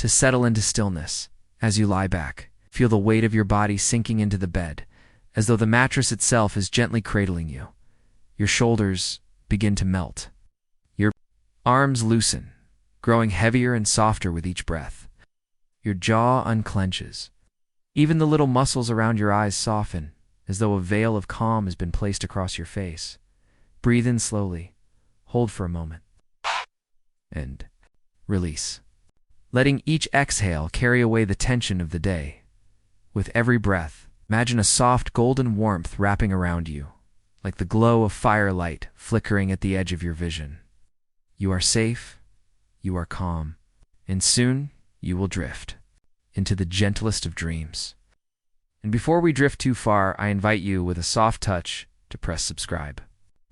to settle into stillness. As you lie back, feel the weight of your body sinking into the bed, as though the mattress itself is gently cradling you. Your shoulders begin to melt. Your arms loosen, growing heavier and softer with each breath. Your jaw unclenches. Even the little muscles around your eyes soften, as though a veil of calm has been placed across your face. Breathe in slowly, hold for a moment, and release, letting each exhale carry away the tension of the day. With every breath, imagine a soft golden warmth wrapping around you, like the glow of firelight flickering at the edge of your vision. You are safe, you are calm, and soon you will drift into the gentlest of dreams. And before we drift too far, I invite you with a soft touch to press subscribe,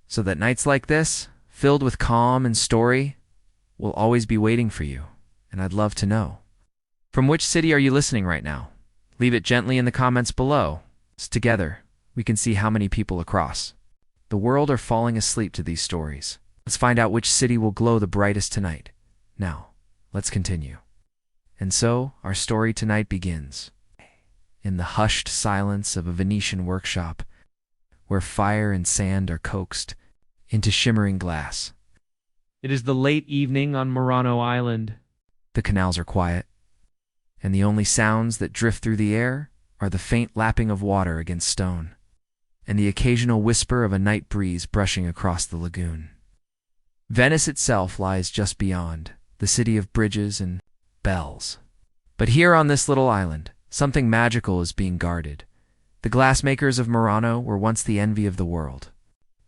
so that nights like this, filled with calm and story, will always be waiting for you. And I'd love to know, from which city are you listening right now? Leave it gently in the comments below. Together, we can see how many people across the world are falling asleep to these stories. Let's find out which city will glow the brightest tonight. Now, let's continue. And so, our story tonight begins in the hushed silence of a Venetian workshop, where fire and sand are coaxed into shimmering glass. It is the late evening on Murano Island. The canals are quiet, and the only sounds that drift through the air are the faint lapping of water against stone, and the occasional whisper of a night breeze brushing across the lagoon. Venice itself lies just beyond, the city of bridges and bells. But here on this little island, something magical is being guarded. The glassmakers of Murano were once the envy of the world.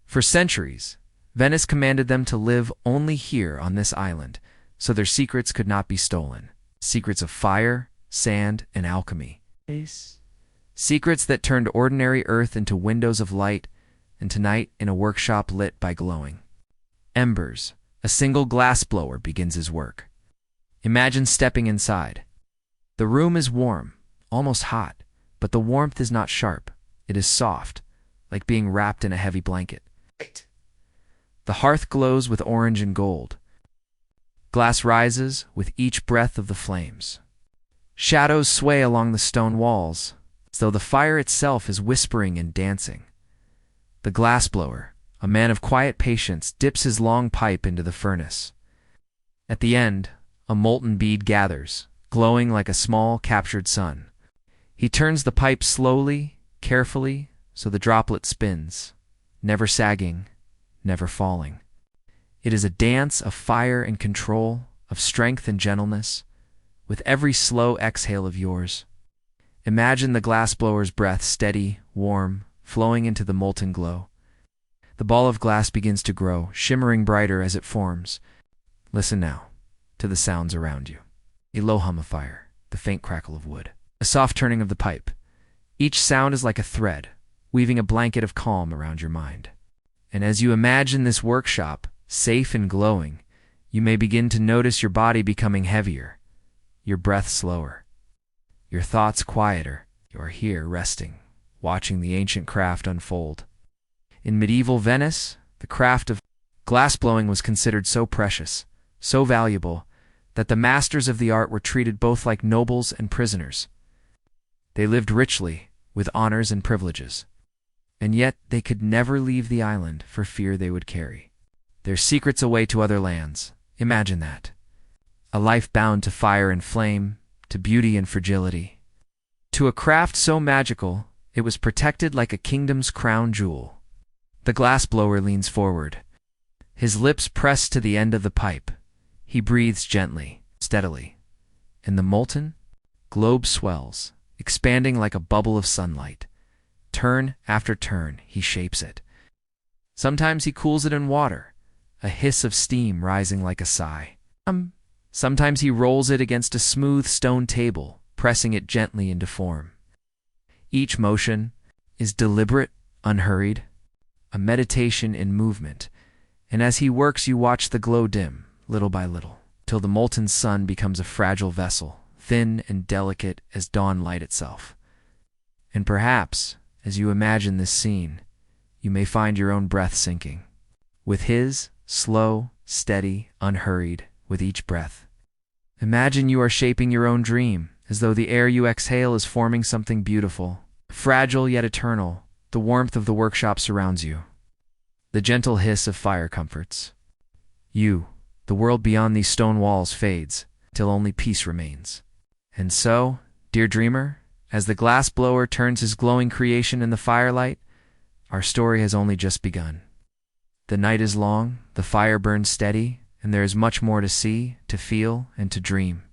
For centuries, Venice commanded them to live only here on this island, so their secrets could not be stolen. Secrets of fire, sand, and alchemy. Secrets that turned ordinary earth into windows of light, and tonight in a workshop lit by glowing embers, a single glassblower begins his work. Imagine stepping inside. The room is warm, almost hot, but the warmth is not sharp. It is soft, like being wrapped in a heavy blanket. The hearth glows with orange and gold. Glass rises with each breath of the flames. Shadows sway along the stone walls, as though the fire itself is whispering and dancing. The glassblower, a man of quiet patience, dips his long pipe into the furnace. At the end, a molten bead gathers, glowing like a small, captured sun. He turns the pipe slowly, carefully, so the droplet spins, never sagging, never falling. It is a dance of fire and control, of strength and gentleness, with every slow exhale of yours. Imagine the glassblower's breath steady, warm, flowing into the molten glow. The ball of glass begins to grow, shimmering brighter as it forms. Listen now to the sounds around you. A low hum of fire, the faint crackle of wood, a soft turning of the pipe. Each sound is like a thread, weaving a blanket of calm around your mind. And as you imagine this workshop, safe and glowing, you may begin to notice your body becoming heavier, your breath slower, your thoughts quieter. You are here resting, watching the ancient craft unfold. In medieval Venice, the craft of glassblowing was considered so precious, so valuable, that the masters of the art were treated both like nobles and prisoners. They lived richly, with honors and privileges, and yet they could never leave the island for fear they would carry their secrets away to other lands. Imagine that. A life bound to fire and flame, to beauty and fragility. To a craft so magical, it was protected like a kingdom's crown jewel. The glassblower leans forward. His lips press to the end of the pipe. He breathes gently, steadily, and the molten globe swells, expanding like a bubble of sunlight. Turn after turn, he shapes it. Sometimes he cools it in water, a hiss of steam rising like a sigh. Sometimes he rolls it against a smooth stone table, pressing it gently into form. Each motion is deliberate, unhurried, a meditation in movement, and as he works you watch the glow dim, little by little, till the molten sun becomes a fragile vessel, thin and delicate as dawn light itself. And perhaps, as you imagine this scene, you may find your own breath sinking, with his, slow, steady, unhurried, with each breath. Imagine you are shaping your own dream, as though the air you exhale is forming something beautiful. Fragile yet eternal, the warmth of the workshop surrounds you. The gentle hiss of fire comforts you. The world beyond these stone walls fades, till only peace remains. And so, dear dreamer, as the glass blower turns his glowing creation in the firelight, our story has only just begun. The night is long, the fire burns steady, and there is much more to see, to feel, and to dream.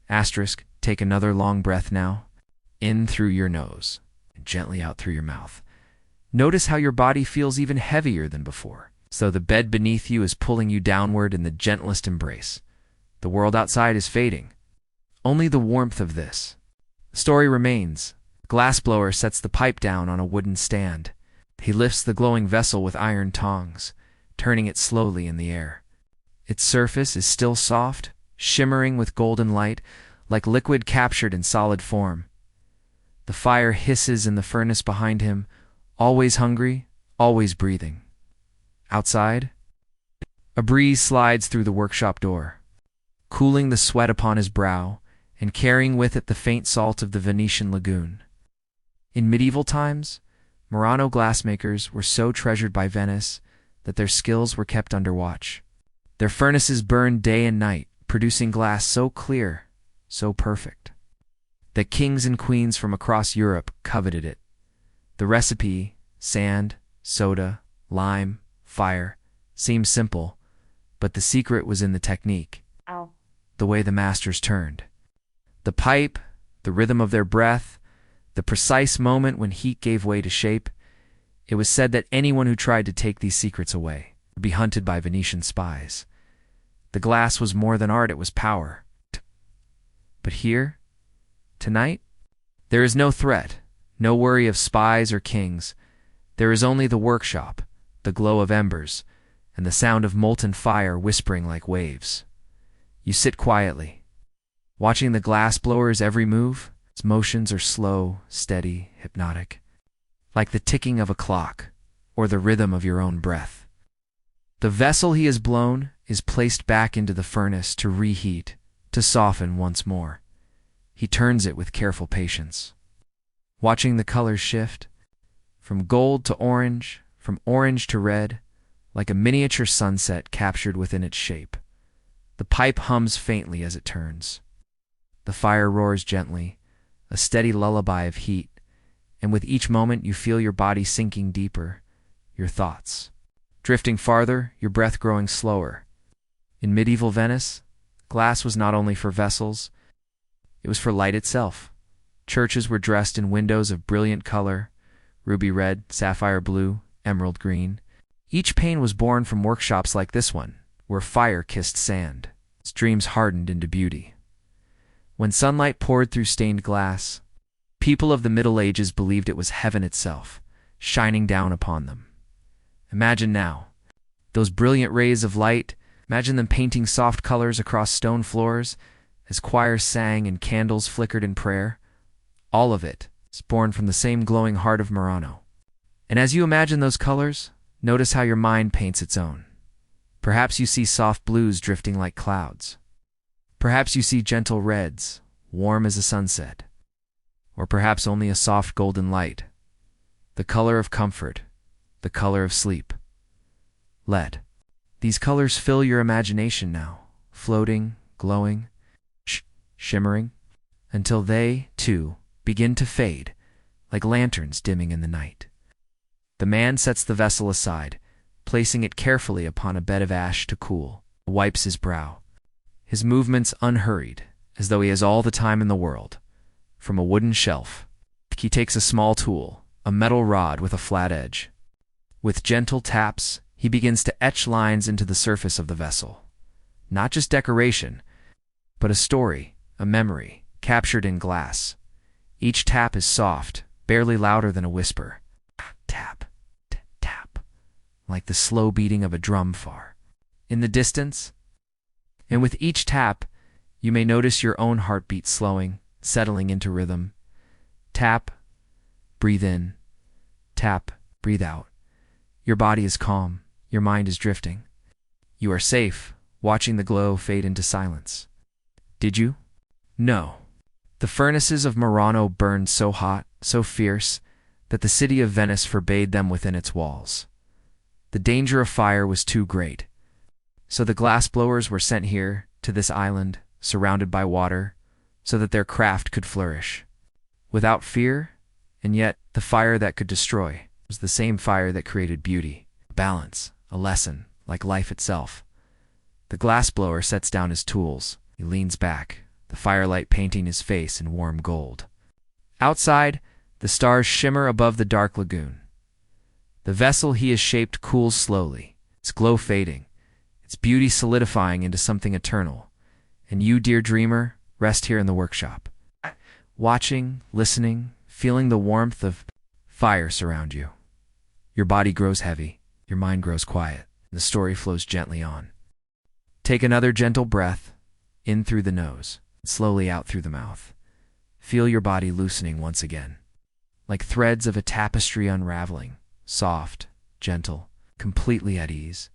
Asterisk, take another long breath now, in through your nose, and gently out through your mouth. Notice how your body feels even heavier than before, so the bed beneath you is pulling you downward in the gentlest embrace. The world outside is fading. Only the warmth of this. The story remains. The glassblower sets the pipe down on a wooden stand. He lifts the glowing vessel with iron tongs, turning it slowly in the air. Its surface is still soft, shimmering with golden light, like liquid captured in solid form. The fire hisses in the furnace behind him, always hungry, always breathing. Outside, a breeze slides through the workshop door, cooling the sweat upon his brow and carrying with it the faint salt of the Venetian lagoon. In medieval times, Murano glassmakers were so treasured by Venice that their skills were kept under watch. Their furnaces burned day and night, producing glass so clear, so perfect, that kings and queens from across Europe coveted it. The recipe, sand, soda, lime, fire, seemed simple, but the secret was in the technique, the way the masters turned. The pipe, the rhythm of their breath, the precise moment when heat gave way to shape. It was said that anyone who tried to take these secrets away would be hunted by Venetian spies. The glass was more than art, it was power. But here, tonight, there is no threat, no worry of spies or kings. There is only the workshop, the glow of embers, and the sound of molten fire whispering like waves. You sit quietly, watching the glassblower's every move. Its motions are slow, steady, hypnotic, like the ticking of a clock or the rhythm of your own breath. The vessel he has blown is placed back into the furnace to reheat, to soften once more. He turns it with careful patience, watching the colors shift, from gold to orange, from orange to red, like a miniature sunset captured within its shape. The pipe hums faintly as it turns. The fire roars gently, a steady lullaby of heat, and with each moment you feel your body sinking deeper, your thoughts drifting farther, your breath growing slower. In medieval Venice, glass was not only for vessels, it was for light itself. Churches were dressed in windows of brilliant color, ruby red, sapphire blue, emerald green. Each pane was born from workshops like this one, where fire kissed sand, its dreams hardened into beauty. When sunlight poured through stained glass, people of the Middle Ages believed it was heaven itself, shining down upon them. Imagine now, those brilliant rays of light, imagine them painting soft colors across stone floors as choirs sang and candles flickered in prayer. All of it is born from the same glowing heart of Murano. And as you imagine those colors, notice how your mind paints its own. Perhaps you see soft blues drifting like clouds. Perhaps you see gentle reds, warm as a sunset. Or perhaps only a soft golden light, the color of comfort, the color of sleep. Let these colors fill your imagination now, floating, glowing, shimmering, until they, too, begin to fade, like lanterns dimming in the night. The man sets the vessel aside, placing it carefully upon a bed of ash to cool, wipes his brow. His movements unhurried, as though he has all the time in the world. From a wooden shelf, he takes a small tool, a metal rod with a flat edge. With gentle taps, he begins to etch lines into the surface of the vessel. Not just decoration, but a story, a memory, captured in glass. Each tap is soft, barely louder than a whisper. Tap, tap, like the slow beating of a drum far in the distance. And with each tap, you may notice your own heartbeat slowing, settling into rhythm. Tap, breathe in. Tap, breathe out. Your body is calm, your mind is drifting. You are safe, watching the glow fade into silence. Did you? No. The furnaces of Murano burned so hot, so fierce, that the city of Venice forbade them within its walls. The danger of fire was too great. So the glassblowers were sent here, to this island, surrounded by water, so that their craft could flourish. Without fear, and yet the fire that could destroy was the same fire that created beauty, a balance, a lesson, like life itself. The glassblower sets down his tools. He leans back, the firelight painting his face in warm gold. Outside, the stars shimmer above the dark lagoon. The vessel he has shaped cools slowly, its glow fading, its beauty solidifying into something eternal. And you, dear dreamer, rest here in the workshop, watching, listening, feeling the warmth of fire surround you. Your body grows heavy, your mind grows quiet, and the story flows gently on. Take another gentle breath, in through the nose, and slowly out through the mouth. Feel your body loosening once again, like threads of a tapestry unraveling, soft, gentle, completely at ease.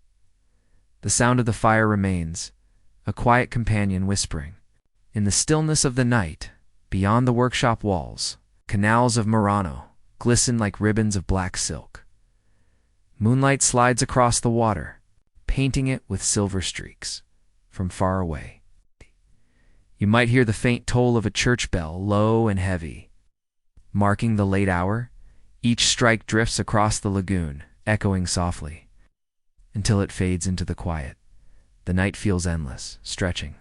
The sound of the fire remains, a quiet companion whispering. In the stillness of the night, beyond the workshop walls, canals of Murano glisten like ribbons of black silk. Moonlight slides across the water, painting it with silver streaks. From far away, you might hear the faint toll of a church bell, low and heavy. Marking the late hour, each strike drifts across the lagoon, echoing softly, until it fades into the quiet. The night feels endless, stretching.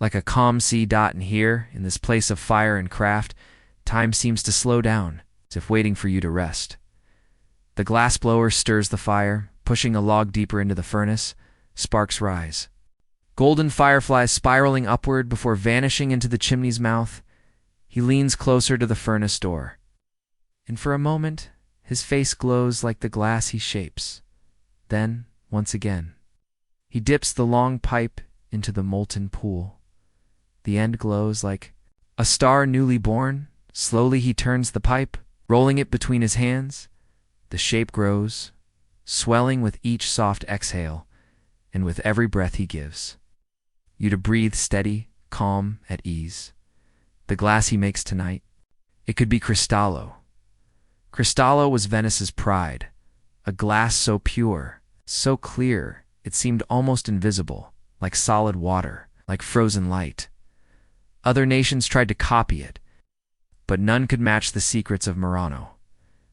Like a calm sea dot, and here, in this place of fire and craft, time seems to slow down, as if waiting for you to rest. The glassblower stirs the fire, pushing a log deeper into the furnace. Sparks rise. Golden fireflies spiraling upward before vanishing into the chimney's mouth. He leans closer to the furnace door. And for a moment, his face glows like the glass he shapes. Then, once again, he dips the long pipe into the molten pool. The end glows like a star newly born. Slowly he turns the pipe, rolling it between his hands. The shape grows, swelling with each soft exhale, and with every breath he gives. You to breathe steady, calm, at ease. The glass he makes tonight, it could be Cristallo. Cristallo was Venice's pride, a glass so pure, so clear, it seemed almost invisible, like solid water, like frozen light. Other nations tried to copy it, but none could match the secrets of Murano.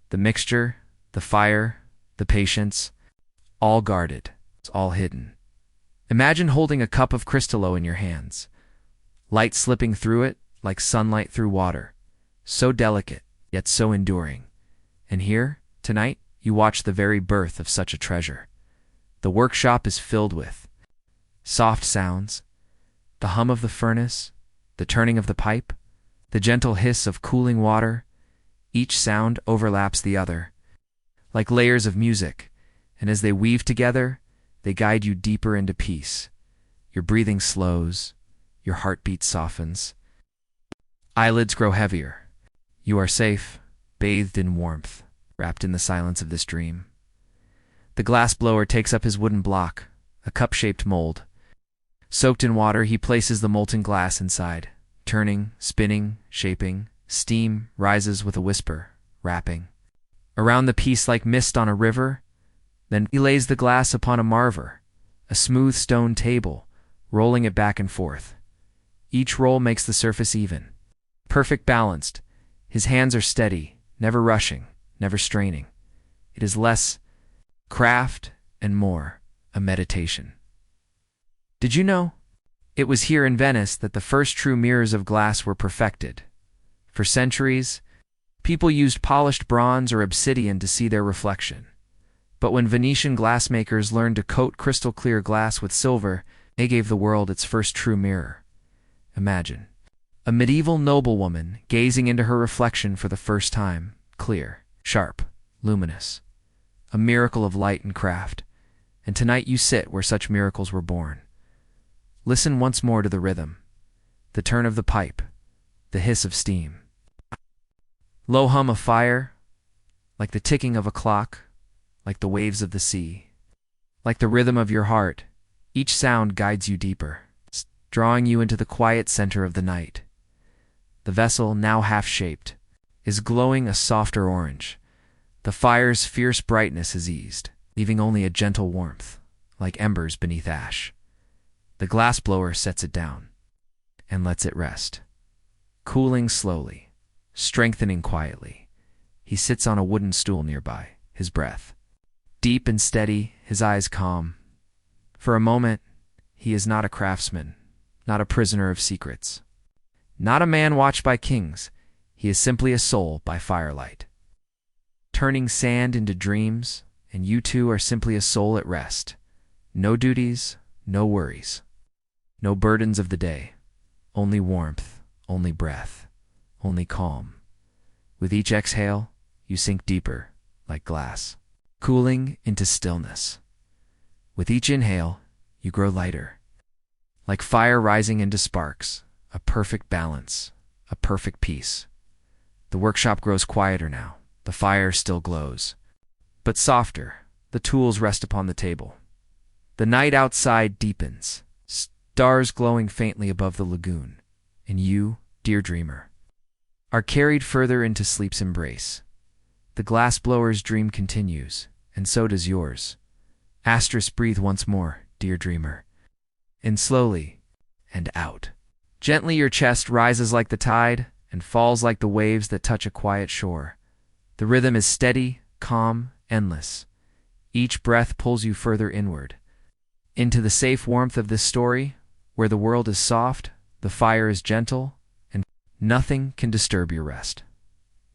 The mixture, the fire, the patience, all guarded, all hidden. Imagine holding a cup of Cristallo in your hands, light slipping through it like sunlight through water, so delicate, yet so enduring. And here, tonight, you watch the very birth of such a treasure. The workshop is filled with soft sounds, the hum of the furnace, the turning of the pipe, the gentle hiss of cooling water. Each sound overlaps the other, like layers of music, and as they weave together, they guide you deeper into peace. Your breathing slows, your heartbeat softens. Eyelids grow heavier. You are safe, bathed in warmth, wrapped in the silence of this dream. The glassblower takes up his wooden block, a cup-shaped mold. Soaked in water, he places the molten glass inside, turning, spinning, shaping. Steam rises with a whisper, wrapping around the piece like mist on a river. Then he lays the glass upon a marver, a smooth stone table, rolling it back and forth. Each roll makes the surface even, perfect balanced. His hands are steady, never rushing, never straining. It is less craft and more a meditation. Did you know? It was here in Venice that the first true mirrors of glass were perfected. For centuries, people used polished bronze or obsidian to see their reflection. But when Venetian glassmakers learned to coat crystal-clear glass with silver, they gave the world its first true mirror. Imagine a medieval noblewoman gazing into her reflection for the first time, clear, sharp, luminous. A miracle of light and craft. And tonight you sit where such miracles were born. Listen once more to the rhythm, the turn of the pipe, the hiss of steam. Low hum of fire, like the ticking of a clock, like the waves of the sea, like the rhythm of your heart. Each sound guides you deeper. drawing you into the quiet center of the night. The vessel, now half-shaped, is glowing a softer orange. The fire's fierce brightness has eased, leaving only a gentle warmth, like embers beneath ash. The glassblower sets it down and lets it rest. Cooling slowly, strengthening quietly, he sits on a wooden stool nearby, his breath deep and steady, his eyes calm. For a moment, he is not a craftsman, not a prisoner of secrets, not a man watched by kings. He is simply a soul by firelight, turning sand into dreams, and you two are simply a soul at rest. No duties, no worries, no burdens of the day, only warmth, only breath, only calm. With each exhale, you sink deeper, like glass, cooling into stillness. With each inhale, you grow lighter, like fire rising into sparks, a perfect balance, a perfect peace. The workshop grows quieter now. The fire still glows, but softer. The tools rest upon the table. The night outside deepens, stars glowing faintly above the lagoon, and you, dear dreamer, are carried further into sleep's embrace. The glassblower's dream continues, and so does yours. Asterisk, breathe once more, dear dreamer. In slowly, and out. Gently your chest rises like the tide, and falls like the waves that touch a quiet shore. The rhythm is steady, calm, endless. Each breath pulls you further inward, into the safe warmth of this story, where the world is soft, the fire is gentle, and nothing can disturb your rest.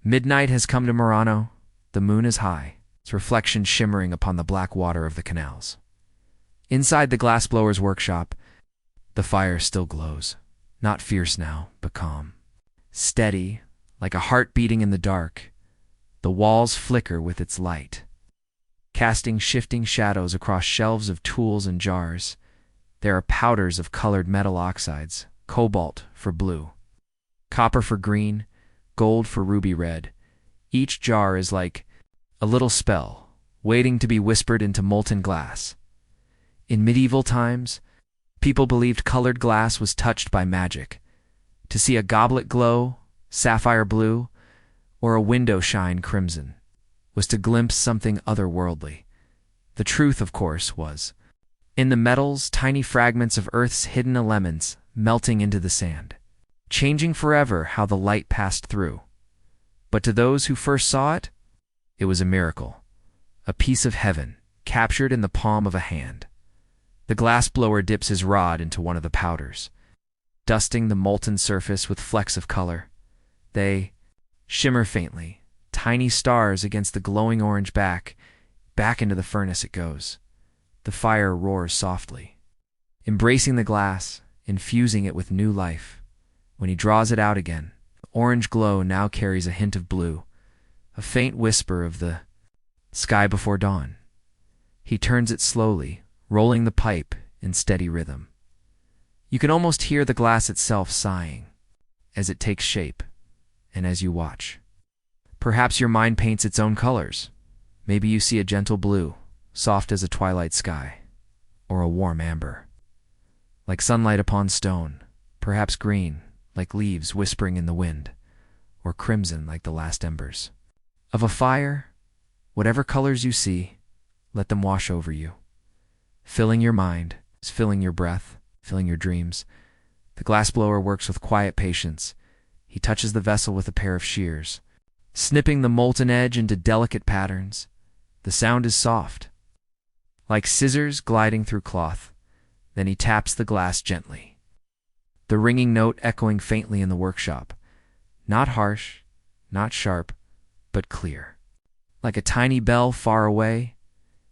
Midnight has come to Murano. The moon is high, its reflection shimmering upon the black water of the canals. Inside the glassblower's workshop, the fire still glows, not fierce now, but calm. Steady, like a heart beating in the dark, the walls flicker with its light, casting shifting shadows across shelves of tools and jars. There are powders of colored metal oxides, cobalt for blue, copper for green, gold for ruby red. Each jar is like a little spell, waiting to be whispered into molten glass. In medieval times, people believed colored glass was touched by magic. To see a goblet glow, sapphire blue, or a window shine crimson, was to glimpse something otherworldly. The truth, of course, was in the metals, tiny fragments of Earth's hidden elements melting into the sand, changing forever how the light passed through. But to those who first saw it, it was a miracle, a piece of heaven captured in the palm of a hand. The glassblower dips his rod into one of the powders, dusting the molten surface with flecks of color. They shimmer faintly, tiny stars against the glowing orange back. Back into the furnace it goes. The fire roars softly, embracing the glass, infusing it with new life. When he draws it out again, the orange glow now carries a hint of blue, a faint whisper of the sky before dawn. He turns it slowly, rolling the pipe in steady rhythm. You can almost hear the glass itself sighing as it takes shape, and as you watch. Perhaps your mind paints its own colors. Maybe you see a gentle blue, soft as a twilight sky, or a warm amber, like sunlight upon stone, perhaps green, like leaves whispering in the wind, or crimson like the last embers of a fire. Whatever colors you see, let them wash over you, filling your mind, filling your breath, filling your dreams. The glassblower works with quiet patience. He touches the vessel with a pair of shears, snipping the molten edge into delicate patterns. The sound is soft, like scissors gliding through cloth. Then he taps the glass gently, the ringing note echoing faintly in the workshop. Not harsh, not sharp, but clear. Like a tiny bell far away,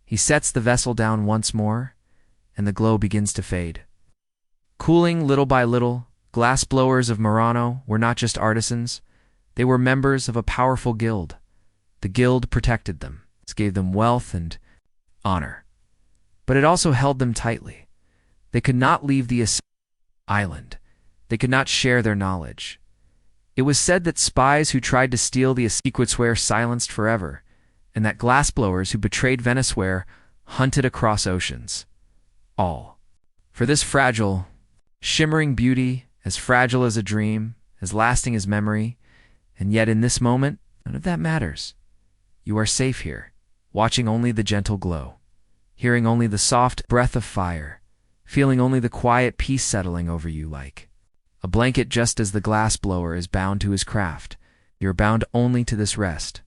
he sets the vessel down once more, and the glow begins to fade. Cooling little by little, glassblowers of Murano were not just artisans. They were members of a powerful guild. The guild protected them, gave them wealth and honor, but it also held them tightly. They could not leave the island. They could not share their knowledge. It was said that spies who tried to steal the secrets were silenced forever, and that glassblowers who betrayed Venice were hunted across oceans. All for this fragile Shimmering beauty, as fragile as a dream, as lasting as memory, and yet in this moment, none of that matters. You are safe here, watching only the gentle glow, hearing only the soft breath of fire, feeling only the quiet peace settling over you like a blanket. Just as the glass blower is bound to his craft, you're bound only to this rest,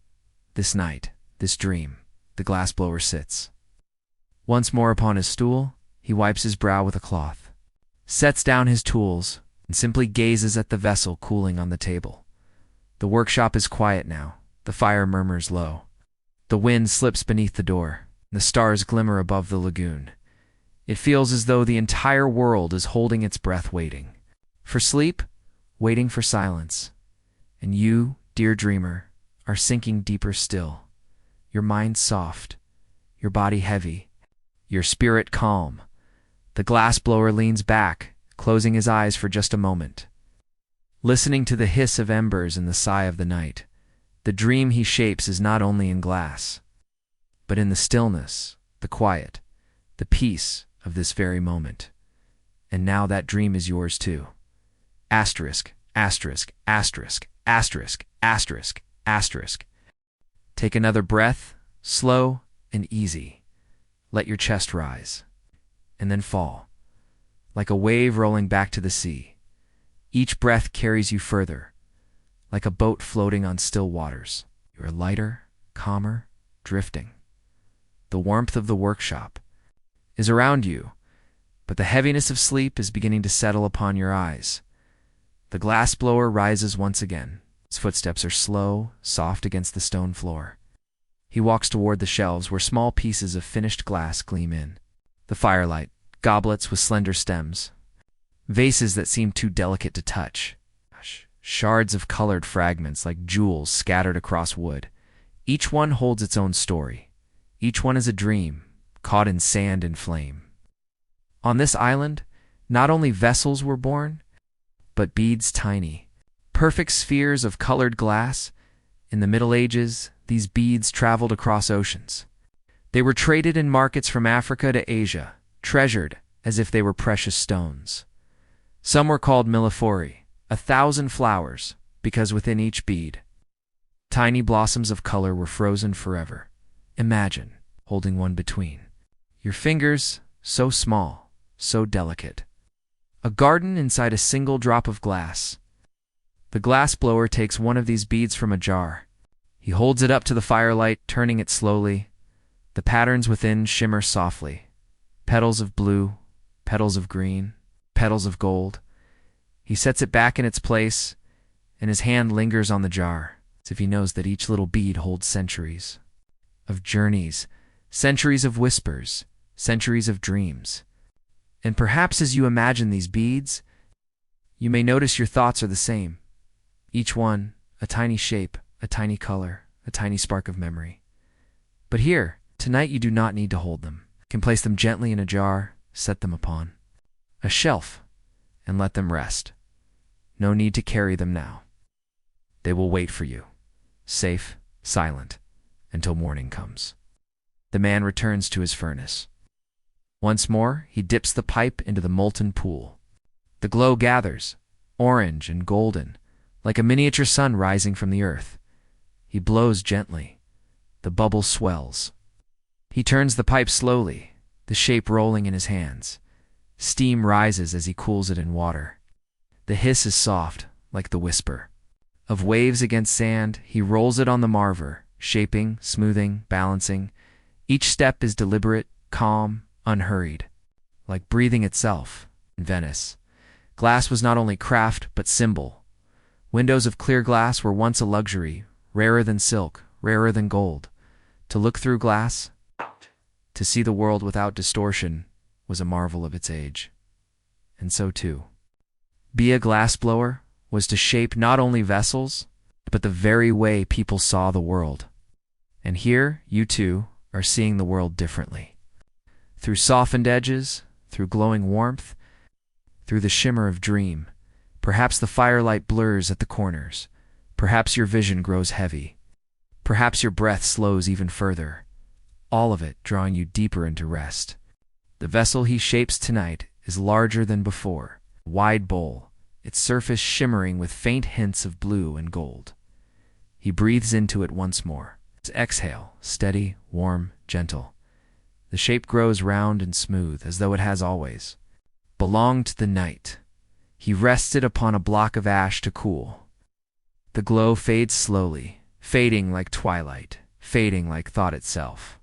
this night, this dream. The glass blower sits once more upon his stool. He wipes his brow with a cloth, sets down his tools, and simply gazes at the vessel cooling on the table. The workshop is quiet now. The fire murmurs low. The wind slips beneath the door. The stars glimmer above the lagoon. It feels as though the entire world is holding its breath, waiting for sleep, waiting for silence. And you, dear dreamer, are sinking deeper still. Your mind soft, your body heavy, your spirit calm. The glassblower leans back, closing his eyes for just a moment, listening to the hiss of embers and the sigh of the night. The dream he shapes is not only in glass, but in the stillness, the quiet, the peace of this very moment. And now that dream is yours too. Asterisk, asterisk, asterisk, asterisk, asterisk, asterisk. Take another breath, slow and easy. Let your chest rise, and then fall, like a wave rolling back to the sea. Each breath carries you further, like a boat floating on still waters. You are lighter, calmer, drifting. The warmth of the workshop is around you, but the heaviness of sleep is beginning to settle upon your eyes. The glassblower rises once again. His footsteps are slow, soft against the stone floor. He walks toward the shelves where small pieces of finished glass gleam in the firelight, goblets with slender stems, vases that seem too delicate to touch, shards of colored fragments like jewels scattered across wood. Each one holds its own story. Each one is a dream, caught in sand and flame. On this island, not only vessels were born, but beads tiny, perfect spheres of colored glass. In the Middle Ages, these beads traveled across oceans. They were traded in markets from Africa to Asia, treasured as if they were precious stones. Some were called millefori, 1,000 flowers, because within each bead, tiny blossoms of color were frozen forever. Imagine holding one between your fingers, so small, so delicate. A garden inside a single drop of glass. The glassblower takes one of these beads from a jar. He holds it up to the firelight, turning it slowly. The patterns within shimmer softly. Petals of blue, petals of green, petals of gold. He sets it back in its place, and his hand lingers on the jar, as if he knows that each little bead holds centuries of journeys, centuries of whispers, centuries of dreams. And perhaps as you imagine these beads, you may notice your thoughts are the same. Each one, a tiny shape, a tiny color, a tiny spark of memory. But here, tonight you do not need to hold them. You can place them gently in a jar, set them upon a shelf, and let them rest. No need to carry them now. They will wait for you, safe, silent, until morning comes. The man returns to his furnace. Once more, he dips the pipe into the molten pool. The glow gathers, orange and golden, like a miniature sun rising from the earth. He blows gently. The bubble swells. He turns the pipe slowly, the shape rolling in his hands. Steam rises as he cools it in water. The hiss is soft, like the whisper of waves against sand. He rolls it on the marver, shaping, smoothing, balancing. Each step is deliberate, calm, unhurried, like breathing itself. In Venice, glass was not only craft but symbol. Windows of clear glass were once a luxury, rarer than silk, rarer than gold. To look through glass, to see the world without distortion, was a marvel of its age. And so too, be a glassblower was to shape not only vessels, but the very way people saw the world. And here, you too, are seeing the world differently. Through softened edges, through glowing warmth, through the shimmer of dream. Perhaps the firelight blurs at the corners. Perhaps your vision grows heavy. Perhaps your breath slows even further. All of it drawing you deeper into rest. The vessel he shapes tonight is larger than before. Wide bowl, its surface shimmering with faint hints of blue and gold. He breathes into it once more. His exhale, steady, warm, gentle. The shape grows round and smooth, as though it has always belonged to the night. He rests it upon a block of ash to cool. The glow fades slowly, fading like twilight, fading like thought itself.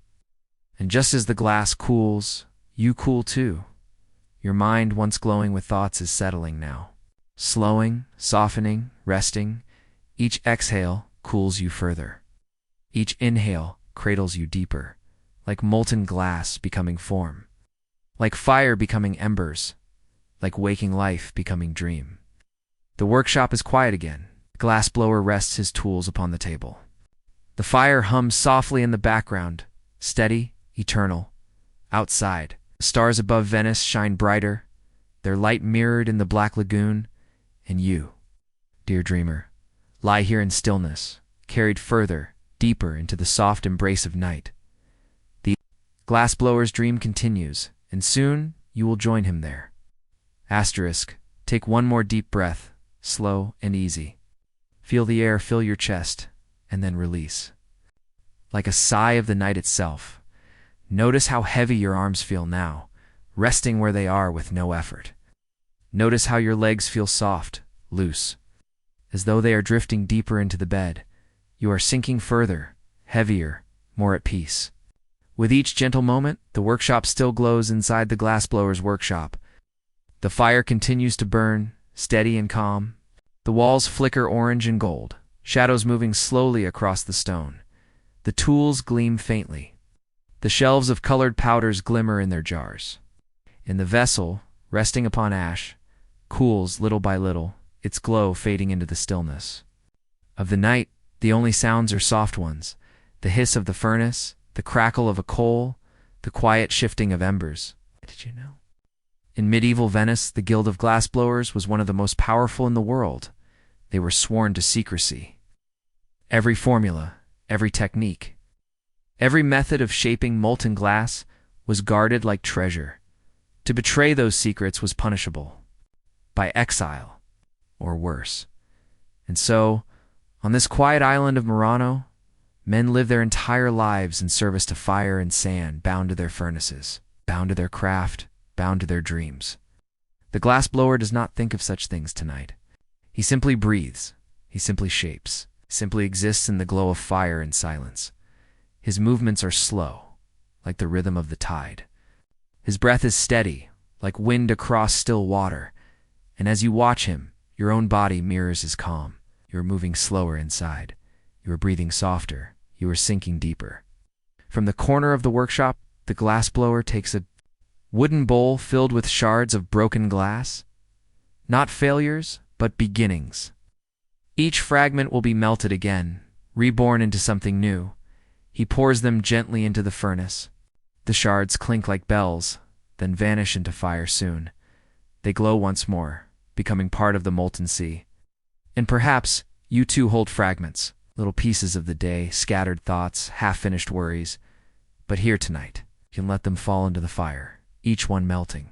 And just as the glass cools, you cool too. Your mind, once glowing with thoughts, is settling now. Slowing, softening, resting. Each exhale cools you further. Each inhale cradles you deeper, like molten glass becoming form, like fire becoming embers, like waking life becoming dream. The workshop is quiet again. The glassblower rests his tools upon the table. The fire hums softly in the background, steady, eternal. Outside, the stars above Venice shine brighter, their light mirrored in the black lagoon, and you, dear dreamer, lie here in stillness, carried further, deeper into the soft embrace of night. The glassblower's dream continues, and soon you will join him there. Asterisk, take one more deep breath, slow and easy. Feel the air fill your chest, and then release. Like a sigh of the night itself. Notice how heavy your arms feel now, resting where they are with no effort. Notice how your legs feel soft, loose, as though they are drifting deeper into the bed. You are sinking further, heavier, more at peace. With each gentle moment, the workshop still glows inside the glassblower's workshop. The fire continues to burn, steady and calm. The walls flicker orange and gold, shadows moving slowly across the stone. The tools gleam faintly. The shelves of colored powders glimmer in their jars. And the vessel, resting upon ash, cools little by little, its glow fading into the stillness. Of the night, the only sounds are soft ones, the hiss of the furnace, the crackle of a coal, the quiet shifting of embers. Did you know? In medieval Venice, the Guild of Glassblowers was one of the most powerful in the world. They were sworn to secrecy. Every formula, every technique, every method of shaping molten glass was guarded like treasure. To betray those secrets was punishable by exile, or worse. And so, on this quiet island of Murano, men live their entire lives in service to fire and sand, bound to their furnaces, bound to their craft, bound to their dreams. The glassblower does not think of such things tonight. He simply breathes, he simply shapes, simply exists in the glow of fire and silence. His movements are slow, like the rhythm of the tide. His breath is steady, like wind across still water, and as you watch him, your own body mirrors his calm. You are moving slower inside. You are breathing softer. You are sinking deeper. From the corner of the workshop, the glassblower takes a wooden bowl filled with shards of broken glass. Not failures, but beginnings. Each fragment will be melted again, reborn into something new. He pours them gently into the furnace. The shards clink like bells, then vanish into fire soon. They glow once more, becoming part of the molten sea. And perhaps you too hold fragments, little pieces of the day, scattered thoughts, half-finished worries. But here tonight, you can let them fall into the fire, each one melting,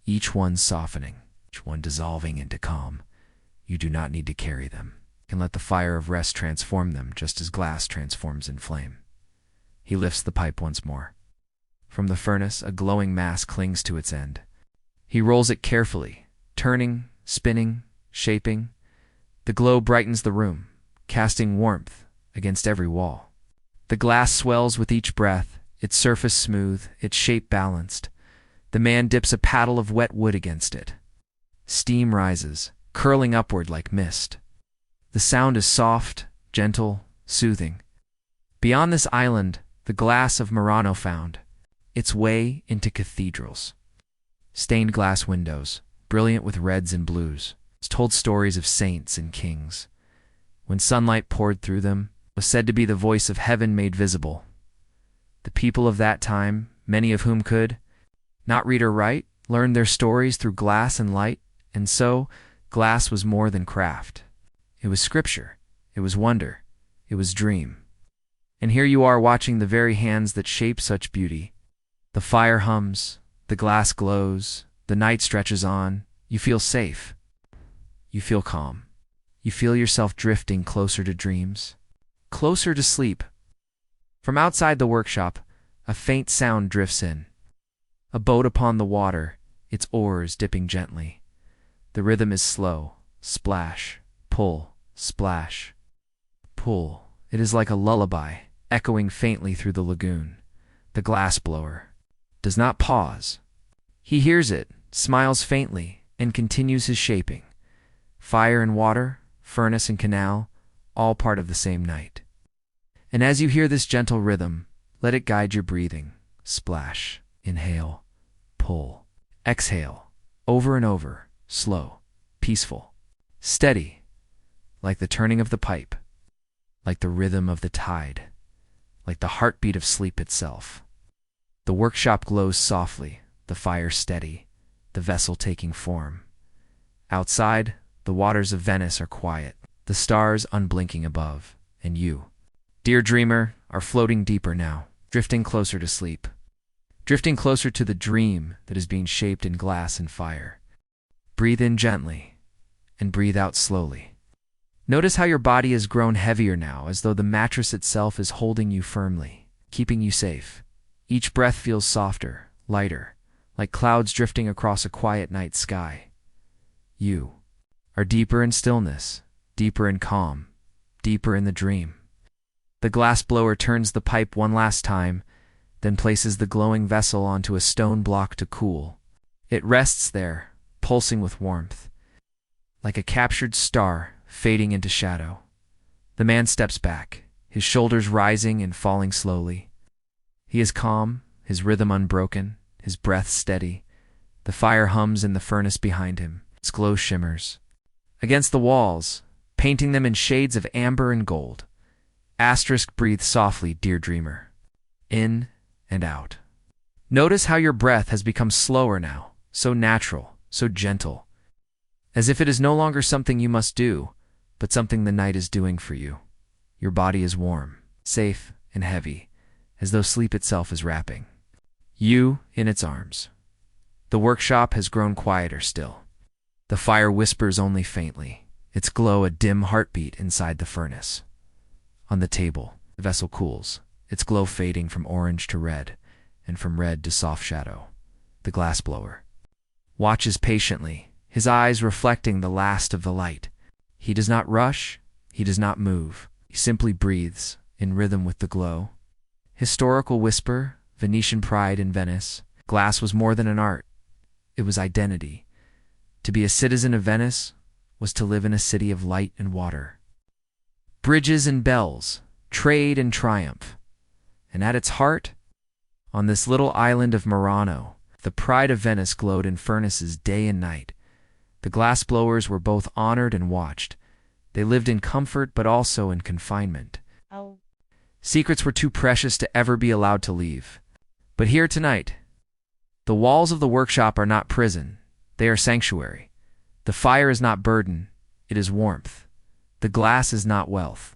each one softening, each one dissolving into calm. You do not need to carry them. You can let the fire of rest transform them just as glass transforms in flame. He lifts the pipe once more. From the furnace, a glowing mass clings to its end. He rolls it carefully, turning, spinning, shaping. The glow brightens the room, casting warmth against every wall. The glass swells with each breath, its surface smooth, its shape balanced. The man dips a paddle of wet wood against it. Steam rises, curling upward like mist. The sound is soft, gentle, soothing. Beyond this island, the glass of Murano found its way into cathedrals. Stained glass windows, brilliant with reds and blues, told stories of saints and kings. When sunlight poured through them, it was said to be the voice of heaven made visible. The people of that time, many of whom could not read or write, learned their stories through glass and light, and so glass was more than craft. It was scripture, it was wonder, it was dream. And here you are watching the very hands that shape such beauty. The fire hums, the glass glows, the night stretches on, You feel safe. You feel calm. You feel yourself drifting closer to dreams, closer to sleep. From outside the workshop, a faint sound drifts in. A boat upon the water, its oars dipping gently. The rhythm is slow. Splash, pull, splash, pull. It is like a lullaby, echoing faintly through the lagoon. The glass blower does not pause. He hears it, smiles faintly, and continues his shaping. Fire and water, furnace and canal, all part of the same night. And as you hear this gentle rhythm, let it guide your breathing. Splash, inhale, pull, exhale, over and over, slow, peaceful, steady, like the turning of the pipe, like the rhythm of the tide, like the heartbeat of sleep itself. The workshop glows softly, the fire steady, the vessel taking form. Outside, the waters of Venice are quiet, the stars unblinking above, and you, dear dreamer, are floating deeper now, drifting closer to sleep, drifting closer to the dream that is being shaped in glass and fire. Breathe in gently, and breathe out slowly. Notice how your body has grown heavier now, as though the mattress itself is holding you firmly, keeping you safe. Each breath feels softer, lighter, like clouds drifting across a quiet night sky. You are deeper in stillness, deeper in calm, deeper in the dream. The glass blower turns the pipe one last time, then places the glowing vessel onto a stone block to cool. It rests there, pulsing with warmth, like a captured star fading into shadow. The man steps back, his shoulders rising and falling slowly. He is calm, his rhythm unbroken, his breath steady. The fire hums in the furnace behind him, its glow shimmers against the walls, painting them in shades of amber and gold. Asterisk, breathe softly, dear dreamer. In and out. Notice how your breath has become slower now, so natural, so gentle, as if it is no longer something you must do, but something the night is doing for you. Your body is warm, safe, and heavy, as though sleep itself is wrapping you in its arms. The workshop has grown quieter still. The fire whispers only faintly, its glow a dim heartbeat inside the furnace. On the table, the vessel cools, its glow fading from orange to red, and from red to soft shadow. The glass blower watches patiently, his eyes reflecting the last of the light. He does not rush, he does not move. He simply breathes, in rhythm with the glow. Historical whisper, Venetian pride in Venice. Glass was more than an art. It was identity. To be a citizen of Venice was to live in a city of light and water. Bridges and bells, trade and triumph. And at its heart, on this little island of Murano, the pride of Venice glowed in furnaces day and night. The glass blowers were both honored and watched. They lived in comfort but also in confinement. Secrets were too precious to ever be allowed to leave. But here tonight, the walls of the workshop are not prison. They are sanctuary. The fire is not burden. It is warmth. The glass is not wealth.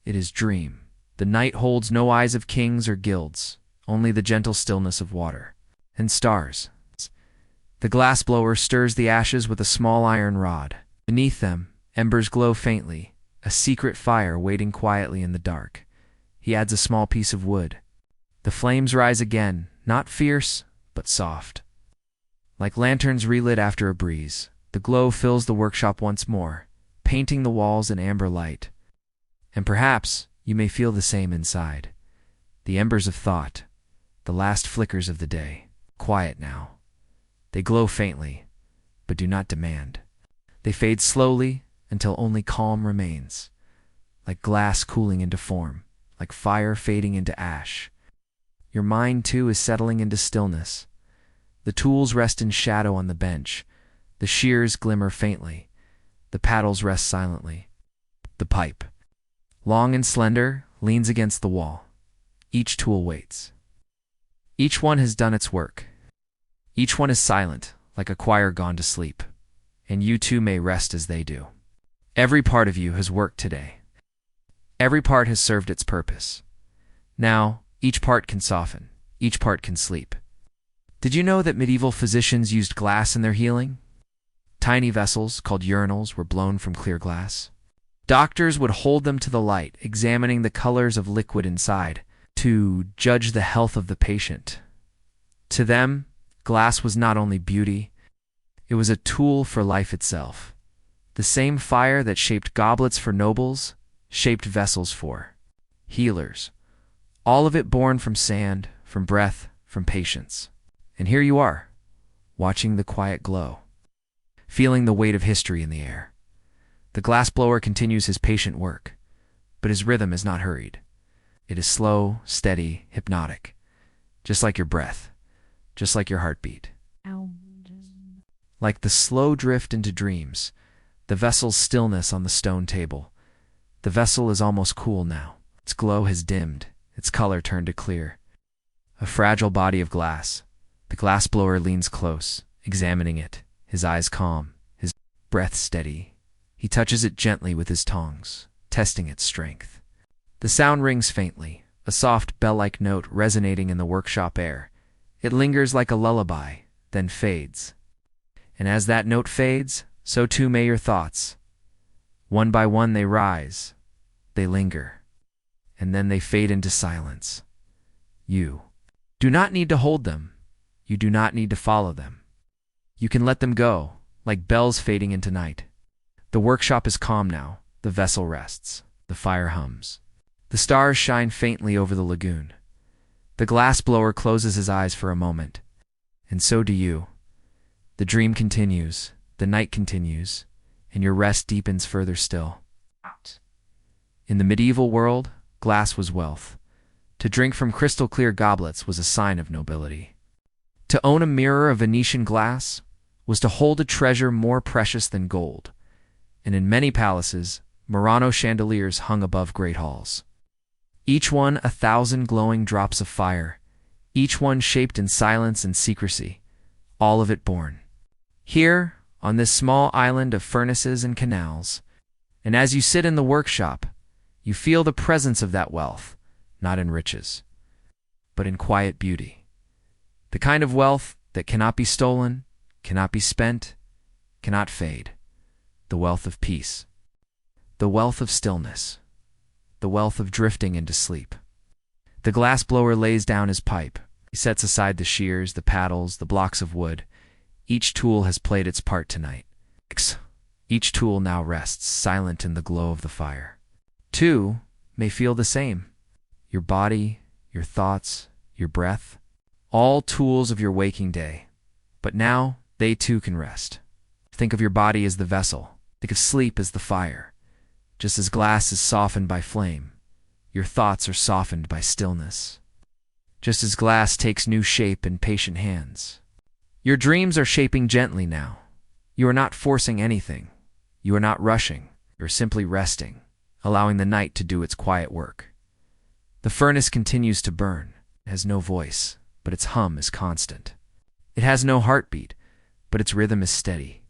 It is dream. The night holds no eyes of kings or guilds, only the gentle stillness of water and stars. The glass blower stirs the ashes with a small iron rod. Beneath them, embers glow faintly, a secret fire waiting quietly in the dark. He adds a small piece of wood. The flames rise again, not fierce, but soft. Like lanterns relit after a breeze, the glow fills the workshop once more, painting the walls in amber light. And perhaps you may feel the same inside. The embers of thought, the last flickers of the day, quiet now. They glow faintly, but do not demand. They fade slowly until only calm remains, like glass cooling into form, like fire fading into ash. Your mind, too, is settling into stillness. The tools rest in shadow on the bench. The shears glimmer faintly. The paddles rest silently. The pipe, long and slender, leans against the wall. Each tool waits. Each one has done its work. Each one is silent, like a choir gone to sleep. And you too may rest as they do. Every part of you has worked today. Every part has served its purpose. Now, each part can soften. Each part can sleep. Did you know that medieval physicians used glass in their healing? Tiny vessels, called urinals, were blown from clear glass. Doctors would hold them to the light, examining the colors of liquid inside to judge the health of the patient. To them, glass was not only beauty, it was a tool for life itself. The same fire that shaped goblets for nobles shaped vessels for healers. All of it born from sand, from breath, from patience. And here you are, watching the quiet glow, feeling the weight of history in the air. The glassblower continues his patient work, but his rhythm is not hurried. It is slow, steady, hypnotic, just like your breath, just like your heartbeat. Like the slow drift into dreams, the vessel's stillness on the stone table. The vessel is almost cool now. Its glow has dimmed, its color turned to clear. A fragile body of glass. The glassblower leans close, examining it, his eyes calm, his breath steady. He touches it gently with his tongs, testing its strength. The sound rings faintly, a soft bell-like note resonating in the workshop air. It lingers like a lullaby, then fades. And as that note fades, so too may your thoughts. One by one they rise, they linger, and then they fade into silence. You do not need to hold them. You do not need to follow them. You can let them go, like bells fading into night. The workshop is calm now. The vessel rests. The fire hums. The stars shine faintly over the lagoon. The glassblower closes his eyes for a moment. And so do you. The dream continues. The night continues. And your rest deepens further still. In the medieval world, glass was wealth. To drink from crystal-clear goblets was a sign of nobility. To own a mirror of Venetian glass was to hold a treasure more precious than gold. And in many palaces, Murano chandeliers hung above great halls. Each one 1,000 glowing drops of fire, each one shaped in silence and secrecy, all of it born here, on this small island of furnaces and canals. And as you sit in the workshop, you feel the presence of that wealth, not in riches, but in quiet beauty. The kind of wealth that cannot be stolen, cannot be spent, cannot fade. The wealth of peace. The wealth of stillness. The wealth of drifting into sleep. The glassblower lays down his pipe. He sets aside the shears, the paddles, the blocks of wood. Each tool has played its part tonight. Each tool now rests, silent in the glow of the fire. Two may feel the same. Your body, your thoughts, your breath, all tools of your waking day. But now, they too can rest. Think of your body as the vessel. Think of sleep as the fire. Just as glass is softened by flame, your thoughts are softened by stillness. Just as glass takes new shape in patient hands. Your dreams are shaping gently now. You are not forcing anything. You are not rushing. You are simply resting, allowing the night to do its quiet work. The furnace continues to burn. It has no voice, but its hum is constant. It has no heartbeat, but its rhythm is steady.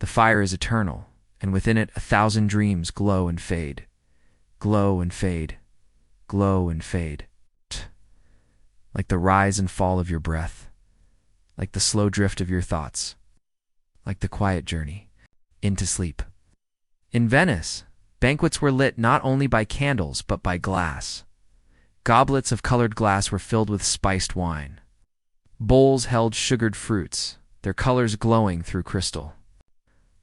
The fire is eternal, and within it 1,000 dreams glow and fade. Glow and fade. Glow and fade. Like the rise and fall of your breath. Like the slow drift of your thoughts. Like the quiet journey into sleep. In Venice, banquets were lit not only by candles but by glass. Goblets of colored glass were filled with spiced wine. Bowls held sugared fruits, their colors glowing through crystal.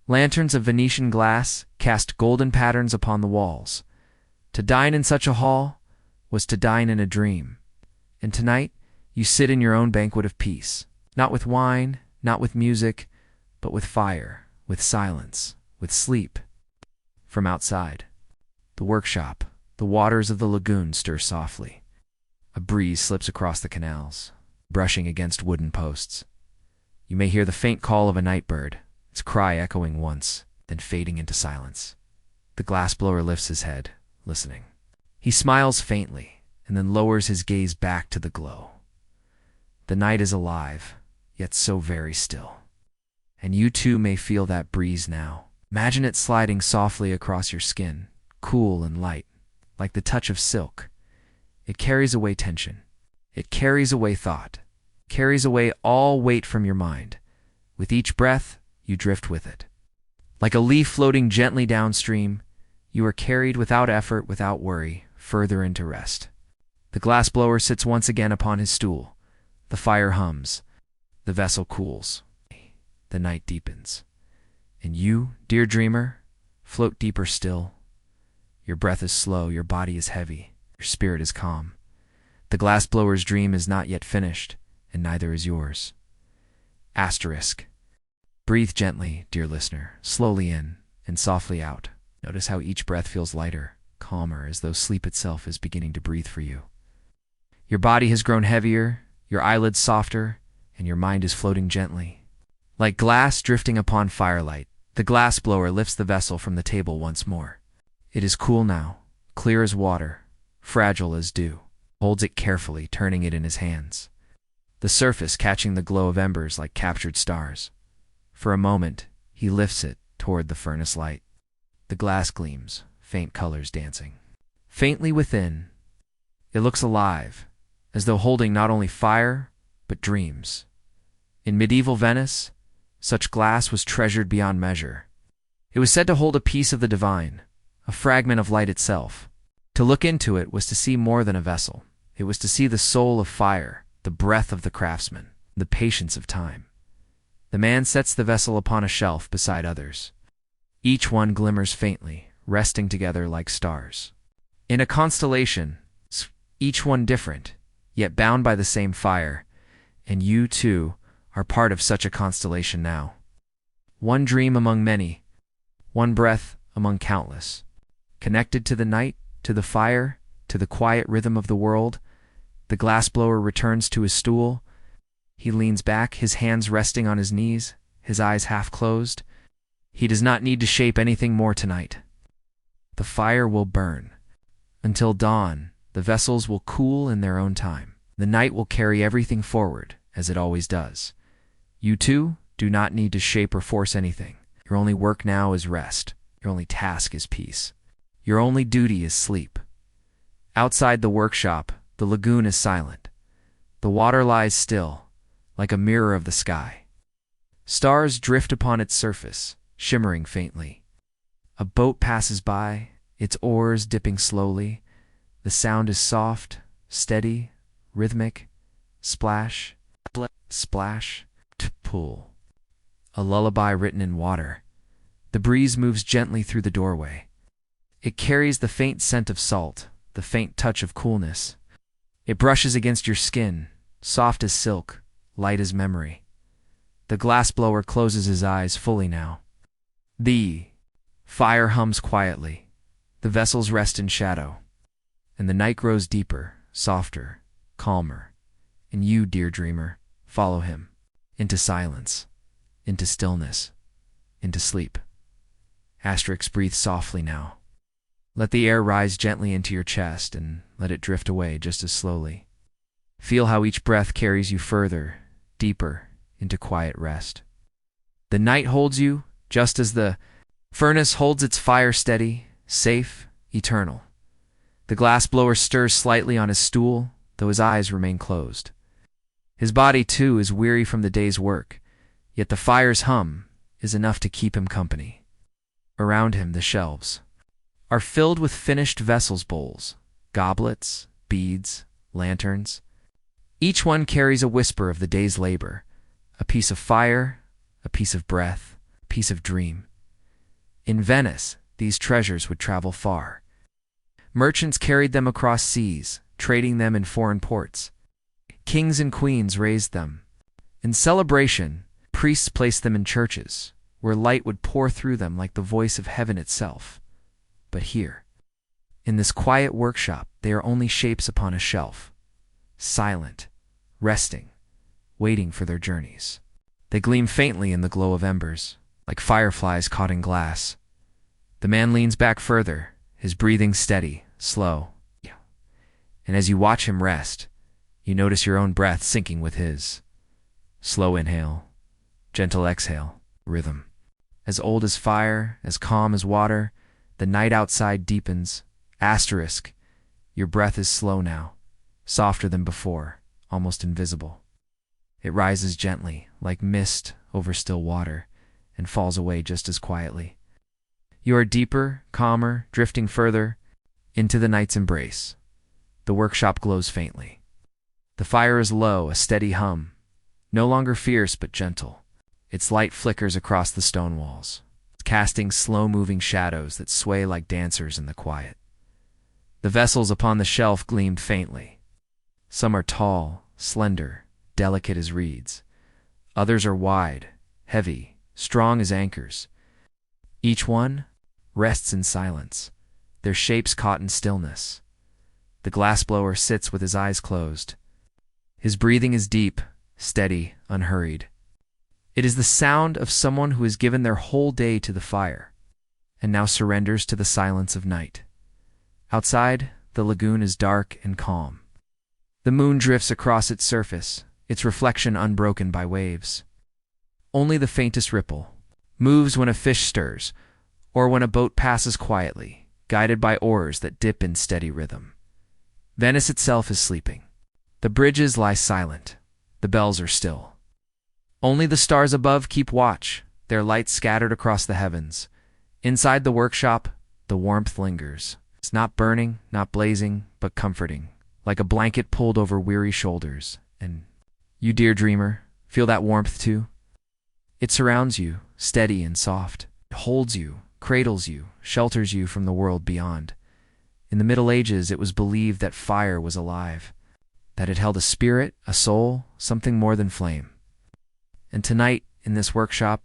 Lanterns of Venetian glass cast golden patterns upon the walls. To dine in such a hall was to dine in a dream. And tonight, you sit in your own banquet of peace, not with wine, not with music, but with fire, with silence, with sleep. From outside, the workshop, the waters of the lagoon stir softly. A breeze slips across the canals, brushing against wooden posts. You may hear the faint call of a night bird, its cry echoing once, then fading into silence. The glassblower lifts his head, listening. He smiles faintly, and then lowers his gaze back to the glow. The night is alive, yet so very still. And you too may feel that breeze now. Imagine it sliding softly across your skin, cool and light, like the touch of silk. It carries away tension. It carries away thought. Carries away all weight from your mind. With each breath, you drift with it. Like a leaf floating gently downstream, you are carried without effort, without worry, further into rest. The glassblower sits once again upon his stool. The fire hums. The vessel cools. The night deepens. And you, dear dreamer, float deeper still. Your breath is slow, your body is heavy, your spirit is calm. The glassblower's dream is not yet finished, and neither is yours. Asterisk. Breathe gently, dear listener, slowly in and softly out. Notice how each breath feels lighter, calmer, as though sleep itself is beginning to breathe for you. Your body has grown heavier, your eyelids softer, and your mind is floating gently. Like glass drifting upon firelight, the glassblower lifts the vessel from the table once more. It is cool now, clear as water, fragile as dew. Holds it carefully, turning it in his hands. The surface catching the glow of embers like captured stars. For a moment, he lifts it toward the furnace light. The glass gleams, faint colors dancing. Faintly within, it looks alive, as though holding not only fire, but dreams. In medieval Venice, such glass was treasured beyond measure. It was said to hold a piece of the divine, a fragment of light itself. To look into it was to see more than a vessel. It was to see the soul of fire, the breath of the craftsman, the patience of time. The man sets the vessel upon a shelf beside others. Each one glimmers faintly, resting together like stars. In a constellation, each one different, yet bound by the same fire, and you, too, are part of such a constellation now. One dream among many, one breath among countless. Connected to the night, to the fire, to the quiet rhythm of the world, the glassblower returns to his stool. He leans back, his hands resting on his knees, his eyes half closed. He does not need to shape anything more tonight. The fire will burn. Until dawn, the vessels will cool in their own time. The night will carry everything forward, as it always does. You too do not need to shape or force anything. Your only work now is rest. Your only task is peace. Your only duty is sleep. Outside the workshop, the lagoon is silent. The water lies still, like a mirror of the sky. Stars drift upon its surface, shimmering faintly. A boat passes by, its oars dipping slowly. The sound is soft, steady, rhythmic. Splash, splash, pull. A lullaby written in water. The breeze moves gently through the doorway. It carries the faint scent of salt, the faint touch of coolness. It brushes against your skin, soft as silk, light as memory. The glassblower closes his eyes fully now. The fire hums quietly. The vessels rest in shadow. And the night grows deeper, softer, calmer. And you, dear dreamer, follow him. Into silence. Into stillness. Into sleep. Asterix, breathe softly now. Let the air rise gently into your chest and let it drift away just as slowly. Feel how each breath carries you further, deeper, into quiet rest. The night holds you just as the furnace holds its fire steady, safe, eternal. The glassblower stirs slightly on his stool, though his eyes remain closed. His body, too, is weary from the day's work, yet the fire's hum is enough to keep him company. Around him, the shelves are filled with finished vessels, bowls, goblets, beads, lanterns. Each one carries a whisper of the day's labor, a piece of fire, a piece of breath, a piece of dream. In Venice, these treasures would travel far. Merchants carried them across seas, trading them in foreign ports. Kings and queens raised them. In celebration, priests placed them in churches, where light would pour through them like the voice of heaven itself. But here, in this quiet workshop, they are only shapes upon a shelf, silent, resting, waiting for their journeys. They gleam faintly in the glow of embers, like fireflies caught in glass. The man leans back further, his breathing steady, slow. And as you watch him rest, you notice your own breath sinking with his. Slow inhale, gentle exhale, rhythm. As old as fire, as calm as water, the night outside deepens. Asterisk, your breath is slow now, softer than before, almost invisible. It rises gently, like mist over still water, and falls away just as quietly. You are deeper, calmer, drifting further into the night's embrace. The workshop glows faintly. The fire is low, a steady hum, no longer fierce but gentle. Its light flickers across the stone walls, casting slow-moving shadows that sway like dancers in the quiet. The vessels upon the shelf gleamed faintly. Some are tall, slender, delicate as reeds. Others are wide, heavy, strong as anchors. Each one rests in silence, their shapes caught in stillness. The glassblower sits with his eyes closed. His breathing is deep, steady, unhurried. It is the sound of someone who has given their whole day to the fire, and now surrenders to the silence of night. Outside, the lagoon is dark and calm. The moon drifts across its surface, its reflection unbroken by waves. Only the faintest ripple moves when a fish stirs, or when a boat passes quietly, guided by oars that dip in steady rhythm. Venice itself is sleeping. The bridges lie silent. The bells are still. Only the stars above keep watch, their lights scattered across the heavens. Inside the workshop, the warmth lingers. It's not burning, not blazing, but comforting, like a blanket pulled over weary shoulders. And you, dear dreamer, feel that warmth too? It surrounds you, steady and soft. It holds you, cradles you, shelters you from the world beyond. In the Middle Ages, it was believed that fire was alive, that it held a spirit, a soul, something more than flame. And tonight, in this workshop,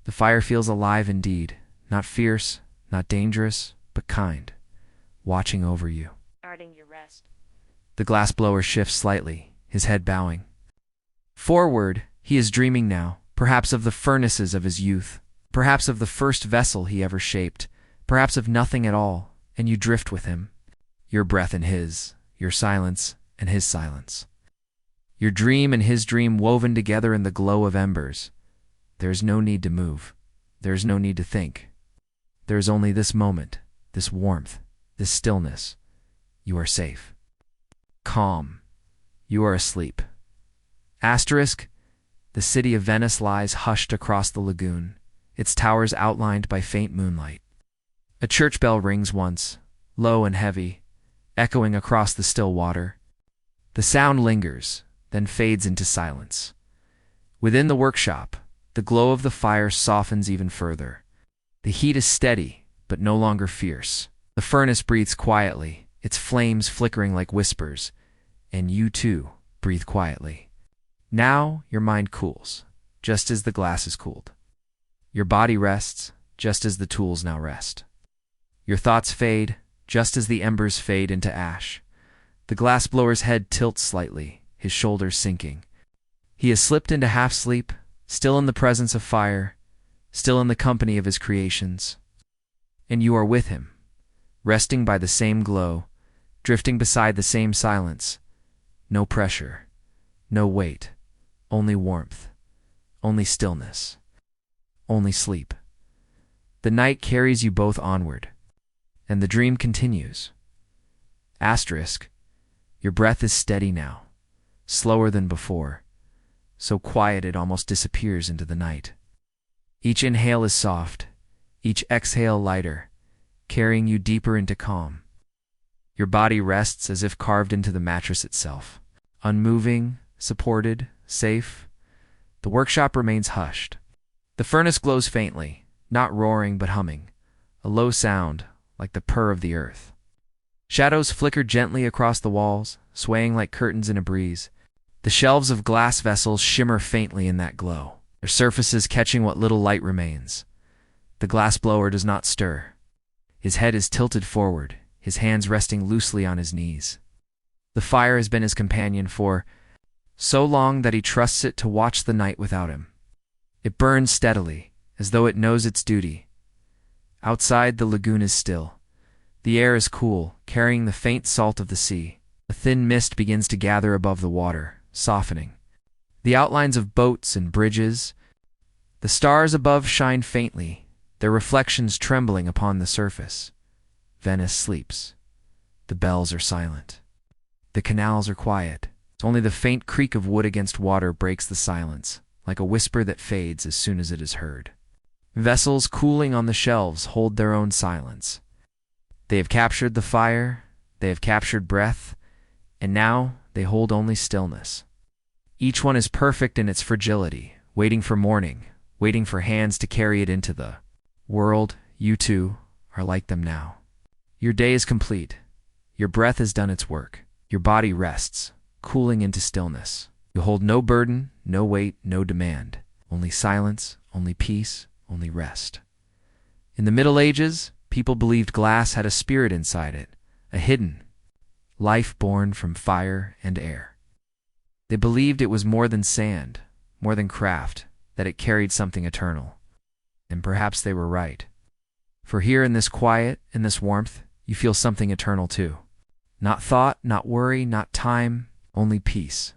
the fire feels alive indeed, not fierce, not dangerous, but kind, watching over you. Starting your rest. The glassblower shifts slightly, his head bowing. Forward, he is dreaming now, perhaps of the furnaces of his youth, perhaps of the first vessel he ever shaped, perhaps of nothing at all, and you drift with him, your breath in his, your silence and his silence. Your dream and his dream woven together in the glow of embers. There is no need to move. There is no need to think. There is only this moment, this warmth, this stillness. You are safe. Calm. You are asleep. Asterisk, the city of Venice lies hushed across the lagoon, its towers outlined by faint moonlight. A church bell rings once, low and heavy, echoing across the still water. The sound lingers, then fades into silence. Within the workshop, the glow of the fire softens even further. The heat is steady, but no longer fierce. The furnace breathes quietly, its flames flickering like whispers, and you too breathe quietly. Now your mind cools, just as the glass is cooled. Your body rests, just as the tools now rest. Your thoughts fade, just as the embers fade into ash. The glassblower's head tilts slightly, his shoulders sinking. He has slipped into half-sleep, still in the presence of fire, still in the company of his creations. And you are with him, resting by the same glow, drifting beside the same silence. No pressure, no weight, only warmth, only stillness, only sleep. The night carries you both onward, and the dream continues. Asterisk, your breath is steady now, slower than before, so quiet it almost disappears into the night. Each inhale is soft, each exhale lighter, carrying you deeper into calm. Your body rests as if carved into the mattress itself, unmoving, supported, safe. The workshop remains hushed. The furnace glows faintly, not roaring but humming, a low sound like the purr of the earth. Shadows flicker gently across the walls, swaying like curtains in a breeze. The shelves of glass vessels shimmer faintly in that glow, their surfaces catching what little light remains. The glassblower does not stir. His head is tilted forward, his hands resting loosely on his knees. The fire has been his companion for so long that he trusts it to watch the night without him. It burns steadily, as though it knows its duty. Outside, the lagoon is still. The air is cool, carrying the faint salt of the sea. A thin mist begins to gather above the water, softening. The outlines of boats and bridges. The stars above shine faintly, their reflections trembling upon the surface. Venice sleeps. The bells are silent. The canals are quiet. Only the faint creak of wood against water breaks the silence, like a whisper that fades as soon as it is heard. Vessels cooling on the shelves hold their own silence. They have captured the fire, they have captured breath, and now they hold only stillness. Each one is perfect in its fragility, waiting for morning, waiting for hands to carry it into the world. You too are like them now. Your day is complete. Your breath has done its work. Your body rests, cooling into stillness. You hold no burden, no weight, no demand. Only silence, only peace, only rest. In the Middle Ages, people believed glass had a spirit inside it, a hidden life born from fire and air. They believed it was more than sand, more than craft, that it carried something eternal. And perhaps they were right. For here in this quiet, in this warmth, you feel something eternal too. Not thought, not worry, not time, only peace.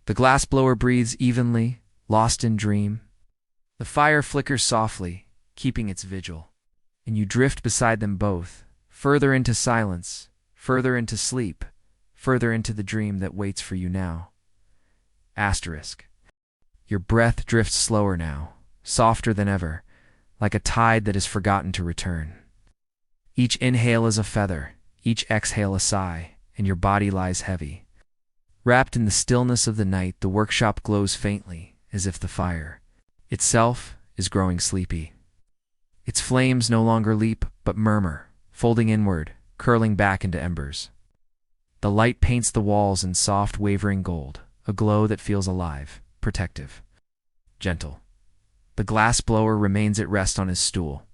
The glassblower breathes evenly, lost in dream. The fire flickers softly, keeping its vigil. And you drift beside them both, further into silence, further into sleep, further into the dream that waits for you now. Asterisk. Your breath drifts slower now, softer than ever, like a tide that is forgotten to return. Each inhale is a feather, each exhale a sigh, and your body lies heavy. Wrapped in the stillness of the night, the workshop glows faintly, as if the fire itself is growing sleepy. Its flames no longer leap, but murmur, folding inward, curling back into embers. The light paints the walls in soft, wavering gold, a glow that feels alive, protective, gentle. The glass blower remains at rest on his stool.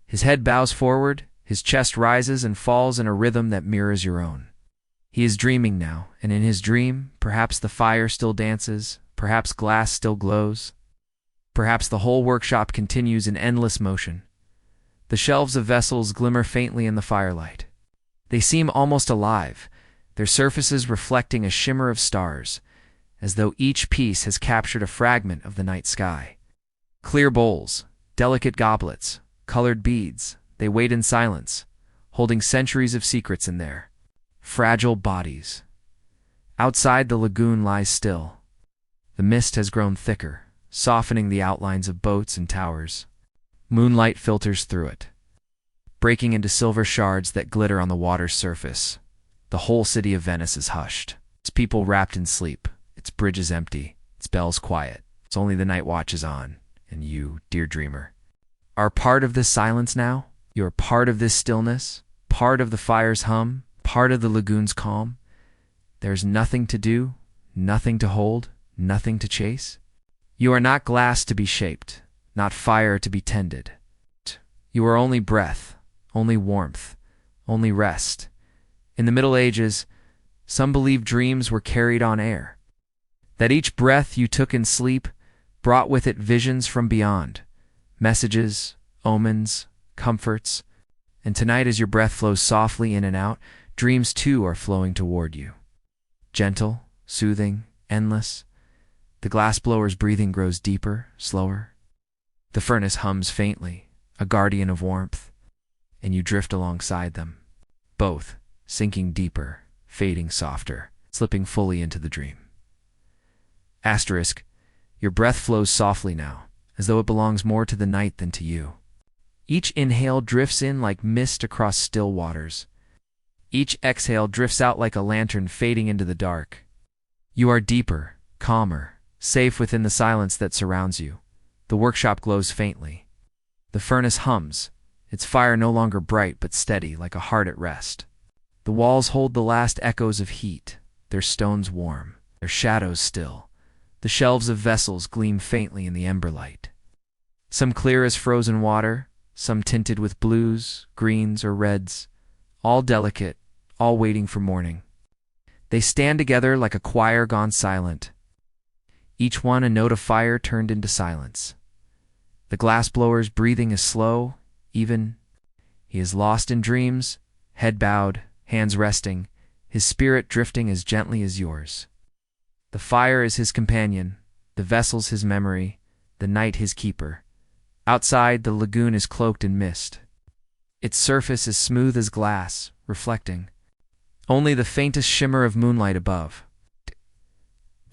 His head bows forward, his chest rises and falls in a rhythm that mirrors your own. He is dreaming now, and in his dream, perhaps the fire still dances, perhaps glass still glows. Perhaps the whole workshop continues in endless motion. The shelves of vessels glimmer faintly in the firelight. They seem almost alive, their surfaces reflecting a shimmer of stars, as though each piece has captured a fragment of the night sky. Clear bowls, delicate goblets, colored beads, they wait in silence, holding centuries of secrets in their fragile bodies. Outside, the lagoon lies still. The mist has grown thicker, softening the outlines of boats and towers. Moonlight filters through it, breaking into silver shards that glitter on the water's surface. The whole city of Venice is hushed, its people wrapped in sleep, its bridges empty, its bells quiet. It's only the night watch is on, and you, dear dreamer, are part of this silence now. You are part of this stillness, part of the fire's hum, part of the lagoon's calm. There's nothing to do, nothing to hold, nothing to chase. You are not glass to be shaped, not fire to be tended. You are only breath, only warmth, only rest. In the Middle Ages, some believed dreams were carried on air, that each breath you took in sleep brought with it visions from beyond, messages, omens, comforts. And tonight, as your breath flows softly in and out, dreams too are flowing toward you. Gentle, soothing, endless. The glassblower's breathing grows deeper, slower. The furnace hums faintly, a guardian of warmth, and you drift alongside them, both sinking deeper, fading softer, slipping fully into the dream. Asterisk, your breath flows softly now, as though it belongs more to the night than to you. Each inhale drifts in like mist across still waters. Each exhale drifts out like a lantern fading into the dark. You are deeper, calmer, safe within the silence that surrounds you. The workshop glows faintly. The furnace hums, its fire no longer bright but steady like a heart at rest. The walls hold the last echoes of heat, their stones warm, their shadows still. The shelves of vessels gleam faintly in the ember light. Some clear as frozen water, some tinted with blues, greens, or reds, all delicate, all waiting for morning. They stand together like a choir gone silent, each one a note of fire turned into silence. The glassblower's breathing is slow, even. He is lost in dreams, head bowed, hands resting, his spirit drifting as gently as yours. The fire is his companion, the vessels his memory, the night his keeper. Outside, the lagoon is cloaked in mist. Its surface is smooth as glass, reflecting. Only the faintest shimmer of moonlight above.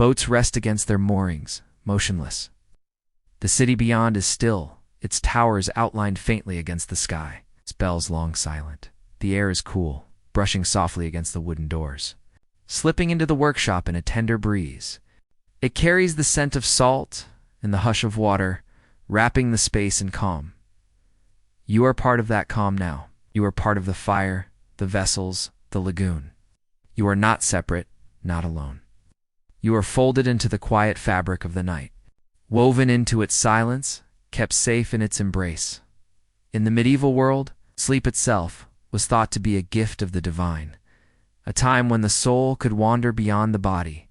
Boats rest against their moorings, motionless. The city beyond is still, its towers outlined faintly against the sky, its bells long silent. The air is cool, brushing softly against the wooden doors, slipping into the workshop in a tender breeze. It carries the scent of salt and the hush of water, wrapping the space in calm. You are part of that calm now. You are part of the fire, the vessels, the lagoon. You are not separate, not alone. You are folded into the quiet fabric of the night, woven into its silence, kept safe in its embrace. In the medieval world, sleep itself was thought to be a gift of the divine, a time when the soul could wander beyond the body.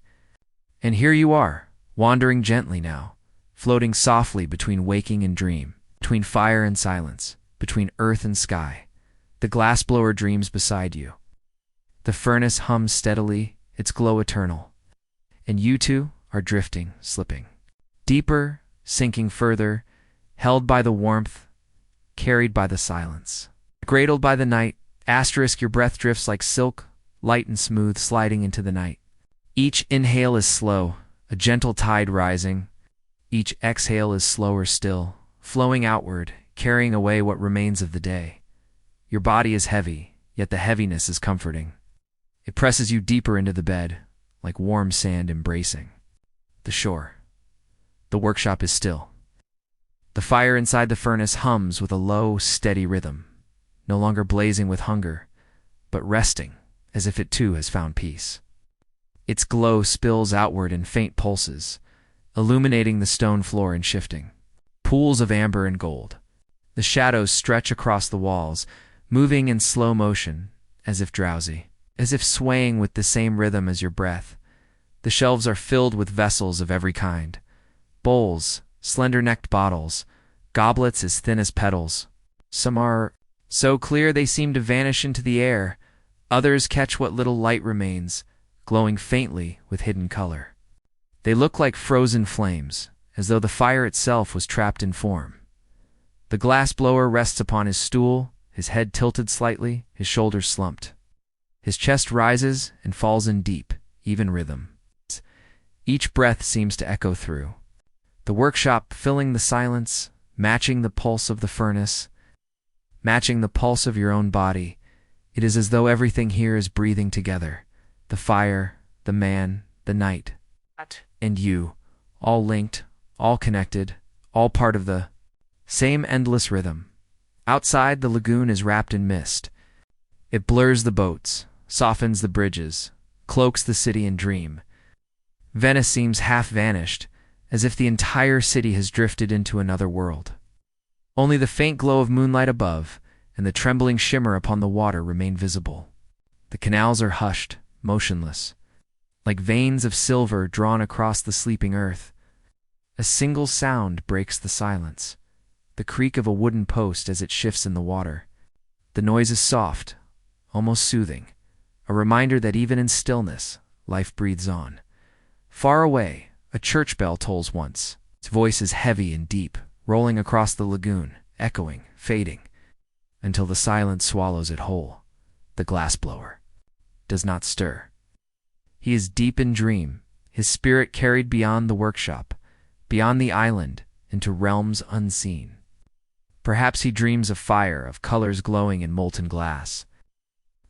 And here you are, wandering gently now, floating softly between waking and dream, between fire and silence, between earth and sky. The glassblower dreams beside you. The furnace hums steadily, its glow eternal. And you two are drifting, slipping. Deeper, sinking further, held by the warmth, carried by the silence. Cradled by the night, your breath drifts like silk, light and smooth, sliding into the night. Each inhale is slow, a gentle tide rising. Each exhale is slower still, flowing outward, carrying away what remains of the day. Your body is heavy, yet the heaviness is comforting. It presses you deeper into the bed, like warm sand embracing. The shore. The workshop is still. The fire inside the furnace hums with a low, steady rhythm, no longer blazing with hunger, but resting, as if it too has found peace. Its glow spills outward in faint pulses, illuminating the stone floor and shifting. Pools of amber and gold. The shadows stretch across the walls, moving in slow motion, as if drowsy, as if swaying with the same rhythm as your breath. The shelves are filled with vessels of every kind. Bowls, slender-necked bottles, goblets as thin as petals. Some are so clear they seem to vanish into the air. Others catch what little light remains, glowing faintly with hidden color. They look like frozen flames, as though the fire itself was trapped in form. The glassblower rests upon his stool, his head tilted slightly, his shoulders slumped. His chest rises and falls in deep, even rhythm. Each breath seems to echo through. The workshop filling the silence, matching the pulse of the furnace, matching the pulse of your own body. It is as though everything here is breathing together. The fire, the man, the night, and you, all linked, all connected, all part of the same endless rhythm. Outside, the lagoon is wrapped in mist. It blurs the boats, softens the bridges, cloaks the city in dream. Venice seems half vanished, as if the entire city has drifted into another world. Only the faint glow of moonlight above and the trembling shimmer upon the water remain visible. The canals are hushed, motionless, like veins of silver drawn across the sleeping earth. A single sound breaks the silence, the creak of a wooden post as it shifts in the water. The noise is soft, almost soothing, a reminder that even in stillness, life breathes on. Far away, a church bell tolls once. Its voice is heavy and deep, rolling across the lagoon, echoing, fading, until the silence swallows it whole. The glassblower does not stir. He is deep in dream, his spirit carried beyond the workshop, beyond the island, into realms unseen. Perhaps he dreams of fire, of colors glowing in molten glass.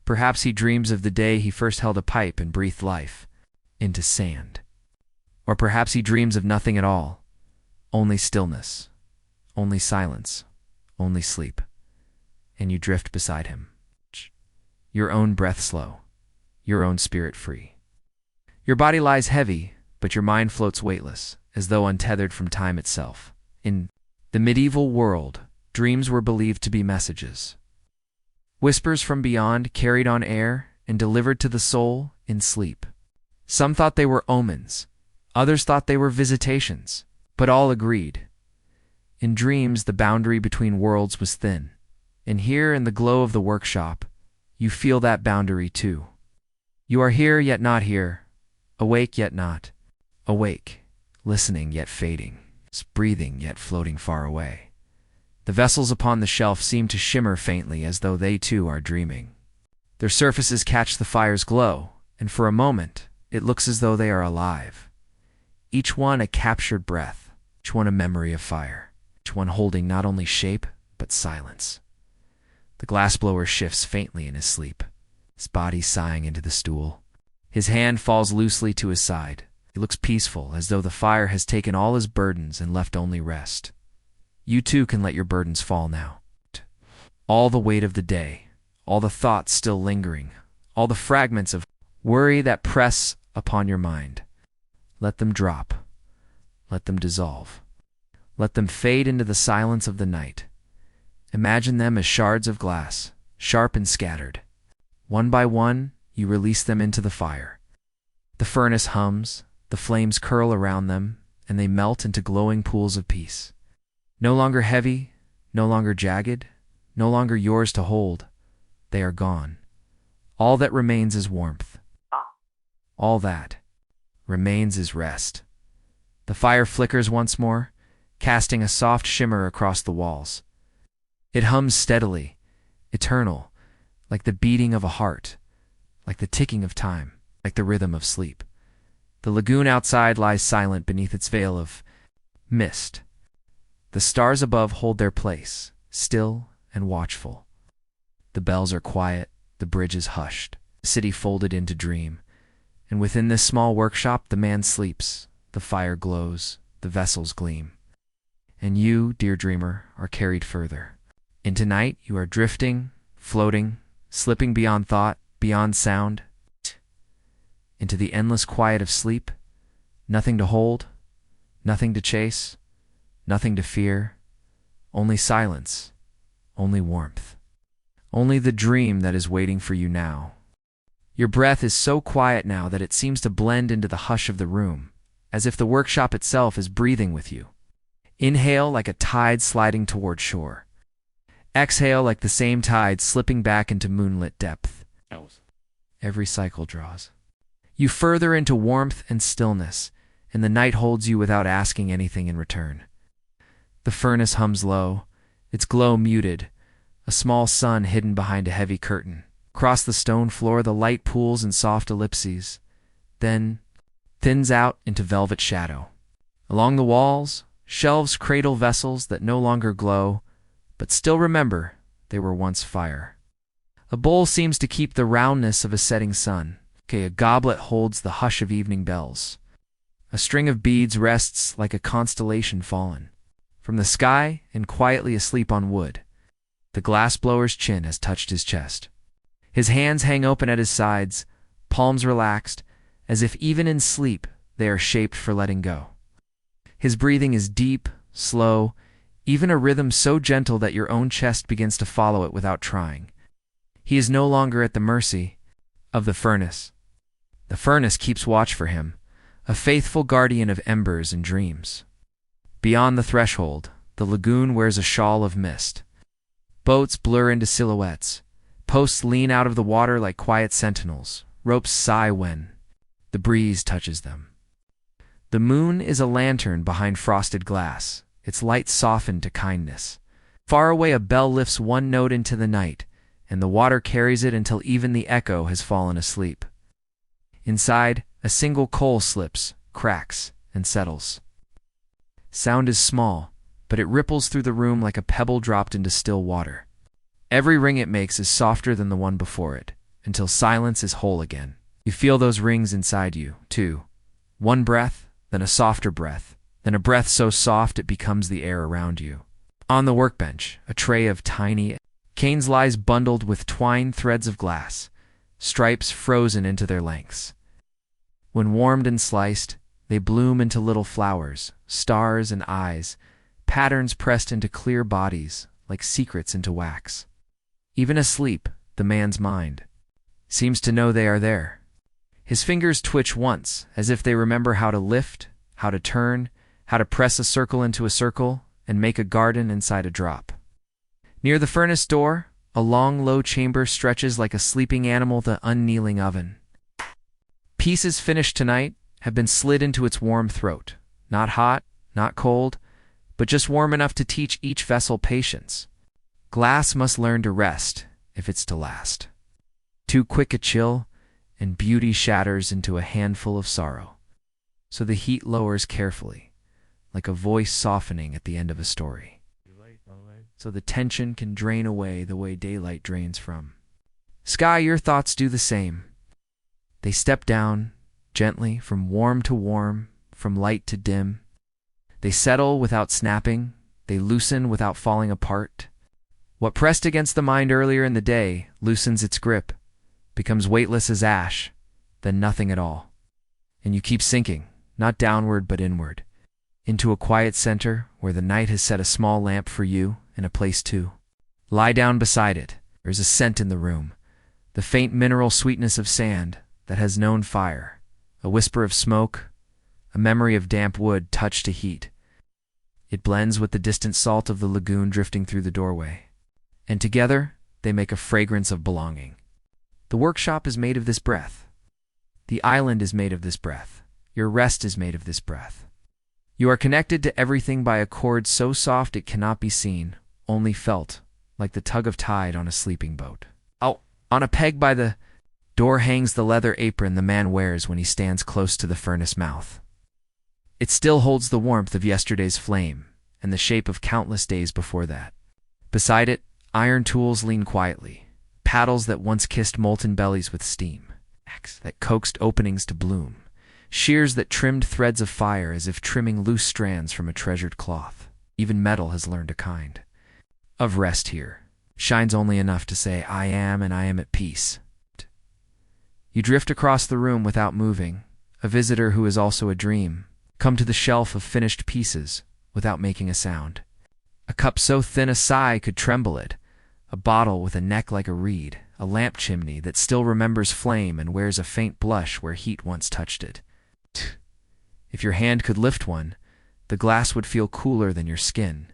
Perhaps he dreams of the day he first held a pipe and breathed life into sand. Or perhaps he dreams of nothing at all, only stillness, only silence, only sleep. And you drift beside him, your own breath slow, your own spirit free. Your body lies heavy, but your mind floats weightless, as though untethered from time itself. In the medieval world, dreams were believed to be messages. Whispers from beyond carried on air and delivered to the soul in sleep. Some thought they were omens, others thought they were visitations, but all agreed. In dreams, the boundary between worlds was thin, and here in the glow of the workshop, you feel that boundary too. You are here yet not here, awake yet not, awake, listening yet fading, breathing yet floating far away. The vessels upon the shelf seem to shimmer faintly as though they too are dreaming. Their surfaces catch the fire's glow, and for a moment, it looks as though they are alive. Each one a captured breath, each one a memory of fire. each one holding not only shape, but silence. The glassblower shifts faintly in his sleep, his body sighing into the stool. His hand falls loosely to his side. He looks peaceful, as though the fire has taken all his burdens and left only rest. You too can let your burdens fall now. All the weight of the day, all the thoughts still lingering, all the fragments of worry that press upon your mind. Let them drop. Let them dissolve. Let them fade into the silence of the night. Imagine them as shards of glass, sharp and scattered. One by one, you release them into the fire. The furnace hums, the flames curl around them, and they melt into glowing pools of peace. No longer heavy, no longer jagged, no longer yours to hold. They are gone. All that remains is warmth. All that remains is rest. The fire flickers once more, casting a soft shimmer across the walls. It hums steadily, eternal, like the beating of a heart, like the ticking of time, like the rhythm of sleep. The lagoon outside lies silent beneath its veil of mist. The stars above hold their place, still and watchful. The bells are quiet, the bridge is hushed, the city folded into dream. And within this small workshop the man sleeps, the fire glows, the vessels gleam. And you, dear dreamer, are carried further. Into night you are drifting, floating, slipping beyond thought, beyond sound, into the endless quiet of sleep, nothing to hold, nothing to chase, nothing to fear, only silence, only warmth, only the dream that is waiting for you now. Your breath is so quiet now that it seems to blend into the hush of the room, as if the workshop itself is breathing with you. Inhale like a tide sliding toward shore. Exhale like the same tide slipping back into moonlit depth. Every cycle draws you further into warmth and stillness, and the night holds you without asking anything in return. The furnace hums low, its glow muted, a small sun hidden behind a heavy curtain. Across the stone floor the light pools in soft ellipses, then thins out into velvet shadow. Along the walls, shelves cradle vessels that no longer glow, but still remember they were once fire. A bowl seems to keep the roundness of a setting sun. A goblet holds the hush of evening bells. A string of beads rests like a constellation fallen from the sky and quietly asleep on wood. The glassblower's chin has touched his chest. His hands hang open at his sides, palms relaxed, as if even in sleep they are shaped for letting go. His breathing is deep, slow, even a rhythm so gentle that your own chest begins to follow it without trying. He is no longer at the mercy of the furnace. The furnace keeps watch for him, a faithful guardian of embers and dreams. Beyond the threshold, the lagoon wears a shawl of mist. Boats blur into silhouettes. Posts lean out of the water like quiet sentinels. Ropes sigh when the breeze touches them. The moon is a lantern behind frosted glass, its light softened to kindness. Far away a bell lifts one note into the night, and the water carries it until even the echo has fallen asleep. Inside, a single coal slips, cracks, and settles. Sound is small, but it ripples through the room like a pebble dropped into still water. Every ring it makes is softer than the one before it, until silence is whole again. You feel those rings inside you, too. One breath, then a softer breath, then a breath so soft it becomes the air around you. On the workbench, a tray of tiny canes lies bundled with twined threads of glass, stripes frozen into their lengths. When warmed and sliced, they bloom into little flowers, stars and eyes, patterns pressed into clear bodies, like secrets into wax. Even asleep, the man's mind seems to know they are there. His fingers twitch once, as if they remember how to lift, how to turn, how to press a circle into a circle, and make a garden inside a drop. Near the furnace door, a long, low chamber stretches like a sleeping animal the unkneeling oven. Pieces finished tonight have been slid into its warm throat, not hot, not cold, but just warm enough to teach each vessel patience. Glass must learn to rest if it's to last. Too quick a chill, and beauty shatters into a handful of sorrow. So the heat lowers carefully, like a voice softening at the end of a story. So the tension can drain away the way daylight drains from. Sky, your thoughts do the same. They step down, gently, from warm to warm, from light to dim. They settle without snapping. They loosen without falling apart. What pressed against the mind earlier in the day loosens its grip, becomes weightless as ash, then nothing at all. And you keep sinking, not downward but inward, into a quiet center where the night has set a small lamp for you and a place too. Lie down beside it. There's a scent in the room, the faint mineral sweetness of sand that has known fire, a whisper of smoke, a memory of damp wood touched to heat. It blends with the distant salt of the lagoon drifting through the doorway, and together they make a fragrance of belonging. The workshop is made of this breath. The island is made of this breath. Your rest is made of this breath. You are connected to everything by a cord so soft it cannot be seen, only felt, like the tug of tide on a sleeping boat. On a peg by the door hangs the leather apron the man wears when he stands close to the furnace mouth. It still holds the warmth of yesterday's flame and the shape of countless days before that. Beside it, iron tools lean quietly, paddles that once kissed molten bellies with steam, axe that coaxed openings to bloom, shears that trimmed threads of fire as if trimming loose strands from a treasured cloth. Even metal has learned a kind of rest here. Shines only enough to say, I am and I am at peace. You drift across the room without moving, a visitor who is also a dream. Come to the shelf of finished pieces without making a sound. A cup so thin a sigh could tremble it, a bottle with a neck like a reed, a lamp chimney that still remembers flame and wears a faint blush where heat once touched it. If your hand could lift one, the glass would feel cooler than your skin.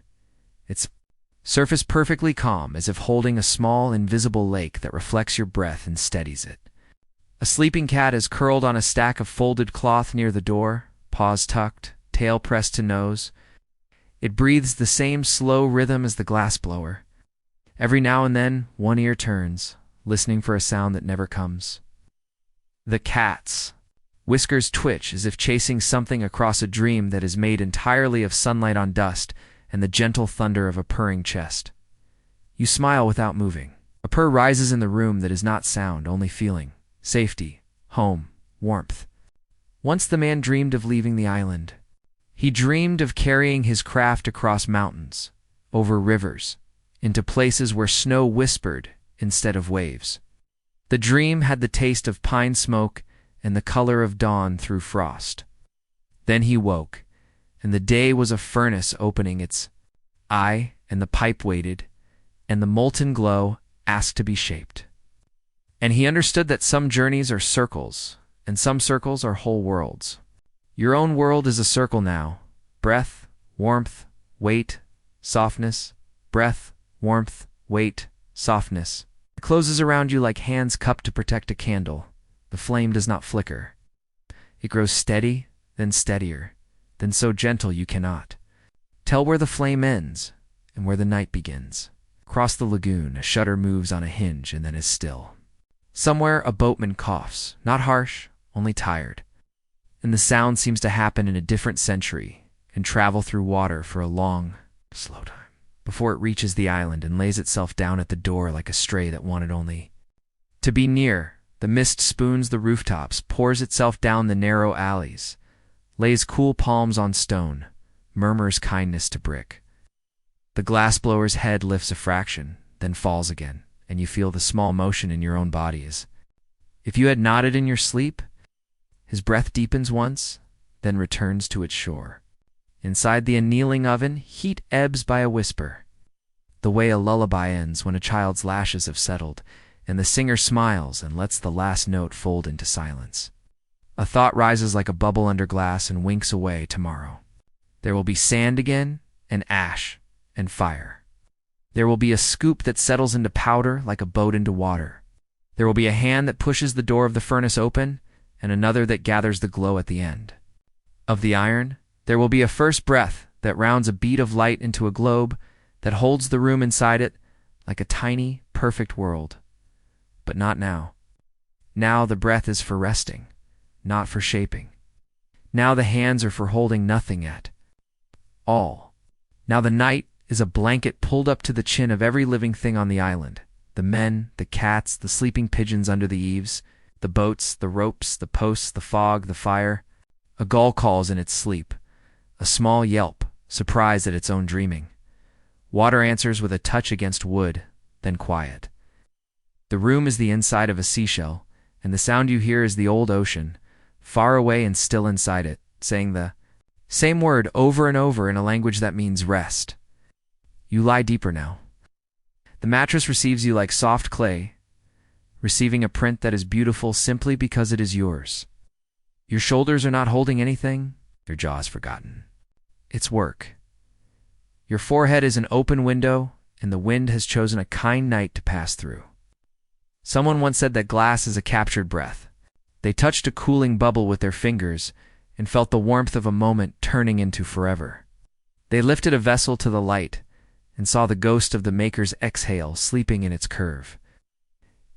Its surface perfectly calm, as if holding a small, invisible lake that reflects your breath and steadies it. A sleeping cat is curled on a stack of folded cloth near the door, paws tucked, tail pressed to nose. It breathes the same slow rhythm as the glassblower. Every now and then, one ear turns, listening for a sound that never comes. The cat's whiskers twitch as if chasing something across a dream that is made entirely of sunlight on dust and the gentle thunder of a purring chest. You smile without moving. A purr rises in the room that is not sound, only feeling. Safety, home, warmth. Once the man dreamed of leaving the island. He dreamed of carrying his craft across mountains, over rivers, into places where snow whispered instead of waves. The dream had the taste of pine smoke and the color of dawn through frost. Then he woke, and the day was a furnace opening its eye, and the pipe waited, and the molten glow asked to be shaped. And he understood that some journeys are circles, and some circles are whole worlds. Your own world is a circle now. Breath, warmth, weight, softness. Breath, warmth, weight, softness. It closes around you like hands cupped to protect a candle. The flame does not flicker. It grows steady, then steadier, then so gentle you cannot tell where the flame ends and where the night begins. Across the lagoon, a shutter moves on a hinge and then is still. Somewhere a boatman coughs, not harsh, only tired. And the sound seems to happen in a different century and travel through water for a long, slow time before it reaches the island and lays itself down at the door like a stray that wanted only to be near. The mist spoons the rooftops, pours itself down the narrow alleys, lays cool palms on stone, murmurs kindness to brick. The glassblower's head lifts a fraction, then falls again, and you feel the small motion in your own body as if you had nodded in your sleep. His breath deepens once, then returns to its shore. Inside the annealing oven, heat ebbs by a whisper, the way a lullaby ends when a child's lashes have settled, and the singer smiles and lets the last note fold into silence. A thought rises like a bubble under glass and winks away tomorrow. There will be sand again, and ash, and fire. There will be a scoop that settles into powder like a boat into water. There will be a hand that pushes the door of the furnace open, and another that gathers the glow at the end. Of the iron, there will be a first breath that rounds a bead of light into a globe that holds the room inside it like a tiny, perfect world. But not now. Now the breath is for resting, not for shaping. Now the hands are for holding nothing yet, all. Now the night is a blanket pulled up to the chin of every living thing on the island. The men, the cats, the sleeping pigeons under the eaves, the boats, the ropes, the posts, the fog, the fire. A gull calls in its sleep, a small yelp, surprised at its own dreaming. Water answers with a touch against wood, then quiet. The room is the inside of a seashell, and the sound you hear is the old ocean, far away and still inside it, saying the same word over and over in a language that means rest. You lie deeper now. The mattress receives you like soft clay, receiving a print that is beautiful simply because it is yours. Your shoulders are not holding anything, your jaw is forgotten. It's work. Your forehead is an open window, and the wind has chosen a kind night to pass through. Someone once said that glass is a captured breath. They touched a cooling bubble with their fingers and felt the warmth of a moment turning into forever. They lifted a vessel to the light and saw the ghost of the maker's exhale sleeping in its curve.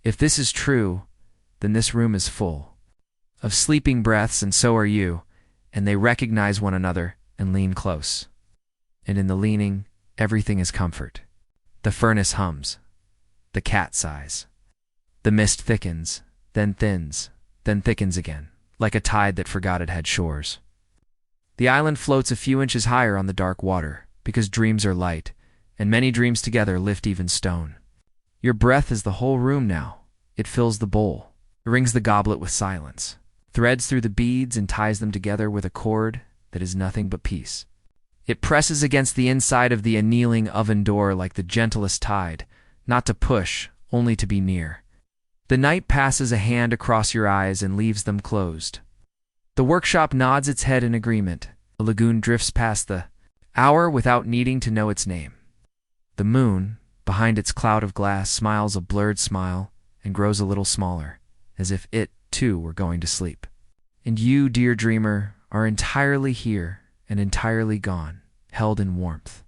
If this is true, then this room is full of sleeping breaths, and so are you, and they recognize one another and lean close. And in the leaning, everything is comfort. The furnace hums. The cat sighs. The mist thickens, then thins, then thickens again, like a tide that forgot it had shores. The island floats a few inches higher on the dark water, because dreams are light, and many dreams together lift even stone. Your breath is the whole room now. It fills the bowl. It rings the goblet with silence, threads through the beads and ties them together with a cord that is nothing but peace. It presses against the inside of the annealing oven door like the gentlest tide, not to push, only to be near. The night passes a hand across your eyes and leaves them closed. The workshop nods its head in agreement. The lagoon drifts past the hour without needing to know its name. The moon, behind its cloud of glass, smiles a blurred smile and grows a little smaller, as if it, too, were going to sleep. And you, dear dreamer, are entirely here and entirely gone, held in warmth.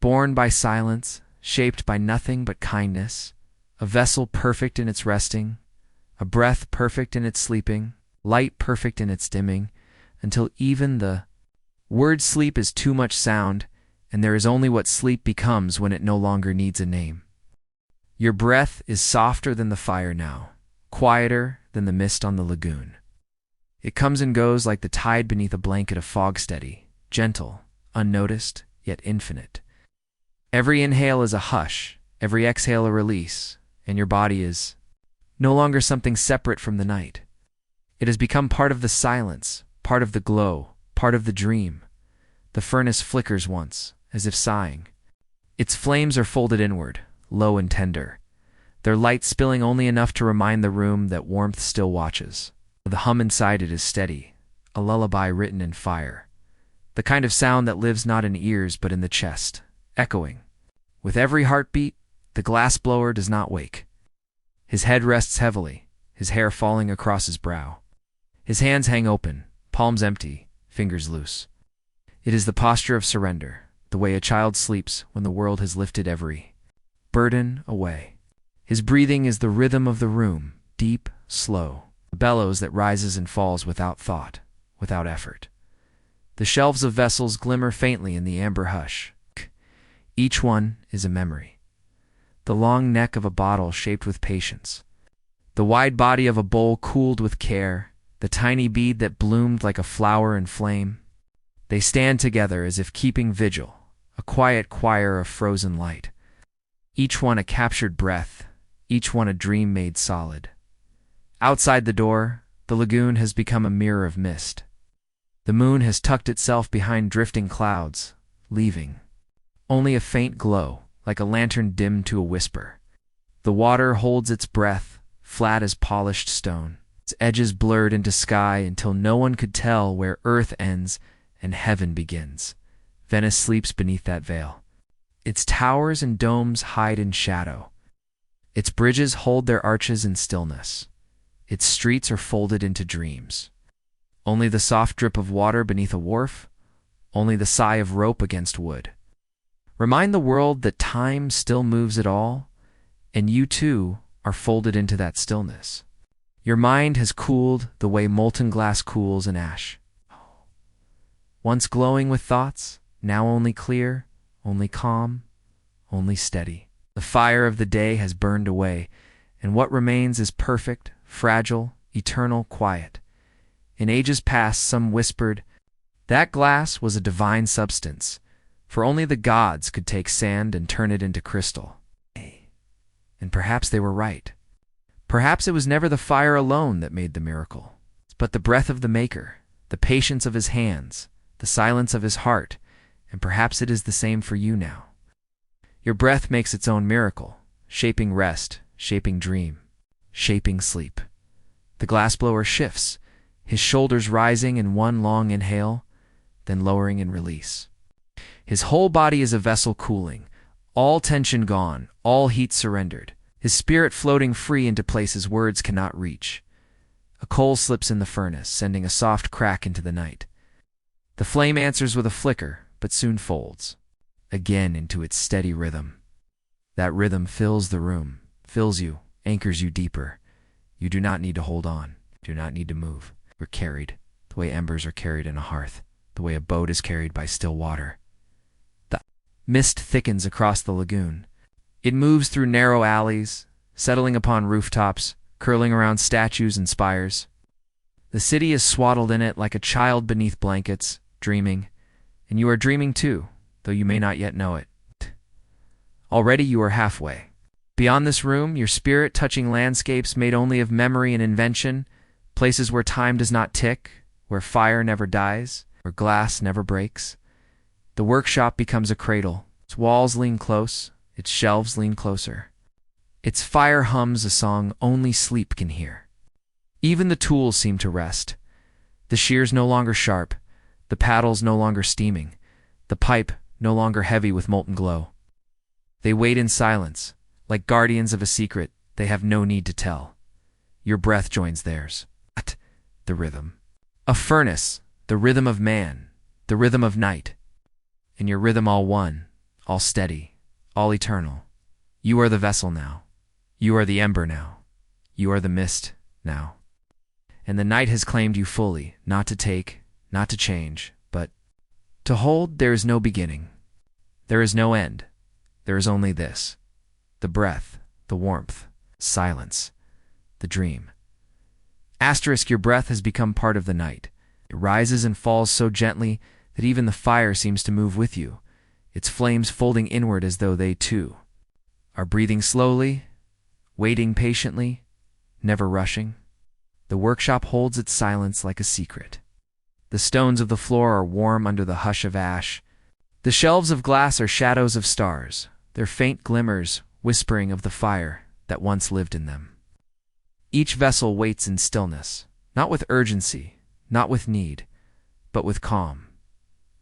Born by silence, shaped by nothing but kindness, a vessel perfect in its resting, a breath perfect in its sleeping, light perfect in its dimming, until even the word sleep is too much sound, and there is only what sleep becomes when it no longer needs a name. Your breath is softer than the fire now, quieter than the mist on the lagoon. It comes and goes like the tide beneath a blanket of fog, steady, gentle, unnoticed, yet infinite. Every inhale is a hush, every exhale a release, and your body is no longer something separate from the night. It has become part of the silence, part of the glow, part of the dream. The furnace flickers once, as if sighing. Its flames are folded inward, low and tender, their light spilling only enough to remind the room that warmth still watches. The hum inside it is steady, a lullaby written in fire, the kind of sound that lives not in ears but in the chest, echoing. With every heartbeat, the glass blower does not wake. His head rests heavily, his hair falling across his brow. His hands hang open, palms empty, fingers loose. It is the posture of surrender, the way a child sleeps when the world has lifted every burden away. His breathing is the rhythm of the room, deep, slow, a bellows that rises and falls without thought, without effort. The shelves of vessels glimmer faintly in the amber hush. Each one is a memory. The long neck of a bottle shaped with patience, the wide body of a bowl cooled with care, the tiny bead that bloomed like a flower in flame. They stand together as if keeping vigil, a quiet choir of frozen light. Each one a captured breath, each one a dream made solid. Outside the door, the lagoon has become a mirror of mist. The moon has tucked itself behind drifting clouds, leaving only a faint glow, like a lantern dimmed to a whisper. The water holds its breath, flat as polished stone, its edges blurred into sky until no one could tell where earth ends and heaven begins. Venice sleeps beneath that veil. Its towers and domes hide in shadow. Its bridges hold their arches in stillness. Its streets are folded into dreams. Only the soft drip of water beneath a wharf, only the sigh of rope against wood. Remind the world that time still moves it all, and you too are folded into that stillness. Your mind has cooled the way molten glass cools in ash. Once glowing with thoughts, now only clear, only calm, only steady. The fire of the day has burned away, and what remains is perfect, fragile, eternal quiet. In ages past some whispered, that glass was a divine substance, for only the gods could take sand and turn it into crystal. And perhaps they were right. Perhaps it was never the fire alone that made the miracle, but the breath of the Maker, the patience of his hands, the silence of his heart, and perhaps it is the same for you now. Your breath makes its own miracle, shaping rest, shaping dream, shaping sleep. The glassblower shifts, his shoulders rising in one long inhale, then lowering in release. His whole body is a vessel cooling, all tension gone, all heat surrendered, his spirit floating free into places words cannot reach. A coal slips in the furnace, sending a soft crack into the night. The flame answers with a flicker, but soon folds, again into its steady rhythm. That rhythm fills the room, fills you, anchors you deeper. You do not need to hold on, do not need to move. You're carried, the way embers are carried in a hearth, the way a boat is carried by still water. The mist thickens across the lagoon. It moves through narrow alleys, settling upon rooftops, curling around statues and spires. The city is swaddled in it like a child beneath blankets, dreaming, and you are dreaming too, though you may not yet know it. Already you are halfway. Beyond this room, your spirit touching landscapes made only of memory and invention, places where time does not tick, where fire never dies, where glass never breaks. The workshop becomes a cradle. Its walls lean close, its shelves lean closer. Its fire hums a song only sleep can hear. Even the tools seem to rest. The shears no longer sharp, the paddles no longer steaming, the pipe no longer heavy with molten glow. They wait in silence, like guardians of a secret they have no need to tell. Your breath joins theirs. The rhythm. A furnace, the rhythm of man, the rhythm of night. And your rhythm all one, all steady, all eternal. You are the vessel now. You are the ember now. You are the mist now. And the night has claimed you fully, not to take, not to change, but to hold. There is no beginning. There is no end. There is only this. The breath, the warmth, silence, the dream. Asterisk, your breath has become part of the night. It rises and falls so gently that even the fire seems to move with you, its flames folding inward as though they, too, are breathing slowly, waiting patiently, never rushing. The workshop holds its silence like a secret. The stones of the floor are warm under the hush of ash. The shelves of glass are shadows of stars, their faint glimmers whispering of the fire that once lived in them. Each vessel waits in stillness, not with urgency, not with need, but with calm.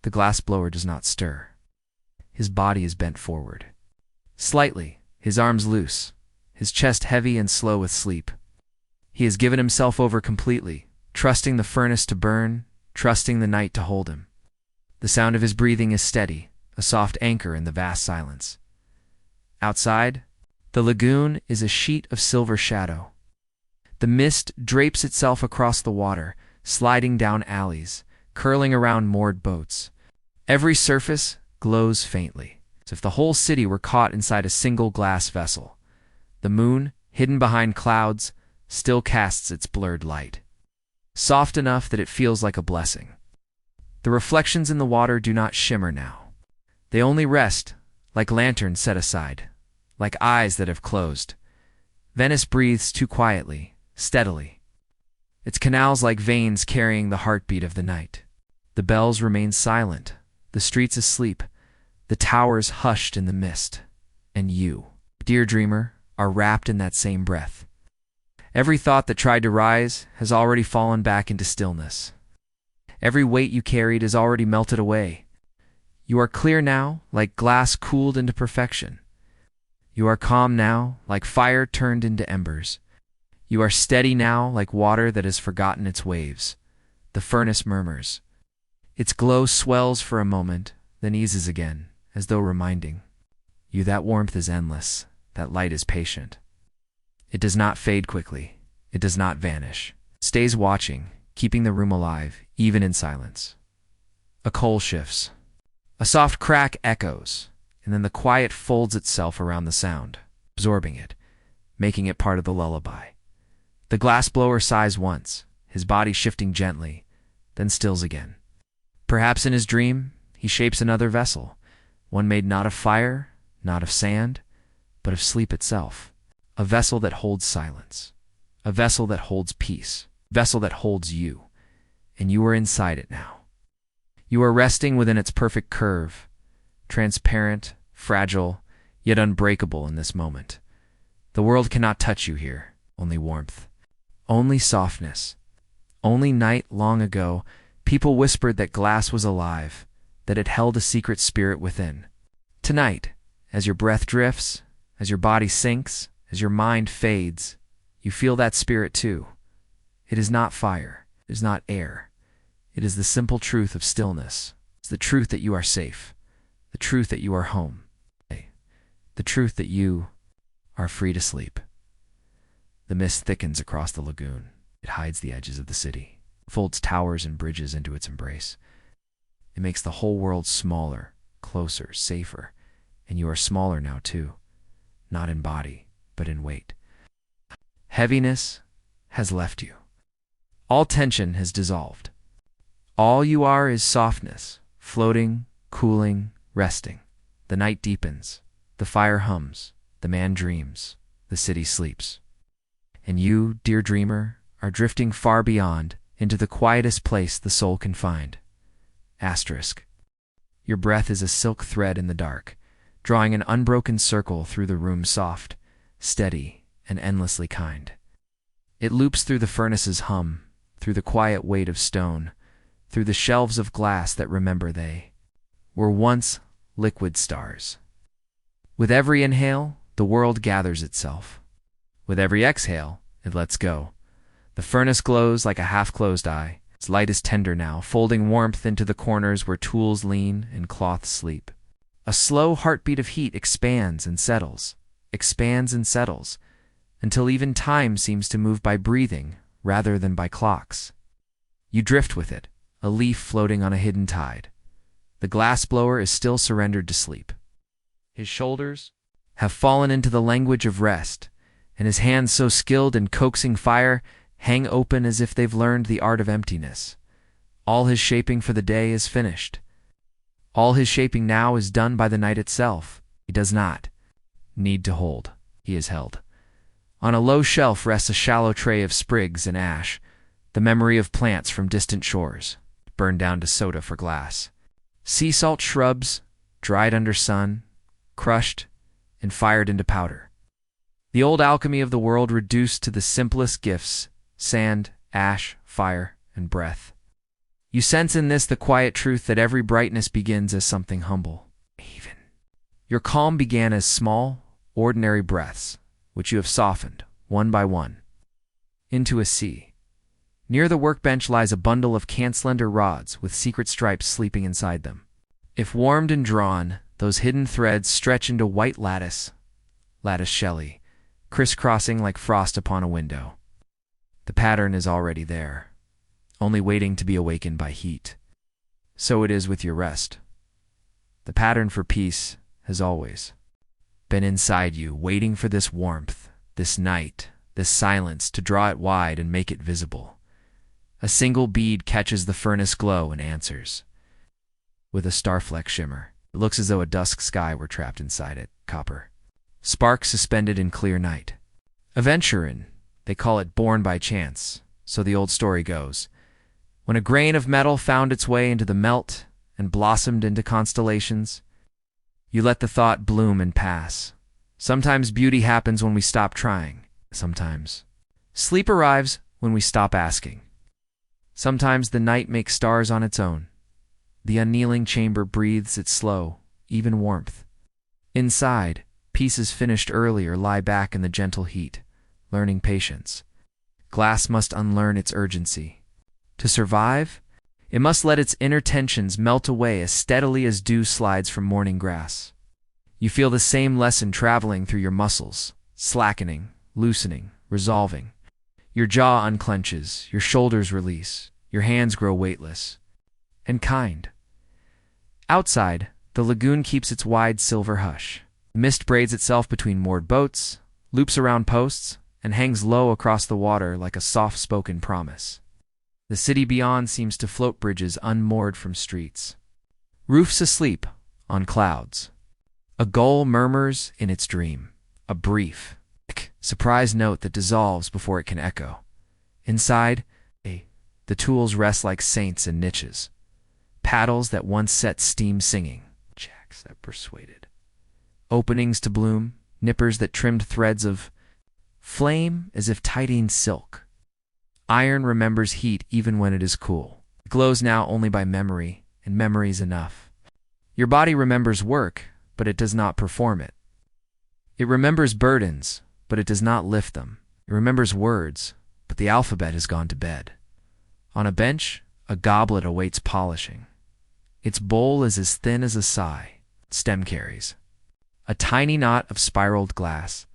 The glassblower does not stir. His body is bent forward. Slightly, his arms loose, his chest heavy and slow with sleep. He has given himself over completely, trusting the furnace to burn, trusting the night to hold him. The sound of his breathing is steady, a soft anchor in the vast silence. Outside, the lagoon is a sheet of silver shadow. The mist drapes itself across the water, sliding down alleys, curling around moored boats. Every surface glows faintly, as if the whole city were caught inside a single glass vessel. The moon, hidden behind clouds, still casts its blurred light, soft enough that it feels like a blessing. The reflections in the water do not shimmer now. They only rest, like lanterns set aside, like eyes that have closed. Venice breathes too quietly, steadily. Its canals like veins carrying the heartbeat of the night. The bells remain silent, the streets asleep, the towers hushed in the mist. And you, dear dreamer, are wrapped in that same breath. Every thought that tried to rise has already fallen back into stillness. Every weight you carried is already melted away. You are clear now, like glass cooled into perfection. You are calm now, like fire turned into embers. You are steady now, like water that has forgotten its waves. The furnace murmurs. Its glow swells for a moment, then eases again, as though reminding you that warmth is endless, that light is patient. It does not fade quickly. It does not vanish. It stays watching, keeping the room alive, even in silence. A coal shifts. A soft crack echoes, and then the quiet folds itself around the sound, absorbing it, making it part of the lullaby. The glassblower sighs once, his body shifting gently, then stills again. Perhaps in his dream, he shapes another vessel, one made not of fire, not of sand, but of sleep itself. A vessel that holds silence, a vessel that holds peace, a vessel that holds you, and you are inside it now. You are resting within its perfect curve, transparent, fragile, yet unbreakable in this moment. The world cannot touch you here, only warmth, only softness. Only night long ago, people whispered that glass was alive, that it held a secret spirit within. Tonight, as your breath drifts, as your body sinks, as your mind fades, you feel that spirit too. It is not fire, it is not air. It is the simple truth of stillness. It's the truth that you are safe, the truth that you are home, the truth that you are free to sleep. The mist thickens across the lagoon. It hides the edges of the city, folds towers and bridges into its embrace. It makes the whole world smaller, closer, safer, and you are smaller now too, not in body, but in weight. Heaviness has left you. All tension has dissolved. All you are is softness, floating, cooling, resting. The night deepens, the fire hums, the man dreams, the city sleeps. And you, dear dreamer, are drifting far beyond, into the quietest place the soul can find. Asterisk. Your breath is a silk thread in the dark, drawing an unbroken circle through the room, soft, steady, and endlessly kind. It loops through the furnace's hum, through the quiet weight of stone, through the shelves of glass that remember they were once liquid stars. With every inhale, the world gathers itself. With every exhale, it lets go. The furnace glows like a half-closed eye. Its light is tender now, folding warmth into the corners where tools lean and cloths sleep. A slow heartbeat of heat expands and settles, until even time seems to move by breathing rather than by clocks. You drift with it, a leaf floating on a hidden tide. The glassblower is still surrendered to sleep. His shoulders have fallen into the language of rest, and his hands, so skilled in coaxing fire, hang open as if they've learned the art of emptiness. All his shaping for the day is finished. All his shaping now is done by the night itself. He does not need to hold. He is held. On a low shelf rests a shallow tray of sprigs and ash, the memory of plants from distant shores, burned down to soda for glass. Sea salt shrubs, dried under sun, crushed, and fired into powder. The old alchemy of the world reduced to the simplest gifts: sand, ash, fire, and breath. You sense in this the quiet truth that every brightness begins as something humble. Even your calm began as small, ordinary breaths, which you have softened, one by one, into a sea. Near the workbench lies a bundle of can-slender rods with secret stripes sleeping inside them. If warmed and drawn, those hidden threads stretch into white lattice shelly, crisscrossing like frost upon a window. The pattern is already there, only waiting to be awakened by heat. So it is with your rest. The pattern for peace has always been inside you, waiting for this warmth, this night, this silence to draw it wide and make it visible. A single bead catches the furnace glow and answers. With a starfleck shimmer, it looks as though a dusk sky were trapped inside it, copper. Sparks suspended in clear night. A venture in, they call it born by chance, so the old story goes. When a grain of metal found its way into the melt and blossomed into constellations, you let the thought bloom and pass. Sometimes beauty happens when we stop trying. Sometimes sleep arrives when we stop asking. Sometimes the night makes stars on its own. The unkneeling chamber breathes its slow, even warmth. Inside, pieces finished earlier lie back in the gentle heat, learning patience. Glass must unlearn its urgency. To survive, it must let its inner tensions melt away as steadily as dew slides from morning grass. You feel the same lesson traveling through your muscles, slackening, loosening, resolving. Your jaw unclenches, your shoulders release, your hands grow weightless and kind. Outside, the lagoon keeps its wide silver hush. The mist braids itself between moored boats, loops around posts, and hangs low across the water like a soft-spoken promise. The city beyond seems to float bridges unmoored from streets. Roofs asleep on clouds. A gull murmurs in its dream, a brief, surprise note that dissolves before it can echo. Inside, the tools rest like saints in niches. Paddles that once set steam singing, jacks that persuaded. Openings to bloom, nippers that trimmed threads of flame as if tidying silk. Iron remembers heat even when it is cool. It glows now only by memory, and memory's enough. Your body remembers work, but it does not perform it. It remembers burdens, but it does not lift them. It remembers words, but the alphabet has gone to bed. On a bench, a goblet awaits polishing. Its bowl is as thin as a sigh. Stem carries. A tiny knot of spiraled glass.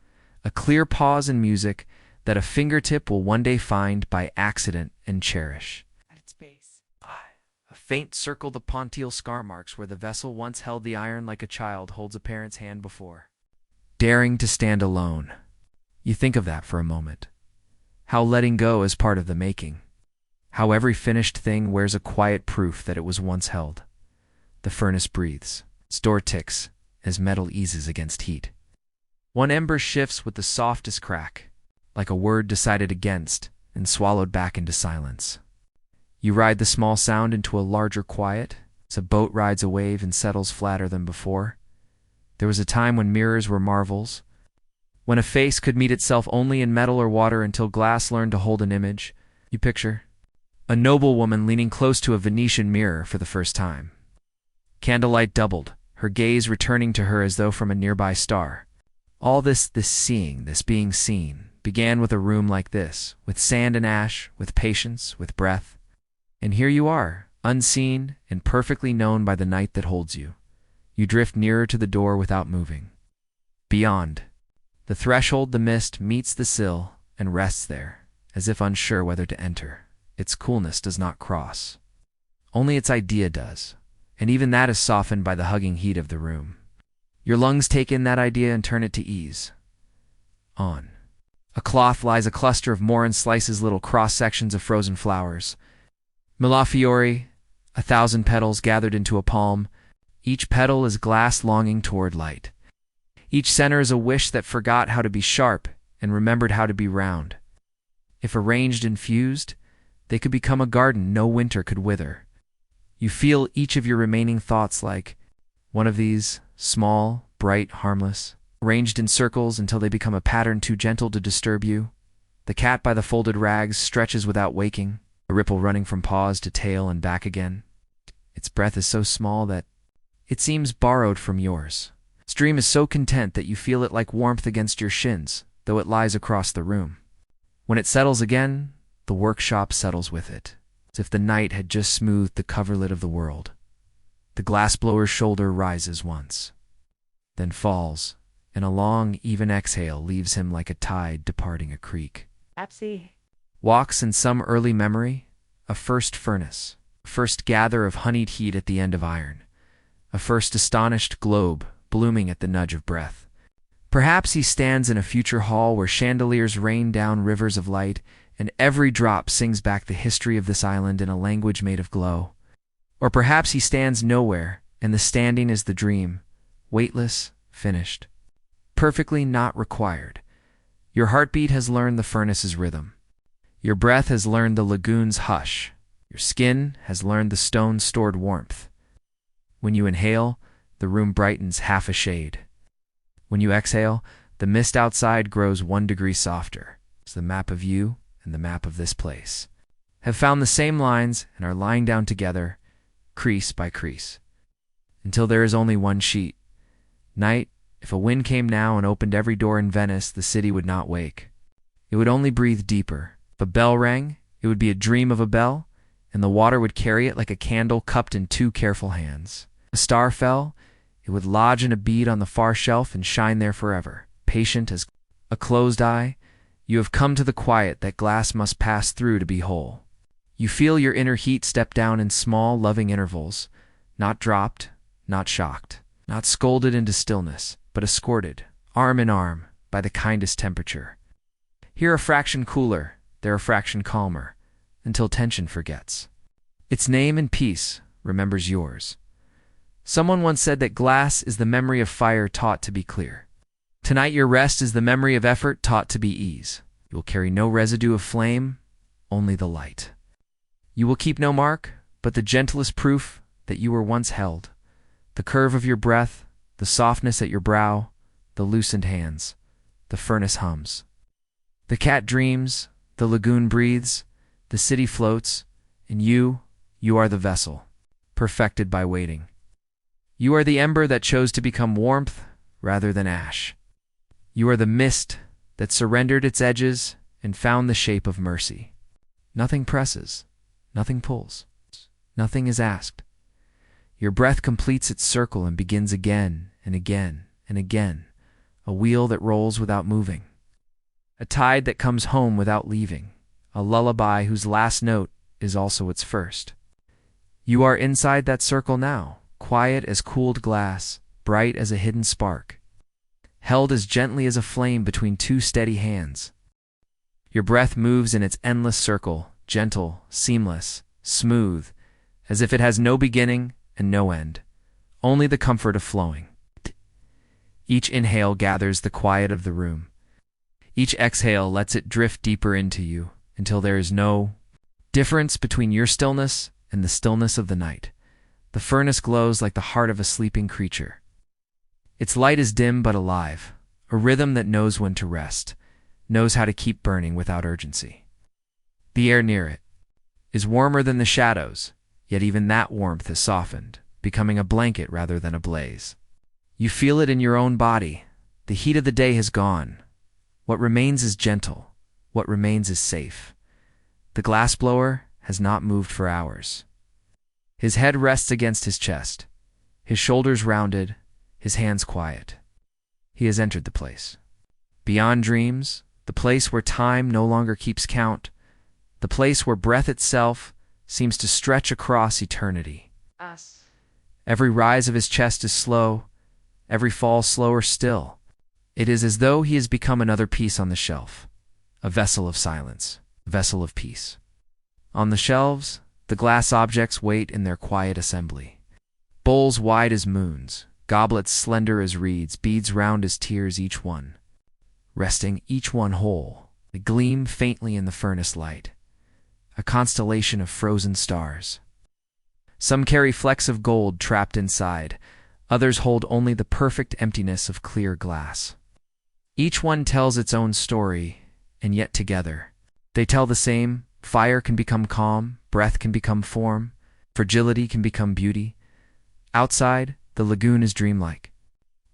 A clear pause in music that a fingertip will one day find by accident and cherish. At its base, a faint circle the pontile scar marks where the vessel once held the iron like a child holds a parent's hand before. Daring to stand alone. You think of that for a moment. How letting go is part of the making. How every finished thing wears a quiet proof that it was once held. The furnace breathes. Its door ticks as metal eases against heat. One ember shifts with the softest crack, like a word decided against and swallowed back into silence. You ride the small sound into a larger quiet, as a boat rides a wave and settles flatter than before. There was a time when mirrors were marvels, when a face could meet itself only in metal or water until glass learned to hold an image. You picture a noble woman leaning close to a Venetian mirror for the first time. Candlelight doubled, her gaze returning to her as though from a nearby star. All this seeing, this being seen, began with a room like this, with sand and ash, with patience, with breath. And here you are, unseen and perfectly known by the night that holds you. You drift nearer to the door without moving. Beyond, the threshold, the mist meets the sill and rests there, as if unsure whether to enter. Its coolness does not cross. Only its idea does, and even that is softened by the hugging heat of the room. Your lungs take in that idea and turn it to ease. On a cloth lies a cluster of Morin slices, little cross-sections of frozen flowers. Millefiori, 1,000 petals gathered into a palm. Each petal is glass longing toward light. Each center is a wish that forgot how to be sharp and remembered how to be round. If arranged and fused, they could become a garden no winter could wither. You feel each of your remaining thoughts like one of these, small, bright, harmless, arranged in circles until they become a pattern too gentle to disturb you. The cat by the folded rags stretches without waking, a ripple running from paws to tail and back again. Its breath is so small that it seems borrowed from yours. Its dream is so content that you feel it like warmth against your shins, though it lies across the room. When it settles again, the workshop settles with it, as if the night had just smoothed the coverlid of the world. The glassblower's shoulder rises once, then falls, and a long, even exhale leaves him like a tide departing a creek. Pepsi. Walks in some early memory, a first furnace, a first gather of honeyed heat at the end of iron, a first astonished globe blooming at the nudge of breath. Perhaps he stands in a future hall where chandeliers rain down rivers of light, and every drop sings back the history of this island in a language made of glow. Or perhaps he stands nowhere, and the standing is the dream, weightless, finished, perfectly not required. Your heartbeat has learned the furnace's rhythm. Your breath has learned the lagoon's hush. Your skin has learned the stone's stored warmth. When you inhale, the room brightens half a shade. When you exhale, the mist outside grows 1 degree softer. It's the map of you and the map of this place have found the same lines and are lying down together, crease by crease, until there is only one sheet. Night, if a wind came now and opened every door in Venice, the city would not wake. It would only breathe deeper. If a bell rang, it would be a dream of a bell, and the water would carry it like a candle cupped in 2 careful hands. A star fell, it would lodge in a bead on the far shelf and shine there forever, patient as a closed eye. You have come to the quiet that glass must pass through to be whole. You feel your inner heat step down in small, loving intervals, not dropped, not shocked, not scolded into stillness, but escorted, arm in arm, by the kindest temperature. Here a fraction cooler, there a fraction calmer, until tension forgets its name and peace remembers yours. Someone once said that glass is the memory of fire taught to be clear. Tonight your rest is the memory of effort taught to be ease. You will carry no residue of flame, only the light. You will keep no mark, but the gentlest proof that you were once held. The curve of your breath, the softness at your brow, the loosened hands, the furnace hums. The cat dreams, the lagoon breathes, the city floats, and you are the vessel, perfected by waiting. You are the ember that chose to become warmth rather than ash. You are the mist that surrendered its edges and found the shape of mercy. Nothing presses, nothing pulls, nothing is asked. Your breath completes its circle and begins again and again and again, a wheel that rolls without moving, a tide that comes home without leaving, a lullaby whose last note is also its first. You are inside that circle now, quiet as cooled glass, bright as a hidden spark, held as gently as a flame between two steady hands. Your breath moves in its endless circle, gentle, seamless, smooth, as if it has no beginning and no end, only the comfort of flowing. Each inhale gathers the quiet of the room. Each exhale lets it drift deeper into you until there is no difference between your stillness and the stillness of the night. The furnace glows like the heart of a sleeping creature. Its light is dim but alive, a rhythm that knows when to rest, knows how to keep burning without urgency. The air near it is warmer than the shadows, yet even that warmth has softened, becoming a blanket rather than a blaze. You feel it in your own body. The heat of the day has gone. What remains is gentle. What remains is safe. The glassblower has not moved for hours. His head rests against his chest, his shoulders rounded, his hands quiet. He has entered the place. Beyond dreams, the place where time no longer keeps count, the place where breath itself seems to stretch across eternity. Every rise of his chest is slow, every fall slower still. It is as though he has become another piece on the shelf, a vessel of silence, a vessel of peace. On the shelves, the glass objects wait in their quiet assembly. Bowls wide as moons, goblets slender as reeds, beads round as tears each one, resting each one whole. They gleam faintly in the furnace light, a constellation of frozen stars. Some carry flecks of gold trapped inside, others hold only the perfect emptiness of clear glass. Each one tells its own story, and yet together they tell the same. Fire can become calm, breath can become form, fragility can become beauty. Outside, the lagoon is dreamlike.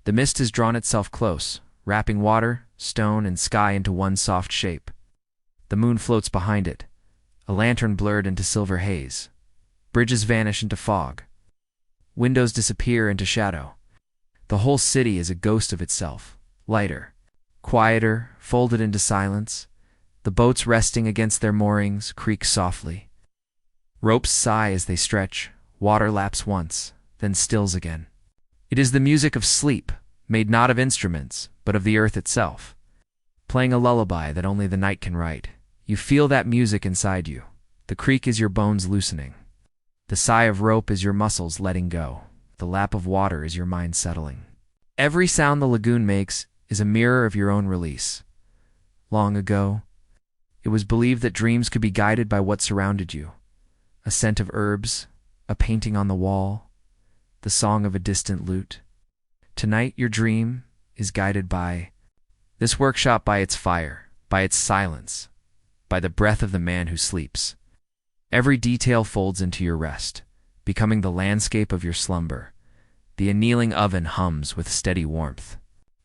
The mist has drawn itself close, wrapping water, stone, and sky into one soft shape. The moon floats behind it, a lantern blurred into silver haze. Bridges vanish into fog. Windows disappear into shadow. The whole city is a ghost of itself, lighter, quieter, folded into silence. The boats resting against their moorings creak softly. Ropes sigh as they stretch, water laps once, then stills again. It is the music of sleep, made not of instruments, but of the earth itself, playing a lullaby that only the night can write. You feel that music inside you. The creak is your bones loosening. The sigh of rope is your muscles letting go. The lap of water is your mind settling. Every sound the lagoon makes is a mirror of your own release. Long ago, it was believed that dreams could be guided by what surrounded you. A scent of herbs, a painting on the wall, the song of a distant lute. Tonight your dream is guided by this workshop, by its fire, by its silence, by the breath of the man who sleeps. Every detail folds into your rest, becoming the landscape of your slumber. The annealing oven hums with steady warmth.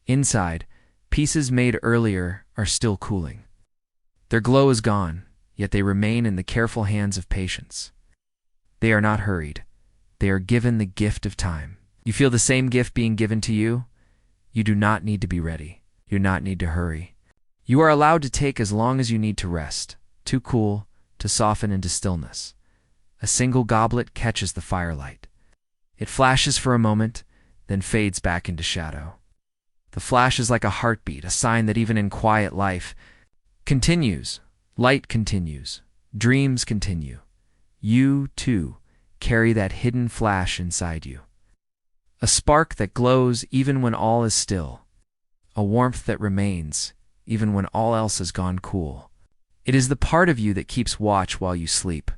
Inside, pieces made earlier are still cooling. Their glow is gone, yet they remain in the careful hands of patience. They are not hurried. They are given the gift of time. You feel the same gift being given to you? You do not need to be ready. You do not need to hurry. You are allowed to take as long as you need to rest, to cool, to soften into stillness. A single goblet catches the firelight. It flashes for a moment, then fades back into shadow. The flash is like a heartbeat, a sign that even in quiet life continues, light continues, dreams continue. You, too, carry that hidden flash inside you. A spark that glows even when all is still. A warmth that remains even when all else has gone cool. It is the part of you that keeps watch while you sleep,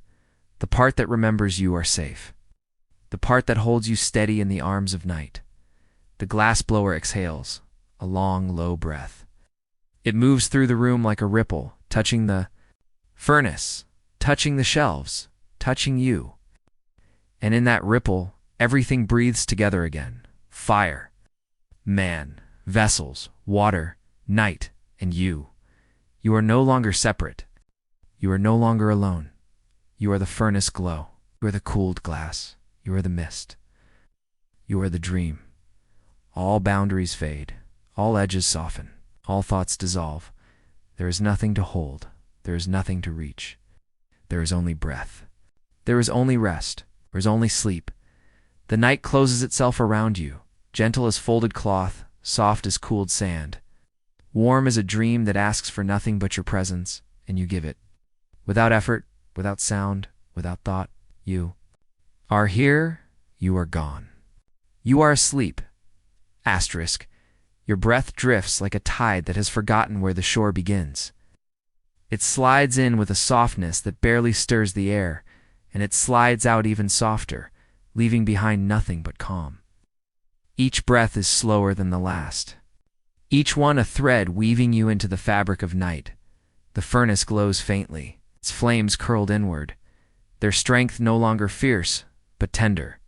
the part that remembers you are safe, the part that holds you steady in the arms of night. The glassblower exhales, a long, low breath. It moves through the room like a ripple, touching the furnace, touching the shelves, touching you. And in that ripple, everything breathes together again. Fire, man, vessels, water, night, and you. You are no longer separate. You are no longer alone. You are the furnace glow. You are the cooled glass. You are the mist. You are the dream. All boundaries fade. All edges soften. All thoughts dissolve. There is nothing to hold. There is nothing to reach. There is only breath. There is only rest. There is only sleep. The night closes itself around you, gentle as folded cloth, soft as cooled sand. Warm as a dream that asks for nothing but your presence, and you give it. Without effort, without sound, without thought, you are here, you are gone. You are asleep. Asterisk. Your breath drifts like a tide that has forgotten where the shore begins. It slides in with a softness that barely stirs the air, and it slides out even softer, leaving behind nothing but calm. Each breath is slower than the last. Each one a thread weaving you into the fabric of night. The furnace glows faintly, its flames curled inward, their strength no longer fierce, but tender.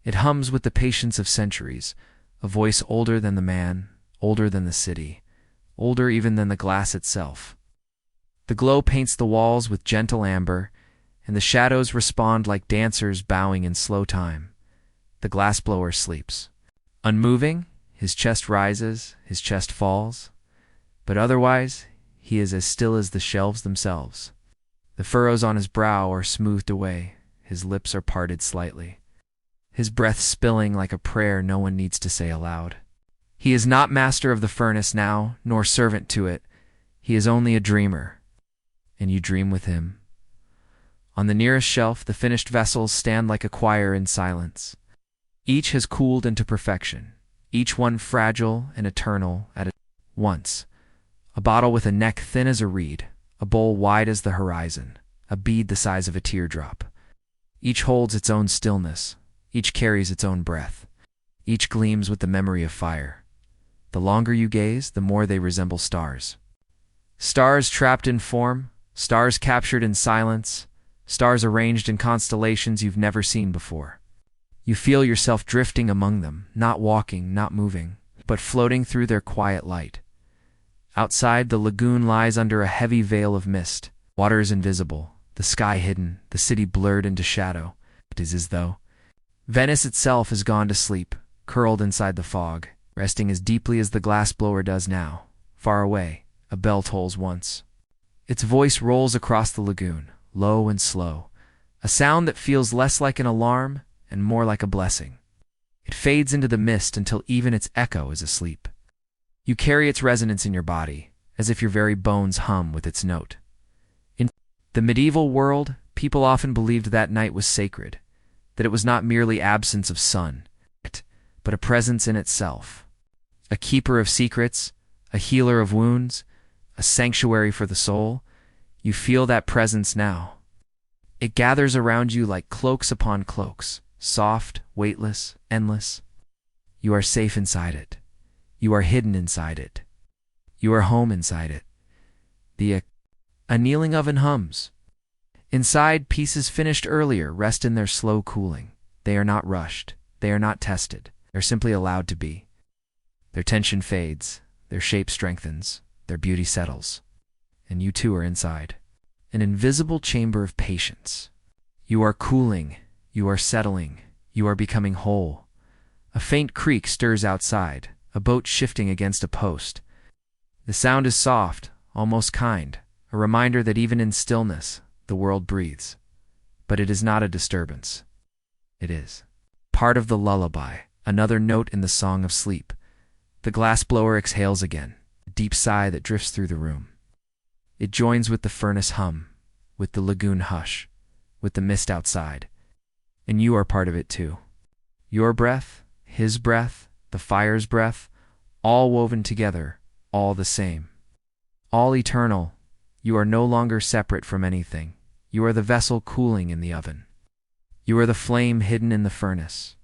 It hums with the patience of centuries, a voice older than the man, older than the city, older even than the glass itself. The glow paints the walls with gentle amber, and the shadows respond like dancers bowing in slow time. The glassblower sleeps. Unmoving, his chest rises, his chest falls, but otherwise he is as still as the shelves themselves. The furrows on his brow are smoothed away, his lips are parted slightly, his breath spilling like a prayer no one needs to say aloud. He is not master of the furnace now, nor servant to it. He is only a dreamer, and you dream with him. On the nearest shelf, the finished vessels stand like a choir in silence. Each has cooled into perfection, each one fragile and eternal at once. A bottle with a neck thin as a reed, a bowl wide as the horizon, a bead the size of a teardrop. Each holds its own stillness, each carries its own breath, each gleams with the memory of fire. The longer you gaze, the more they resemble stars. Stars trapped in form, stars captured in silence, stars arranged in constellations you've never seen before. You feel yourself drifting among them, not walking, not moving, but floating through their quiet light. Outside, the lagoon lies under a heavy veil of mist. Water is invisible, the sky hidden, the city blurred into shadow. It is as though Venice itself has gone to sleep, curled inside the fog, resting as deeply as the glassblower does now. Far away, a bell tolls once. Its voice rolls across the lagoon, low and slow, a sound that feels less like an alarm and more like a blessing. It fades into the mist until even its echo is asleep. You carry its resonance in your body, as if your very bones hum with its note. In the medieval world, people often believed that night was sacred, that it was not merely absence of sun, but a presence in itself. A keeper of secrets, a healer of wounds, a sanctuary for the soul. You feel that presence now. It gathers around you like cloaks upon cloaks, soft, weightless, endless. You are safe inside it. You are hidden inside it. You are home inside it. The annealing oven hums. Inside, pieces finished earlier rest in their slow cooling. They are not rushed. They are not tested. They're simply allowed to be. Their tension fades. Their shape strengthens. Their beauty settles. And you too are inside. An invisible chamber of patience. You are cooling. You are settling. You are becoming whole. A faint creak stirs outside, a boat shifting against a post. The sound is soft, almost kind, a reminder that even in stillness, the world breathes. But it is not a disturbance. It is part of the lullaby, another note in the song of sleep. The glassblower exhales again, a deep sigh that drifts through the room. It joins with the furnace hum, with the lagoon hush, with the mist outside. And you are part of it too. Your breath, his breath, the fire's breath, all woven together, all the same. All eternal. You are no longer separate from anything. You are the vessel cooling in the oven. You are the flame hidden in the furnace.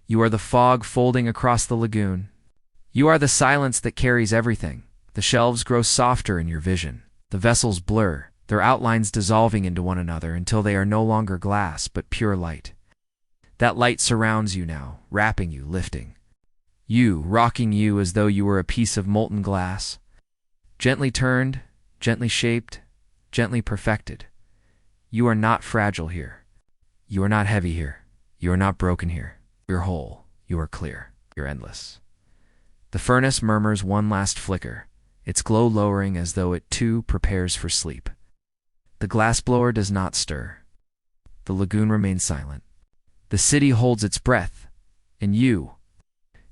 You are the fog folding across the lagoon. You are the silence that carries everything. The shelves grow softer in your vision. The vessels blur, their outlines dissolving into one another until they are no longer glass but pure light. That light surrounds you now, wrapping you, lifting. You, rocking you as though you were a piece of molten glass. Gently turned, gently shaped, gently perfected. You are not fragile here. You are not heavy here. You are not broken here. You're whole. You are clear. You're endless. The furnace murmurs one last flicker, its glow lowering as though it too prepares for sleep. The glassblower does not stir. The lagoon remains silent. The city holds its breath. And you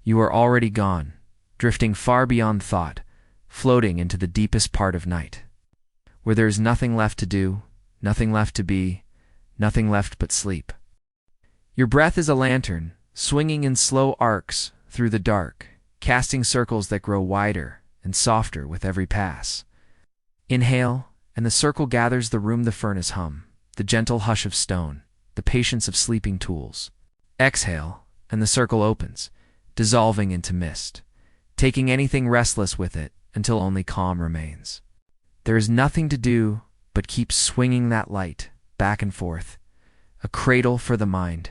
are already gone, drifting far beyond thought, floating into the deepest part of night, where there is nothing left to do, nothing left to be, nothing left but sleep. Your breath is a lantern, swinging in slow arcs through the dark, casting circles that grow wider and softer with every pass. Inhale, and the circle gathers the room, the furnace hum, the gentle hush of stone, the patience of sleeping tools. Exhale, and the circle opens, dissolving into mist, taking anything restless with it until only calm remains. There is nothing to do but keep swinging that light back and forth, a cradle for the mind.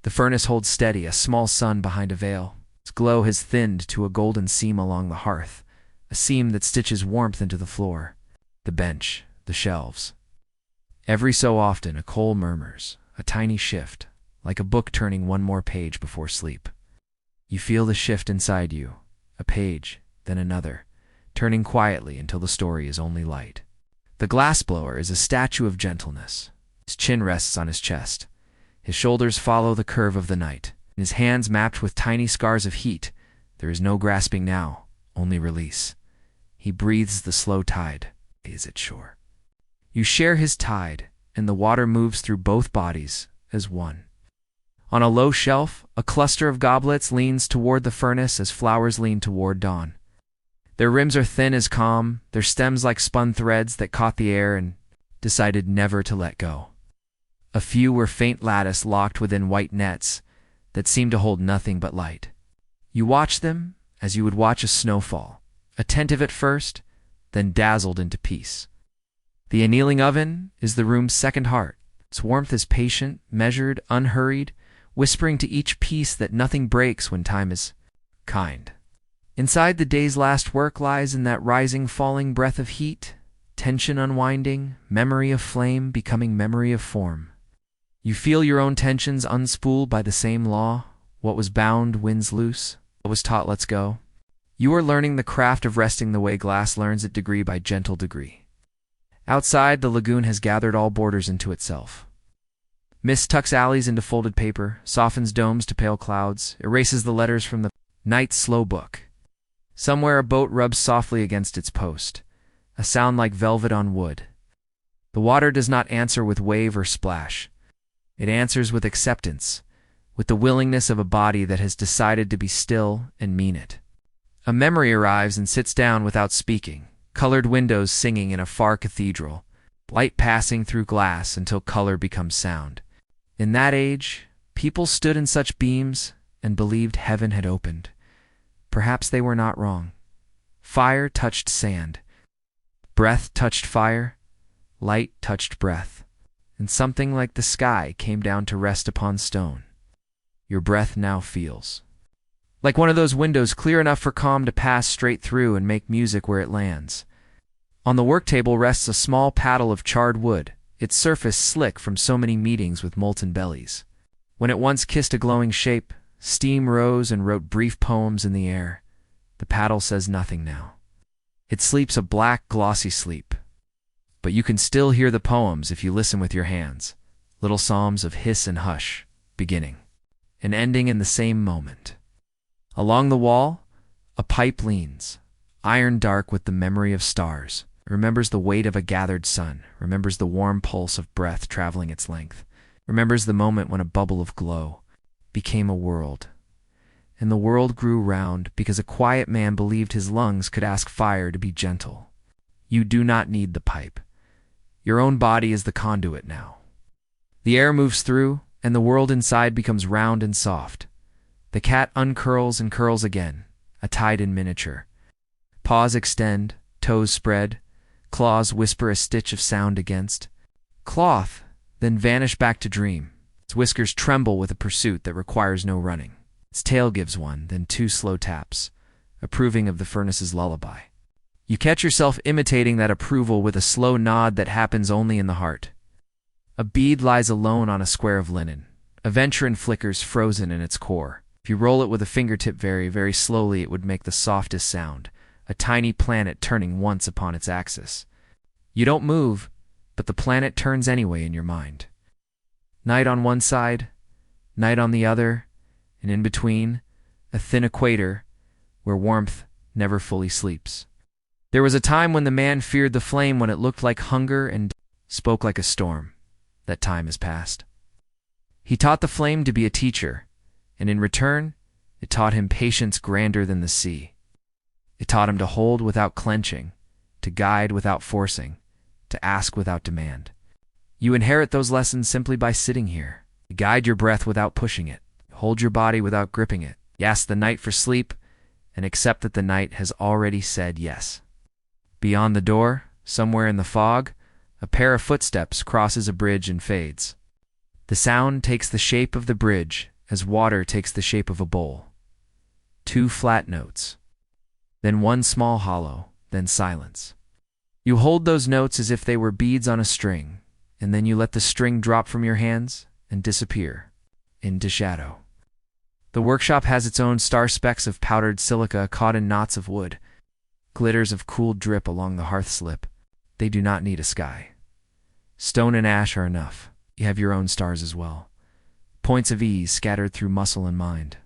The furnace holds steady, a small sun behind a veil. Its glow has thinned to a golden seam along the hearth, a seam that stitches warmth into the floor, the bench, the shelves. Every so often a coal murmurs, a tiny shift, like a book turning one more page before sleep. You feel the shift inside you, a page, then another, turning quietly until the story is only light. The glassblower is a statue of gentleness. His chin rests on his chest. His shoulders follow the curve of the night. His hands mapped with tiny scars of heat. There is no grasping now, only release. He breathes the slow tide. Is it shore? You share his tide, and the water moves through both bodies as one. On a low shelf, a cluster of goblets leans toward the furnace as flowers lean toward dawn. Their rims are thin as calm, their stems like spun threads that caught the air and decided never to let go. A few were faint lattice locked within white nets that seemed to hold nothing but light. You watch them as you would watch a snowfall, attentive at first, then dazzled into peace. The annealing oven is the room's second heart. Its warmth is patient, measured, unhurried, whispering to each piece that nothing breaks when time is kind. Inside the day's last work lies in that rising, falling breath of heat, tension unwinding, memory of flame becoming memory of form. You feel your own tensions unspooled by the same law. What was bound wins loose. What was taught lets go. You are learning the craft of resting the way glass learns it, degree by gentle degree. Outside, the lagoon has gathered all borders into itself. Mist tucks alleys into folded paper, softens domes to pale clouds, erases the letters from the night's slow book. Somewhere a boat rubs softly against its post, a sound like velvet on wood. The water does not answer with wave or splash. It answers with acceptance, with the willingness of a body that has decided to be still and mean it. A memory arrives and sits down without speaking, colored windows singing in a far cathedral, light passing through glass until color becomes sound. In that age, people stood in such beams and believed heaven had opened. Perhaps they were not wrong. Fire touched sand. Breath touched fire. Light touched breath. And something like the sky came down to rest upon stone. Your breath now feels like one of those windows clear enough for calm to pass straight through and make music where it lands. On the work table rests a small paddle of charred wood, its surface slick from so many meetings with molten bellies. When it once kissed a glowing shape, steam rose and wrote brief poems in the air. The paddle says nothing now. It sleeps a black, glossy sleep. But you can still hear the poems if you listen with your hands, little psalms of hiss and hush, beginning. and ending in the same moment. Along the wall, a pipe leans, iron dark with the memory of stars. It remembers the weight of a gathered sun, remembers the warm pulse of breath traveling its length, remembers the moment when a bubble of glow became a world. And the world grew round because a quiet man believed his lungs could ask fire to be gentle. You do not need the pipe. Your own body is the conduit now. The air moves through, and the world inside becomes round and soft. The cat uncurls and curls again, a tide in miniature. Paws extend, toes spread, claws whisper a stitch of sound against. Cloth, then vanish back to dream. Its whiskers tremble with a pursuit that requires no running. Its tail gives one, then two slow taps, approving of the furnace's lullaby. You catch yourself imitating that approval with a slow nod that happens only in the heart. A bead lies alone on a square of linen. A venturine flickers frozen in its core. If you roll it with a fingertip very, very slowly, it would make the softest sound, a tiny planet turning once upon its axis. You don't move, but the planet turns anyway in your mind. Night on one side, night on the other, and in between, a thin equator where warmth never fully sleeps. There was a time when the man feared the flame when it looked like hunger and spoke like a storm. That time is past. He taught the flame to be a teacher, and in return, it taught him patience grander than the sea. It taught him to hold without clenching, to guide without forcing, to ask without demand. You inherit those lessons simply by sitting here. You guide your breath without pushing it. Hold your body without gripping it. You ask the night for sleep, and accept that the night has already said yes. Beyond the door, somewhere in the fog, a pair of footsteps crosses a bridge and fades. The sound takes the shape of the bridge as water takes the shape of a bowl. Two flat notes, then one small hollow, then silence. You hold those notes as if they were beads on a string, and then you let the string drop from your hands and disappear into shadow. The workshop has its own star specks of powdered silica caught in knots of wood, glitters of cooled drip along the hearth slip. They do not need a sky. Stone and ash are enough. You have your own stars as well. Points of ease scattered through muscle and mind.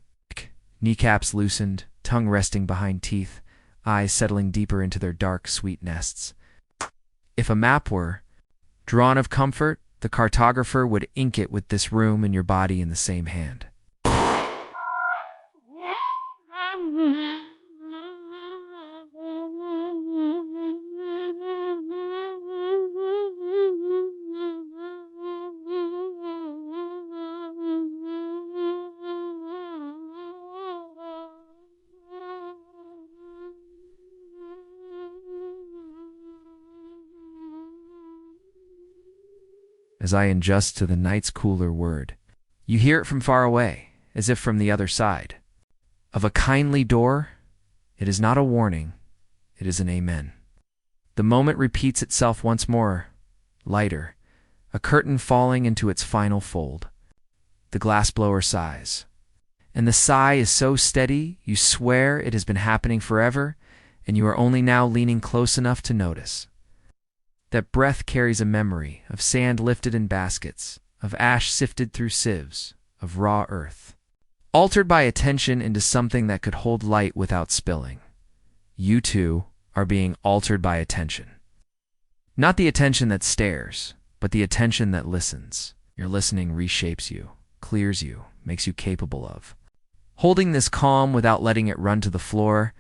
Kneecaps loosened, tongue resting behind teeth, eyes settling deeper into their dark, sweet nests. If a map were drawn of comfort, the cartographer would ink it with this room and your body in the same hand. As I adjust to the night's cooler word, you hear it from far away, as if from the other side. Of a kindly door, it is not a warning, it is an amen. The moment repeats itself once more, lighter, a curtain falling into its final fold. The glassblower sighs. And the sigh is so steady, you swear it has been happening forever, and you are only now leaning close enough to notice. That breath carries a memory of sand lifted in baskets, of ash sifted through sieves, of raw earth, altered by attention into something that could hold light without spilling. You too are being altered by attention. Not the attention that stares, but the attention that listens. Your listening reshapes you, clears you, makes you capable of holding this calm without letting it run to the floor.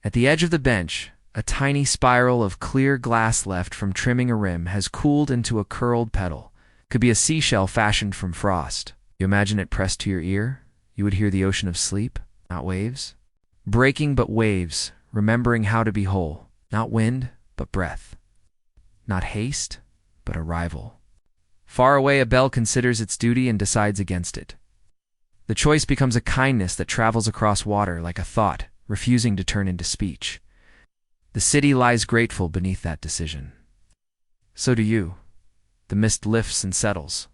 At the edge of the bench, a tiny spiral of clear glass left from trimming a rim has cooled into a curled petal. Could be a seashell fashioned from frost. You imagine it pressed to your ear? You would hear the ocean of sleep, not waves. Breaking but waves, remembering how to be whole. Not wind, but breath. Not haste, but arrival. Far away, a bell considers its duty and decides against it. The choice becomes a kindness that travels across water like a thought, refusing to turn into speech. The city lies grateful beneath that decision. So do you. The mist lifts and settles,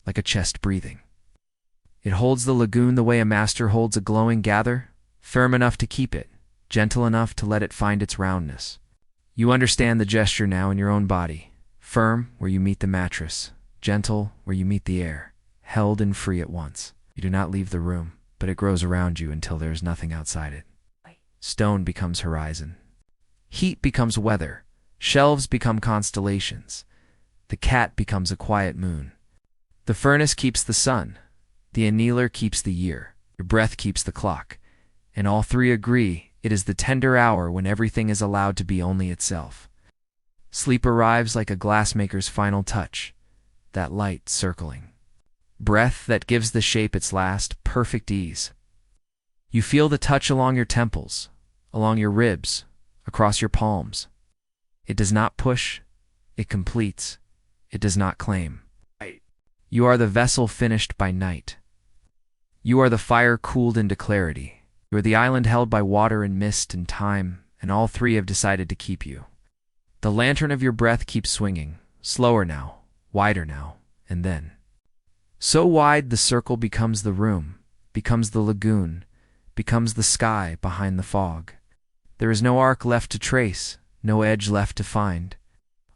like a chest breathing. It holds the lagoon the way a master holds a glowing gather, firm enough to keep it, gentle enough to let it find its roundness. You understand the gesture now in your own body, firm where you meet the mattress, gentle where you meet the air. held and free at once. You do not leave the room, but it grows around you until there is nothing outside it. Stone becomes horizon. Heat becomes weather. Shelves become constellations. The cat becomes a quiet moon. The furnace keeps the sun. The annealer keeps the year. Your breath keeps the clock. And all three agree it is the tender hour when everything is allowed to be only itself. Sleep arrives like a glassmaker's final touch, that light circling. Breath that gives the shape its last, perfect ease. You feel the touch along your temples, along your ribs, across your palms. It does not push, it completes. It does not claim. You are the vessel finished by night. You are the fire cooled into clarity. You are the island held by water and mist and time, and all three have decided to keep you. The lantern of your breath keeps swinging, slower now, wider now, and then. So wide the circle becomes the room, becomes the lagoon, becomes the sky behind the fog. There is no arc left to trace, no edge left to find.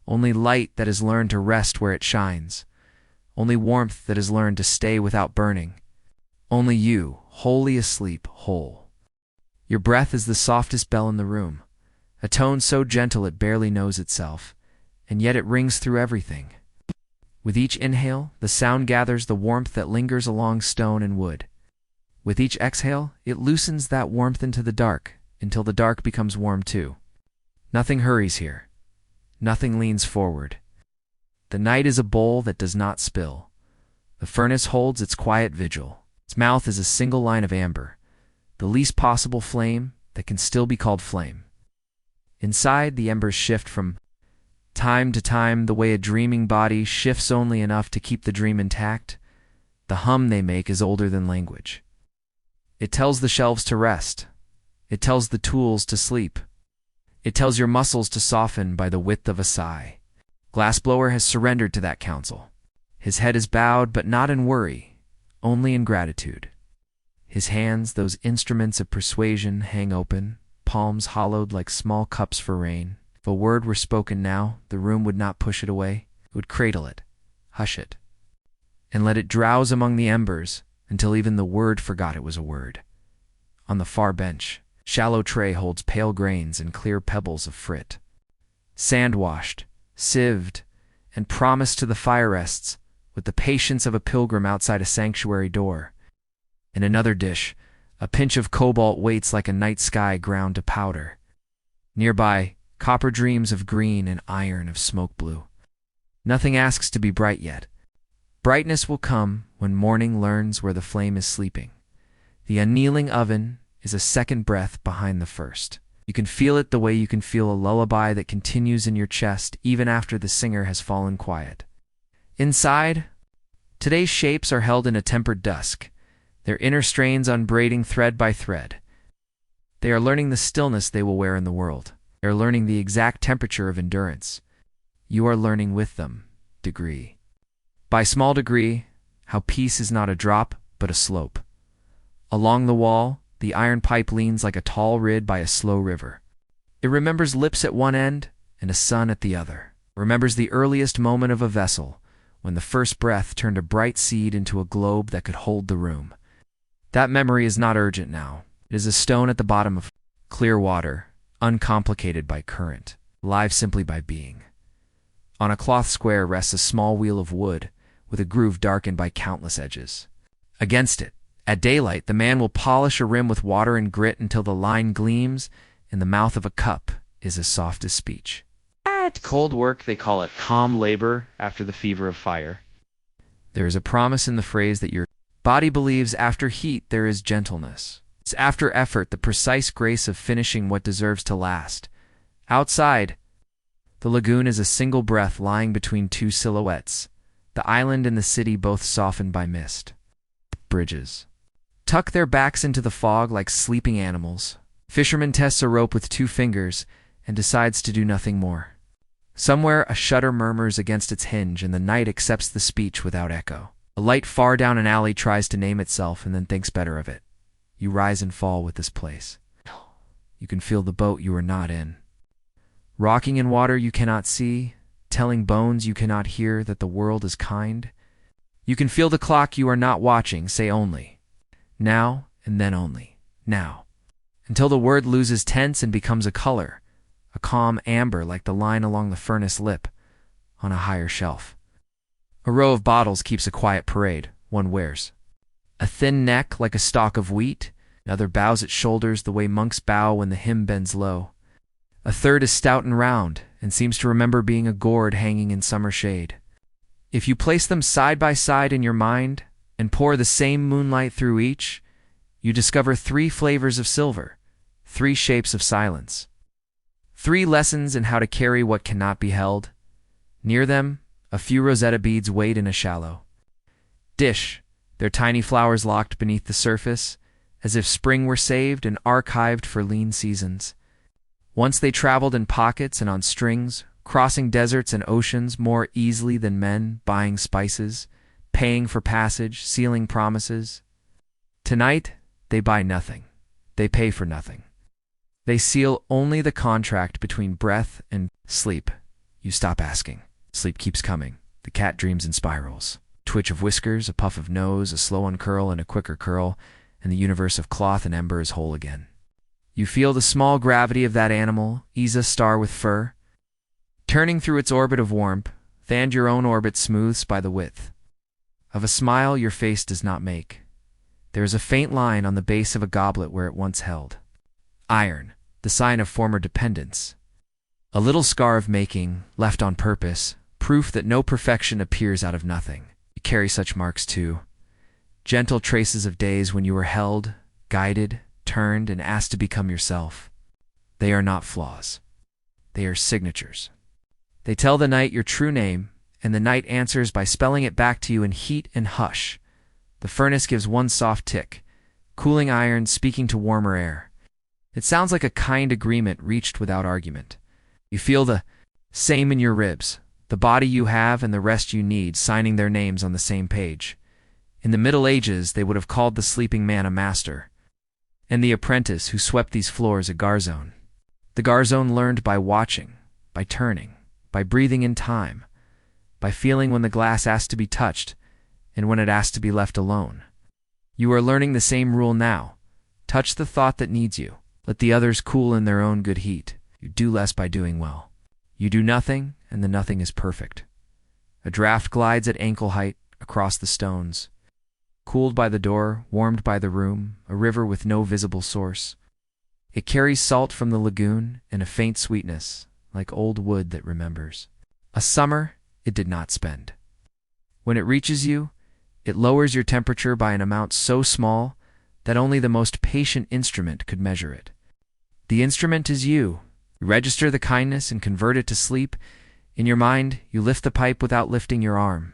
Only light that has learned to rest where it shines. Only warmth that has learned to stay without burning. Only you, wholly asleep, whole. Your breath is the softest bell in the room, a tone so gentle it barely knows itself, and yet it rings through everything. With each inhale, the sound gathers the warmth that lingers along stone and wood. With each exhale, it loosens that warmth into the dark, until the dark becomes warm too. Nothing hurries here. Nothing leans forward. The night is a bowl that does not spill. The furnace holds its quiet vigil. Its mouth is a single line of amber, the least possible flame that can still be called flame. Inside, the embers shift from time to time the way a dreaming body shifts only enough to keep the dream intact. The hum they make is older than language. It tells the shelves to rest. It tells the tools to sleep. It tells your muscles to soften by the width of a sigh. Glassblower has surrendered to that counsel. His head is bowed, but not in worry, only in gratitude. His hands, those instruments of persuasion, hang open, palms hollowed like small cups for rain. If a word were spoken now, the room would not push it away. It would cradle it, hush it, and let it drowse among the embers until even the word forgot it was a word. On the far bench, shallow tray holds pale grains and clear pebbles of frit. Sand-washed, sieved, and promised to the fire rests with the patience of a pilgrim outside a sanctuary door. In another dish, a pinch of cobalt waits like a night sky ground to powder. Nearby, copper dreams of green and iron of smoke blue. Nothing asks to be bright yet. Brightness will come when morning learns where the flame is sleeping. The annealing oven is a second breath behind the first. You can feel it the way you can feel a lullaby that continues in your chest even after the singer has fallen quiet. Inside, today's shapes are held in a tempered dusk, their inner strains unbraiding thread by thread. They are learning the stillness they will wear in the world. They are learning the exact temperature of endurance. You are learning with them, degree by small degree, how peace is not a drop but a slope. Along the wall, the iron pipe leans like a tall reed by a slow river. It remembers lips at one end and a sun at the other. It remembers the earliest moment of a vessel, when the first breath turned a bright seed into a globe that could hold the room. That memory is not urgent now. It is a stone at the bottom of clear water, uncomplicated by current, alive simply by being. On a cloth square rests a small wheel of wood, with a groove darkened by countless edges. Against it, at daylight, the man will polish a rim with water and grit until the line gleams, and the mouth of a cup is as soft as speech. At cold work, they call it calm labor after the fever of fire. There is a promise in the phrase that your body believes after heat there is gentleness. It's after effort the precise grace of finishing what deserves to last. Outside, the lagoon is a single breath lying between two silhouettes, the island and the city both softened by mist. Bridges tuck their backs into the fog like sleeping animals. Fisherman tests a rope with 2 fingers and decides to do nothing more. Somewhere a shutter murmurs against its hinge and the night accepts the speech without echo. A light far down an alley tries to name itself and then thinks better of it. You rise and fall with this place. You can feel the boat you are not in. Rocking in water you cannot see, telling bones you cannot hear that the world is kind. You can feel the clock you are not watching say only. Now, and then only. Now. Until the word loses tense and becomes a color, a calm amber like the line along the furnace lip on a higher shelf. A row of bottles keeps a quiet parade, one wears. A thin neck like a stalk of wheat, another bows its shoulders the way monks bow when the hymn bends low. A third is stout and round, and seems to remember being a gourd hanging in summer shade. If you place them side by side in your mind and pour the same moonlight through each, you discover 3 flavors of silver, 3 shapes of silence, 3 lessons in how to carry what cannot be held. Near them, a few Rosetta beads wait in a shallow dish, their tiny flowers locked beneath the surface, as if spring were saved and archived for lean seasons. Once they traveled in pockets and on strings, crossing deserts and oceans more easily than men, buying spices, paying for passage, sealing promises. Tonight, they buy nothing. They pay for nothing. They seal only the contract between breath and sleep. You stop asking. Sleep keeps coming. The cat dreams in spirals. Twitch of whiskers, a puff of nose, a slow uncurl and a quicker curl, and the universe of cloth and ember is whole again. You feel the small gravity of that animal, Isa star with fur, turning through its orbit of warmth, and your own orbit smooths by the width of a smile your face does not make. There is a faint line on the base of a goblet where it once held. Iron, the sign of former dependence. A little scar of making, left on purpose, proof that no perfection appears out of nothing. You carry such marks too. Gentle traces of days when you were held, guided, turned, and asked to become yourself. They are not flaws. They are signatures. They tell the night your true name, and the night answers by spelling it back to you in heat and hush. The furnace gives one soft tick, cooling iron speaking to warmer air. It sounds like a kind agreement reached without argument. You feel the same in your ribs, the body you have and the rest you need signing their names on the same page. In the Middle Ages, they would have called the sleeping man a master, and the apprentice who swept these floors a garzone. The garzone learned by watching, by turning, by breathing in time, by feeling when the glass asked to be touched and when it asked to be left alone. You are learning the same rule now. Touch the thought that needs you. Let the others cool in their own good heat. You do less by doing well. You do nothing, and the nothing is perfect. A draft glides at ankle height across the stones. Cooled by the door, warmed by the room, a river with no visible source. It carries salt from the lagoon and a faint sweetness, like old wood that remembers. A summer it did not spend. When it reaches you, it lowers your temperature by an amount so small that only the most patient instrument could measure it. The instrument is you. You register the kindness and convert it to sleep. In your mind, you lift the pipe without lifting your arm.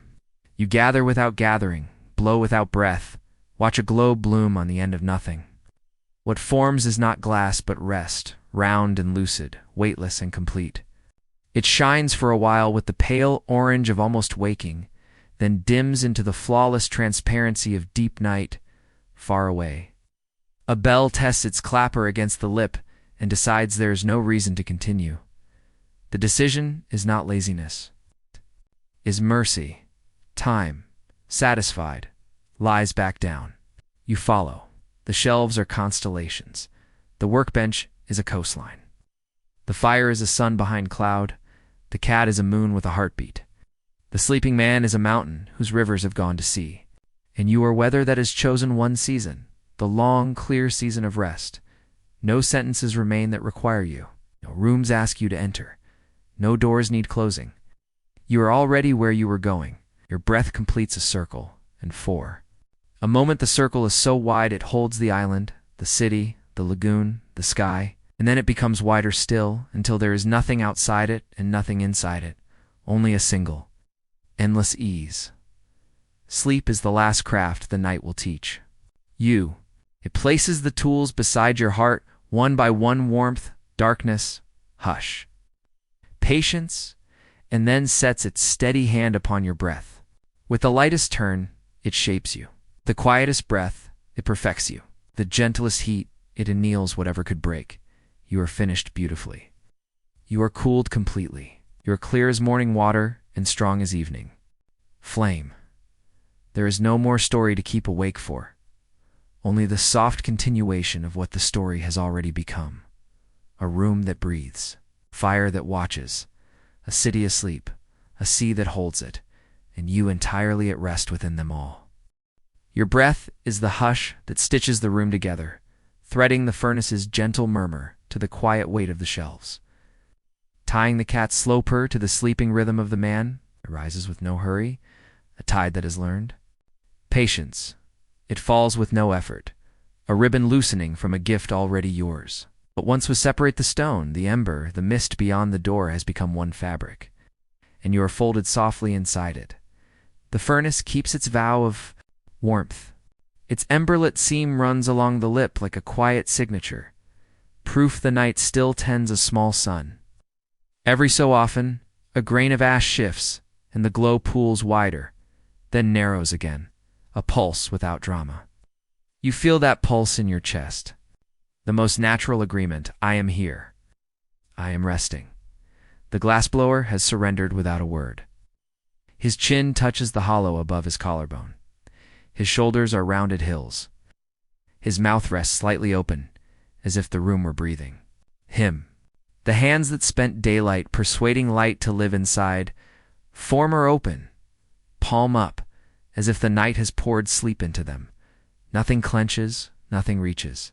You gather without gathering, blow without breath, watch a globe bloom on the end of nothing. What forms is not glass but rest, round and lucid, weightless and complete. It shines for a while with the pale orange of almost waking, then dims into the flawless transparency of deep night, far away. A bell tests its clapper against the lip and decides there is no reason to continue. The decision is not laziness. Is mercy. Time, satisfied, lies back down. You follow. The shelves are constellations. The workbench is a coastline. The fire is a sun behind cloud. The cat is a moon with a heartbeat. The sleeping man is a mountain whose rivers have gone to sea. And you are weather that has chosen one season, the long, clear season of rest. No sentences remain that require you. No rooms ask you to enter. No doors need closing. You are already where you were going. Your breath completes a circle, and 4. A moment the circle is so wide it holds the island, the city, the lagoon, the sky, and then it becomes wider still until there is nothing outside it and nothing inside it, only a single, endless ease. Sleep is the last craft the night will teach. You. It places the tools beside your heart, one by one warmth, darkness, hush. Patience, and then sets its steady hand upon your breath. With the lightest turn, it shapes you. The quietest breath, it perfects you. The gentlest heat, it anneals whatever could break. You are finished beautifully. You are cooled completely. You are clear as morning water and strong as evening. Flame. There is no more story to keep awake for, only the soft continuation of what the story has already become. A room that breathes, fire that watches, a city asleep, a sea that holds it, and you entirely at rest within them all. Your breath is the hush that stitches the room together, threading the furnace's gentle murmur to the quiet weight of the shelves. Tying the cat's slow purr to the sleeping rhythm of the man, it rises with no hurry, a tide that has learned. Patience. It falls with no effort, a ribbon loosening from a gift already yours. What once was separate the stone, the ember, the mist beyond the door has become one fabric, and you are folded softly inside it. The furnace keeps its vow of warmth. Its emberlit seam runs along the lip like a quiet signature, proof the night still tends a small sun. Every so often, a grain of ash shifts, and the glow pools wider, then narrows again, a pulse without drama. You feel that pulse in your chest. The most natural agreement, I am here. I am resting. The glassblower has surrendered without a word. His chin touches the hollow above his collarbone. His shoulders are rounded hills. His mouth rests slightly open, as if the room were breathing. Him. The hands that spent daylight persuading light to live inside, form are open, palm up, as if the night has poured sleep into them. Nothing clenches, nothing reaches.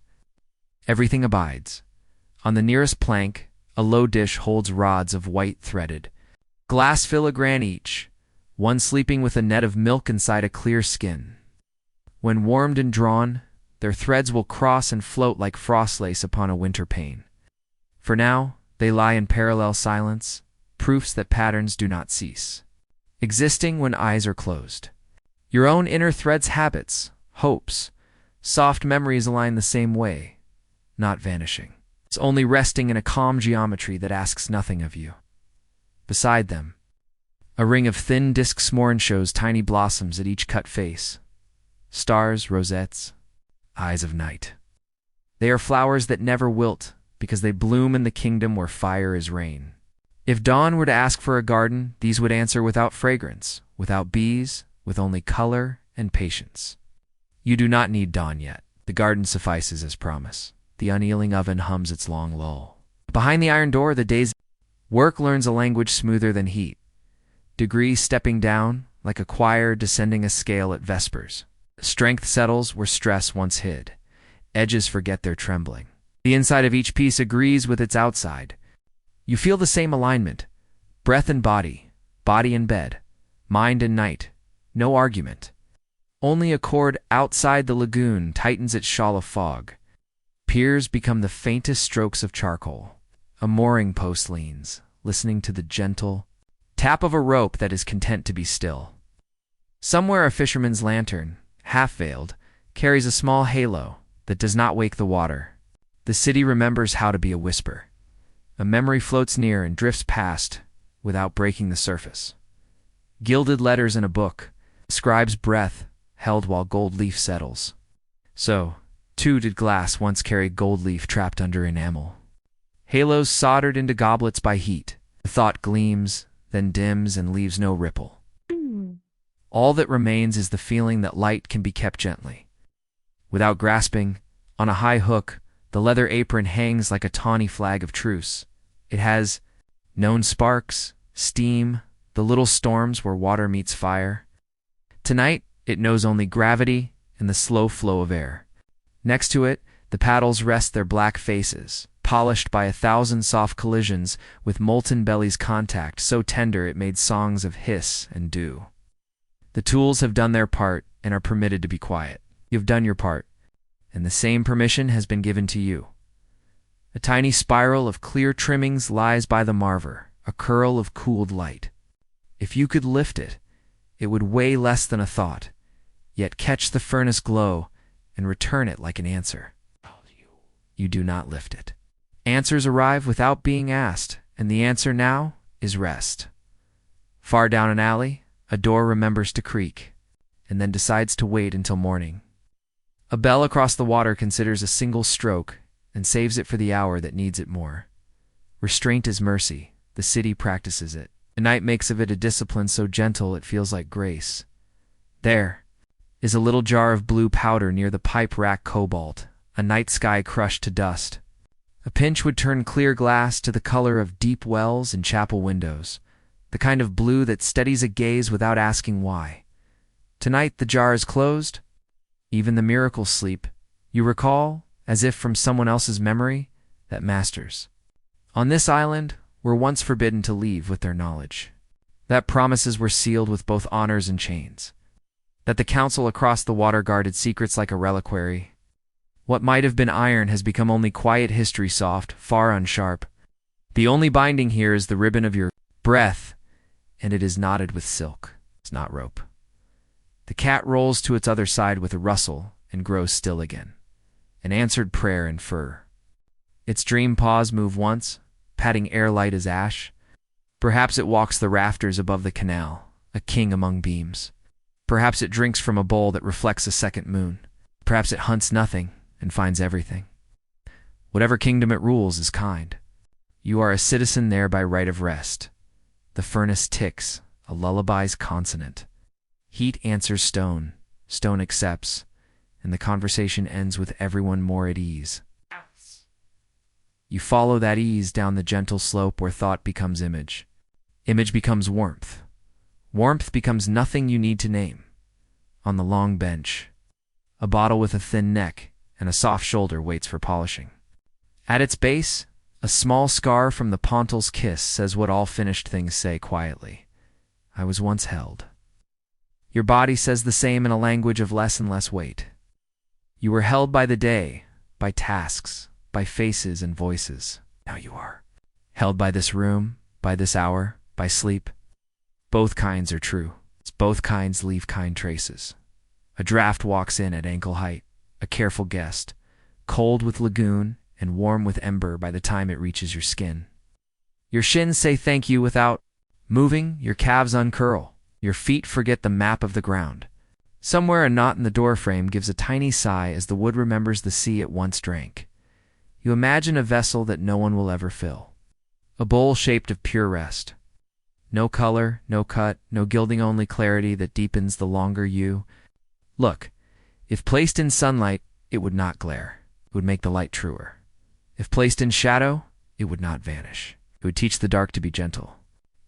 Everything abides. On the nearest plank, a low dish holds rods of white threaded, glass filigrane each, one sleeping with a net of milk inside a clear skin. When warmed and drawn, their threads will cross and float like frost lace upon a winter pane. For now, they lie in parallel silence, proofs that patterns do not cease, existing when eyes are closed. Your own inner threads habits, hopes, soft memories align the same way, not vanishing. It's only resting in a calm geometry that asks nothing of you. Beside them, a ring of thin discs morn shows tiny blossoms at each cut face. Stars, rosettes, eyes of night. They are flowers that never wilt because they bloom in the kingdom where fire is rain. If dawn were to ask for a garden, these would answer without fragrance, without bees, with only color and patience. You do not need dawn yet. The garden suffices as promise. The unyielding oven hums its long lull. Behind the iron door, the day's work learns a language smoother than heat. Degrees stepping down, like a choir descending a scale at vespers. Strength settles where stress once hid. Edges forget their trembling. The inside of each piece agrees with its outside. You feel the same alignment. Breath and body, body and bed, mind and night. No argument. Only a cord outside the lagoon tightens its shawl of fog. Piers become the faintest strokes of charcoal. A mooring post leans, listening to the gentle tap of a rope that is content to be still. Somewhere a fisherman's lantern, half-veiled, carries a small halo that does not wake the water. The city remembers how to be a whisper. A memory floats near and drifts past without breaking the surface. Gilded letters in a book, a scribe's breath held while gold leaf settles. So, too did glass once carry gold leaf trapped under enamel. Halos soldered into goblets by heat. The thought gleams, then dims and leaves no ripple. All that remains is the feeling that light can be kept gently. Without grasping, on a high hook, the leather apron hangs like a tawny flag of truce. It has known sparks, steam, the little storms where water meets fire. Tonight, it knows only gravity and the slow flow of air. Next to it, the paddles rest their black faces, polished by 1,000 soft collisions with molten belly's contact so tender it made songs of hiss and dew. The tools have done their part and are permitted to be quiet. You've done your part, and the same permission has been given to you. A tiny spiral of clear trimmings lies by the marver, a curl of cooled light. If you could lift it, it would weigh less than a thought, yet catch the furnace glow and return it like an answer. You do not lift it. Answers arrive without being asked, and the answer now is rest. Far down an alley, a door remembers to creak, and then decides to wait until morning. A bell across the water considers a single stroke and saves it for the hour that needs it more. Restraint is mercy. The city practices it. The night makes of it a discipline so gentle it feels like grace. There, is a little jar of blue powder near the pipe rack cobalt, a night sky crushed to dust. A pinch would turn clear glass to the color of deep wells in chapel windows, the kind of blue that steadies a gaze without asking why. Tonight the jar is closed. Even the miracles sleep. You recall, as if from someone else's memory, that masters on this island were once forbidden to leave with their knowledge, that promises were sealed with both honors and chains, that the council across the water guarded secrets like a reliquary. What might have been iron has become only quiet history, soft, far unsharp. The only binding here is the ribbon of your breath, and it is knotted with silk. It's not rope. The cat rolls to its other side with a rustle and grows still again, an answered prayer in fur. Its dream paws move once, patting air light as ash. Perhaps it walks the rafters above the canal, a king among beams. Perhaps it drinks from a bowl that reflects a second moon. Perhaps it hunts nothing and finds everything. Whatever kingdom it rules is kind. You are a citizen there by right of rest. The furnace ticks, a lullaby's consonant. Heat answers stone, stone accepts, and the conversation ends with everyone more at ease. You follow that ease down the gentle slope where thought becomes image. Image becomes warmth. Warmth becomes nothing you need to name. On the long bench, a bottle with a thin neck and a soft shoulder waits for polishing. At its base, a small scar from the Pontal's kiss says what all finished things say quietly. I was once held. Your body says the same in a language of less and less weight. You were held by the day, by tasks, by faces and voices. Now you are held by this room, by this hour, by sleep. Both kinds are true. Both kinds leave kind traces. A draft walks in at ankle height, a careful guest, cold with lagoon and warm with ember by the time it reaches your skin. Your shins say thank you without moving, your calves uncurl, your feet forget the map of the ground. Somewhere a knot in the doorframe gives a tiny sigh as the wood remembers the sea it once drank. You imagine a vessel that no one will ever fill. A bowl shaped of pure rest. No color, no cut, no gilding, only clarity that deepens the longer you. Look, if placed in sunlight, it would not glare. It would make the light truer. If placed in shadow, it would not vanish. It would teach the dark to be gentle.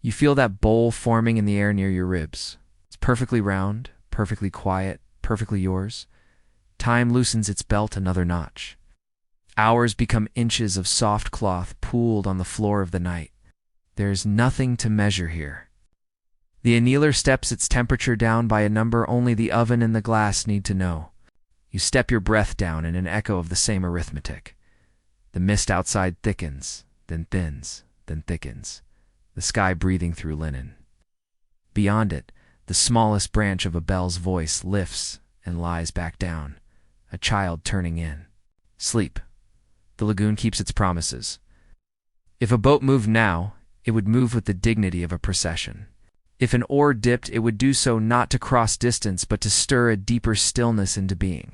You feel that bowl forming in the air near your ribs. It's perfectly round, perfectly quiet, perfectly yours. Time loosens its belt another notch. Hours become inches of soft cloth pooled on the floor of the night. There is nothing to measure here. The annealer steps its temperature down by a number only the oven and the glass need to know. You step your breath down in an echo of the same arithmetic. The mist outside thickens, then thins, then thickens, the sky breathing through linen. Beyond it, the smallest branch of a bell's voice lifts and lies back down, a child turning in. Sleep. The lagoon keeps its promises. If a boat moved now, it would move with the dignity of a procession. If an oar dipped, it would do so not to cross distance, but to stir a deeper stillness into being.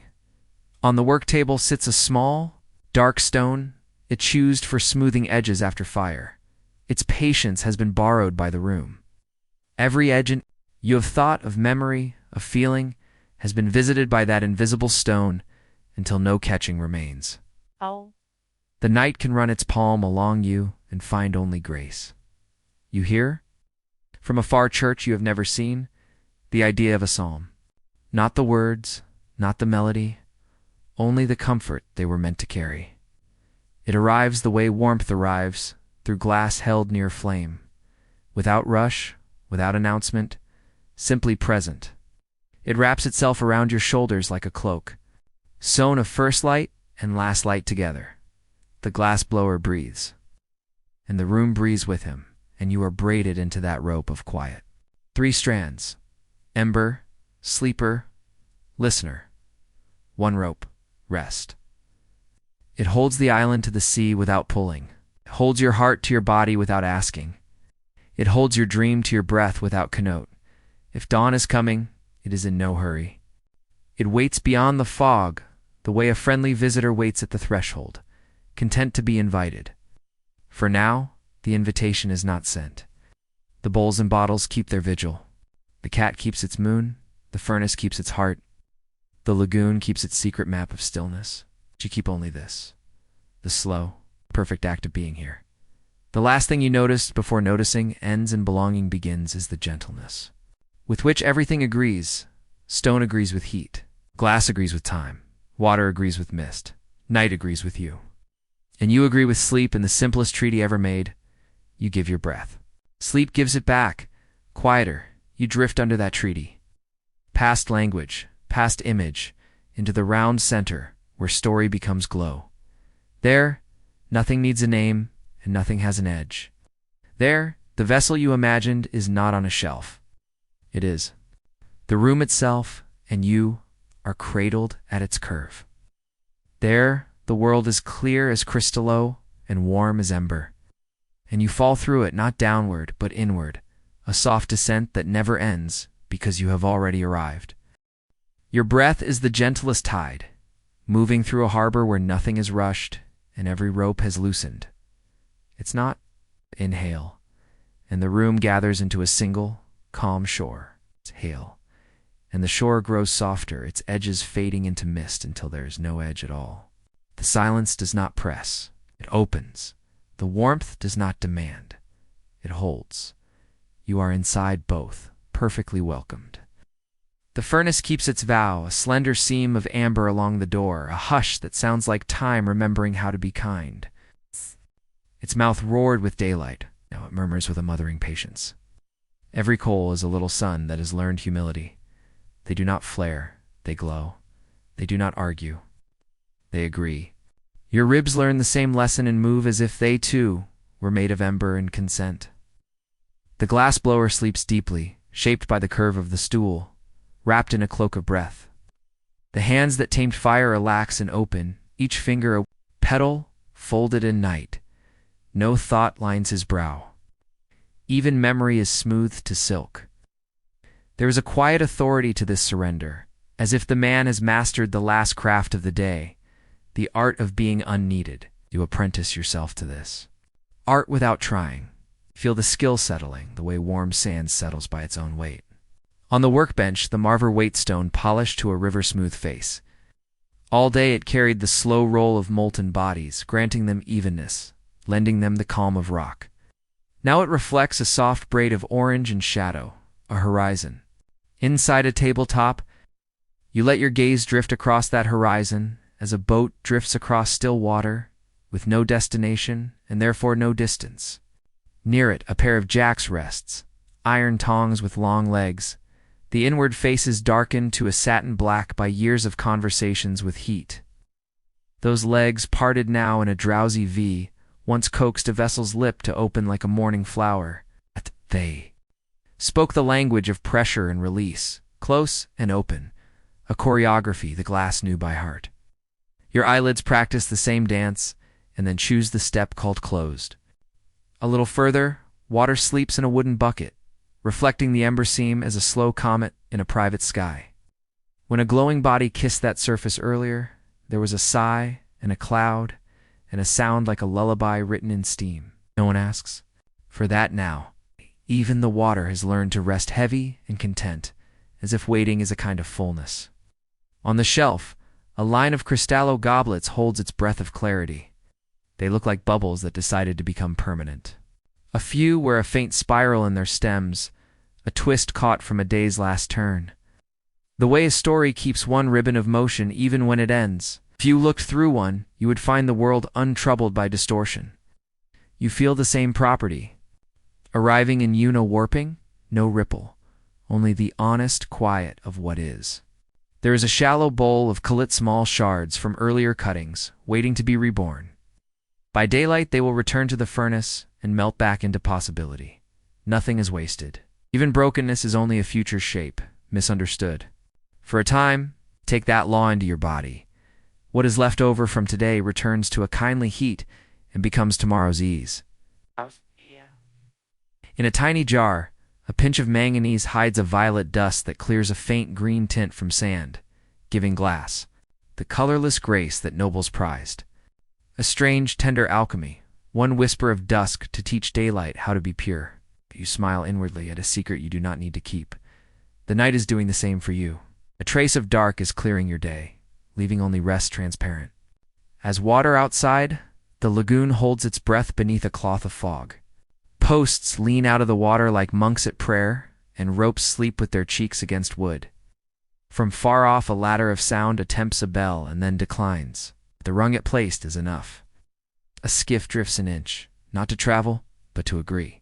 On the work table sits a small, dark stone, it's used for smoothing edges after fire. Its patience has been borrowed by the room. Every edge you have thought of, memory, of feeling, has been visited by that invisible stone until no catching remains. Oh. The night can run its palm along you and find only grace. You hear? From a far church you have never seen, the idea of a psalm. Not the words, not the melody, only the comfort they were meant to carry. It arrives the way warmth arrives, through glass held near flame. Without rush, without announcement, simply present. It wraps itself around your shoulders like a cloak, sewn of first light and last light together. The glass blower breathes, and the room breathes with him, and you are braided into that rope of quiet. 3 strands: ember, sleeper, listener. 1 rope: rest. It holds the island to the sea without pulling. It holds your heart to your body without asking. It holds your dream to your breath without connote. If dawn is coming, it is in no hurry. It waits beyond the fog, the way a friendly visitor waits at the threshold, content to be invited. For now, the invitation is not sent. The bowls and bottles keep their vigil. The cat keeps its moon, the furnace keeps its heart. The lagoon keeps its secret map of stillness. But you keep only this, the slow, perfect act of being here. The last thing you noticed before noticing ends and belonging begins is the gentleness with which everything agrees. Stone agrees with heat. Glass agrees with time. Water agrees with mist. Night agrees with you. And you agree with sleep in the simplest treaty ever made. You give your breath. Sleep gives it back. Quieter, you drift under that treaty. Past language, past image, into the round center where story becomes glow. There, nothing needs a name and nothing has an edge. There, the vessel you imagined is not on a shelf. It is. The room itself and you are cradled at its curve. There, the world is clear as crystallo and warm as ember. And you fall through it not downward but inward, a soft descent that never ends because you have already arrived. Your breath is the gentlest tide, moving through a harbor where nothing is rushed and every rope has loosened. It's not inhale, and the room gathers into a single, calm shore. It's hail, and the shore grows softer, its edges fading into mist until there is no edge at all. The silence does not press, it opens. The warmth does not demand, it holds. You are inside both, perfectly welcomed. The furnace keeps its vow, a slender seam of amber along the door, a hush that sounds like time remembering how to be kind. Its mouth roared with daylight, now it murmurs with a mothering patience. Every coal is a little sun that has learned humility. They do not flare, they glow. They do not argue, they agree. Your ribs learn the same lesson and move as if they, too, were made of ember and consent. The glass blower sleeps deeply, shaped by the curve of the stool, wrapped in a cloak of breath. The hands that tamed fire are lax and open, each finger a petal folded in night. No thought lines his brow. Even memory is smoothed to silk. There is a quiet authority to this surrender, as if the man has mastered the last craft of the day, the art of being unneeded. You apprentice yourself to this. Art without trying. Feel the skill settling, the way warm sand settles by its own weight. On the workbench, the marver waitstone polished to a river-smooth face. All day it carried the slow roll of molten bodies, granting them evenness, lending them the calm of rock. Now it reflects a soft braid of orange and shadow, a horizon. Inside a tabletop, you let your gaze drift across that horizon as a boat drifts across still water, with no destination and therefore no distance. Near it, a pair of jacks rests, iron tongs with long legs. The inward faces darkened to a satin black by years of conversations with heat. Those legs, parted now in a drowsy V, once coaxed a vessel's lip to open like a morning flower. They spoke the language of pressure and release, close and open, a choreography the glass knew by heart. Your eyelids practice the same dance, and then choose the step called closed. A little further, water sleeps in a wooden bucket, reflecting the ember seam as a slow comet in a private sky. When a glowing body kissed that surface earlier, there was a sigh and a cloud and a sound like a lullaby written in steam. No one asks. For that now, even the water has learned to rest heavy and content, as if waiting is a kind of fullness. On the shelf, a line of cristallo goblets holds its breath of clarity. They look like bubbles that decided to become permanent. A few wear a faint spiral in their stems, a twist caught from a day's last turn. The way a story keeps one ribbon of motion even when it ends. If you looked through one, you would find the world untroubled by distortion. You feel the same property. Arriving in you, no warping, no ripple, only the honest quiet of what is. There is a shallow bowl of collit small shards from earlier cuttings, waiting to be reborn. By daylight they will return to the furnace and melt back into possibility. Nothing is wasted. Even brokenness is only a future shape, misunderstood. For a time, take that law into your body. What is left over from today returns to a kindly heat and becomes tomorrow's ease. In a tiny jar, a pinch of manganese hides a violet dust that clears a faint green tint from sand, giving glass the colorless grace that nobles prized. A strange, tender alchemy, one whisper of dusk to teach daylight how to be pure. You smile inwardly at a secret you do not need to keep. The night is doing the same for you. A trace of dark is clearing your day, leaving only rest transparent. As water outside, the lagoon holds its breath beneath a cloth of fog. Posts lean out of the water like monks at prayer, and ropes sleep with their cheeks against wood. From far off, a ladder of sound attempts a bell and then declines. The rung it placed is enough. A skiff drifts an inch, not to travel, but to agree.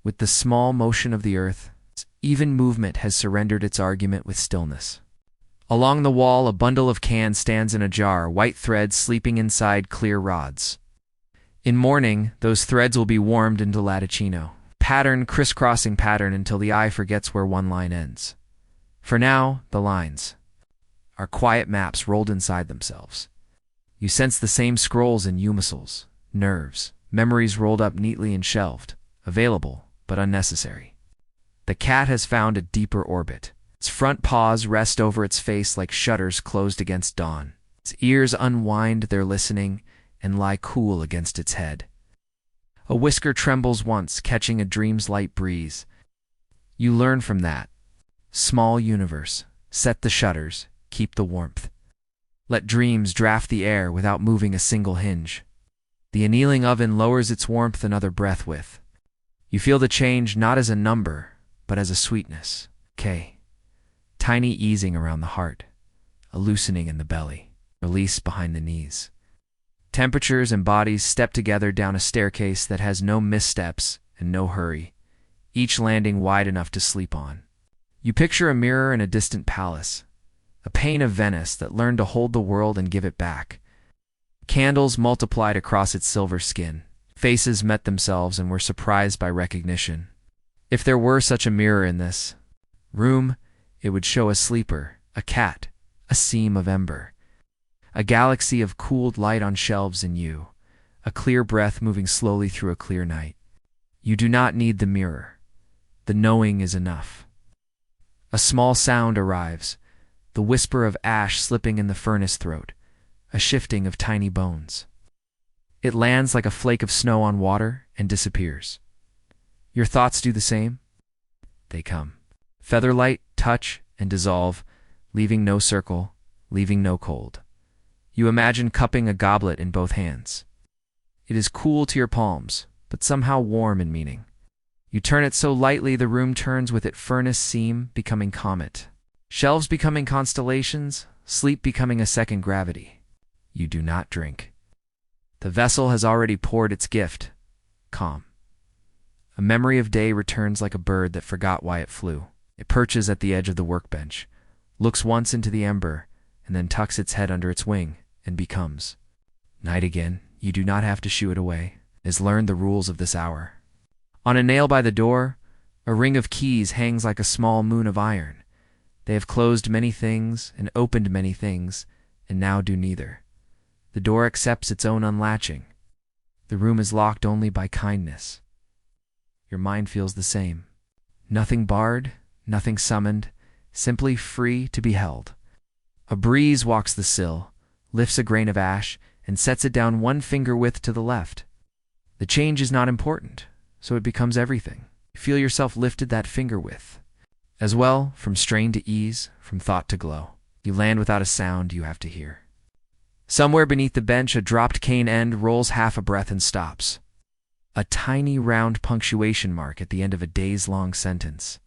With the small motion of the earth, its even movement has surrendered its argument with stillness. Along the wall, a bundle of cans stands in a jar, white threads sleeping inside clear rods. In morning, those threads will be warmed into latticino, pattern crisscrossing pattern until the eye forgets where one line ends. For now, the lines are quiet maps rolled inside themselves. You sense the same scrolls and muscles, nerves, memories rolled up neatly and shelved, available but unnecessary. The cat has found a deeper orbit. Its front paws rest over its face like shutters closed against dawn. Its ears unwind their listening and lie cool against its head. A whisker trembles once, catching a dream's light breeze. You learn from that. Small universe, set the shutters, keep the warmth. Let dreams draft the air without moving a single hinge. The annealing oven lowers its warmth another breath with. You feel the change not as a number, but as a sweetness. K. Tiny easing around the heart, a loosening in the belly, release behind the knees. Temperatures and bodies step together down a staircase that has no missteps and no hurry, each landing wide enough to sleep on. You picture a mirror in a distant palace, a pane of Venice that learned to hold the world and give it back. Candles multiplied across its silver skin. Faces met themselves and were surprised by recognition. If there were such a mirror in this room, it would show a sleeper, a cat, a seam of ember, a galaxy of cooled light on shelves in you, a clear breath moving slowly through a clear night. You do not need the mirror. The knowing is enough. A small sound arrives, the whisper of ash slipping in the furnace throat, a shifting of tiny bones. It lands like a flake of snow on water and disappears. Your thoughts do the same. They come. Featherlight, touch, and dissolve, leaving no circle, leaving no cold. You imagine cupping a goblet in both hands. It is cool to your palms, but somehow warm in meaning. You turn it so lightly the room turns with it, furnace seam becoming comet, shelves becoming constellations, sleep becoming a second gravity. You do not drink. The vessel has already poured its gift, calm. A memory of day returns like a bird that forgot why it flew. It perches at the edge of the workbench, looks once into the ember, and then tucks its head under its wing and becomes. Night again, you do not have to shoo it away. It has learned the rules of this hour. On a nail by the door, a ring of keys hangs like a small moon of iron. They have closed many things and opened many things, and now do neither. The door accepts its own unlatching. The room is locked only by kindness. Your mind feels the same. Nothing barred, nothing summoned, simply free to be held. A breeze walks the sill, lifts a grain of ash, and sets it down one finger width to the left. The change is not important, so it becomes everything. You feel yourself lifted that finger width. As well, from strain to ease, from thought to glow. You land without a sound you have to hear. Somewhere beneath the bench, a dropped cane end rolls half a breath and stops. A tiny round punctuation mark at the end of a days-long sentence.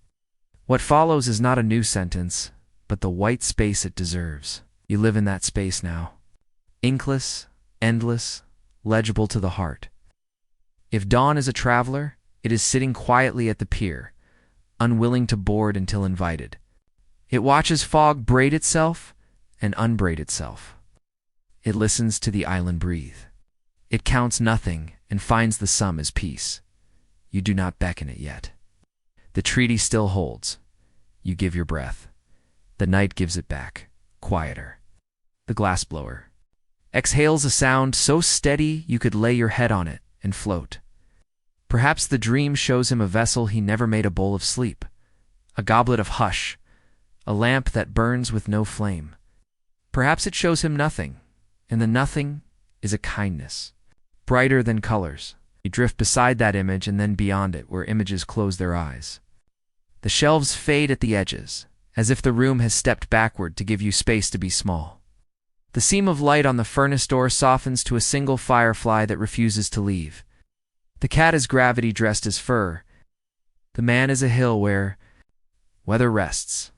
What follows is not a new sentence, but the white space it deserves. You live in that space now. Inkless, endless, legible to the heart. If dawn is a traveler, it is sitting quietly at the pier, unwilling to board until invited. It watches fog braid itself and unbraid itself. It listens to the island breathe. It counts nothing and finds the sum as peace. You do not beckon it yet. The treaty still holds. You give your breath. The night gives it back, quieter. The glassblower exhales a sound so steady you could lay your head on it and float. Perhaps the dream shows him a vessel he never made a bowl of sleep, a goblet of hush, a lamp that burns with no flame. Perhaps it shows him nothing, and the nothing is a kindness, brighter than colors. You drift beside that image and then beyond it where images close their eyes. The shelves fade at the edges, as if the room has stepped backward to give you space to be small. The seam of light on the furnace door softens to a single firefly that refuses to leave. The cat is gravity dressed as fur. The man is a hill where weather rests.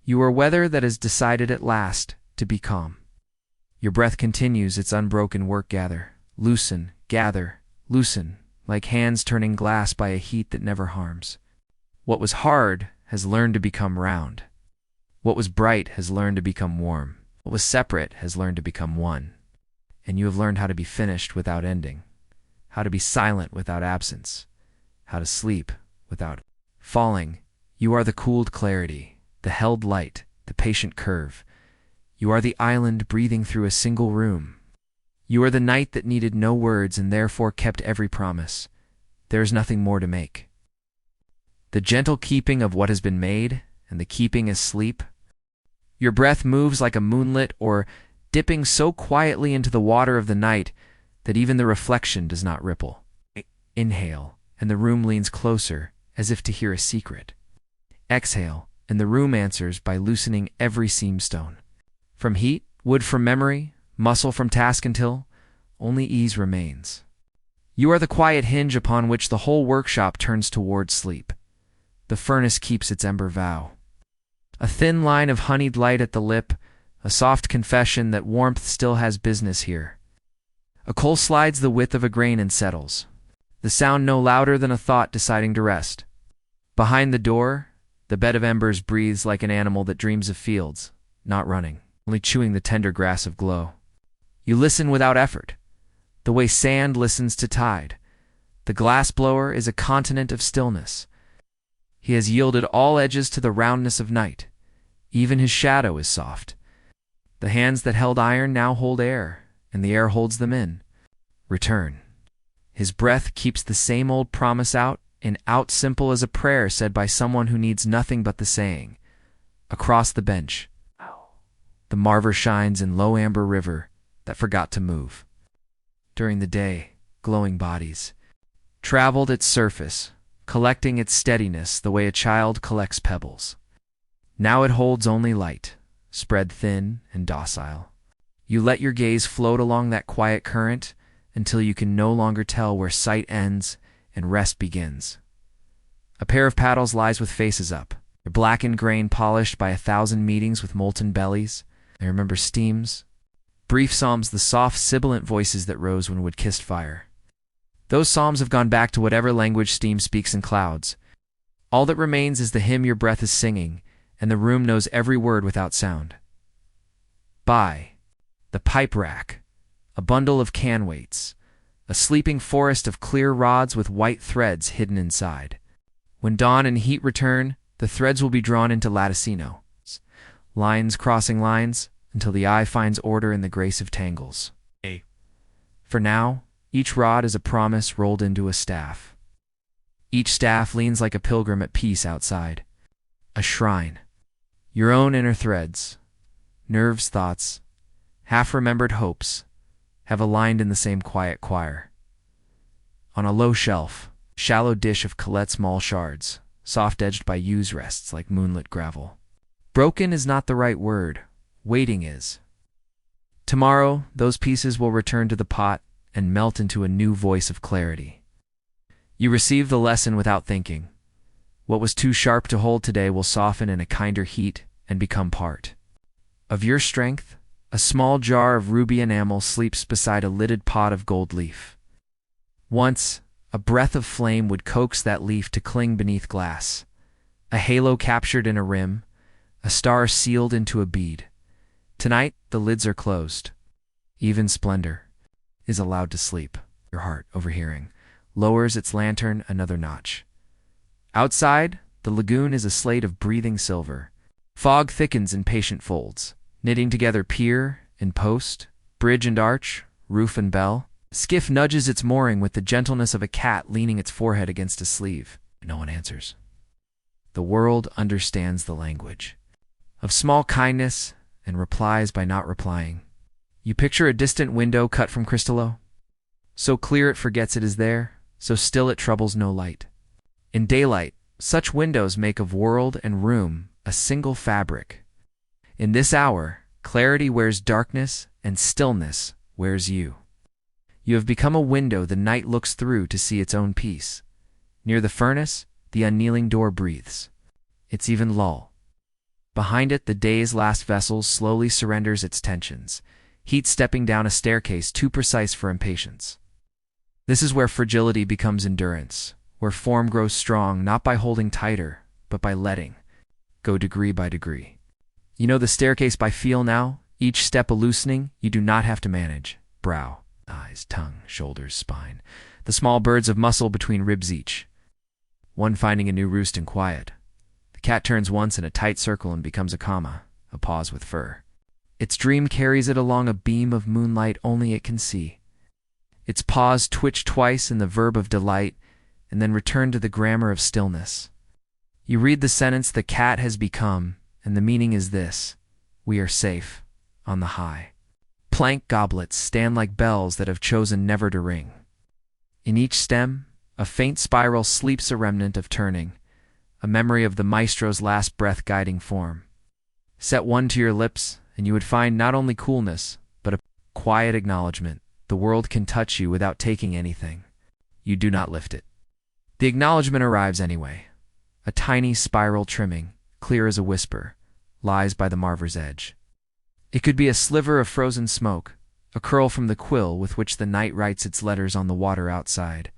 You are weather that has decided at last to be calm. Your breath continues its unbroken work. Gather, loosen, like hands turning glass by a heat that never harms. What was hard has learned to become round. What was bright has learned to become warm. What was separate has learned to become one. And you have learned how to be finished without ending, how to be silent without absence, how to sleep without falling. You are the cooled clarity, the held light, the patient curve. You are the island breathing through a single room. You are the night that needed no words and therefore kept every promise. There is nothing more to make. The gentle keeping of what has been made, and the keeping is sleep. Your breath moves like a moonlit or dipping so quietly into the water of the night that even the reflection does not ripple. Inhale, and the room leans closer, as if to hear a secret. Exhale, and the room answers by loosening every seamstone. From heat, wood from memory, muscle from task until only ease remains. You are the quiet hinge upon which the whole workshop turns toward sleep. The furnace keeps its ember vow. A thin line of honeyed light at the lip, a soft confession that warmth still has business here. A coal slides the width of a grain and settles, the sound no louder than a thought deciding to rest. Behind the door, the bed of embers breathes like an animal that dreams of fields, not running, only chewing the tender grass of glow. You listen without effort, the way sand listens to tide. The glass blower is a continent of stillness. He has yielded all edges to the roundness of night. Even his shadow is soft. The hands that held iron now hold air, and the air holds them in. Return. His breath keeps the same old promise out, and out simple as a prayer said by someone who needs nothing but the saying. Across the bench, the marver shines in low amber river that forgot to move. During the day, glowing bodies traveled its surface, collecting its steadiness the way a child collects pebbles. Now it holds only light, spread thin and docile. You let your gaze float along that quiet current until you can no longer tell where sight ends and rest begins. A pair of paddles lies with faces up, their blackened grain polished by 1,000 meetings with molten bellies. I remember steams, brief psalms, the soft, sibilant voices that rose when wood kissed fire. Those psalms have gone back to whatever language steam speaks in clouds. All that remains is the hymn your breath is singing, and the room knows every word without sound. By the pipe rack, a bundle of can weights, a sleeping forest of clear rods with white threads hidden inside. When dawn and heat return, the threads will be drawn into latticino, lines crossing lines, until the eye finds order in the grace of tangles. For now, each rod is a promise rolled into a staff. Each staff leans like a pilgrim at peace outside. A shrine. Your own inner threads, nerves, thoughts, half-remembered hopes, have aligned in the same quiet choir. On a low shelf, shallow dish of Colette's mall shards, soft-edged by yews rests like moonlit gravel. Broken is not the right word. Waiting is. Tomorrow, those pieces will return to the pot and melt into a new voice of clarity. You receive the lesson without thinking. What was too sharp to hold today will soften in a kinder heat and become part of your strength. A small jar of ruby enamel sleeps beside a lidded pot of gold leaf. Once, a breath of flame would coax that leaf to cling beneath glass. A halo captured in a rim, a star sealed into a bead. Tonight, the lids are closed. Even splendor is allowed to sleep. Your heart, overhearing, lowers its lantern another notch. Outside, the lagoon is a slate of breathing silver. Fog thickens in patient folds, knitting together pier and post, bridge and arch, roof and bell. Skiff nudges its mooring with the gentleness of a cat leaning its forehead against a sleeve. No one answers. The world understands the language of small kindness and replies by not replying. You picture a distant window cut from crystallo, so clear it forgets it is there, so still it troubles no light. In daylight, Such windows make of world and room a single fabric. In this hour, clarity wears darkness and stillness wears you. You have become a window the night looks through to see its own peace. Near the furnace, the unkneeling door breathes. Its even lull. Behind it, the day's last vessel slowly surrenders its tensions, heat stepping down a staircase too precise for impatience. This is where fragility becomes endurance, where form grows strong not by holding tighter, but by letting go degree by degree. You know the staircase by feel now, each step a loosening you do not have to manage. Brow, eyes, tongue, shoulders, spine, the small birds of muscle between ribs each. One finding a new roost in quiet. The cat turns once in a tight circle and becomes a comma, a pause with fur. Its dream carries it along a beam of moonlight only it can see. Its paws twitch twice in the verb of delight, and then return to the grammar of stillness. You read the sentence the cat has become, and the meaning is this: we are safe, on the high. Plank goblets stand like bells that have chosen never to ring. In each stem, a faint spiral sleeps a remnant of turning, a memory of the maestro's last breath guiding form. Set one to your lips, and you would find not only coolness, but a quiet acknowledgement. The world can touch you without taking anything. You do not lift it. The acknowledgement arrives anyway. A tiny spiral trimming, clear as a whisper, lies by the marver's edge. It could be a sliver of frozen smoke, a curl from the quill with which the night writes its letters on the water outside.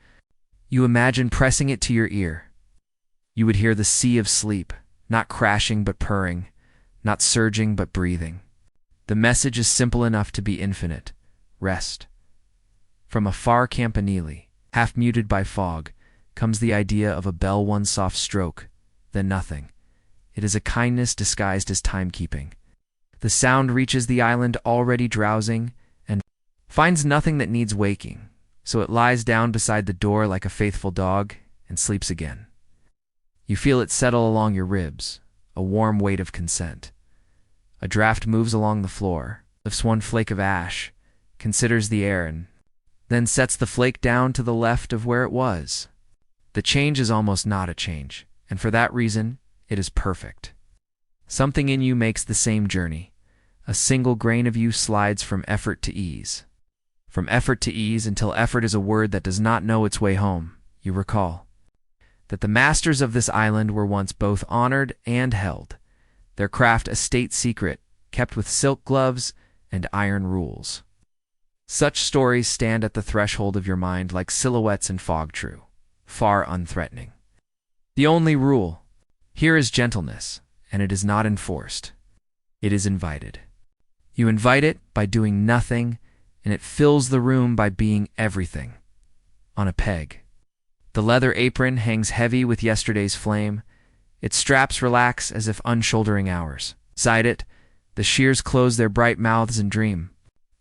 You imagine pressing it to your ear. You would hear the sea of sleep, not crashing but purring, not surging but breathing. The message is simple enough to be infinite. Rest. From a far campanile, half muted by fog, comes the idea of a bell one soft stroke, then nothing. It is a kindness disguised as timekeeping. The sound reaches the island already drowsing and finds nothing that needs waking, so it lies down beside the door like a faithful dog and sleeps again. You feel it settle along your ribs, a warm weight of consent. A draft moves along the floor, lifts one flake of ash, considers the air, and then sets the flake down to the left of where it was. The change is almost not a change, and for that reason, it is perfect. Something in you makes the same journey. A single grain of you slides from effort to ease. From effort to ease until effort is a word that does not know its way home. You recall that the masters of this island were once both honored and held, their craft a state secret, kept with silk gloves and iron rules. Such stories stand at the threshold of your mind like silhouettes in fog, true, far unthreatening. The only rule here is gentleness, and it is not enforced. It is invited. You invite it by doing nothing, and it fills the room by being everything. On a peg. The leather apron hangs heavy with yesterday's flame. Its straps relax as if unshouldering hours. Beside it, the shears close their bright mouths and dream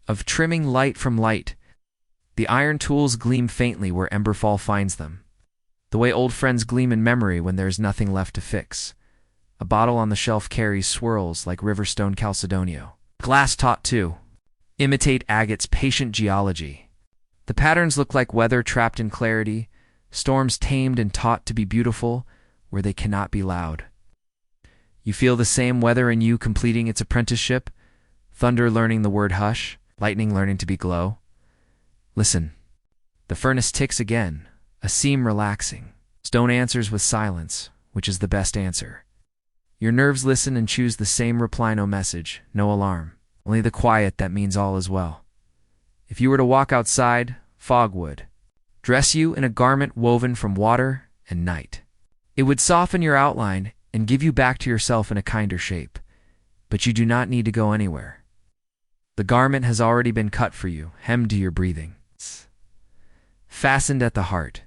of trimming light from light. The iron tools gleam faintly where emberfall finds them, the way old friends gleam in memory when there is nothing left to fix. A bottle on the shelf carries swirls like Riverstone Chalcedonio. Glass taught too. Imitate agate's patient geology. The patterns look like weather trapped in clarity, storms tamed and taught to be beautiful where they cannot be loud. You feel the same weather in you completing its apprenticeship, thunder learning the word hush, lightning learning to be glow. Listen. The furnace ticks again, a seam relaxing. Stone answers with silence, which is the best answer. Your nerves listen and choose the same reply, no message, no alarm, only the quiet that means all is well. If you were to walk outside, fog would dress you in a garment woven from water and night. It would soften your outline and give you back to yourself in a kinder shape, but you do not need to go anywhere. The garment has already been cut for you, hemmed to your breathing. Fastened at the heart.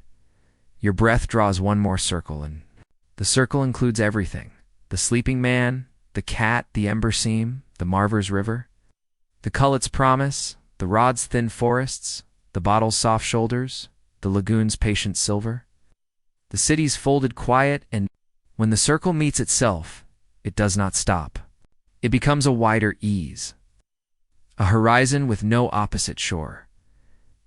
Your breath draws one more circle, and the circle includes everything. The sleeping man, the cat, the ember seam, the Marver's river, the cullet's promise, the rod's thin forests, the bottle's soft shoulders, the lagoon's patient silver. The city's folded quiet, and when the circle meets itself, it does not stop. It becomes a wider ease. A horizon with no opposite shore.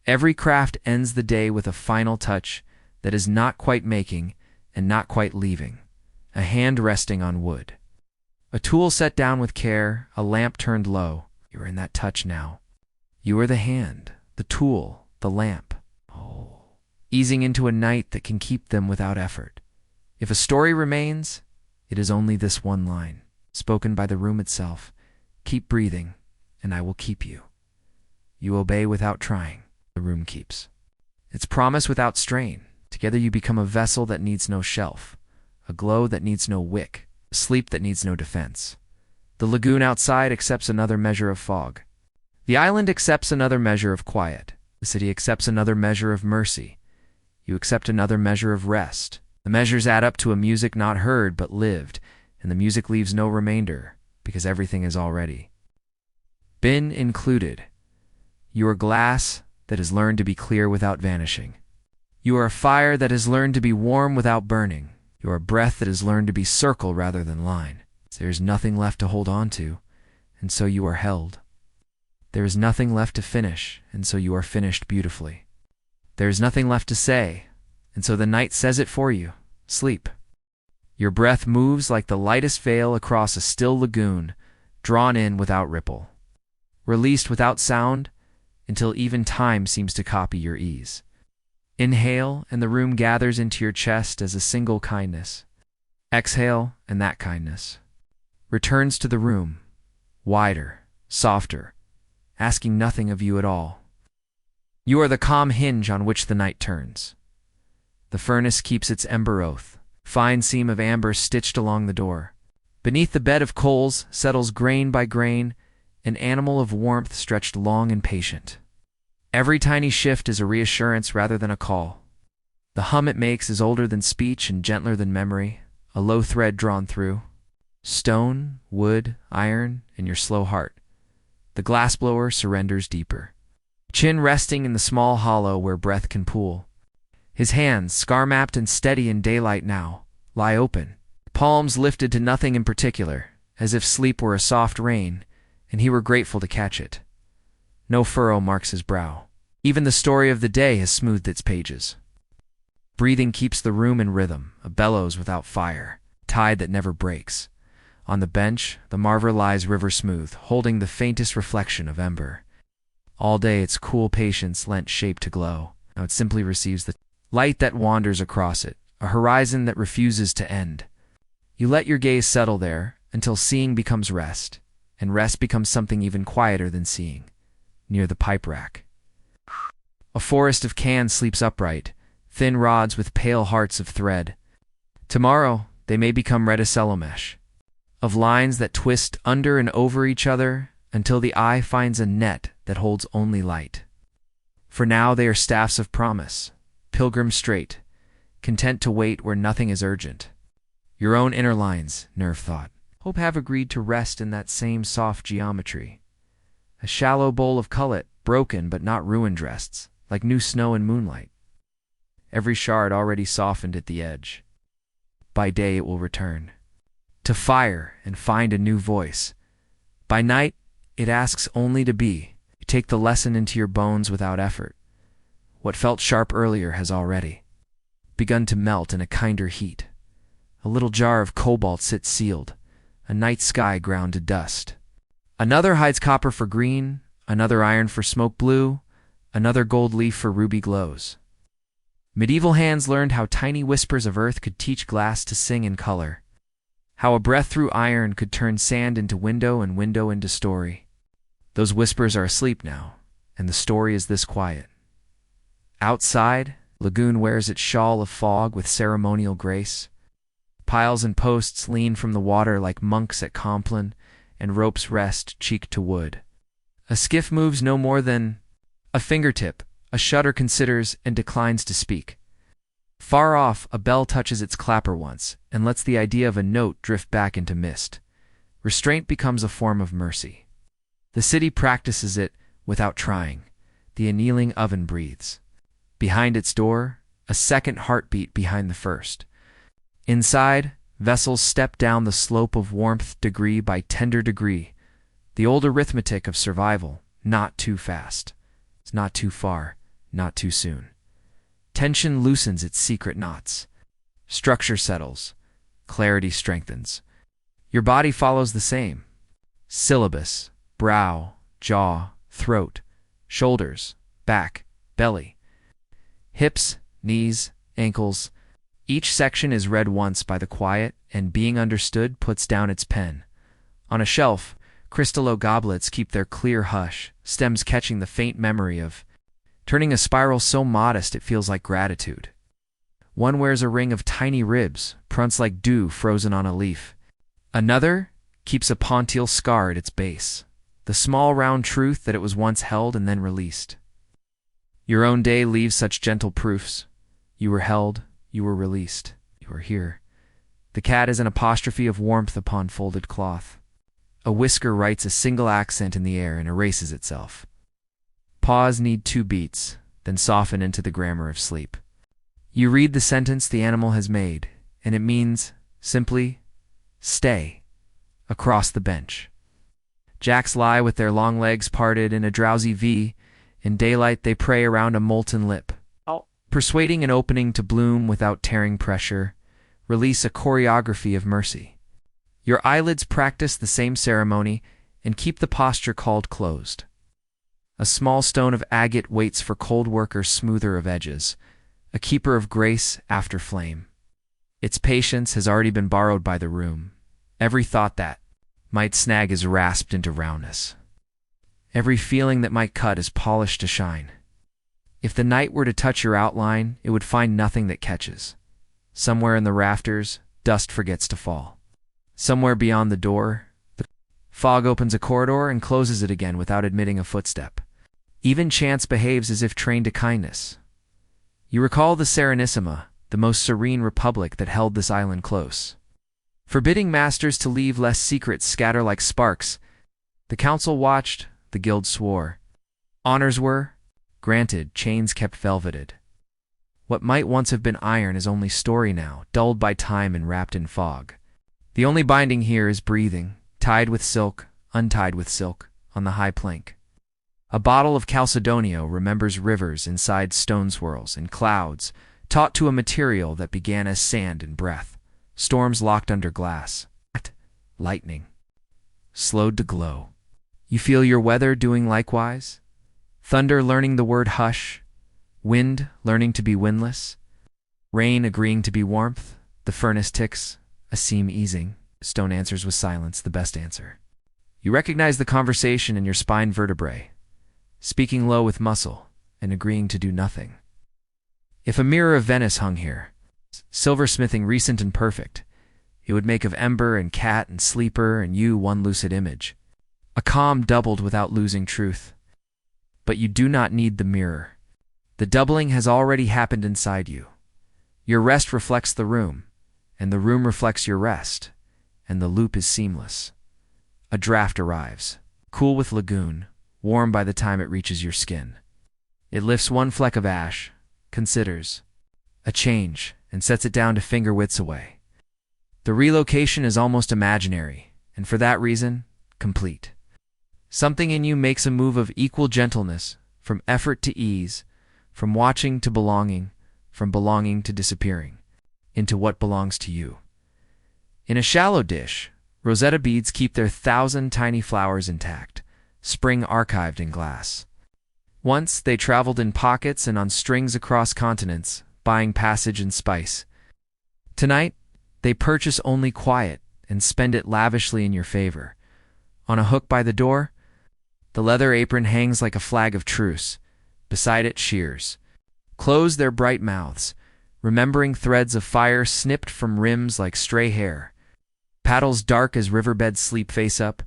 Every craft ends the day with a final touch that is not quite making and not quite leaving, a hand resting on wood. A tool set down with care, a lamp turned low. You are in that touch now. You are the hand, the tool, the lamp. Oh, easing into a night that can keep them without effort. If a story remains, it is only this one line, spoken by the room itself. Keep breathing, and I will keep you. You obey without trying. The room keeps its promise without strain. Together you become a vessel that needs no shelf, a glow that needs no wick, a sleep that needs no defense. The lagoon outside accepts another measure of fog. The island accepts another measure of quiet. The city accepts another measure of mercy. You accept another measure of rest. The measures add up to a music not heard but lived, and the music leaves no remainder, because everything is already been included. You are glass that has learned to be clear without vanishing. You are a fire that has learned to be warm without burning. You are a breath that has learned to be circle rather than line. There is nothing left to hold on to, and so you are held. There is nothing left to finish, and so you are finished beautifully. There is nothing left to say, and so the night says it for you. Sleep. Your breath moves like the lightest veil across a still lagoon, drawn in without ripple, released without sound, until even time seems to copy your ease. Inhale, and the room gathers into your chest as a single kindness. Exhale, and that kindness returns to the room, wider, softer, asking nothing of you at all. You are the calm hinge on which the night turns. The furnace keeps its ember oath, fine seam of amber stitched along the door. Beneath the bed of coals settles grain by grain, an animal of warmth stretched long and patient. Every tiny shift is a reassurance rather than a call. The hum it makes is older than speech and gentler than memory, a low thread drawn through. Stone, wood, iron, and your slow heart. The glassblower surrenders deeper, chin resting in the small hollow where breath can pool. His hands, scar-mapped and steady in daylight now, lie open, palms lifted to nothing in particular, as if sleep were a soft rain, and he were grateful to catch it. No furrow marks his brow. Even the story of the day has smoothed its pages. Breathing keeps the room in rhythm, a bellows without fire, tide that never breaks. On the bench, the marver lies river smooth, holding the faintest reflection of ember. All day its cool patience lent shape to glow. Now it simply receives the light that wanders across it, a horizon that refuses to end. You let your gaze settle there until seeing becomes rest, and rest becomes something even quieter than seeing, near the pipe rack. A forest of cans sleeps upright, thin rods with pale hearts of thread. Tomorrow they may become reticello mesh, of lines that twist under and over each other until the eye finds a net that holds only light. For now they are staffs of promise, pilgrim straight, content to wait where nothing is urgent. Your own inner lines, Nerve thought, hope have agreed to rest in that same soft geometry. A shallow bowl of cullet, broken but not ruined, rests, like new snow in moonlight. Every shard already softened at the edge. By day it will return, to fire and find a new voice. By night it asks only to be. You take the lesson into your bones without effort. What felt sharp earlier has already begun to melt in a kinder heat. A little jar of cobalt sits sealed, a night sky ground to dust. Another hides copper for green, another iron for smoke blue, another gold leaf for ruby glows. Medieval hands learned how tiny whispers of earth could teach glass to sing in color, how a breath through iron could turn sand into window and window into story. Those whispers are asleep now, and the story is this quiet. Outside, lagoon wears its shawl of fog with ceremonial grace. Piles and posts lean from the water like monks at Compline, and ropes rest cheek to wood. A skiff moves no more than a fingertip. A shutter considers and declines to speak. Far off, a bell touches its clapper once and lets the idea of a note drift back into mist. Restraint becomes a form of mercy. The city practices it without trying. The annealing oven breathes. Behind its door, a second heartbeat behind the first. Inside, vessels step down the slope of warmth degree by tender degree. The old arithmetic of survival, not too fast. It's not too far. Not too soon. Tension loosens its secret knots. Structure settles. Clarity strengthens. Your body follows the same. Syllabus, brow, jaw, throat, shoulders, back, belly, hips, knees, ankles. Each section is read once by the quiet, and being understood puts down its pen. On a shelf, crystallo goblets keep their clear hush, stems catching the faint memory of, turning a spiral so modest it feels like gratitude. One wears a ring of tiny ribs, prunts like dew frozen on a leaf. Another keeps a pontile scar at its base, the small round truth that it was once held and then released. Your own day leaves such gentle proofs. You were held, you were released, you are here. The cat is an apostrophe of warmth upon folded cloth. A whisker writes a single accent in the air and erases itself. Paws need 2 beats, then soften into the grammar of sleep. You read the sentence the animal has made, and it means, simply, stay, across the bench. Jacks lie with their long legs parted in a drowsy V. In daylight they pray around a molten lip, persuading an opening to bloom without tearing pressure, release a choreography of mercy. Your eyelids practice the same ceremony and keep the posture called closed. A small stone of agate waits for cold worker smoother of edges, a keeper of grace after flame. Its patience has already been borrowed by the room. Every thought that might snag is rasped into roundness. Every feeling that might cut is polished to shine. If the night were to touch your outline, it would find nothing that catches. Somewhere in the rafters, dust forgets to fall. Somewhere beyond the door, the fog opens a corridor and closes it again without admitting a footstep. Even chance behaves as if trained to kindness. You recall the Serenissima, the most serene republic that held this island close. Forbidding masters to leave lest secrets scatter like sparks, the council watched, the guild swore. Honors were granted, chains kept velveted. What might once have been iron is only story now, dulled by time and wrapped in fog. The only binding here is breathing, tied with silk, untied with silk, on the high plank. A bottle of Chalcedonio remembers rivers inside stone swirls and clouds, taught to a material that began as sand and breath, storms locked under glass, lightning, slowed to glow. You feel your weather doing likewise? Thunder learning the word hush, wind learning to be windless, rain agreeing to be warmth, the furnace ticks, a seam easing. Stone answers with silence, the best answer. You recognize the conversation in your spine vertebrae, speaking low with muscle and agreeing to do nothing. If a mirror of Venice hung here, silversmithing recent and perfect, it would make of ember and cat and sleeper and you one lucid image, a calm doubled without losing truth. But you do not need the mirror. The doubling has already happened inside you. Your rest reflects the room, and the room reflects your rest, and the loop is seamless. A draft arrives, cool with lagoon, warm by the time it reaches your skin. It lifts one fleck of ash, considers a change, and sets it down to finger widths away. The relocation is almost imaginary, and for that reason, complete. Something in you makes a move of equal gentleness, from effort to ease, from watching to belonging, from belonging to disappearing, into what belongs to you. In a shallow dish, Rosetta beads keep their 1,000 tiny flowers intact, spring archived in glass. Once they traveled in pockets and on strings across continents, buying passage and spice. Tonight, they purchase only quiet and spend it lavishly in your favor. On a hook by the door, the leather apron hangs like a flag of truce. Beside it, shears close their bright mouths, remembering threads of fire snipped from rims like stray hair. Paddles dark as riverbeds sleep face up,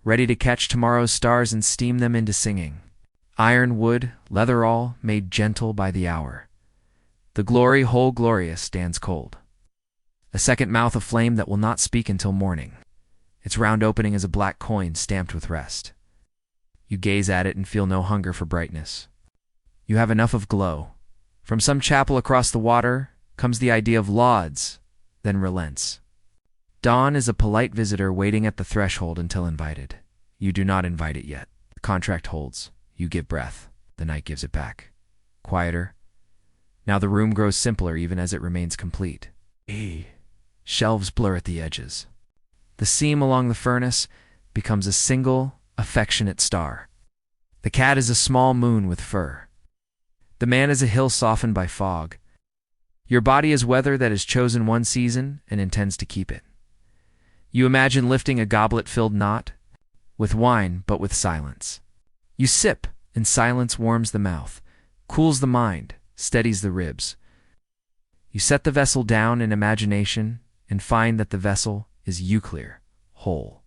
ready to catch tomorrow's stars and steam them into singing. Iron wood, leather all, made gentle by the hour. The glory whole glorious stands cold. A second mouth of flame that will not speak until morning. Its round opening is a black coin stamped with rest. You gaze at it and feel no hunger for brightness. You have enough of glow. From some chapel across the water comes the idea of lauds, then relents. Dawn is a polite visitor waiting at the threshold until invited. You do not invite it yet. The contract holds. You give breath. The night gives it back. Quieter. Now the room grows simpler even as it remains complete. Shelves blur at the edges. The seam along the furnace becomes a single, affectionate star. The cat is a small moon with fur. The man is a hill softened by fog. Your body is weather that has chosen one season and intends to keep it. You imagine lifting a goblet-filled knot, with wine but with silence. You sip, and silence warms the mouth, cools the mind, steadies the ribs. You set the vessel down in imagination and find that the vessel is euclear, whole,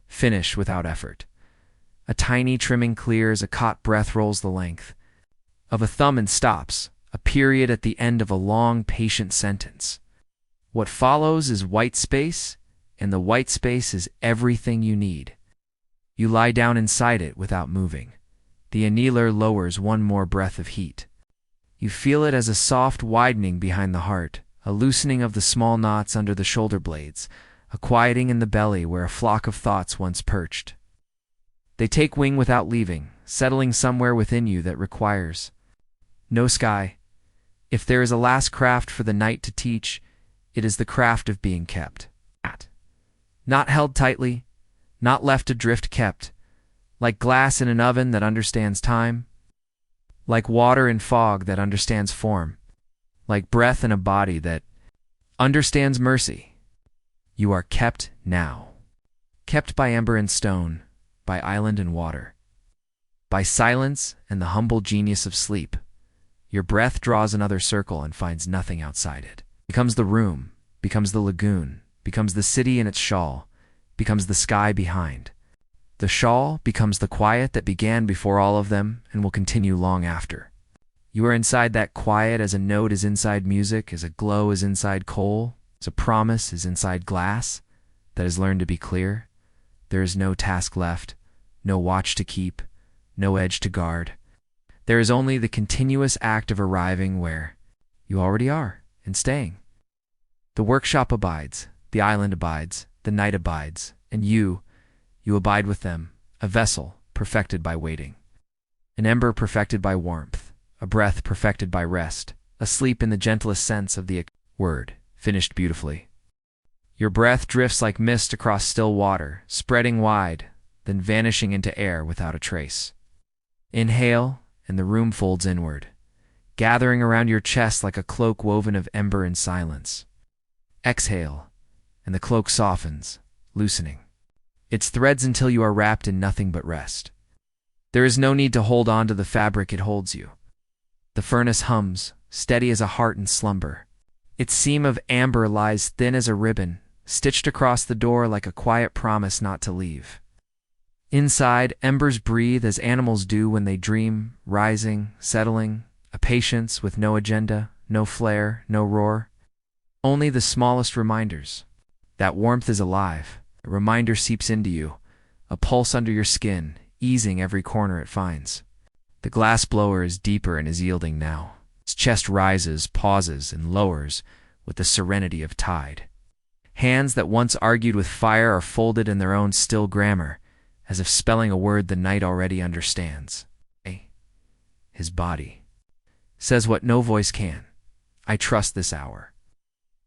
finished without effort. A tiny trimming clears, a caught breath rolls the length of a thumb and stops, a period at the end of a long, patient sentence. What follows is white space, and the white space is everything you need. You lie down inside it without moving. The annealer lowers one more breath of heat. You feel it as a soft widening behind the heart, a loosening of the small knots under the shoulder blades, a quieting in the belly where a flock of thoughts once perched. They take wing without leaving, settling somewhere within you that requires no sky. If there is a last craft for the night to teach, it is the craft of being kept. Not held tightly, not left adrift, kept, like glass in an oven that understands time, like water in fog that understands form, like breath in a body that understands mercy. You are kept now, kept by ember and stone, by island and water, by silence and the humble genius of sleep. Your breath draws another circle and finds nothing outside it. Becomes the room, becomes the lagoon, becomes the city in its shawl, becomes the sky behind. The shawl becomes the quiet that began before all of them and will continue long after. You are inside that quiet as a note is inside music, as a glow is inside coal, as a promise is inside glass that has learned to be clear. There is no task left, no watch to keep, no edge to guard. There is only the continuous act of arriving where you already are and staying. The workshop abides, the island abides, the night abides, and you abide with them, a vessel perfected by waiting, an ember perfected by warmth, a breath perfected by rest, asleep in the gentlest sense of the word, finished beautifully. Your breath drifts like mist across still water, spreading wide, then vanishing into air without a trace. Inhale, and the room folds inward, gathering around your chest like a cloak woven of ember and silence. Exhale, and the cloak softens, loosening its threads until you are wrapped in nothing but rest. There is no need to hold on to the fabric, it holds you. The furnace hums, steady as a heart in slumber. Its seam of amber lies thin as a ribbon, stitched across the door like a quiet promise not to leave. Inside, embers breathe as animals do when they dream, rising, settling, a patience with no agenda, no flare, no roar. Only the smallest reminders. That warmth is alive. A reminder seeps into you, a pulse under your skin, easing every corner it finds. The glass blower is deeper and is yielding now. Its chest rises, pauses, and lowers with the serenity of tide. Hands that once argued with fire are folded in their own still grammar, as if spelling a word the night already understands. His body says what no voice can. I trust this hour.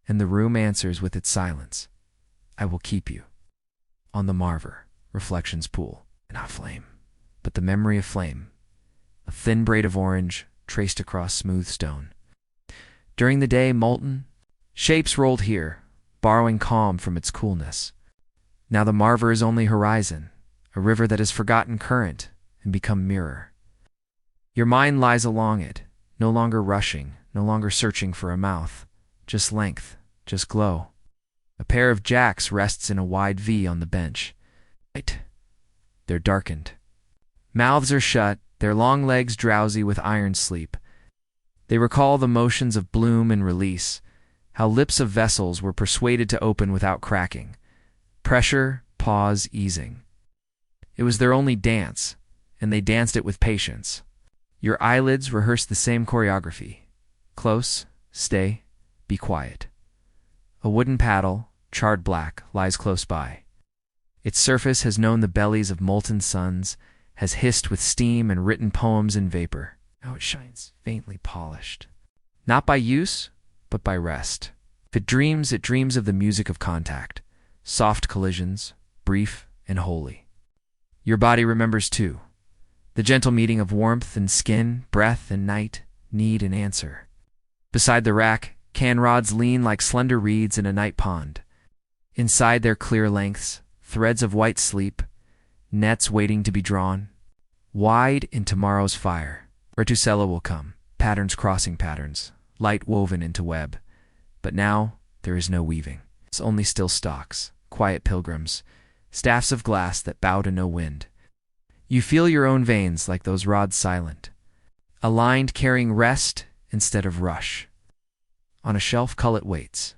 And the room answers with its silence. I will keep you. On the Marver, reflections pool, not flame, but the memory of flame, a thin braid of orange traced across smooth stone. During the day, molten shapes rolled here, borrowing calm from its coolness. Now the Marver is only horizon, a river that has forgotten current and become mirror. Your mind lies along it, no longer rushing, no longer searching for a mouth, just length, just glow. A pair of jacks rests in a wide V on the bench. They're darkened. Mouths are shut, their long legs drowsy with iron sleep. They recall the motions of bloom and release, how lips of vessels were persuaded to open without cracking. Pressure, pause, easing. It was their only dance, and they danced it with patience. Your eyelids rehearsed the same choreography. Close, stay, be quiet. A wooden paddle, charred black, lies close by. Its surface has known the bellies of molten suns, has hissed with steam and written poems in vapor. Now it shines faintly polished. Not by use, but by rest. If it dreams of the music of contact, soft collisions, brief and holy. Your body remembers too, the gentle meeting of warmth and skin, breath and night, need and answer. Beside the rack, can rods lean like slender reeds in a night pond. Inside their clear lengths, threads of white sleep, nets waiting to be drawn. Wide in tomorrow's fire, Retusella will come, patterns crossing patterns, light woven into web. But now there is no weaving. It's only still stalks, quiet pilgrims, staffs of glass that bow to no wind. You feel your own veins like those rods silent, aligned carrying rest instead of rush. On a shelf cullet waits,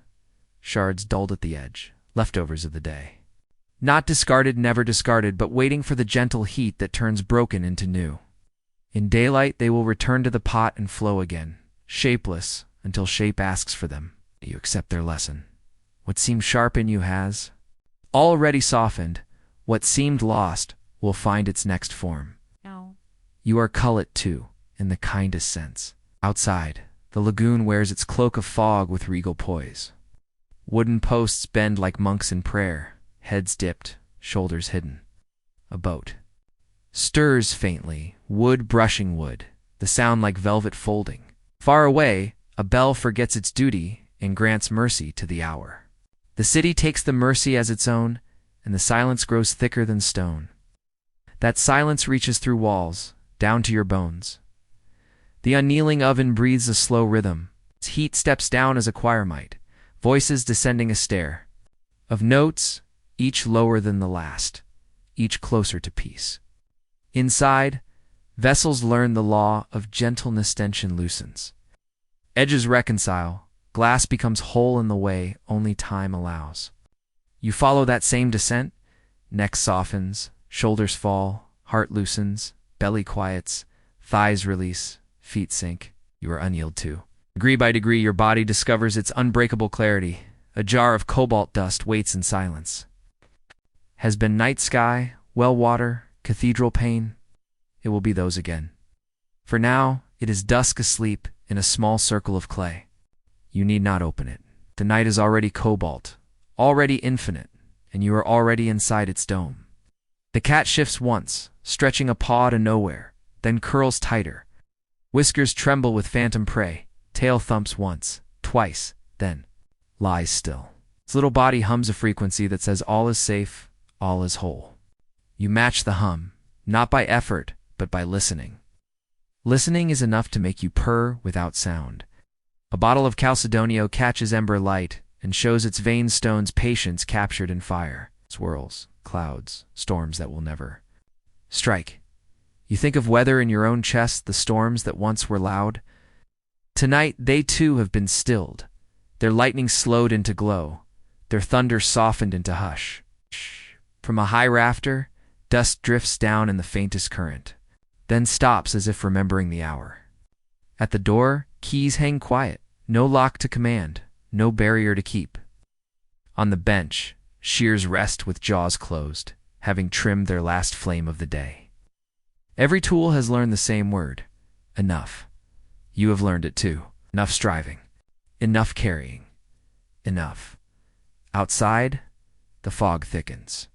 shards dulled at the edge, leftovers of the day. Not discarded, never discarded, but waiting for the gentle heat that turns broken into new. In daylight they will return to the pot and flow again, shapeless until shape asks for them. You accept their lesson. What seemed sharp in you has already softened. What seemed lost will find its next form. No. You are cullet too, in the kindest sense. Outside, the lagoon wears its cloak of fog with regal poise. Wooden posts bend like monks in prayer, heads dipped, shoulders hidden. A boat stirs faintly, wood brushing wood, the sound like velvet folding. Far away, a bell forgets its duty and grants mercy to the hour. The city takes the mercy as its own, and the silence grows thicker than stone. That silence reaches through walls, down to your bones. The unkneeling oven breathes a slow rhythm. Its heat steps down as a choir might, voices descending a stair. Of notes, each lower than the last, each closer to peace. Inside, vessels learn the law of gentleness. Tension loosens. Edges reconcile, glass becomes whole in the way only time allows. You follow that same descent, neck softens, shoulders fall, heart loosens, belly quiets, thighs release, feet sink. You are unyielded too. Degree by degree your body discovers its unbreakable clarity. A jar of cobalt dust waits in silence. Has been night sky, well water, cathedral pane. It will be those again. For now, it is dusk asleep in a small circle of clay. You need not open it. The night is already cobalt, already infinite, and you are already inside its dome. The cat shifts once, stretching a paw to nowhere, then curls tighter. Whiskers tremble with phantom prey, tail thumps once, twice, then lies still. Its little body hums a frequency that says all is safe, all is whole. You match the hum, not by effort, but by listening. Listening is enough to make you purr without sound. A bottle of Chalcedonio catches ember light and shows its vein stones patience captured in fire. Swirls, clouds, storms that will never strike. You think of weather in your own chest, the storms that once were loud. Tonight they too have been stilled, their lightning slowed into glow, their thunder softened into hush. From a high rafter, dust drifts down in the faintest current, then stops as if remembering the hour. At the door, keys hang quiet, no lock to command, no barrier to keep. On the bench, shears rest with jaws closed, having trimmed their last flame of the day. Every tool has learned the same word, enough. You have learned it too. Enough striving, enough carrying, enough. Outside, the fog thickens.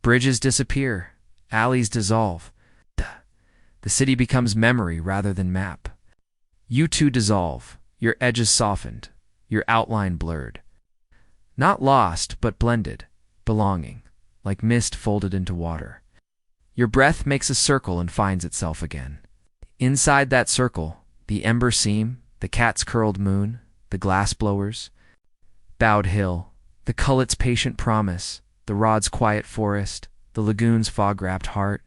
Bridges disappear, alleys dissolve. The city becomes memory rather than map. You too dissolve, your edges softened, your outline blurred. Not lost, but blended, belonging, like mist folded into water. Your breath makes a circle and finds itself again. Inside that circle, the ember seam, the cat's curled moon, the glass blowers, bowed hill, the cullet's patient promise, the rod's quiet forest, the lagoon's fog-wrapped heart.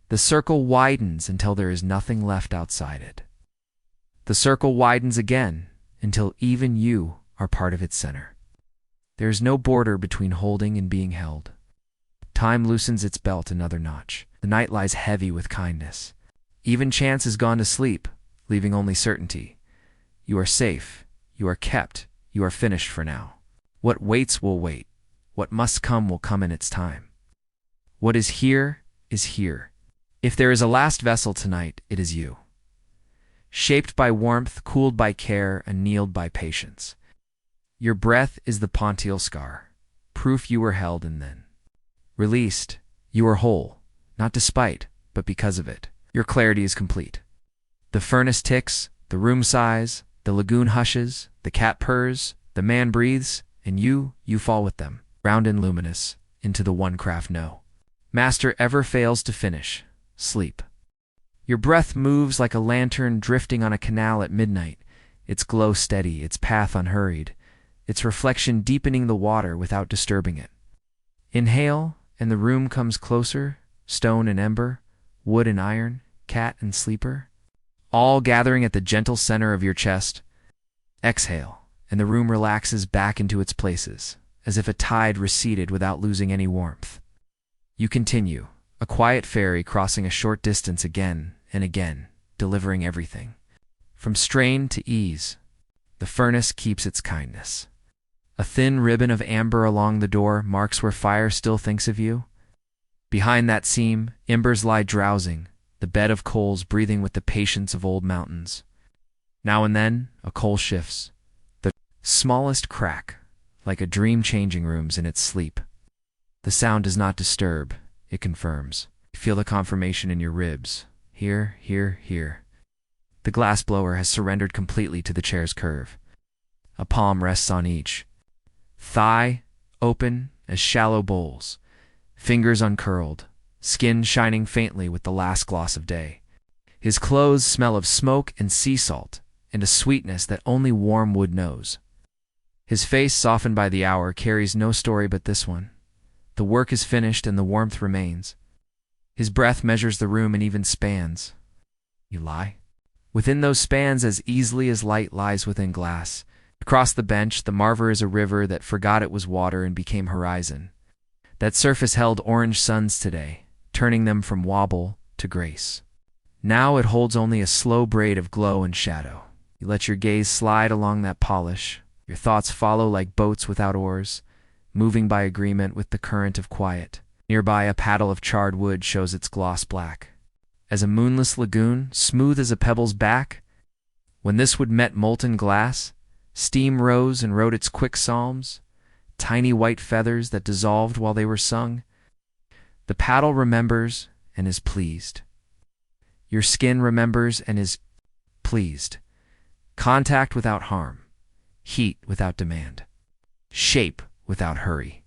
The circle widens until there is nothing left outside it. The circle widens again until even you are part of its center. There is no border between holding and being held. Time loosens its belt another notch. The night lies heavy with kindness. Even chance has gone to sleep, leaving only certainty. You are safe. You are kept. You are finished for now. What waits will wait. What must come will come in its time. What is here is here. If there is a last vessel tonight, it is you. Shaped by warmth, cooled by care, annealed by patience. Your breath is the pontile scar, proof you were held and then released. You are whole, not despite, but because of it. Your clarity is complete. The furnace ticks, the room sighs, the lagoon hushes, the cat purrs, the man breathes, and you fall with them, round and luminous, into the one craft no master ever fails to finish, sleep. Your breath moves like a lantern drifting on a canal at midnight, its glow steady, its path unhurried, its reflection deepening the water without disturbing it. Inhale, and the room comes closer, stone and ember, wood and iron, cat and sleeper, all gathering at the gentle center of your chest. Exhale, and the room relaxes back into its places, as if a tide receded without losing any warmth. You continue, a quiet ferry crossing a short distance again and again, delivering everything. From strain to ease, the furnace keeps its kindness. A thin ribbon of amber along the door marks where fire still thinks of you. Behind that seam, embers lie drowsing, the bed of coals breathing with the patience of old mountains. Now and then, a coal shifts, the smallest crack, like a dream changing rooms in its sleep. The sound does not disturb, it confirms. You feel the confirmation in your ribs. Here, here, here. The glass blower has surrendered completely to the chair's curve. A palm rests on each. Thigh open as shallow bowls, fingers uncurled, skin shining faintly with the last gloss of day. His clothes smell of smoke and sea salt, and a sweetness that only warm wood knows. His face, softened by the hour, carries no story but this one. The work is finished and the warmth remains. His breath measures the room and even spans. You lie within those spans as easily as light lies within glass. Across the bench, the marver is a river that forgot it was water and became horizon. That surface held orange suns today, turning them from wobble to grace. Now it holds only a slow braid of glow and shadow. You let your gaze slide along that polish. Your thoughts follow like boats without oars, moving by agreement with the current of quiet. Nearby, a paddle of charred wood shows its gloss black. As a moonless lagoon, smooth as a pebble's back, when this wood met molten glass, steam rose and wrote its quick psalms, tiny white feathers that dissolved while they were sung. The paddle remembers and is pleased. Your skin remembers and is pleased. Contact without harm, heat without demand, shape without hurry.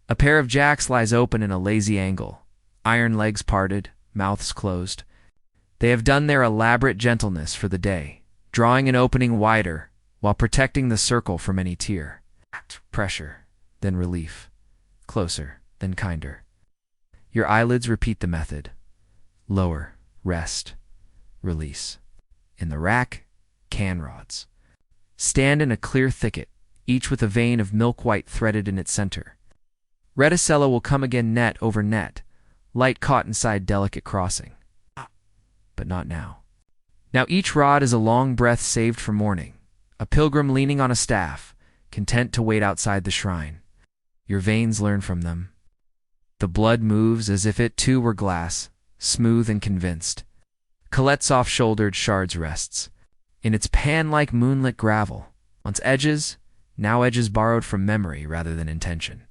A pair of jacks lies open in a lazy angle, iron legs parted, mouths closed. They have done their elaborate gentleness for the day, drawing an opening wider while protecting the circle from any tear. Pressure, then relief. Closer, then kinder. Your eyelids repeat the method. Lower, rest, release. In the rack, can rods. Stand in a clear thicket, each with a vein of milk white threaded in its center. Reticella will come again net over net, light caught inside delicate crossing. But not now. Now each rod is a long breath saved for morning, a pilgrim leaning on a staff, content to wait outside the shrine. Your veins learn from them. The blood moves as if it too were glass, smooth and convinced. Colette's soft-shouldered shards rests. In its pan-like moonlit gravel, once edges, now edges borrowed from memory rather than intention.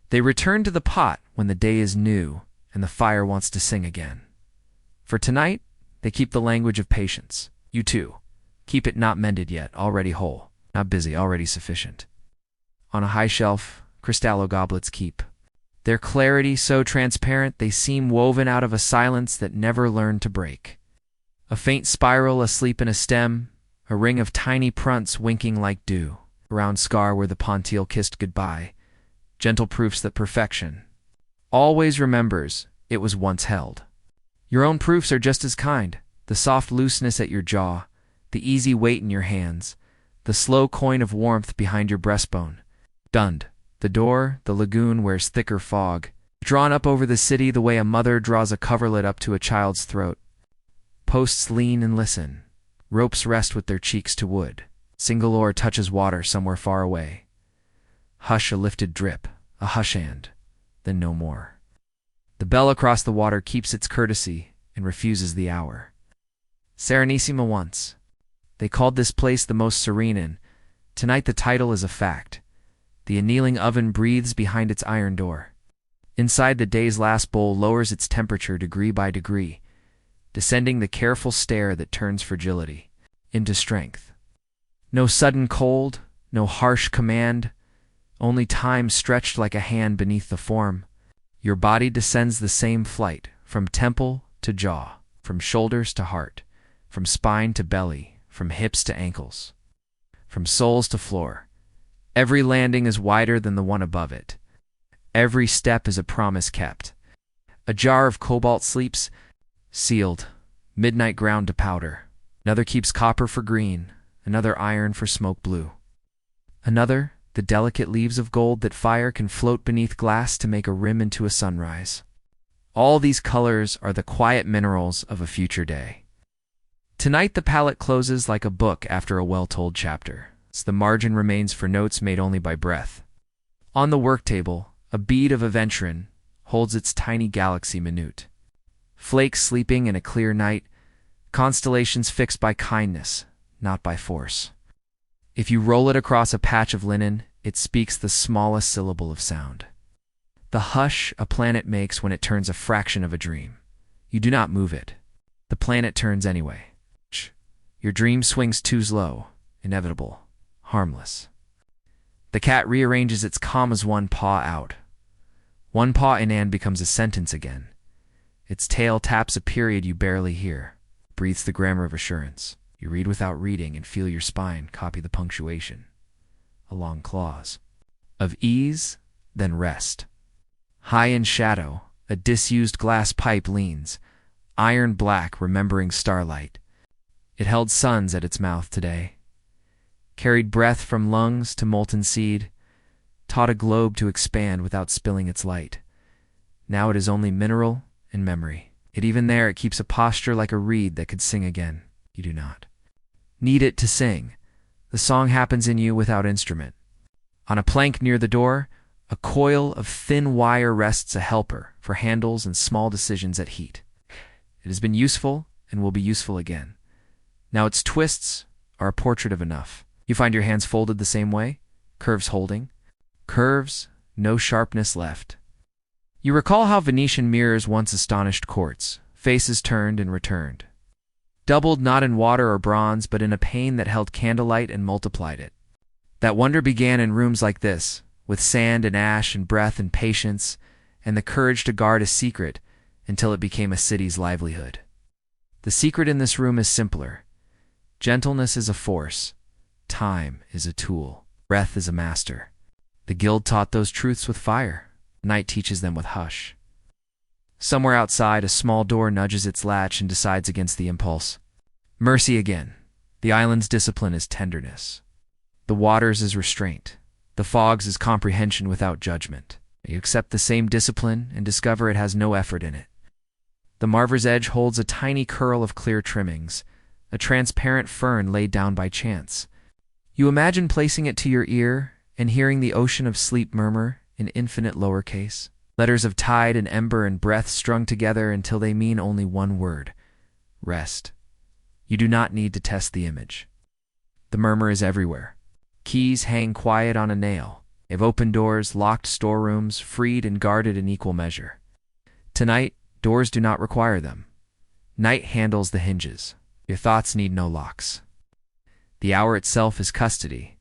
They return to the pot when the day is new and the fire wants to sing again. For tonight, they keep the language of patience. You too. Keep it not mended yet, already whole, not busy, already sufficient. On a high shelf, cristallo goblets keep. Their clarity so transparent they seem woven out of a silence that never learned to break. A faint spiral asleep in a stem, a ring of tiny prunts winking like dew, a round scar where the pontile kissed goodbye, gentle proofs that perfection always remembers it was once held. Your own proofs are just as kind, the soft looseness at your jaw, the easy weight in your hands, the slow coin of warmth behind your breastbone. Dunned. The door, the lagoon wears thicker fog, drawn up over the city the way a mother draws a coverlet up to a child's throat. Posts lean and listen. Ropes rest with their cheeks to wood. Single oar touches water somewhere far away. Hush, a lifted drip, a hush and, then no more. The bell across the water keeps its courtesy and refuses the hour. Serenissima once. They called this place the most serene inn, Tonight the title is a fact. The annealing oven breathes behind its iron door. Inside, the day's last bowl lowers its temperature degree by degree, descending the careful stair that turns fragility into strength. No sudden cold, no harsh command, only time stretched like a hand beneath the form. Your body descends the same flight, from temple to jaw, from shoulders to heart, from spine to belly, from hips to ankles, from soles to floor. Every landing is wider than the one above it. Every step is a promise kept. A jar of cobalt sleeps, sealed, midnight ground to powder. Another keeps copper for green, another iron for smoke blue. Another, the delicate leaves of gold that fire can float beneath glass to make a rim into a sunrise. All these colors are the quiet minerals of a future day. Tonight the palette closes like a book after a well-told chapter. The margin remains for notes made only by breath. On the work table, a bead of aventurine holds its tiny galaxy minute. Flakes sleeping in a clear night, constellations fixed by kindness, not by force. If you roll it across a patch of linen, it speaks the smallest syllable of sound. The hush a planet makes when it turns a fraction of a dream. You do not move it. The planet turns anyway. Your dream swings too slow, inevitable, harmless. The cat rearranges its commas one paw out. One paw in and becomes a sentence again. Its tail taps a period you barely hear, breathes the grammar of assurance. You read without reading and feel your spine copy the punctuation. A long clause. Of ease, then rest. High in shadow, a disused glass pipe leans, iron black remembering starlight. It held suns at its mouth today, carried breath from lungs to molten seed, taught a globe to expand without spilling its light. Now it is only mineral and memory. Yet even there it keeps a posture like a reed that could sing again. You do not need it to sing. The song happens in you without instrument. On a plank near the door, a coil of thin wire rests, a helper for handles and small decisions at heat. It has been useful and will be useful again. Now its twists are a portrait of enough. You find your hands folded the same way, curves holding. Curves, no sharpness left. You recall how Venetian mirrors once astonished courts, faces turned and returned. Doubled not in water or bronze, but in a pane that held candlelight and multiplied it. That wonder began in rooms like this, with sand and ash and breath and patience, and the courage to guard a secret until it became a city's livelihood. The secret in this room is simpler. Gentleness is a force. Time is a tool. Breath is a master. The guild taught those truths with fire. Night teaches them with hush. Somewhere outside, a small door nudges its latch and decides against the impulse. Mercy again. The island's discipline is tenderness. The waters is restraint. The fogs is comprehension without judgment. You accept the same discipline and discover it has no effort in it. The marver's edge holds a tiny curl of clear trimmings, a transparent fern laid down by chance. You imagine placing it to your ear and hearing the ocean of sleep murmur in infinite lowercase, letters of tide and ember and breath strung together until they mean only one word: rest. You do not need to test the image. The murmur is everywhere. Keys hang quiet on a nail. They have opened doors, locked storerooms, freed and guarded in equal measure. Tonight, doors do not require them. Night handles the hinges. Your thoughts need no locks. The hour itself is custody.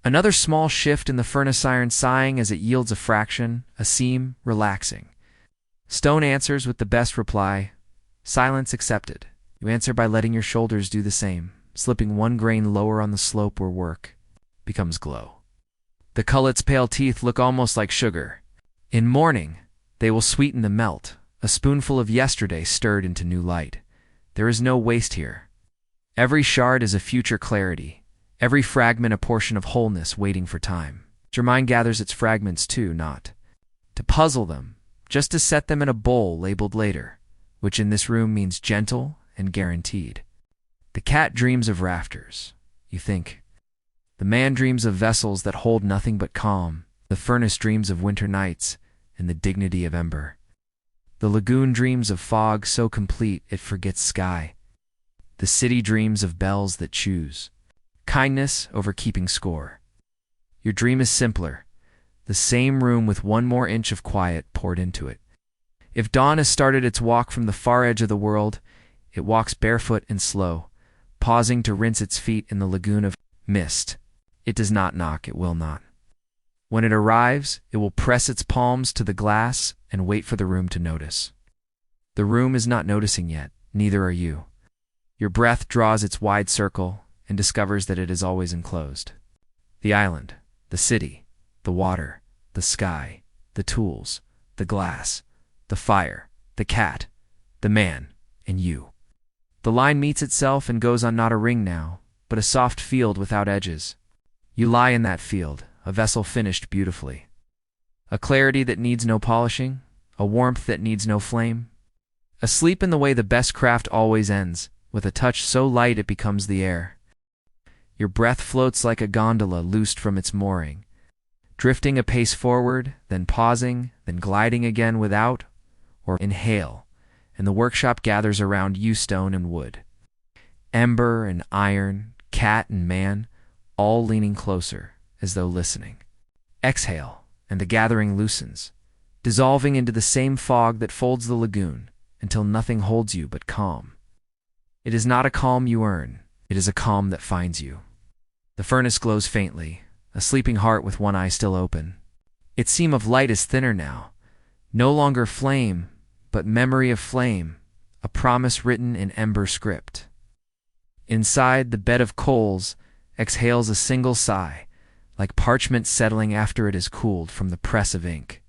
Another small shift in the furnace iron sighing as it yields a fraction, a seam, relaxing. Stone answers with the best reply, silence accepted. You answer by letting your shoulders do the same, slipping one grain lower on the slope where work becomes glow. The cullet's pale teeth look almost like sugar. In morning, they will sweeten the melt, a spoonful of yesterday stirred into new light. There is no waste here. Every shard is a future clarity, every fragment a portion of wholeness waiting for time. Your mind gathers its fragments too, not to puzzle them, just to set them in a bowl labeled later, which in this room means gentle and guaranteed. The cat dreams of rafters, you think. The man dreams of vessels that hold nothing but calm. The furnace dreams of winter nights and the dignity of ember. The lagoon dreams of fog so complete it forgets sky. The city dreams of bells that choose. kindness over keeping score. Your dream is simpler, the same room with one more inch of quiet poured into it. If dawn has started its walk from the far edge of the world, it walks barefoot and slow, pausing to rinse its feet in the lagoon of mist. It does not knock, it will not. When it arrives, it will press its palms to the glass and wait for the room to notice. The room is not noticing yet, neither are you. Your breath draws its wide circle and discovers that it is always enclosed. The island, the city, the water, the sky, the tools, the glass, the fire, the cat, the man, and you. The line meets itself and goes on not a ring now, but a soft field without edges. You lie in that field, a vessel finished beautifully. A clarity that needs no polishing, a warmth that needs no flame. Asleep in the way the best craft always ends, with a touch so light it becomes the air. Your breath floats like a gondola loosed from its mooring, drifting a pace forward, then pausing, then gliding again without, or inhale, and the workshop gathers around you, stone and wood. Ember and iron, cat and man, all leaning closer, as though listening. Exhale, and the gathering loosens, dissolving into the same fog that folds the lagoon, until nothing holds you but calm. It is not a calm you earn, it is a calm that finds you. The furnace glows faintly, a sleeping heart with one eye still open. Its seam of light is thinner now, no longer flame, but memory of flame, a promise written in ember script. Inside, the bed of coals exhales a single sigh, like parchment settling after it has cooled from the press of ink.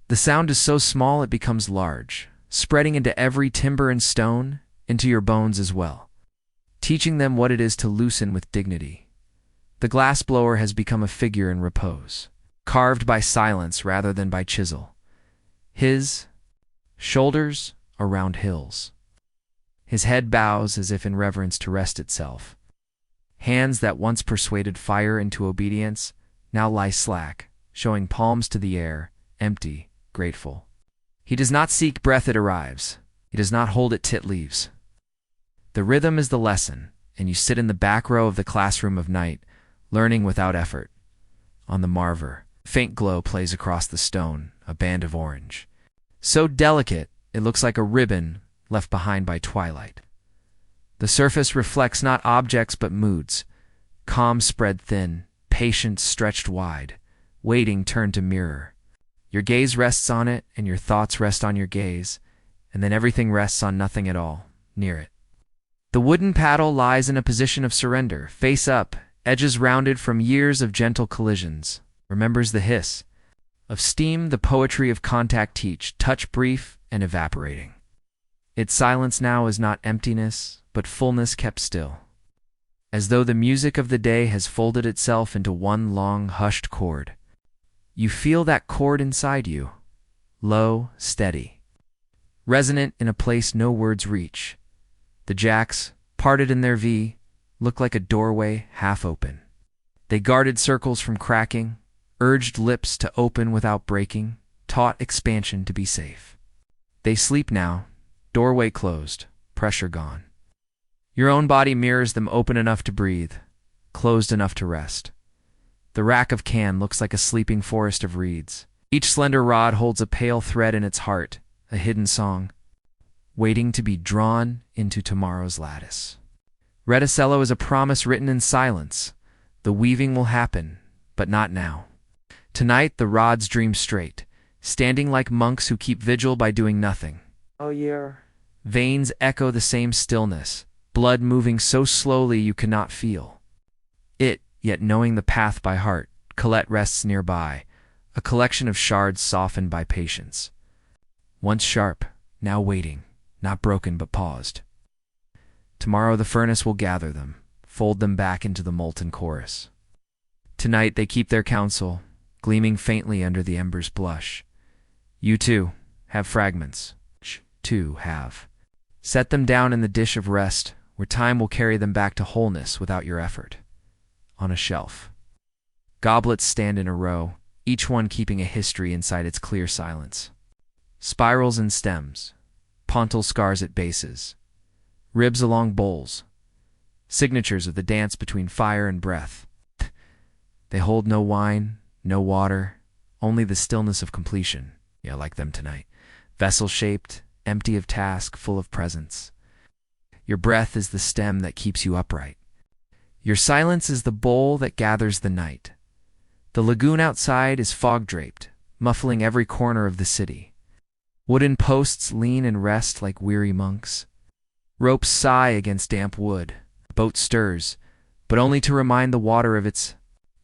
The sound is so small it becomes large, spreading into every timber and stone, into your bones as well, teaching them what it is to loosen with dignity. The glassblower has become a figure in repose, carved by silence rather than by chisel. His shoulders around hills. His head bows as if in reverence to rest itself. Hands that once persuaded fire into obedience now lie slack, showing palms to the air, empty, grateful. He does not seek breath, it arrives. He does not hold it till it leaves. The rhythm is the lesson, and you sit in the back row of the classroom of night, learning without effort. On the marver, faint glow plays across the stone, a band of orange. So delicate, it looks like a ribbon left behind by twilight. The surface reflects not objects but moods, calm spread thin, patience stretched wide, waiting turned to mirror. Your gaze rests on it, and your thoughts rest on your gaze, and then everything rests on nothing at all, near it. The wooden paddle lies in a position of surrender, face up, edges rounded from years of gentle collisions, remembers the hiss of steam, the poetry of contact teach, touch brief and evaporating. Its silence now is not emptiness, but fullness kept still, as though the music of the day has folded itself into one long, hushed chord. You feel that chord inside you, low, steady, resonant in a place no words reach. The jacks, parted in their V, look like a doorway half open. They guarded circles from cracking, urged lips to open without breaking, taught expansion to be safe. They sleep now, doorway closed, pressure gone. Your own body mirrors them, open enough to breathe, closed enough to rest. The rack of can looks like a sleeping forest of reeds. Each slender rod holds a pale thread in its heart, a hidden song, waiting to be drawn into tomorrow's lattice. Reticello is a promise written in silence. The weaving will happen, but not now. Tonight the rods dream straight, standing like monks who keep vigil by doing nothing. Oh, yeah. Veins echo the same stillness, blood moving so slowly you cannot feel it, yet knowing the path by heart. Colette rests nearby, a collection of shards softened by patience. Once sharp, now waiting, not broken but paused. Tomorrow the furnace will gather them, fold them back into the molten chorus. Tonight they keep their counsel, gleaming faintly under the ember's blush. You too have fragments, too have. Set them down in the dish of rest, where time will carry them back to wholeness without your effort. On a shelf. Goblets stand in a row, each one keeping a history inside its clear silence. Spirals and stems, pontal scars at bases, ribs along bowls, signatures of the dance between fire and breath. They hold no wine, no water, only the stillness of completion. Yeah, like them tonight. Vessel-shaped, empty of task, full of presence. Your breath is the stem that keeps you upright. Your silence is the bowl that gathers the night. The lagoon outside is fog-draped, muffling every corner of the city. Wooden posts lean and rest like weary monks. Ropes sigh against damp wood. A boat stirs, but only to remind the water of its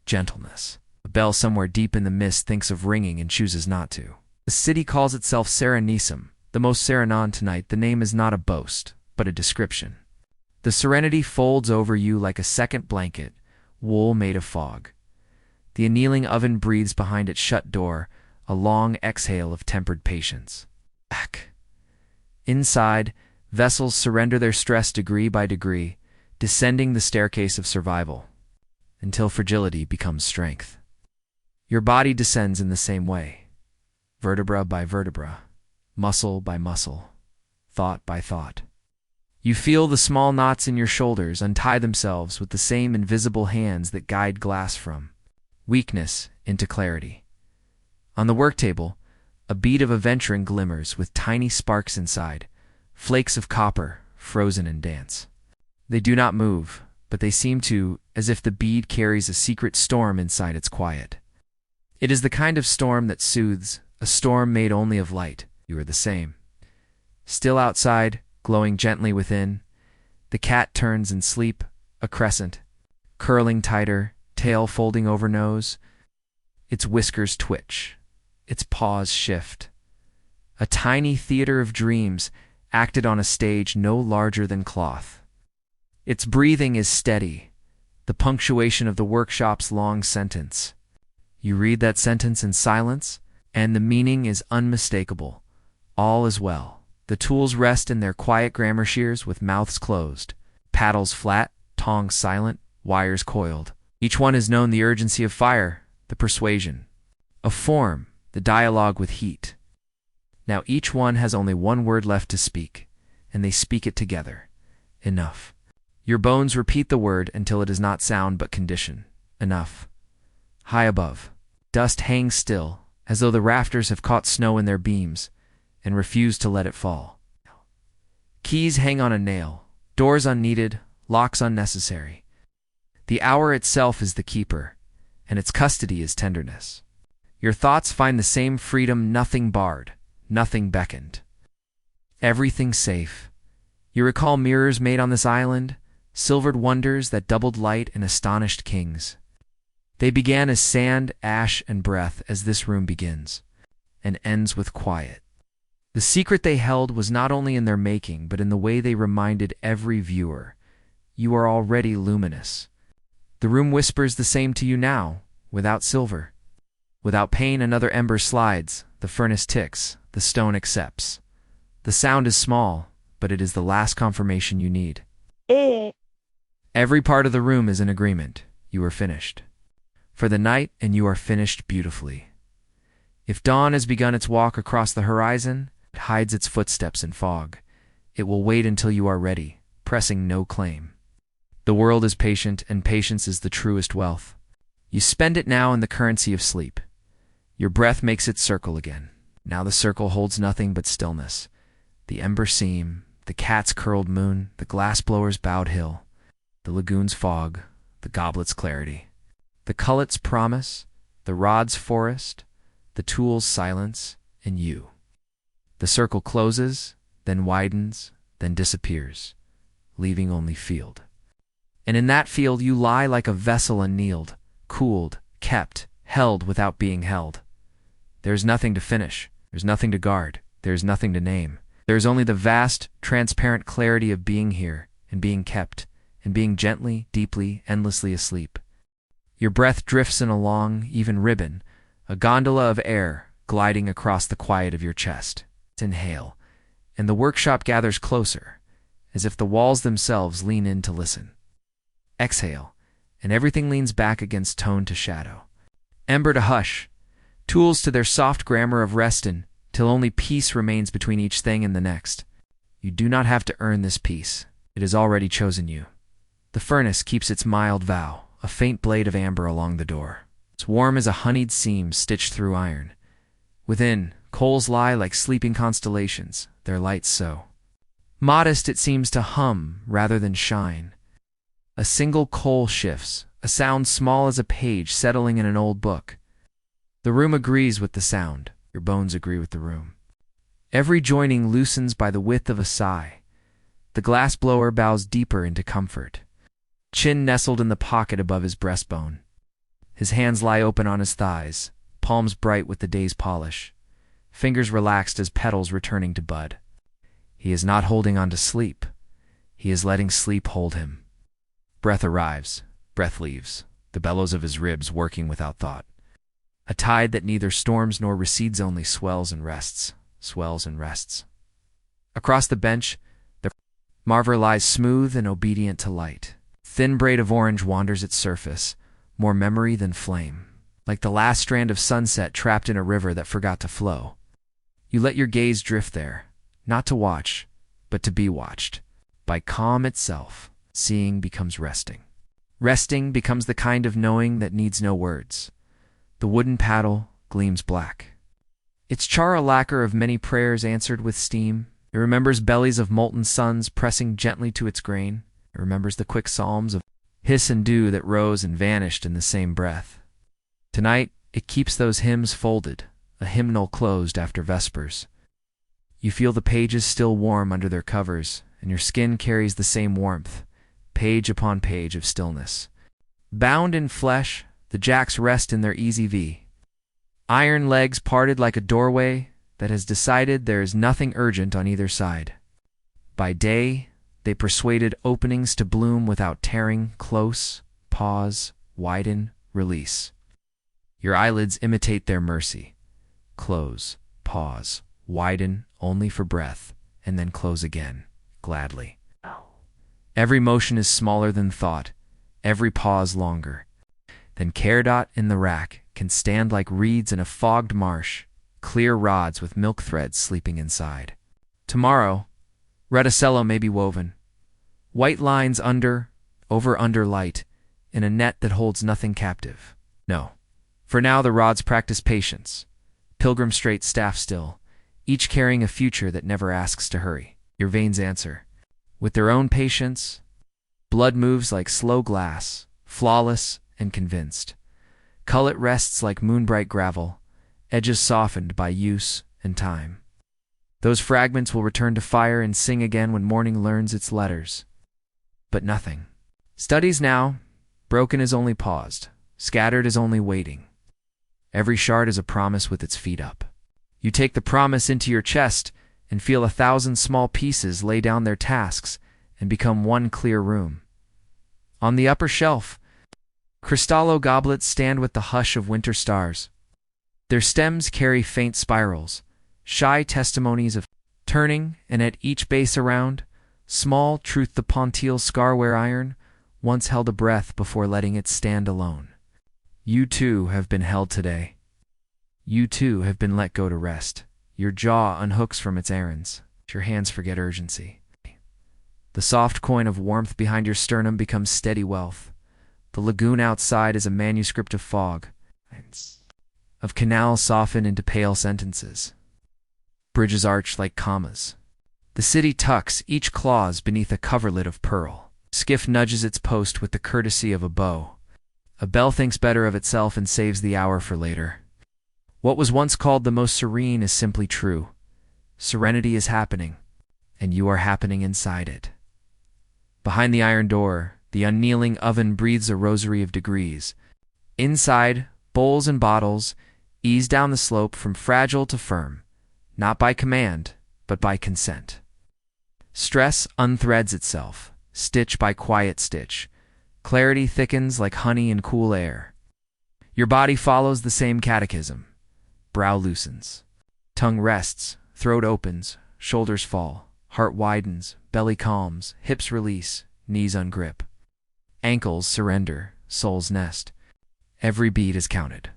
gentleness. A bell somewhere deep in the mist thinks of ringing and chooses not to. The city calls itself Serenissime, the most serenon tonight. The name is not a boast, but a description. The serenity folds over you like a second blanket, wool made of fog. The annealing oven breathes behind its shut door, a long exhale of tempered patience. Back. Inside, vessels surrender their stress degree by degree, descending the staircase of survival, until fragility becomes strength. Your body descends in the same way, vertebra by vertebra, muscle by muscle, thought by thought. You feel the small knots in your shoulders untie themselves with the same invisible hands that guide glass from weakness into clarity. On the work table, a bead of aventurine glimmers with tiny sparks inside, flakes of copper frozen in dance. They do not move, but they seem to, as if the bead carries a secret storm inside its quiet. It is the kind of storm that soothes, a storm made only of light. You are the same. Still outside, glowing gently within, the cat turns in sleep, a crescent, curling tighter, tail folding over nose. Its whiskers twitch, its paws shift. A tiny theater of dreams acted on a stage no larger than cloth. Its breathing is steady, the punctuation of the workshop's long sentence. You read that sentence in silence, and the meaning is unmistakable. All is well. The tools rest in their quiet grammar shears with mouths closed, paddles flat, tongs silent, wires coiled. Each one has known the urgency of fire, the persuasion of form, the dialogue with heat. Now each one has only one word left to speak, and they speak it together. Enough. Your bones repeat the word until it is not sound but condition. Enough. High above, dust hangs still, as though the rafters have caught snow in their beams, and refuse to let it fall. Keys hang on a nail, doors unneeded, locks unnecessary. The hour itself is the keeper, and its custody is tenderness. Your thoughts find the same freedom, nothing barred, nothing beckoned. Everything safe. You recall mirrors made on this island, silvered wonders that doubled light and astonished kings. They began as sand, ash, and breath as this room begins, and ends with quiet. The secret they held was not only in their making, but in the way they reminded every viewer. You are already luminous. The room whispers the same to you now, without silver. Without pain, another ember slides, the furnace ticks, the stone accepts. The sound is small, but it is the last confirmation you need. Every part of the room is in agreement. You are finished. For the night, and you are finished beautifully. If dawn has begun its walk across the horizon, it hides its footsteps in fog. It will wait until you are ready, pressing no claim. The world is patient, and patience is the truest wealth. You spend it now in the currency of sleep. Your breath makes it circle again. Now the circle holds nothing but stillness. The ember seam, the cat's curled moon, the glass-blower's bowed hill, the lagoon's fog, the goblet's clarity, the cullet's promise, the rod's forest, the tool's silence, and you. The circle closes, then widens, then disappears, leaving only field. And in that field you lie like a vessel annealed, cooled, kept, held without being held. There is nothing to finish, there is nothing to guard, there is nothing to name. There is only the vast, transparent clarity of being here, and being kept, and being gently, deeply, endlessly asleep. Your breath drifts in a long, even ribbon, a gondola of air gliding across the quiet of your chest. Inhale, and the workshop gathers closer, as if the walls themselves lean in to listen. Exhale, and everything leans back against tone to shadow. Ember to hush, tools to their soft grammar of rest till only peace remains between each thing and the next. You do not have to earn this peace. It has already chosen you. The furnace keeps its mild vow, a faint blade of amber along the door. It's warm as a honeyed seam stitched through iron. Within, coals lie like sleeping constellations, their lights so modest it seems to hum rather than shine. A single coal shifts, a sound small as a page settling in an old book. The room agrees with the sound, your bones agree with the room. Every joining loosens by the width of a sigh. The glass blower bows deeper into comfort, chin nestled in the pocket above his breastbone. His hands lie open on his thighs, palms bright with the day's polish, fingers relaxed as petals returning to bud. He is not holding on to sleep. He is letting sleep hold him. Breath arrives, breath leaves, the bellows of his ribs working without thought. A tide that neither storms nor recedes only swells and rests, swells and rests. Across the bench, the marver lies smooth and obedient to light. Thin braid of orange wanders its surface, more memory than flame, like the last strand of sunset trapped in a river that forgot to flow. You let your gaze drift there, not to watch, but to be watched. By calm itself, seeing becomes resting. Resting becomes the kind of knowing that needs no words. The wooden paddle gleams black. Its char a lacquer of many prayers answered with steam. It remembers bellies of molten suns pressing gently to its grain. It remembers the quick psalms of hiss and dew that rose and vanished in the same breath. Tonight, it keeps those hymns folded, a hymnal closed after vespers. You feel the pages still warm under their covers, and your skin carries the same warmth, page upon page of stillness. Bound in flesh, the jacks rest in their easy V. Iron legs parted like a doorway that has decided there is nothing urgent on either side. By day, they persuaded openings to bloom without tearing, close, pause, widen, release. Your eyelids imitate their mercy. Close, pause, widen only for breath, and then close again, gladly. Every motion is smaller than thought, every pause longer. Then Caredot in the rack can stand like reeds in a fogged marsh, clear rods with milk threads sleeping inside. Tomorrow, Reticello may be woven. White lines over light, in a net that holds nothing captive. No. For now the rods practice patience. Pilgrim straight, staff still, each carrying a future that never asks to hurry. Your veins answer. With their own patience, blood moves like slow glass, flawless and convinced. Cullet rests like moonbright gravel, edges softened by use and time. Those fragments will return to fire and sing again when morning learns its letters. But nothing. Studies now, broken is only paused, scattered is only waiting. Every shard is a promise with its feet up. You take the promise into your chest and feel 1,000 small pieces lay down their tasks and become one clear room. On the upper shelf, cristallo goblets stand with the hush of winter stars. Their stems carry faint spirals, shy testimonies of turning, and at each base around, small truth the pontile scarware iron once held a breath before letting it stand alone. You too have been held today. You too have been let go to rest. Your jaw unhooks from its errands. Your hands forget urgency. The soft coin of warmth behind your sternum becomes steady wealth. The lagoon outside is a manuscript of fog, of canals soften into pale sentences. Bridges arch like commas. The city tucks each clause beneath a coverlid of pearl. Skiff nudges its post with the courtesy of a bow. A bell thinks better of itself and saves the hour for later. What was once called the most serene is simply true. Serenity is happening, and you are happening inside it. Behind the iron door, the unkneeling oven breathes a rosary of degrees. Inside, bowls and bottles ease down the slope from fragile to firm, not by command, but by consent. Stress unthreads itself, stitch by quiet stitch. Clarity thickens like honey in cool air. Your body follows the same catechism. Brow loosens. Tongue rests, throat opens, shoulders fall, heart widens, belly calms, hips release, knees ungrip. Ankles surrender, soles nest. Every beat is counted.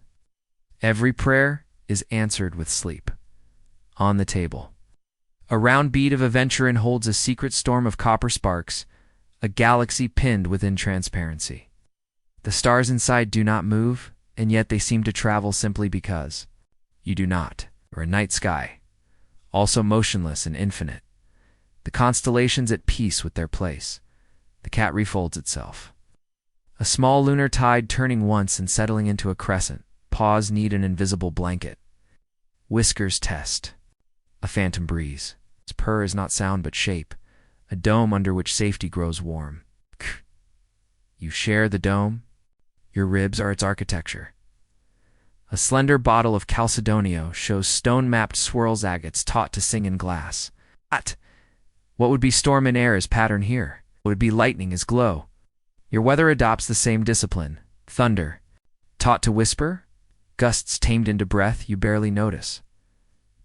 Every prayer is answered with sleep. On the table. A round bead of aventurine holds a secret storm of copper sparks, a galaxy pinned within transparency. The stars inside do not move, and yet they seem to travel simply because you do not, or a night sky, also motionless and infinite. The constellations at peace with their place. The cat refolds itself. A small lunar tide turning once and settling into a crescent. Paws need an invisible blanket. Whiskers test. A phantom breeze. Its purr is not sound but shape. A dome under which safety grows warm. You share the dome. Your ribs are its architecture. A slender bottle of Chalcedonio shows stone-mapped swirls agates taught to sing in glass. What would be storm in air is pattern here. What would be lightning is glow. Your weather adopts the same discipline. Thunder. Taught to whisper. Gusts tamed into breath you barely notice.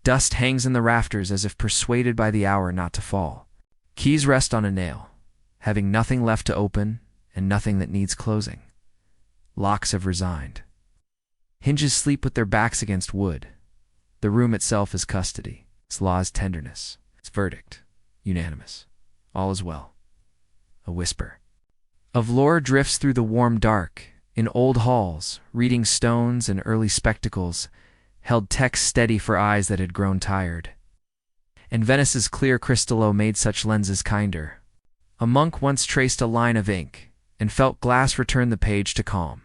Dust hangs in the rafters as if persuaded by the hour not to fall. Keys rest on a nail, having nothing left to open and nothing that needs closing. Locks have resigned. Hinges sleep with their backs against wood. The room itself is custody. Its law is tenderness. Its verdict, unanimous. All is well. A whisper of lore drifts through the warm dark. In old halls, reading stones and early spectacles held text steady for eyes that had grown tired. And Venice's clear crystallo made such lenses kinder. A monk once traced a line of ink and felt glass return the page to calm.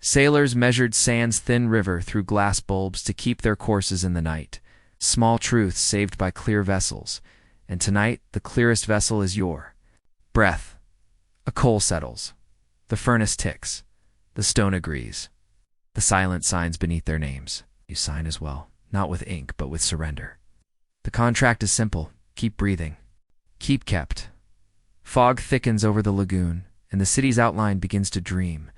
Sailors measured sand's thin river through glass bulbs to keep their courses in the night. Small truths saved by clear vessels. And tonight, the clearest vessel is your breath. A coal settles. The furnace ticks. The stone agrees. The silent signs beneath their names. You sign as well, not with ink, but with surrender. The contract is simple. Keep breathing. Keep kept. Fog thickens over the lagoon, and the city's outline begins to dream.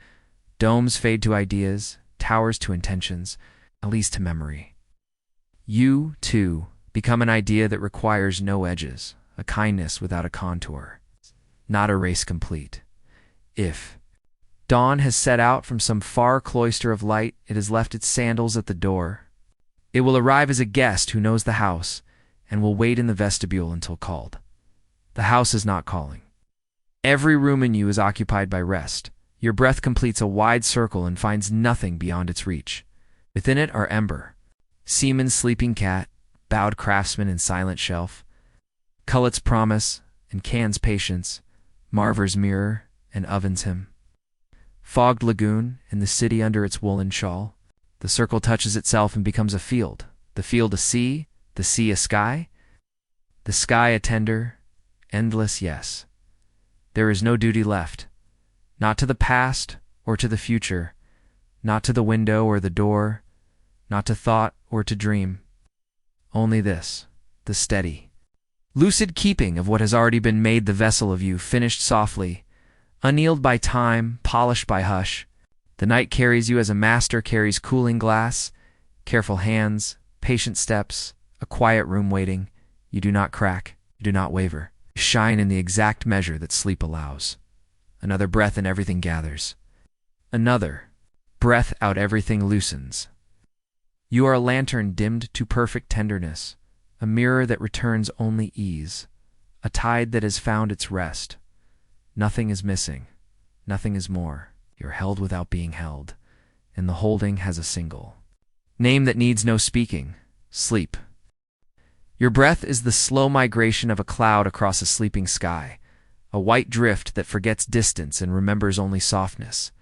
Domes fade to ideas, towers to intentions, at least to memory. You, too, become an idea that requires no edges, a kindness without a contour. Not a race complete. If dawn has set out from some far cloister of light, it has left its sandals at the door. It will arrive as a guest who knows the house and will wait in the vestibule until called. The house is not calling. Every room in you is occupied by rest. Your breath completes a wide circle and finds nothing beyond its reach. Within it are ember, seaman's sleeping cat, bowed craftsman in silent shelf, Cullet's promise and Can's patience, Marver's mirror and Oven's hymn. Fogged lagoon and the city under its woolen shawl. The circle touches itself and becomes a field. The field a sea, the sea a sky, the sky a tender, endless yes. There is no duty left, not to the past or to the future, not to the window or the door, not to thought or to dream. Only this, the steady, lucid keeping of what has already been made the vessel of you, finished softly, annealed by time, polished by hush. The night carries you as a master carries cooling glass, careful hands, patient steps, a quiet room waiting. You do not crack, you do not waver. You shine in the exact measure that sleep allows. Another breath and everything gathers. Another breath out everything loosens. You are a lantern dimmed to perfect tenderness, a mirror that returns only ease, a tide that has found its rest. Nothing is missing, nothing is more. You're held without being held, and the holding has a single name that needs no speaking: sleep. Your breath is the slow migration of a cloud across a sleeping sky, a white drift that forgets distance and remembers only softness.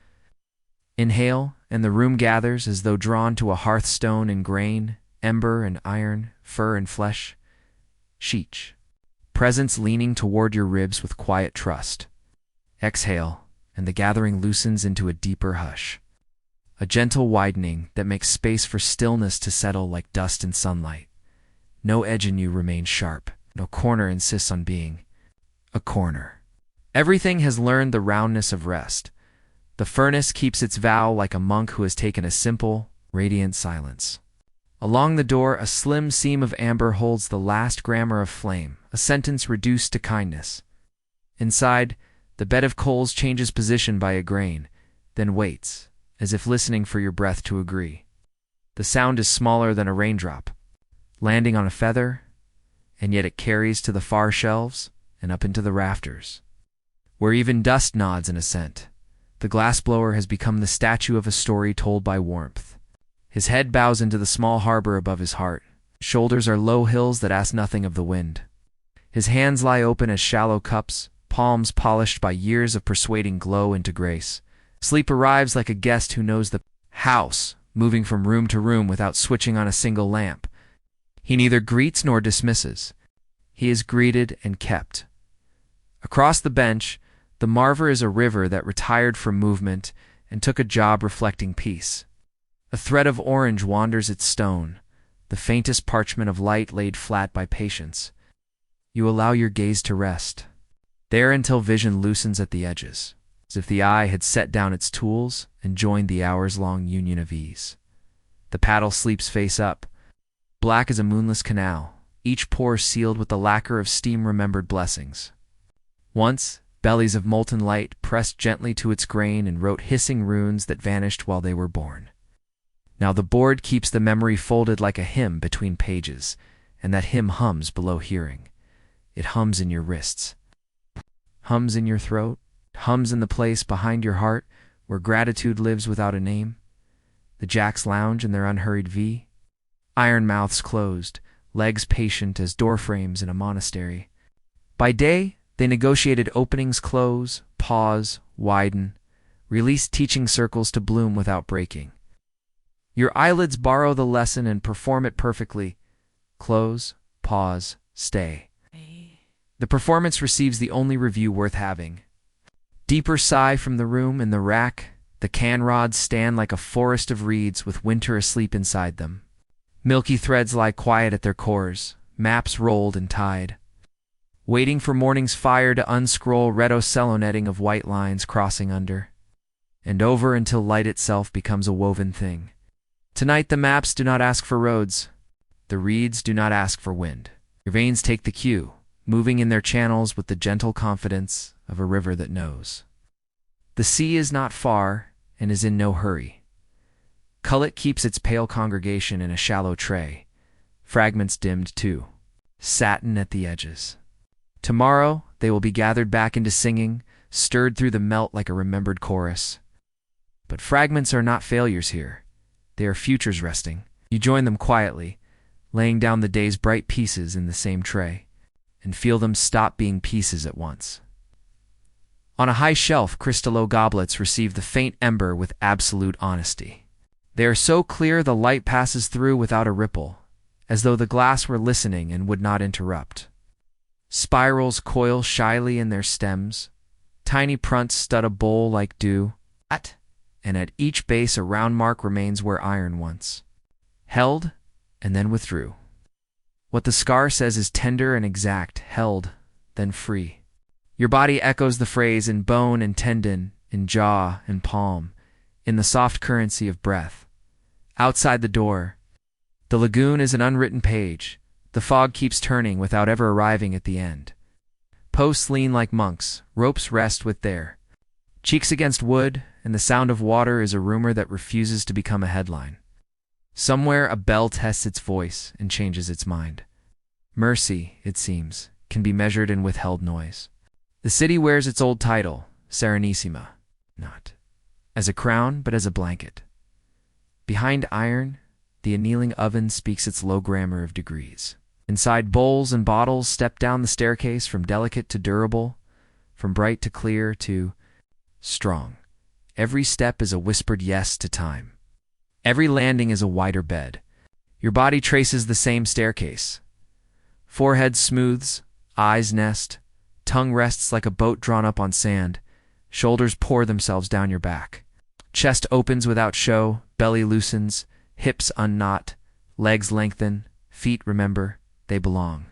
Inhale, and the room gathers as though drawn to a hearthstone in grain, ember and iron, fur and flesh. Sheech. Presence leaning toward your ribs with quiet trust. Exhale, and the gathering loosens into a deeper hush. A gentle widening that makes space for stillness to settle like dust in sunlight. No edge in you remains sharp. No corner insists on being a corner. Everything has learned the roundness of rest. The furnace keeps its vow like a monk who has taken a simple, radiant silence. Along the door, a slim seam of amber holds the last grammar of flame, a sentence reduced to kindness. Inside, the bed of coals changes position by a grain, then waits, as if listening for your breath to agree. The sound is smaller than a raindrop, landing on a feather, and yet it carries to the far shelves and up into the rafters. where even dust nods in assent. The glassblower has become the statue of a story told by warmth. His head bows into the small harbor above his heart. Shoulders are low hills that ask nothing of the wind. His hands lie open as shallow cups, palms polished by years of persuading glow into grace. Sleep arrives like a guest who knows the house, moving from room to room without switching on a single lamp. He neither greets nor dismisses. He is greeted and kept. Across the bench, the Marver is a river that retired from movement and took a job reflecting peace. A thread of orange wanders its stone, the faintest parchment of light laid flat by patience. You allow your gaze to rest, there until vision loosens at the edges, as if the eye had set down its tools and joined the hours-long union of ease. The paddle sleeps face up, black as a moonless canal, each pore sealed with the lacquer of steam-remembered blessings. Once, bellies of molten light pressed gently to its grain and wrote hissing runes that vanished while they were born. Now the board keeps the memory folded like a hymn between pages, and that hymn hums below hearing. It hums in your wrists, hums in your throat, hums in the place behind your heart where gratitude lives without a name. The jacks lounge in their unhurried V, iron mouths closed, legs patient as doorframes in a monastery. By day, they negotiated openings close, pause, widen, release teaching circles to bloom without breaking. Your eyelids borrow the lesson and perform it perfectly. Close, pause, stay. The performance receives the only review worth having. Deeper sigh from the room in the rack. The can rods stand like a forest of reeds with winter asleep inside them. Milky threads lie quiet at their cores, maps rolled and tied, waiting for morning's fire to unscroll red ocello netting of white lines crossing under, and over until light itself becomes a woven thing. Tonight the maps do not ask for roads. The reeds do not ask for wind. Your veins take the cue, moving in their channels with the gentle confidence of a river that knows. The sea is not far and is in no hurry. Cullet keeps its pale congregation in a shallow tray, fragments dimmed too, satin at the edges. Tomorrow they will be gathered back into singing, stirred through the melt like a remembered chorus. But fragments are not failures here. They are futures resting. You join them quietly, laying down the day's bright pieces in the same tray, and feel them stop being pieces at once. On a high shelf, crystallo goblets receive the faint ember with absolute honesty. They are so clear the light passes through without a ripple, as though the glass were listening and would not interrupt. Spirals coil shyly in their stems. Tiny prunts stud a bowl like dew. And at each base a round mark remains where iron once held and then withdrew. What the scar says is tender and exact, held, then free. Your body echoes the phrase in bone and tendon, in jaw and palm, in the soft currency of breath. Outside the door, the lagoon is an unwritten page. The fog keeps turning without ever arriving at the end. Posts lean like monks, ropes rest with their cheeks against wood, and the sound of water is a rumor that refuses to become a headline. Somewhere a bell tests its voice and changes its mind. Mercy, it seems, can be measured in withheld noise. The city wears its old title, Serenissima, not as a crown but as a blanket. Behind iron, the annealing oven speaks its low grammar of degrees. Inside bowls and bottles step down the staircase from delicate to durable, from bright to clear to strong. Every step is a whispered yes to time. Every landing is a wider bed. Your body traces the same staircase. Forehead smooths, eyes nest, tongue rests like a boat drawn up on sand, shoulders pour themselves down your back. Chest opens without show, belly loosens, hips unknot, legs lengthen, feet remember, they belong.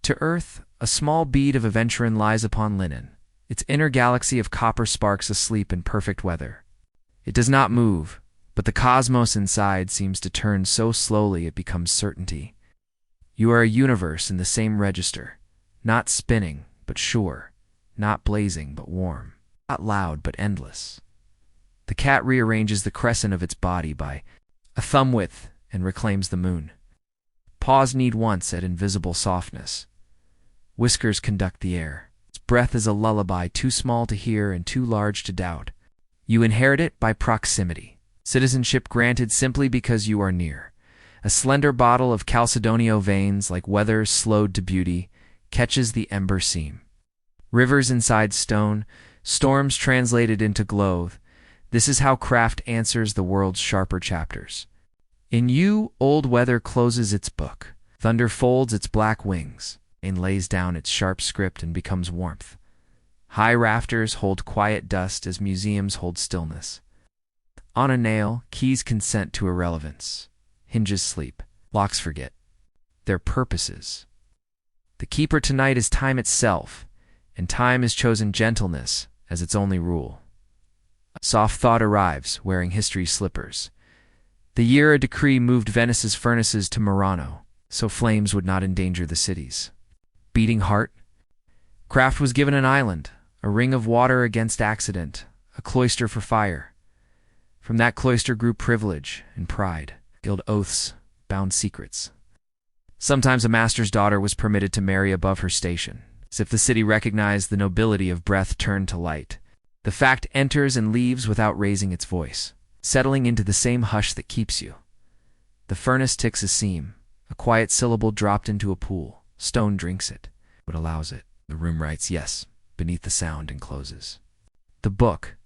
To earth, a small bead of aventurine lies upon linen, its inner galaxy of copper sparks asleep in perfect weather. It does not move, but the cosmos inside seems to turn so slowly it becomes certainty. You are a universe in the same register, not spinning, but sure, not blazing, but warm, not loud, but endless. The cat rearranges the crescent of its body by a thumb width and reclaims the moon. Paws knead once at invisible softness. Whiskers conduct the air. Its breath is a lullaby too small to hear and too large to doubt. You inherit it by proximity. Citizenship granted simply because you are near. A slender bottle of Chalcedonio veins, like weather slowed to beauty, catches the ember seam. Rivers inside stone, storms translated into glow. This is how craft answers the world's sharper chapters. In you, old weather closes its book. Thunder folds its black wings, and lays down its sharp script and becomes warmth. High rafters hold quiet dust as museums hold stillness. On a nail, keys consent to irrelevance. Hinges sleep. Locks forget their purposes. The keeper tonight is time itself, and time has chosen gentleness as its only rule. A soft thought arrives, wearing history's slippers. The year a decree moved Venice's furnaces to Murano, so flames would not endanger the cities. Beating heart, craft was given an island, a ring of water against accident, a cloister for fire. From that cloister grew privilege and pride, guild oaths, bound secrets. Sometimes a master's daughter was permitted to marry above her station, as if the city recognized the nobility of breath turned to light. The fact enters and leaves without raising its voice, settling into the same hush that keeps you. The furnace ticks a seam, a quiet syllable dropped into a pool. Stone drinks it, but allows it. The room writes yes beneath the sound and closes. The book.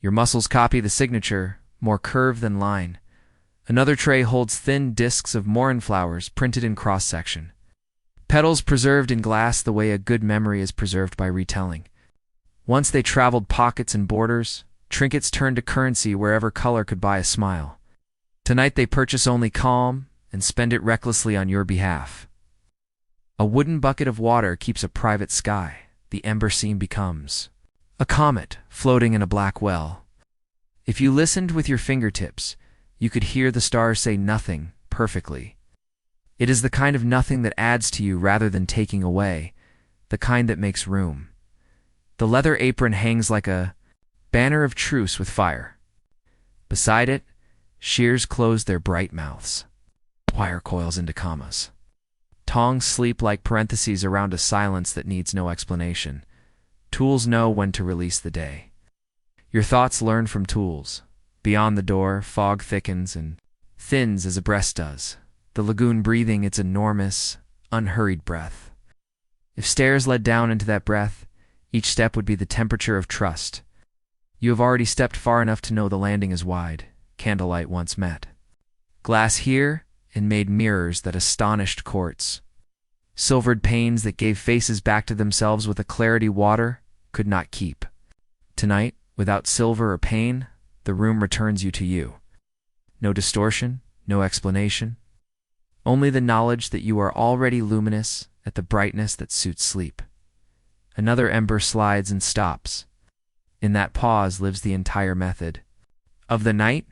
Your muscles copy the signature, more curve than line. Another tray holds thin discs of morin flowers printed in cross-section. Petals preserved in glass the way a good memory is preserved by retelling. Once they traveled pockets and borders, trinkets turned to currency wherever color could buy a smile. Tonight they purchase only calm and spend it recklessly on your behalf. A wooden bucket of water keeps a private sky. The ember seam becomes a comet floating in a black well. If you listened with your fingertips, you could hear the stars say nothing perfectly. It is the kind of nothing that adds to you rather than taking away, the kind that makes room. The leather apron hangs like a banner of truce with fire. Beside it, shears close their bright mouths. Wire coils into commas. Tongs sleep like parentheses around a silence that needs no explanation. Tools know when to release the day. Your thoughts learn from tools. Beyond the door, fog thickens and thins as a breast does, the lagoon breathing its enormous, unhurried breath. If stairs led down into that breath, each step would be the temperature of trust. You have already stepped far enough to know the landing is wide, candlelight once met. Glass here, and made mirrors that astonished courts. Silvered panes that gave faces back to themselves with a clarity water could not keep. Tonight, without silver or pain, the room returns you to you. No distortion, no explanation. Only the knowledge that you are already luminous at the brightness that suits sleep. Another ember slides and stops. In that pause lives the entire method. Of the night,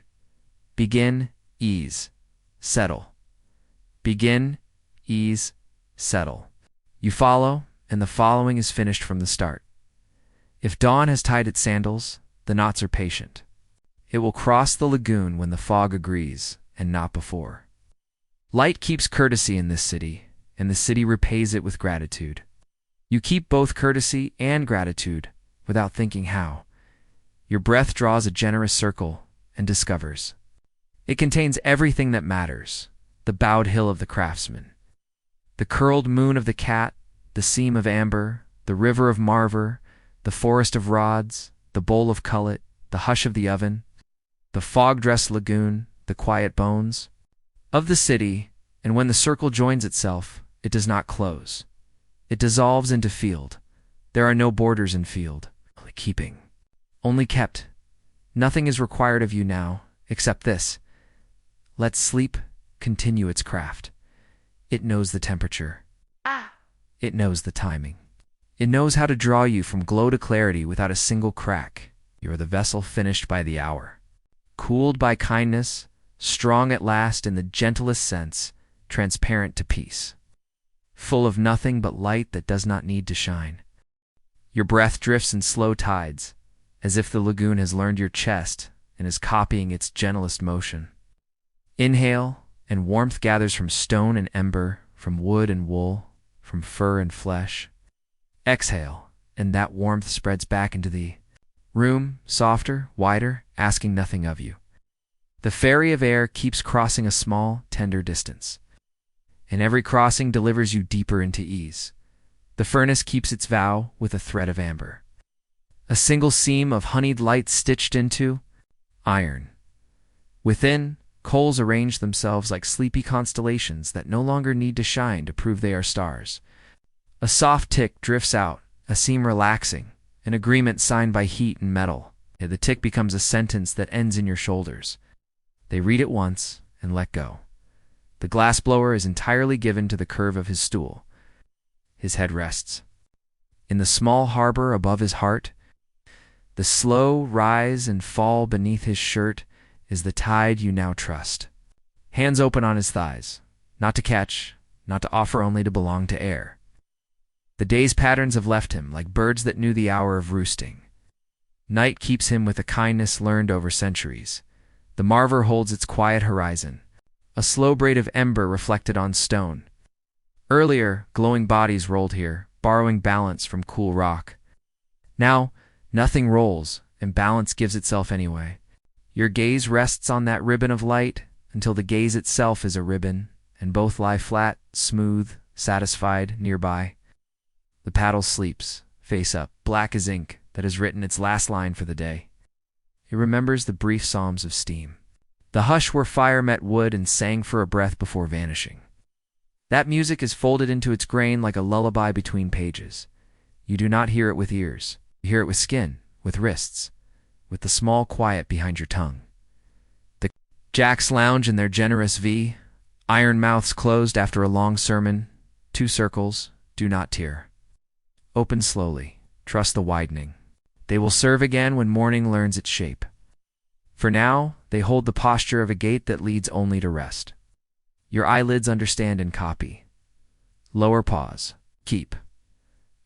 begin, ease, settle. Begin, ease, settle. You follow, and the following is finished from the start. If dawn has tied its sandals, the knots are patient. It will cross the lagoon when the fog agrees, and not before. Light keeps courtesy in this city, and the city repays it with gratitude. You keep both courtesy and gratitude without thinking how. Your breath draws a generous circle and discovers. It contains everything that matters. The bowed hill of the craftsman, the curled moon of the cat, the seam of amber, the river of marver, the forest of rods, the bowl of cullet, the hush of the oven, the fog-dressed lagoon, the quiet bones of the city, and when the circle joins itself, it does not close. It dissolves into field. There are no borders in field, only keeping, only kept. Nothing is required of you now, except this. Let sleep continue its craft. It knows the temperature. It knows the timing. It knows how to draw you from glow to clarity without a single crack. You are the vessel finished by the hour. Cooled by kindness, strong at last in the gentlest sense, transparent to peace. Full of nothing but light that does not need to shine. Your breath drifts in slow tides, as if the lagoon has learned your chest and is copying its gentlest motion. Inhale, and warmth gathers from stone and ember, from wood and wool, from fur and flesh. Exhale, and that warmth spreads back into the room, softer, wider, asking nothing of you. The ferry of air keeps crossing a small, tender distance, and every crossing delivers you deeper into ease. The furnace keeps its vow with a thread of amber, a single seam of honeyed light stitched into iron. Within, coals arrange themselves like sleepy constellations that no longer need to shine to prove they are stars. A soft tick drifts out, a seam relaxing, an agreement signed by heat and metal. The tick becomes a sentence that ends in your shoulders. They read it once and let go. The glassblower is entirely given to the curve of his stool. His head rests. In the small harbor above his heart, the slow rise and fall beneath his shirt is the tide you now trust. Hands open on his thighs, not to catch, not to offer, only to belong to air. The day's patterns have left him, like birds that knew the hour of roosting. Night keeps him with a kindness learned over centuries. The marver holds its quiet horizon, a slow braid of ember reflected on stone. Earlier, glowing bodies rolled here, borrowing balance from cool rock. Now, nothing rolls, and balance gives itself anyway. Your gaze rests on that ribbon of light until the gaze itself is a ribbon, and both lie flat, smooth, satisfied, nearby. The paddle sleeps, face up, black as ink that has written its last line for the day. It remembers the brief psalms of steam, the hush where fire met wood and sang for a breath before vanishing. That music is folded into its grain like a lullaby between pages. You do not hear it with ears. You hear it with skin, with wrists, with the small quiet behind your tongue. The jacks lounge in their generous V, iron mouths closed after a long sermon, 2 circles, do not tear. Open slowly, trust the widening. They will serve again when morning learns its shape. For now, they hold the posture of a gate that leads only to rest. Your eyelids understand and copy. Lower pause. Keep.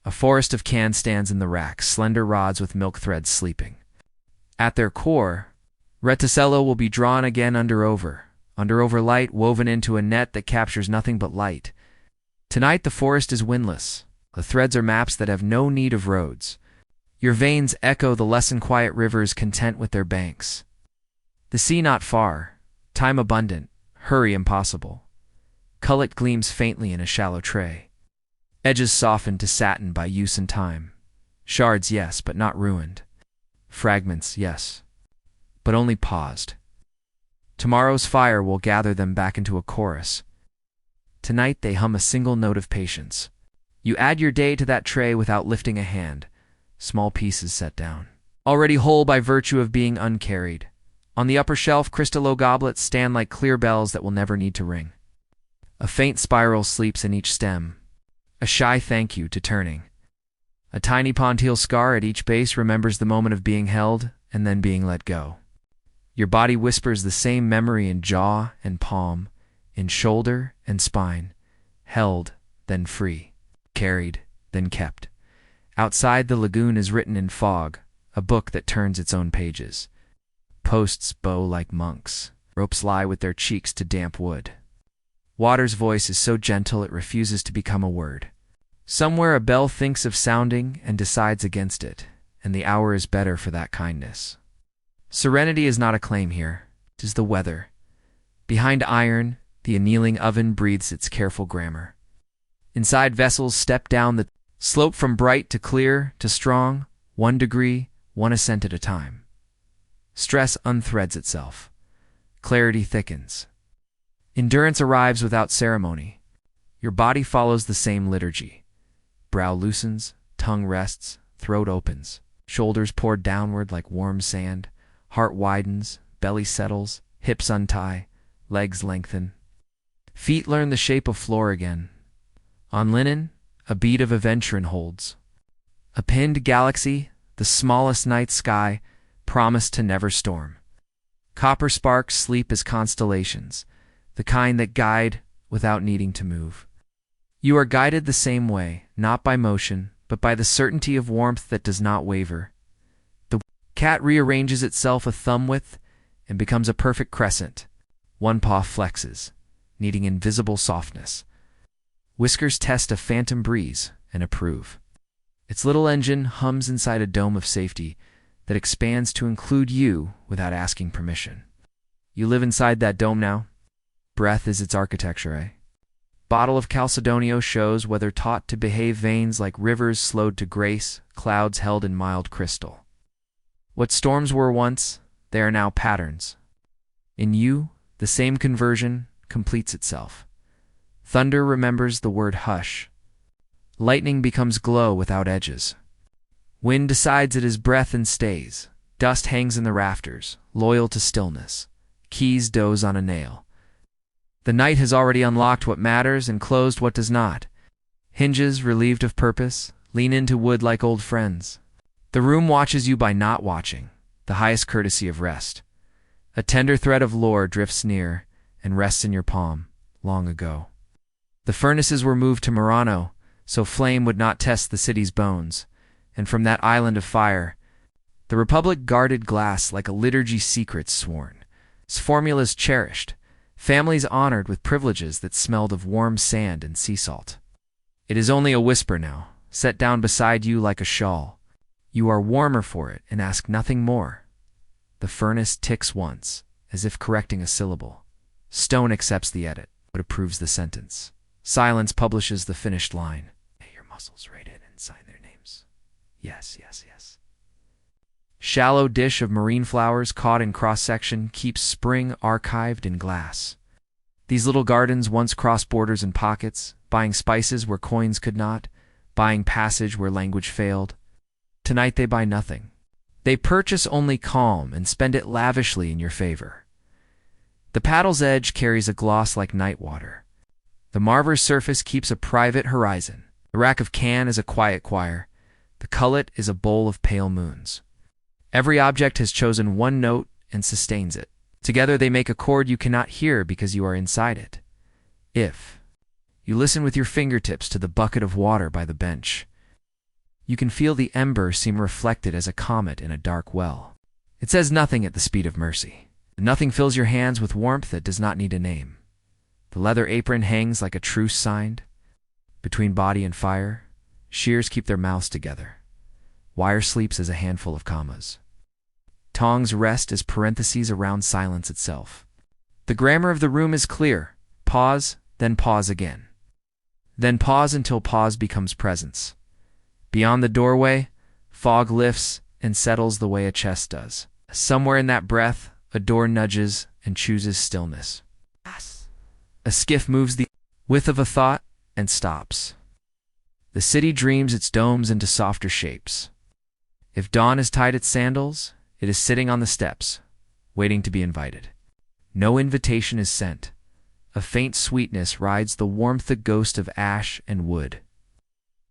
A forest of cans stands in the rack, slender rods with milk threads sleeping. At their core, Reticello will be drawn again under over light woven into a net that captures nothing but light. Tonight the forest is windless. The threads are maps that have no need of roads. Your veins echo the lesson quiet rivers content with their banks. The sea not far, time abundant, hurry impossible. Cullet gleams faintly in a shallow tray. Edges softened to satin by use and time. Shards, yes, but not ruined. Fragments, yes, but only paused. Tomorrow's fire will gather them back into a chorus. Tonight they hum a single note of patience. You add your day to that tray without lifting a hand. Small pieces set down, already whole by virtue of being uncarried. On the upper shelf, crystallo goblets stand like clear bells that will never need to ring. A faint spiral sleeps in each stem, a shy thank you to turning. A tiny pontile scar at each base remembers the moment of being held and then being let go. Your body whispers the same memory in jaw and palm, in shoulder and spine, held, then free, carried, then kept. Outside, the lagoon is written in fog, a book that turns its own pages. Posts bow like monks. Ropes lie with their cheeks to damp wood. Water's voice is so gentle it refuses to become a word. Somewhere a bell thinks of sounding and decides against it, and the hour is better for that kindness. Serenity is not a claim here, 'tis the weather. Behind iron, the annealing oven breathes its careful grammar. Inside vessels step down the slope from bright to clear to strong, 1 degree, 1 ascent at a time. Stress unthreads itself. Clarity thickens. Endurance arrives without ceremony. Your body follows the same liturgy. Brow loosens, tongue rests, throat opens, shoulders pour downward like warm sand, heart widens, belly settles, hips untie, legs lengthen. Feet learn the shape of floor again. On linen, a bead of aventurine holds. A pinned galaxy, the smallest night sky, promised to never storm. Copper sparks sleep as constellations, the kind that guide without needing to move. You are guided the same way, not by motion, but by the certainty of warmth that does not waver. The cat rearranges itself a thumb width and becomes a perfect crescent. One paw flexes, needing invisible softness. Whiskers test a phantom breeze and approve. Its little engine hums inside a dome of safety that expands to include you without asking permission. You live inside that dome now. Breath is its architecture, eh? Bottle of Chalcedonio shows whether taught to behave veins like rivers slowed to grace, clouds held in mild crystal. What storms were once, they are now patterns. In you, the same conversion completes itself. Thunder remembers the word hush. Lightning becomes glow without edges. Wind decides it is breath and stays. Dust hangs in the rafters, loyal to stillness. Keys doze on a nail. The night has already unlocked what matters and closed what does not. Hinges, relieved of purpose, lean into wood like old friends. The room watches you by not watching, the highest courtesy of rest. A tender thread of lore drifts near and rests in your palm, long ago. The furnaces were moved to Murano, so flame would not test the city's bones, and from that island of fire, the Republic guarded glass like a liturgy secrets sworn, its formulas cherished, families honored with privileges that smelled of warm sand and sea salt. It is only a whisper now, set down beside you like a shawl. You are warmer for it and ask nothing more. The furnace ticks once, as if correcting a syllable. Stone accepts the edit, but approves the sentence. Silence publishes the finished line. May your muscles rate it and sign their names. Yes, yes, yes. Shallow dish of marine flowers caught in cross-section keeps spring archived in glass. These little gardens once crossed borders and pockets, buying spices where coins could not, buying passage where language failed. Tonight they buy nothing. They purchase only calm and spend it lavishly in your favor. The paddle's edge carries a gloss like night water. The marver's surface keeps a private horizon. The rack of can is a quiet choir. The cullet is a bowl of pale moons. Every object has chosen one note and sustains it. Together they make a chord you cannot hear because you are inside it. If you listen with your fingertips to the bucket of water by the bench, you can feel the ember seem reflected as a comet in a dark well. It says nothing at the speed of mercy. Nothing fills your hands with warmth that does not need a name. The leather apron hangs like a truce signed. Between body and fire, shears keep their mouths together. Wire sleeps as a handful of commas. Tongs rest as parentheses around silence itself. The grammar of the room is clear. Pause, then pause again. Then pause until pause becomes presence. Beyond the doorway, fog lifts and settles the way a chest does. Somewhere in that breath, a door nudges and chooses stillness. A skiff moves the width of a thought and stops. The city dreams its domes into softer shapes. If dawn has tied its sandals, it is sitting on the steps, waiting to be invited. No invitation is sent. A faint sweetness rides the warmth the ghost of ash and wood.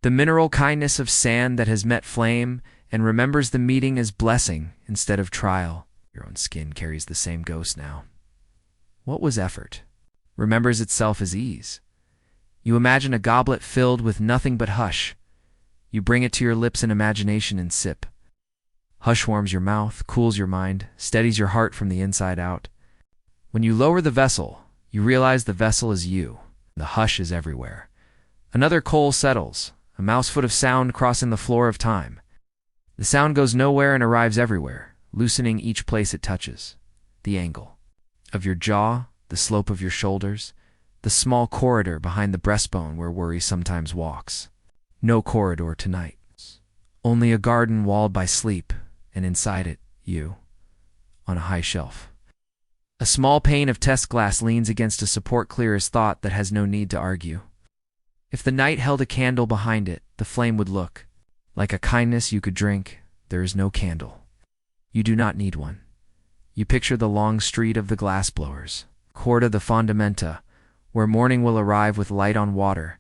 The mineral kindness of sand that has met flame and remembers the meeting as blessing instead of trial. Your own skin carries the same ghost now. What was effort? Remembers itself as ease. You imagine a goblet filled with nothing but hush. You bring it to your lips in imagination and sip. Hush warms your mouth, cools your mind, steadies your heart from the inside out. When you lower the vessel, you realize the vessel is you. The hush is everywhere. Another coal settles, a mousefoot of sound crossing the floor of time. The sound goes nowhere and arrives everywhere, loosening each place it touches. The angle of your jaw, the slope of your shoulders, the small corridor behind the breastbone where worry sometimes walks. No corridor tonight. Only a garden walled by sleep, and inside it, you, on a high shelf. A small pane of test glass leans against a support clear as thought that has no need to argue. If the night held a candle behind it, the flame would look like a kindness you could drink. There is no candle. You do not need one. You picture the long street of the glassblowers, Corda the Fondamenta, where morning will arrive with light on water,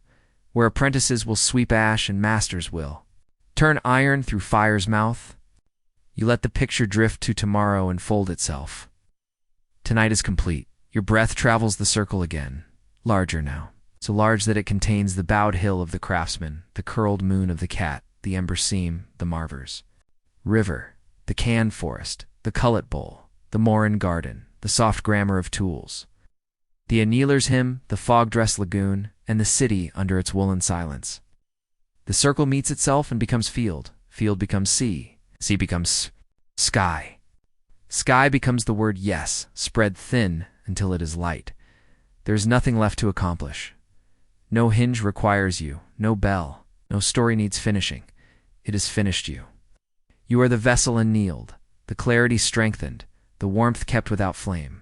where apprentices will sweep ash and masters will turn iron through fire's mouth. You let the picture drift to tomorrow and fold itself. Tonight is complete. Your breath travels the circle again, larger now, so large that it contains the bowed hill of the craftsman, the curled moon of the cat, the ember seam, the marvers. River, the can forest, the cullet bowl, the morin garden, the soft grammar of tools. The annealer's hymn, the fog-dressed lagoon, and the city under its woolen silence. The circle meets itself and becomes field. Field becomes sea. Sea becomes sky. Sky becomes the word yes, spread thin until it is light. There is nothing left to accomplish. No hinge requires you, no bell, no story needs finishing. It has finished you. You are the vessel annealed, the clarity strengthened, the warmth kept without flame.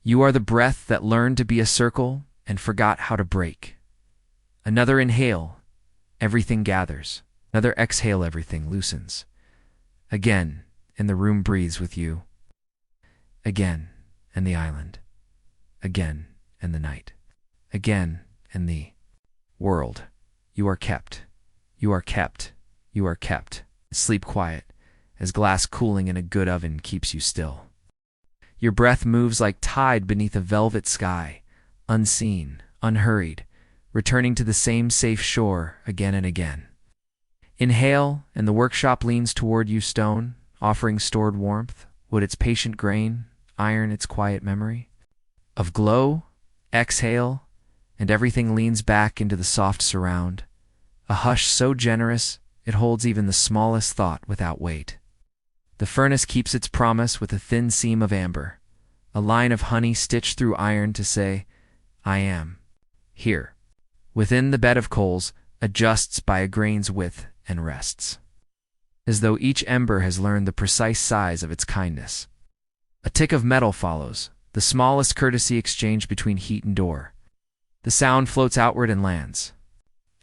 You are the breath that learned to be a circle and forgot how to break. Another inhale, everything gathers. Another exhale, everything loosens. Again, and the room breathes with you. Again, and the island. Again, and the night. Again, and the world. You are kept. You are kept. You are kept. Sleep quiet, as glass cooling in a good oven keeps you still. Your breath moves like tide beneath a velvet sky, unseen, unhurried, returning to the same safe shore again and again. Inhale, and the workshop leans toward you, stone, offering stored warmth, wood its patient grain, iron its quiet memory. Of glow, exhale, and everything leans back into the soft surround, a hush so generous it holds even the smallest thought without weight. The furnace keeps its promise with a thin seam of amber, a line of honey stitched through iron to say, I am here. Within the bed of coals, adjusts by a grain's width and rests, as though each ember has learned the precise size of its kindness. A tick of metal follows, the smallest courtesy exchanged between heat and door. The sound floats outward and lands.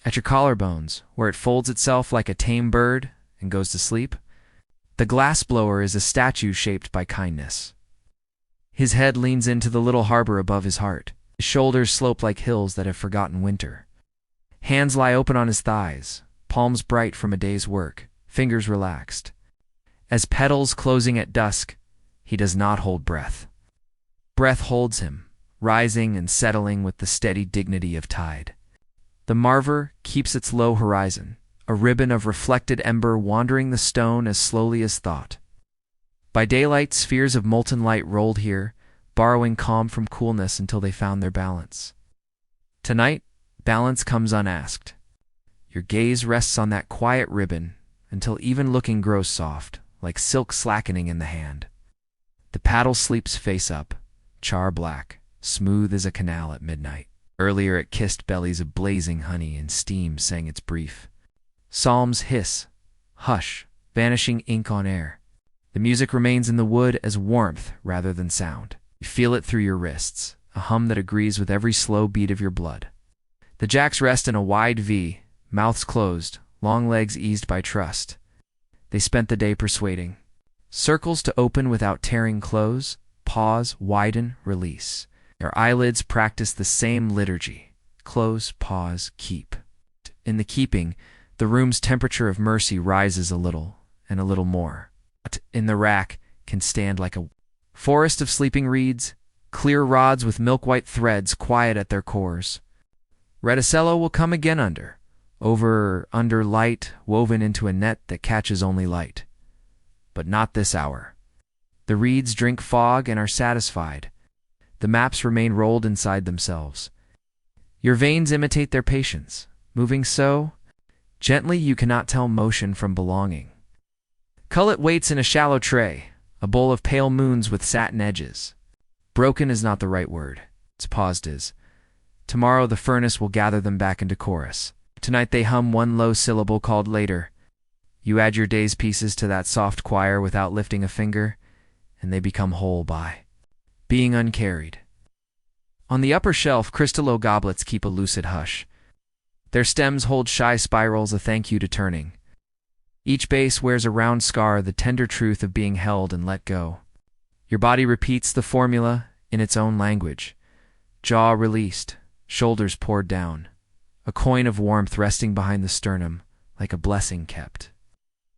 At your collarbones, where it folds itself like a tame bird and goes to sleep, the glass blower is a statue shaped by kindness. His head leans into the little harbor above his heart. His shoulders slope like hills that have forgotten winter. Hands lie open on his thighs, palms bright from a day's work, fingers relaxed. As petals closing at dusk, he does not hold breath. Breath holds him, rising and settling with the steady dignity of tide. The marver keeps its low horizon, a ribbon of reflected ember wandering the stone as slowly as thought. By daylight, spheres of molten light rolled here, borrowing calm from coolness until they found their balance. Tonight, balance comes unasked. Your gaze rests on that quiet ribbon until even looking grows soft, like silk slackening in the hand. The paddle sleeps face up, char black, smooth as a canal at midnight. Earlier it kissed bellies of blazing honey and steam sang its brief. Psalms hiss, hush, vanishing ink on air. The music remains in the wood as warmth rather than sound. You feel it through your wrists, a hum that agrees with every slow beat of your blood. The jacks rest in a wide V, mouths closed, long legs eased by trust. They spent the day persuading. Circles to open without tearing close, pause, widen, release. Their eyelids practice the same liturgy. Close, pause, keep. In the keeping, the room's temperature of mercy rises a little, and a little more. In the rack can stand like a forest of sleeping reeds, clear rods with milk-white threads quiet at their cores. Reticello will come again under light, woven into a net that catches only light. But not this hour. The reeds drink fog and are satisfied. The maps remain rolled inside themselves. Your veins imitate their patience, moving so gently you cannot tell motion from belonging. Cullet waits in a shallow tray, a bowl of pale moons with satin edges. Broken is not the right word. It's paused is. Tomorrow the furnace will gather them back into chorus. Tonight they hum one low syllable called later. You add your day's pieces to that soft choir without lifting a finger, and they become whole by being uncarried. On the upper shelf, crystallo goblets keep a lucid hush. Their stems hold shy spirals, a thank you to turning. Each base wears a round scar, the tender truth of being held and let go. Your body repeats the formula in its own language. Jaw released, shoulders poured down. A coin of warmth resting behind the sternum, like a blessing kept.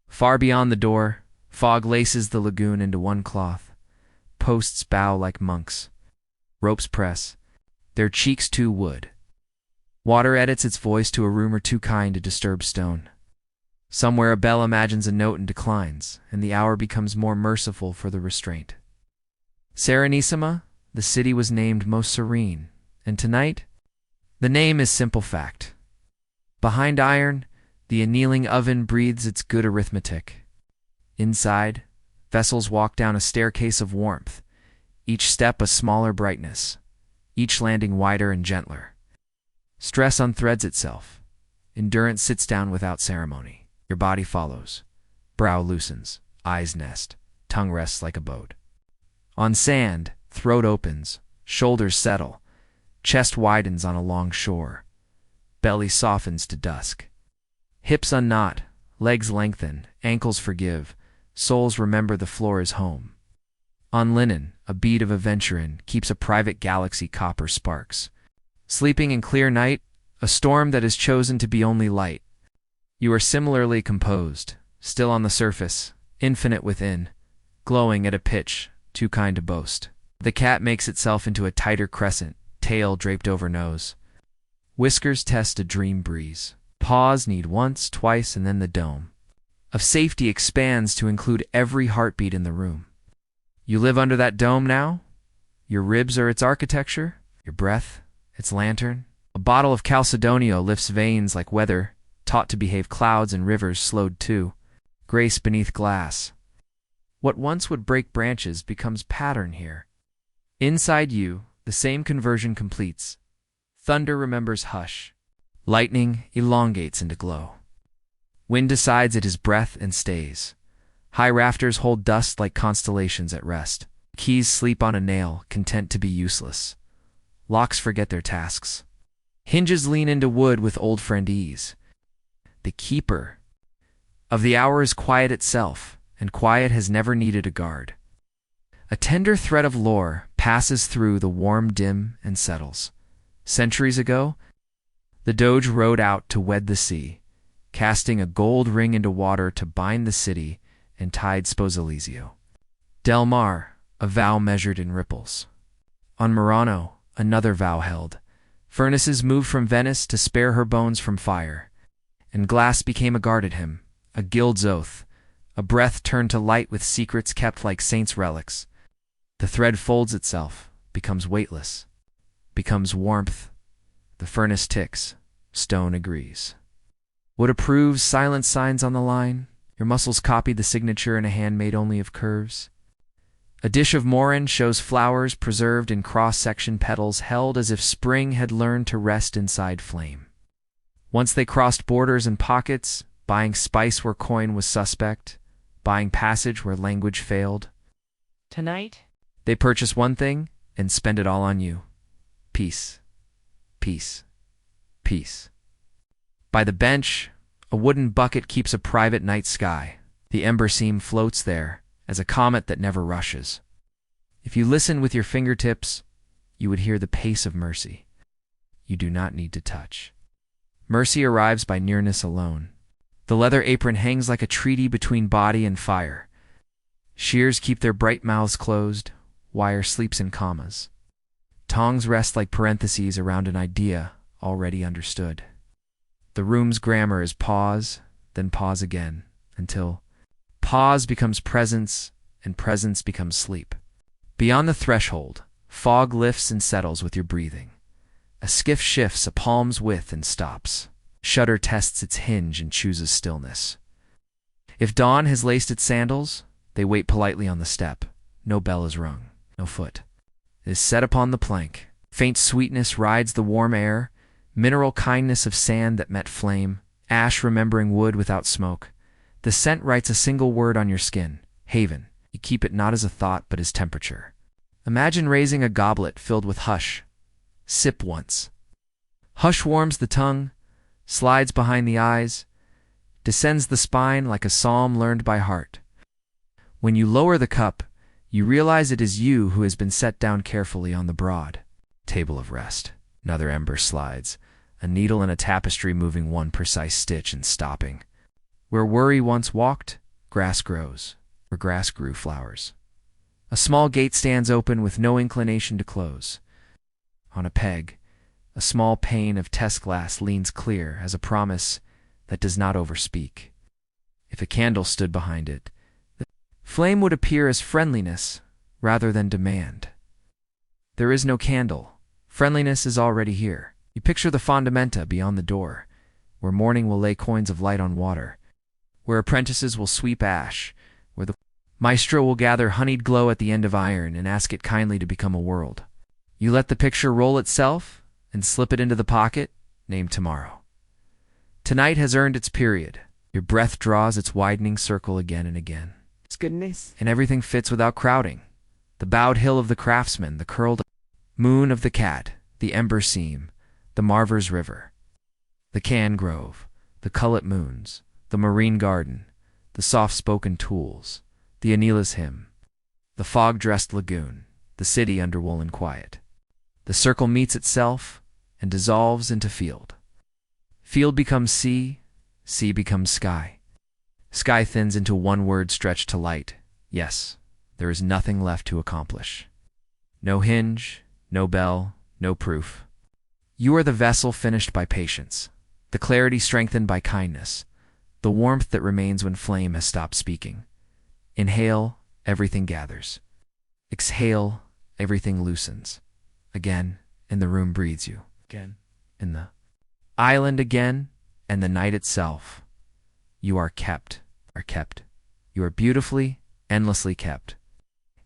Far beyond the door, fog laces the lagoon into one cloth. Posts bow like monks. Ropes press, their cheeks to wood. Water edits its voice to a rumor too kind to disturb stone. Somewhere a bell imagines a note and declines, and the hour becomes more merciful for the restraint. Serenissima, the city was named most serene, and tonight, the name is simple fact. Behind iron, The annealing oven breathes its good arithmetic. Inside, vessels walk down a staircase of warmth, each step a smaller brightness, each landing wider and gentler. Stress unthreads itself. Endurance sits down without ceremony. Your body follows. Brow loosens, eyes nest, tongue rests like a boat. On sand, throat opens, shoulders settle, chest widens on a long shore. Belly softens to dusk. Hips unknot, legs lengthen, ankles forgive, souls remember the floor is home. On linen, a bead of aventurine keeps a private galaxy copper sparks. Sleeping in clear night, a storm that has chosen to be only light. You are similarly composed, still on the surface, infinite within, glowing at a pitch too kind to boast. The cat makes itself into a tighter crescent, tail draped over nose. Whiskers test a dream breeze. Paws need once, twice, and then the dome of safety expands to include every heartbeat in the room. You live under that dome now? Your ribs are its architecture, your breath, its lantern. A bottle of Calcedonio lifts veins like weather, taught to behave clouds and rivers slowed too. Grace beneath glass. What once would break branches becomes pattern here. Inside you, the same conversion completes. Thunder remembers hush. Lightning elongates into glow. Wind decides it is breath and stays. High rafters hold dust like constellations at rest. Keys sleep on a nail, content to be useless. Locks forget their tasks. Hinges lean into wood with old friend ease. The keeper of the hour is quiet itself, and quiet has never needed a guard. A tender thread of lore passes through the warm dim and settles. Centuries ago, the Doge rode out to wed the sea, casting a gold ring into water to bind the city and tide Sposalizio. Del Mar, a vow measured in ripples. On Murano, another vow held. Furnaces moved from Venice to spare her bones from fire, and glass became a guard at him, a guild's oath, a breath turned to light with secrets kept like saints' relics. The thread folds itself, becomes weightless, becomes warmth. The furnace ticks, stone agrees. Wood approves, silence signs on the line. Your muscles copy the signature in a hand made only of curves. A dish of Morin shows flowers preserved in cross-section petals held as if spring had learned to rest inside flame. Once they crossed borders and pockets, buying spice where coin was suspect, buying passage where language failed. Tonight? They purchase one thing and spend it all on you. Peace. Peace. Peace. By the bench, a wooden bucket keeps a private night sky. The ember seam floats there, as a comet that never rushes. If you listen with your fingertips, you would hear the pace of mercy. You do not need to touch. Mercy arrives by nearness alone. The leather apron hangs like a treaty between body and fire. Shears keep their bright mouths closed, wire sleeps in commas. Tongs rest like parentheses around an idea already understood. The room's grammar is pause, then pause again, until pause becomes presence, and presence becomes sleep. Beyond the threshold, fog lifts and settles with your breathing. A skiff shifts a palm's width and stops. Shutter tests its hinge and chooses stillness. If dawn has laced its sandals, they wait politely on the step. No bell is rung, no foot. It is set upon the plank. Faint sweetness rides the warm air, mineral kindness of sand that met flame, ash remembering wood without smoke. The scent writes a single word on your skin, haven. You keep it not as a thought but as temperature. Imagine raising a goblet filled with hush. Sip once. Hush warms the tongue, slides behind the eyes, descends the spine like a psalm learned by heart. When you lower the cup, you realize it is you who has been set down carefully on the broad table of rest. Another ember slides, a needle in a tapestry moving one precise stitch and stopping. Where worry once walked, grass grows. Where grass grew, flowers. A small gate stands open with no inclination to close. On a peg, a small pane of test glass leans clear as a promise that does not overspeak. If a candle stood behind it, the flame would appear as friendliness rather than demand. There is no candle. Friendliness is already here. You picture the fondamenta beyond the door, where morning will lay coins of light on water, where apprentices will sweep ash, where the maestro will gather honeyed glow at the end of iron and ask it kindly to become a world. You let the picture roll itself and slip it into the pocket named tomorrow. Tonight has earned its period. Your breath draws its widening circle again and again. It's goodness. And everything fits without crowding. The bowed hill of the craftsman, the curled moon of the cat, the ember seam, the Marver's river, the can grove, the cullet moons, the marine garden, the soft-spoken tools, the Anila's hymn, the fog-dressed lagoon, the city under woolen quiet. The circle meets itself and dissolves into field. Field becomes sea, sea becomes sky. Sky thins into one word stretched to light. Yes, there is nothing left to accomplish. No hinge, no bell, no proof. You are the vessel finished by patience, the clarity strengthened by kindness, the warmth that remains when flame has stopped speaking. Inhale, everything gathers. Exhale, everything loosens. Again, and the room breathes you. Again, in the island again, and the night itself. You are kept. You are beautifully, endlessly kept.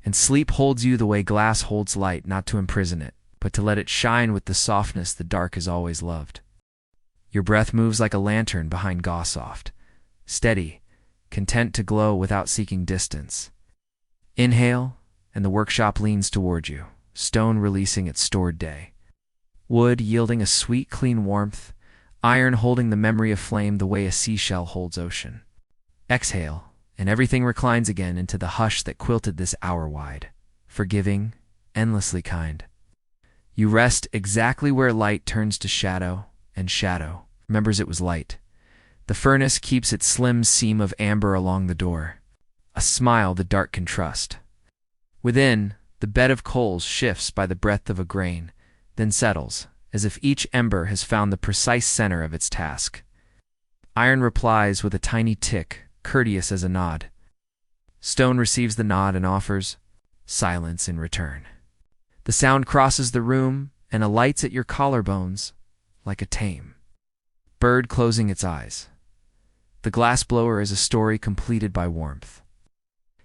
And sleep holds you the way glass holds light, not to imprison it, but to let it shine with the softness the dark has always loved. Your breath moves like a lantern behind Gossoft, steady, content to glow without seeking distance. Inhale, and the workshop leans toward you, stone releasing its stored day. Wood yielding a sweet, clean warmth, iron holding the memory of flame the way a seashell holds ocean. Exhale, and everything reclines again into the hush that quilted this hour wide, forgiving, endlessly kind. You rest exactly where light turns to shadow, and shadow remembers it was light. The furnace keeps its slim seam of amber along the door, a smile the dark can trust. Within, the bed of coals shifts by the breath of a grain, then settles, as if each ember has found the precise center of its task. Iron replies with a tiny tick, courteous as a nod. Stone receives the nod and offers silence in return. The sound crosses the room and alights at your collarbones like a tame bird closing its eyes. The glassblower is a story completed by warmth.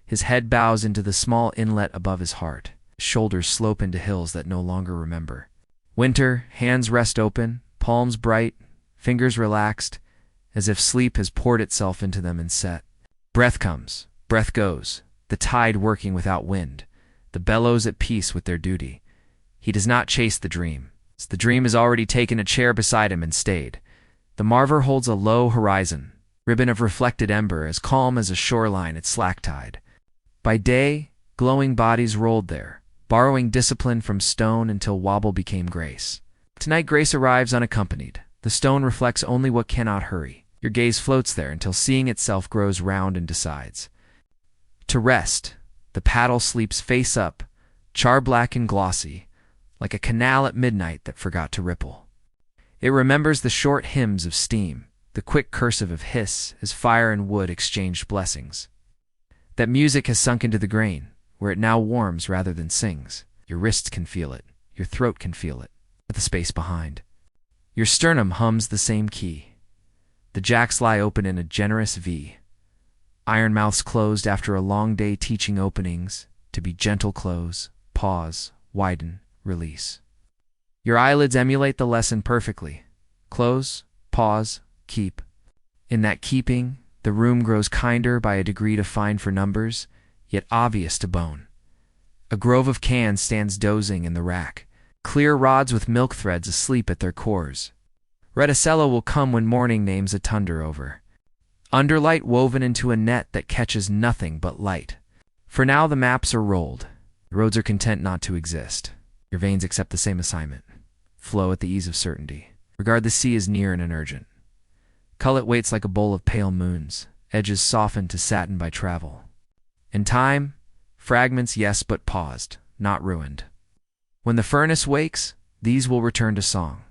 His head bows into the small inlet above his heart. His shoulders slope into hills that no longer remember. Winter, hands rest open, palms bright, fingers relaxed, as if sleep has poured itself into them and set. Breath comes, breath goes, the tide working without wind, the bellows at peace with their duty. He does not chase the dream. The dream has already taken a chair beside him and stayed. The Marver holds a low horizon, ribbon of reflected ember as calm as a shoreline at slack tide. By day, glowing bodies rolled there, borrowing discipline from stone until wobble became grace. Tonight grace arrives unaccompanied. The stone reflects only what cannot hurry. Your gaze floats there until seeing itself grows round and decides. To rest, the paddle sleeps face up, char-black and glossy, like a canal at midnight that forgot to ripple. It remembers the short hymns of steam, the quick cursive of hiss as fire and wood exchanged blessings. That music has sunk into the grain, where it now warms rather than sings. Your wrists can feel it, your throat can feel it, at the space behind. Your sternum hums the same key. The jacks lie open in a generous V. Iron mouths closed after a long day teaching openings to be gentle close, pause, widen, release. Your eyelids emulate the lesson perfectly. Close, pause, keep. In that keeping, the room grows kinder by a degree defined for numbers, yet obvious to bone. A grove of cans stands dozing in the rack, clear rods with milk threads asleep at their cores. Reticello will come when morning names a tunder over. Underlight woven into a net that catches nothing but light. For now the maps are rolled. The roads are content not to exist. Your veins accept the same assignment. Flow at the ease of certainty. Regard the sea as near and unurgent. Cullet waits like a bowl of pale moons, edges softened to satin by travel. In time, fragments yes but paused, not ruined. When the furnace wakes, these will return to song.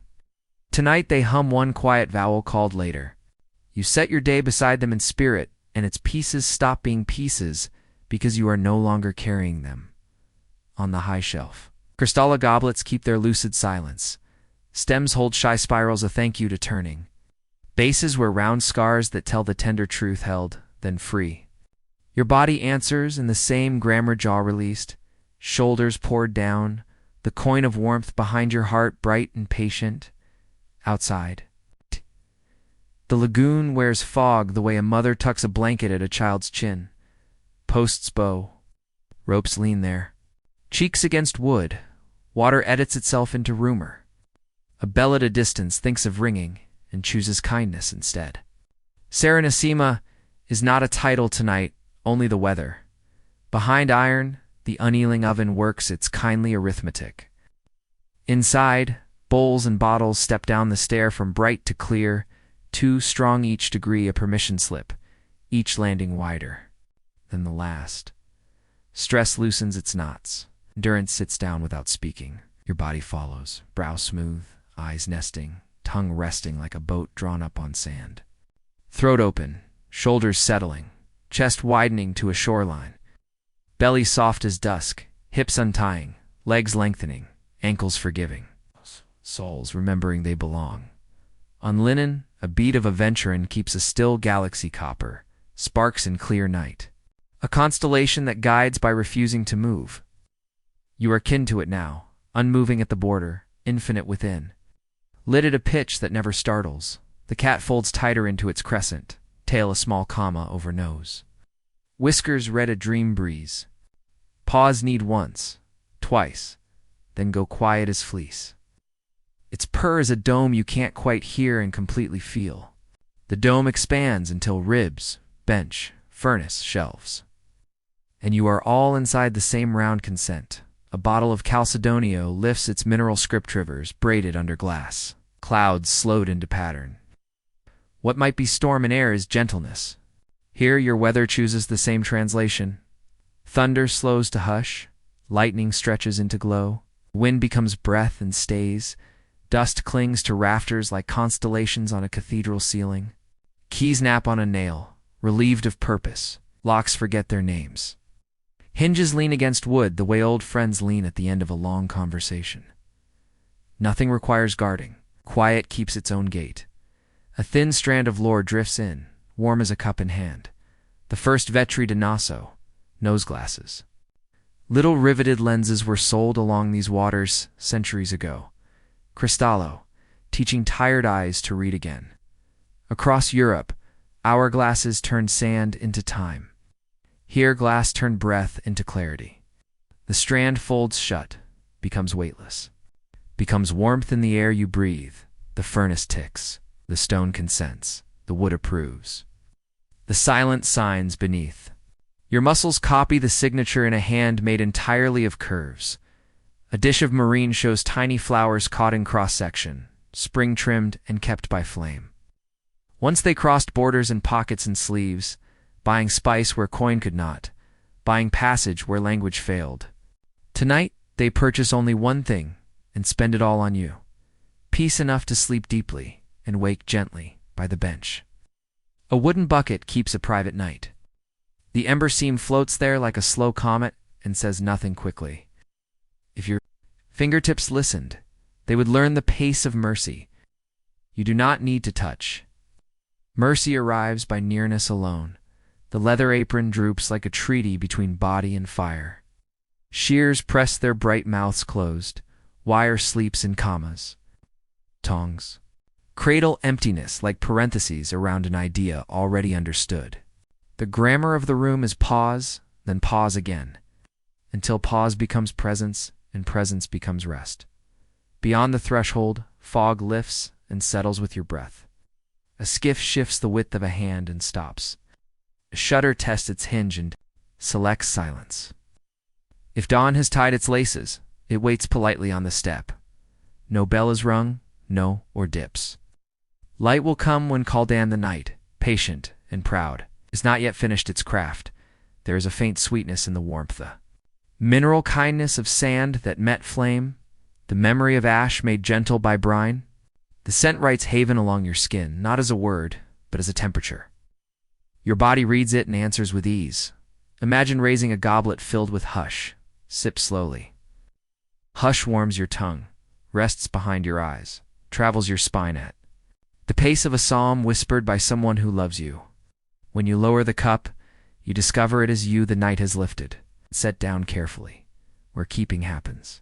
Tonight they hum one quiet vowel called later. You set your day beside them in spirit, and its pieces stop being pieces because you are no longer carrying them. On the high shelf. Crystalla goblets keep their lucid silence. Stems hold shy spirals a thank you to turning. Bases were round scars that tell the tender truth held, then free. Your body answers in the same grammar, jaw released, shoulders poured down, the coin of warmth behind your heart bright and patient. Outside. The lagoon wears fog the way a mother tucks a blanket at a child's chin. Posts bow. Ropes lean there. Cheeks against wood. Water edits itself into rumor. A bell at a distance thinks of ringing and chooses kindness instead. Serenissima is not a title tonight, only the weather. Behind iron, the unyielding oven works its kindly arithmetic. Inside, bowls and bottles step down the stair from bright to clear, two strong each degree a permission slip, each landing wider than the last. Stress loosens its knots. Endurance sits down without speaking. Your body follows, brow smooth, eyes nesting, tongue resting like a boat drawn up on sand. Throat open, shoulders settling, chest widening to a shoreline. Belly soft as dusk, hips untying, legs lengthening, ankles forgiving. Souls remembering they belong. On linen, a beat of a venturin keeps a still galaxy copper, sparks in clear night. A constellation that guides by refusing to move. You are kin to it now, unmoving at the border, infinite within. Lit at a pitch that never startles, the cat folds tighter into its crescent, tail a small comma over nose. Whiskers read a dream breeze. Paws need once, twice, then go quiet as fleece. Its purr is a dome you can't quite hear and completely feel. The dome expands until ribs, bench, furnace, shelves. And you are all inside the same round consent. A bottle of Calcedonio lifts its mineral script rivers, braided under glass. Clouds slowed into pattern. What might be storm and air is gentleness. Here your weather chooses the same translation. Thunder slows to hush. Lightning stretches into glow. Wind becomes breath and stays. Dust clings to rafters like constellations on a cathedral ceiling. Keys nap on a nail, relieved of purpose. Locks forget their names. Hinges lean against wood the way old friends lean at the end of a long conversation. Nothing requires guarding. Quiet keeps its own gate. A thin strand of lore drifts in, warm as a cup in hand. The first Vetri de Naso, nose glasses. Little riveted lenses were sold along these waters centuries ago. Cristallo, teaching tired eyes to read again. Across Europe, hourglasses turned sand into time. Here glass turned breath into clarity. The strand folds shut, becomes weightless. Becomes warmth in the air you breathe. The furnace ticks. The stone consents. The wood approves. The silent signs beneath. Your muscles copy the signature in a hand made entirely of curves. A dish of marine shows tiny flowers caught in cross-section, spring-trimmed and kept by flame. Once they crossed borders and pockets and sleeves, buying spice where coin could not, buying passage where language failed. Tonight, they purchase only one thing and spend it all on you. Peace enough to sleep deeply and wake gently by the bench. A wooden bucket keeps a private night. The ember seam floats there like a slow comet and says nothing quickly. If your fingertips listened, they would learn the pace of mercy. You do not need to touch. Mercy arrives by nearness alone. The leather apron droops like a treaty between body and fire. Shears press their bright mouths closed. Wire sleeps in commas. Tongs. Cradle emptiness like parentheses around an idea already understood. The grammar of the room is pause, then pause again, until pause becomes presence and presence becomes rest. Beyond the threshold, fog lifts and settles with your breath. A skiff shifts the width of a hand and stops. A shutter tests its hinge and selects silence. If dawn has tied its laces, it waits politely on the step. No bell is rung, no, or dips. Light will come when Caldan the night, patient and proud, is not yet finished its craft. There is a faint sweetness in the warmth, the mineral kindness of sand that met flame, the memory of ash made gentle by brine. The scent writes haven along your skin, not as a word, but as a temperature. Your body reads it and answers with ease. Imagine raising a goblet filled with hush. Sip slowly. Hush warms your tongue, rests behind your eyes, travels your spine at the pace of a psalm whispered by someone who loves you. When you lower the cup, you discover it is you the night has lifted. Set down carefully, where keeping happens.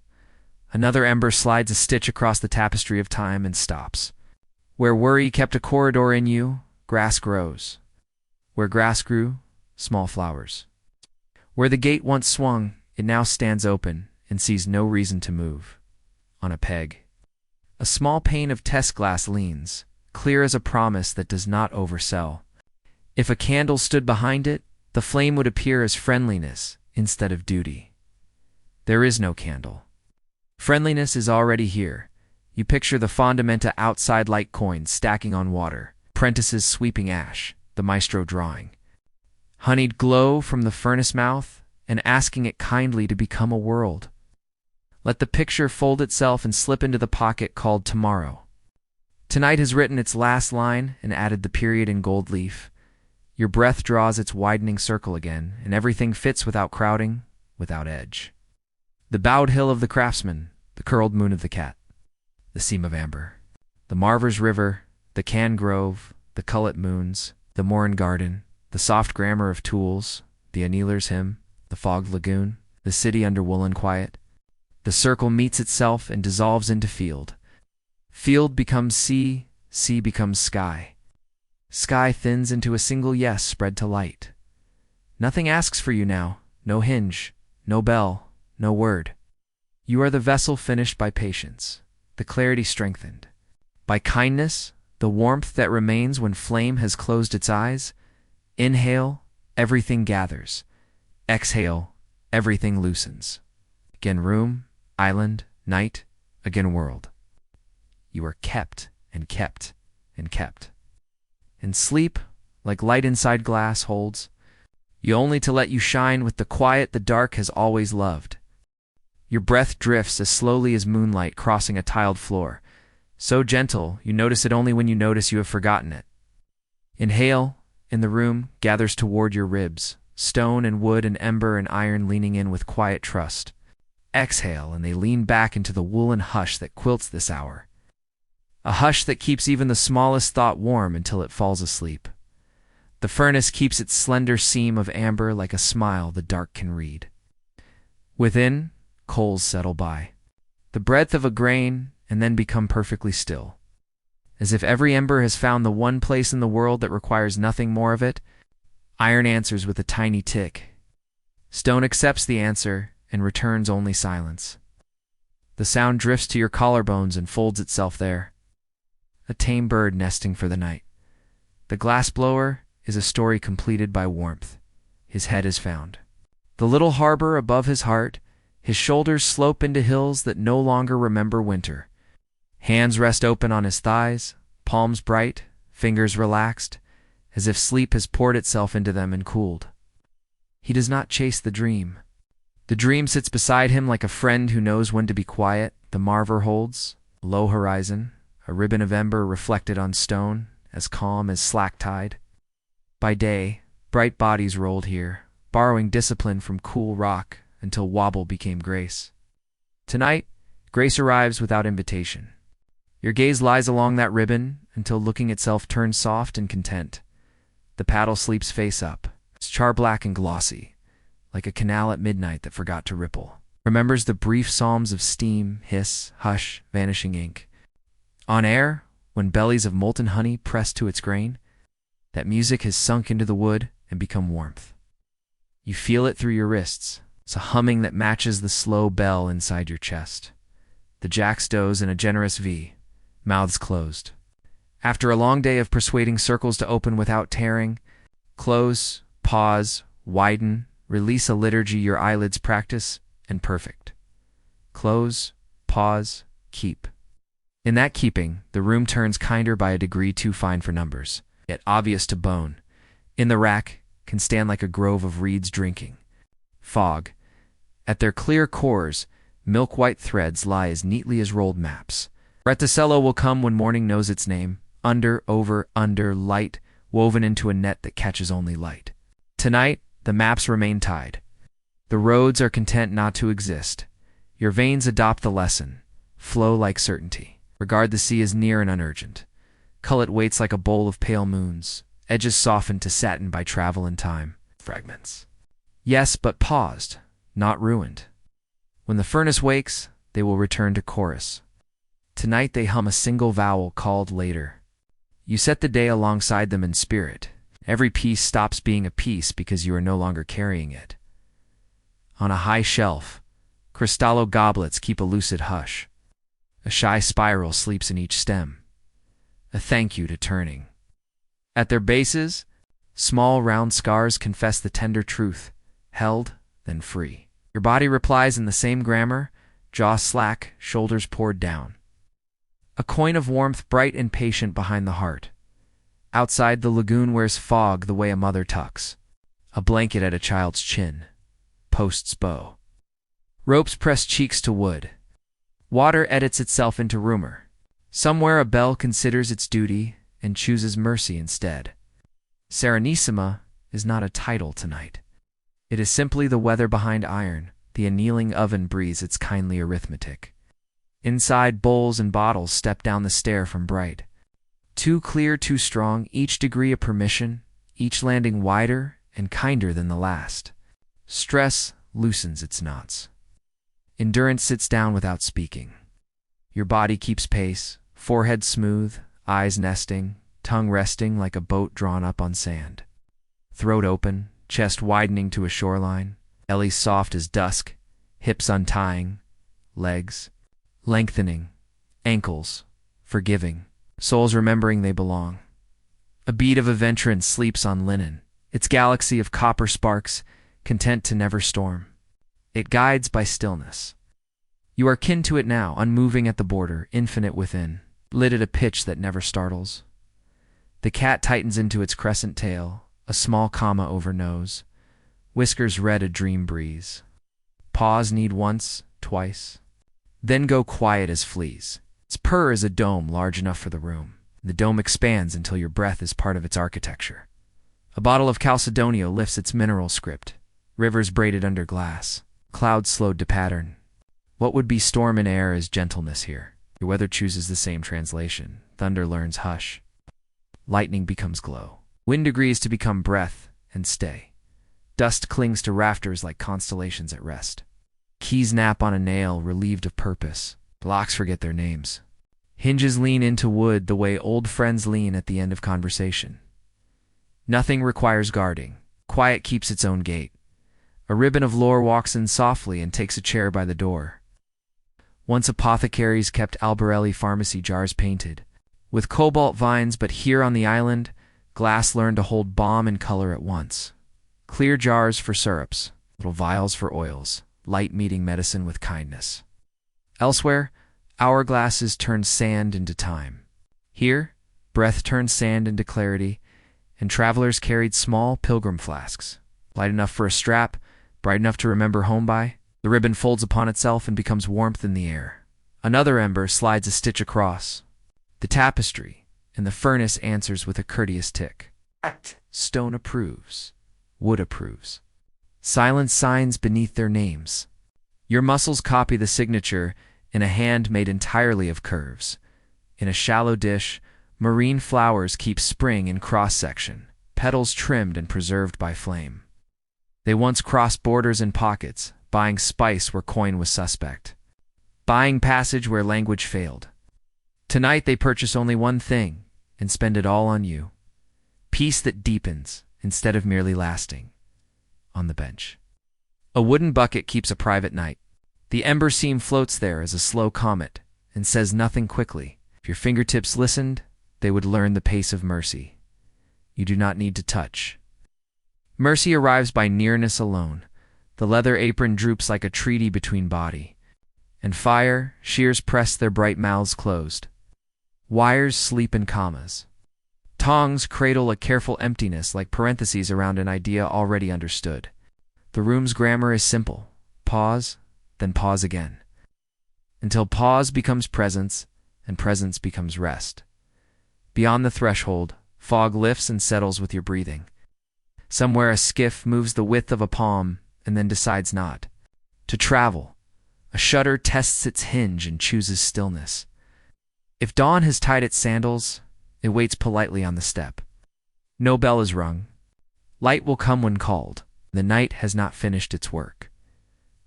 Another ember slides a stitch across the tapestry of time and stops. Where worry kept a corridor in you, grass grows. Where grass grew, small flowers. Where the gate once swung, it now stands open and sees no reason to move. On a peg, a small pane of test glass leans, clear as a promise that does not oversell. If a candle stood behind it, the flame would appear as friendliness instead of duty. There is no candle. Friendliness is already here. You picture the fondamenta outside like coins stacking on water, apprentices sweeping ash, the maestro drawing. Honeyed glow from the furnace mouth and asking it kindly to become a world. Let the picture fold itself and slip into the pocket called tomorrow. Tonight has written its last line and added the period in gold leaf. Your breath draws its widening circle again, and everything fits without crowding, without edge. The bowed hill of the craftsman, the curled moon of the cat, the seam of amber, the Marver's river, the can grove, the cullet moons, the Morin garden, the soft grammar of tools, the annealer's hymn, the fogged lagoon, the city under woolen quiet. The circle meets itself and dissolves into field. Field becomes sea, sea becomes sky. Sky thins into a single yes spread to light. Nothing asks for you now, no hinge, no bell, no word. You are the vessel finished by patience, the clarity strengthened. By kindness, the warmth that remains when flame has closed its eyes. Inhale, everything gathers. Exhale, everything loosens. Again room, island, night, again world. You are kept and kept and kept. And sleep, like light inside glass, holds you only to let you shine with the quiet the dark has always loved. Your breath drifts as slowly as moonlight crossing a tiled floor, so gentle you notice it only when you notice you have forgotten it. Inhale, and the room gathers toward your ribs, stone and wood and ember and iron leaning in with quiet trust. Exhale, and they lean back into the woolen hush that quilts this hour. A hush that keeps even the smallest thought warm until it falls asleep. The furnace keeps its slender seam of amber like a smile the dark can read. Within, coals settle by, the breadth of a grain, and then become perfectly still. As if every ember has found the one place in the world that requires nothing more of it, iron answers with a tiny tick. Stone accepts the answer and returns only silence. The sound drifts to your collarbones and folds itself there. A tame bird nesting for the night. The glassblower is a story completed by warmth. His head is found. The little harbor above his heart, his shoulders slope into hills that no longer remember winter. Hands rest open on his thighs, palms bright, fingers relaxed, as if sleep has poured itself into them and cooled. He does not chase the dream. The dream sits beside him like a friend who knows when to be quiet. The Marver holds, low horizon, a ribbon of ember reflected on stone, as calm as slack tide. By day, bright bodies rolled here, borrowing discipline from cool rock until wobble became grace. Tonight, grace arrives without invitation. Your gaze lies along that ribbon until looking itself turns soft and content. The paddle sleeps face up, it's char-black and glossy, like a canal at midnight that forgot to ripple. Remembers the brief psalms of steam, hiss, hush, vanishing ink. On air, when bellies of molten honey press to its grain, that music has sunk into the wood and become warmth. You feel it through your wrists. It's a humming that matches the slow bell inside your chest. The jacks doze in a generous V, mouths closed. After a long day of persuading circles to open without tearing, close, pause, widen, release a liturgy your eyelids practice, and perfect. Close, pause, keep. In that keeping, the room turns kinder by a degree too fine for numbers, yet obvious to bone. In the rack, can stand like a grove of reeds drinking. Fog. At their clear cores, milk-white threads lie as neatly as rolled maps. Retticello will come when morning knows its name. Under, over, under, light, woven into a net that catches only light. Tonight, the maps remain tied. The roads are content not to exist. Your veins adopt the lesson. Flow like certainty. Regard the sea as near and unurgent. Cullet waits like a bowl of pale moons, edges softened to satin by travel and time. Fragments. Yes, but paused, not ruined. When the furnace wakes, they will return to chorus. Tonight they hum a single vowel called later. You set the day alongside them in spirit. Every piece stops being a piece because you are no longer carrying it. On a high shelf, cristallo goblets keep a lucid hush. A shy spiral sleeps in each stem. A thank you to turning. At their bases, small round scars confess the tender truth, held, then free. Your body replies in the same grammar, jaw slack, shoulders poured down. A coin of warmth bright and patient behind the heart. Outside, the lagoon wears fog the way a mother tucks. A blanket at a child's chin. Posts bow. Ropes press cheeks to wood. Water edits itself into rumor. Somewhere a bell considers its duty and chooses mercy instead. Serenissima is not a title tonight. It is simply the weather behind iron. The annealing oven breathes its kindly arithmetic. Inside, bowls and bottles step down the stair from bright. Too clear, too strong, each degree of permission, each landing wider and kinder than the last. Stress loosens its knots. Endurance sits down without speaking. Your body keeps pace, forehead smooth, eyes nesting, tongue resting like a boat drawn up on sand. Throat open, chest widening to a shoreline, belly soft as dusk, hips untying, legs lengthening, ankles forgiving, souls remembering they belong. A bead of aventurine sleeps on linen, its galaxy of copper sparks, content to never storm. It guides by stillness. You are kin to it now, unmoving at the border, infinite within, lit at a pitch that never startles. The cat tightens into its crescent tail, a small comma over nose, whiskers red a dream breeze. Paws need once, twice, then go quiet as fleas. Its purr is a dome large enough for the room. The dome expands until your breath is part of its architecture. A bottle of Calcedonio lifts its mineral script, rivers braided under glass, clouds slowed to pattern. What would be storm in air is gentleness here. Your weather chooses the same translation. Thunder learns hush. Lightning becomes glow. Wind agrees to become breath and stay. Dust clings to rafters like constellations at rest. Keys nap on a nail, relieved of purpose. Locks forget their names. Hinges lean into wood the way old friends lean at the end of conversation. Nothing requires guarding. Quiet keeps its own gate. A ribbon of lore walks in softly and takes a chair by the door. Once apothecaries kept Albarelli pharmacy jars painted with cobalt vines, but here on the island, glass learned to hold balm and color at once. Clear jars for syrups, little vials for oils, light meeting medicine with kindness. Elsewhere, hourglasses turned sand into time. Here, breath turned sand into clarity, and travelers carried small pilgrim flasks, light enough for a strap, bright enough to remember home by. The ribbon folds upon itself and becomes warmth in the air. Another ember slides a stitch across. The tapestry in the furnace answers with a courteous tick. Stone approves. Wood approves. Silence signs beneath their names. Your muscles copy the signature in a hand made entirely of curves. In a shallow dish, marine flowers keep spring in cross-section, petals trimmed and preserved by flame. They once crossed borders and pockets, buying spice where coin was suspect, buying passage where language failed. Tonight they purchase only one thing and spend it all on you. Peace that deepens instead of merely lasting. On the bench. A wooden bucket keeps a private night. The ember seam floats there as a slow comet and says nothing quickly. If your fingertips listened, they would learn the pace of mercy. You do not need to touch. Mercy arrives by nearness alone. The leather apron droops like a treaty between body. And fire, shears press their bright mouths closed. Wires sleep in commas. Tongs cradle a careful emptiness like parentheses around an idea already understood. The room's grammar is simple. Pause, then pause again. Until pause becomes presence, and presence becomes rest. Beyond the threshold, fog lifts and settles with your breathing. Somewhere a skiff moves the width of a palm and then decides not to travel. A shutter tests its hinge and chooses stillness. If dawn has tied its sandals, It waits politely on the step. No bell is rung. Light will come when called. The night has not finished its work.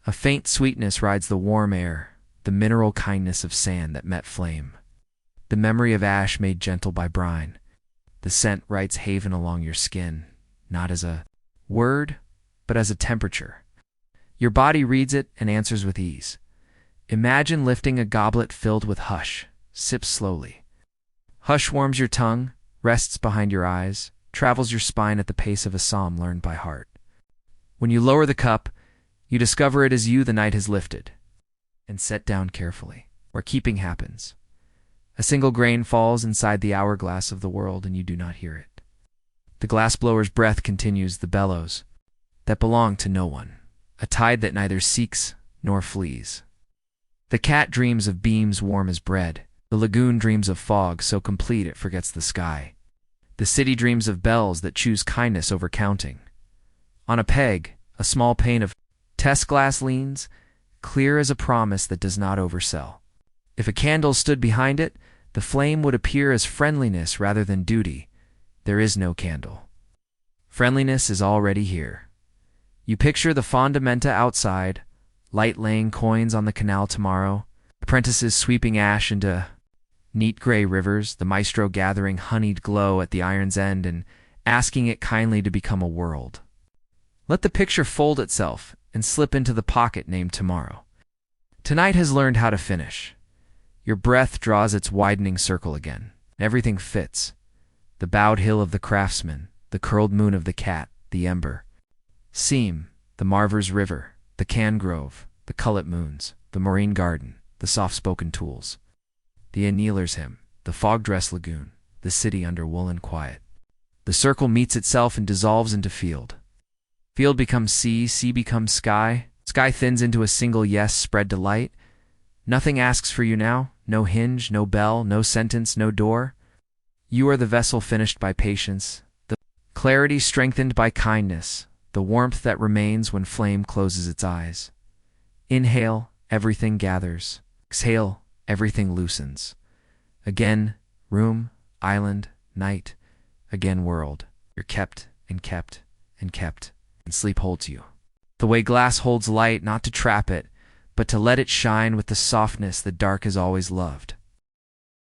A faint sweetness rides the warm air, the mineral kindness of sand that met flame. The memory of ash made gentle by brine. The scent writes haven along your skin, not as a word, but as a temperature. Your body reads it and answers with ease. Imagine lifting a goblet filled with hush. Sip slowly. Hush warms your tongue, rests behind your eyes, travels your spine at the pace of a psalm learned by heart. When you lower the cup, you discover it is you the night has lifted, and set down carefully, where keeping happens. A single grain falls inside the hourglass of the world, and you do not hear it. The glassblower's breath continues the bellows that belong to no one, a tide that neither seeks nor flees. The cat dreams of beams warm as bread. The lagoon dreams of fog so complete it forgets the sky. The city dreams of bells that choose kindness over counting. On a peg, a small pane of test glass leans, clear as a promise that does not oversell. If a candle stood behind it, the flame would appear as friendliness rather than duty. There is no candle. Friendliness is already here. You picture the fondamenta outside, light laying coins on the canal tomorrow, apprentices sweeping ash into neat gray rivers, the maestro gathering honeyed glow at the iron's end and asking it kindly to become a world. Let the picture fold itself and slip into the pocket named tomorrow. Tonight has learned how to finish. Your breath draws its widening circle again. Everything fits. The bowed hill of the craftsman, the curled moon of the cat, the ember. Seam, the Marver's river, the can grove, the cullet moons, the marine garden, the soft-spoken tools. The annealer's hymn, the fog-dressed lagoon, the city under woolen quiet. The circle meets itself and dissolves into field. Field becomes sea, sea becomes sky, sky thins into a single yes spread to light. Nothing asks for you now, no hinge, no bell, no sentence, no door. You are the vessel finished by patience, the clarity strengthened by kindness, the warmth that remains when flame closes its eyes. Inhale, everything gathers. Exhale, everything loosens. Again, room, island, night. Again, world. You're kept and kept and kept, and sleep holds you. The way glass holds light, not to trap it, but to let it shine with the softness the dark has always loved.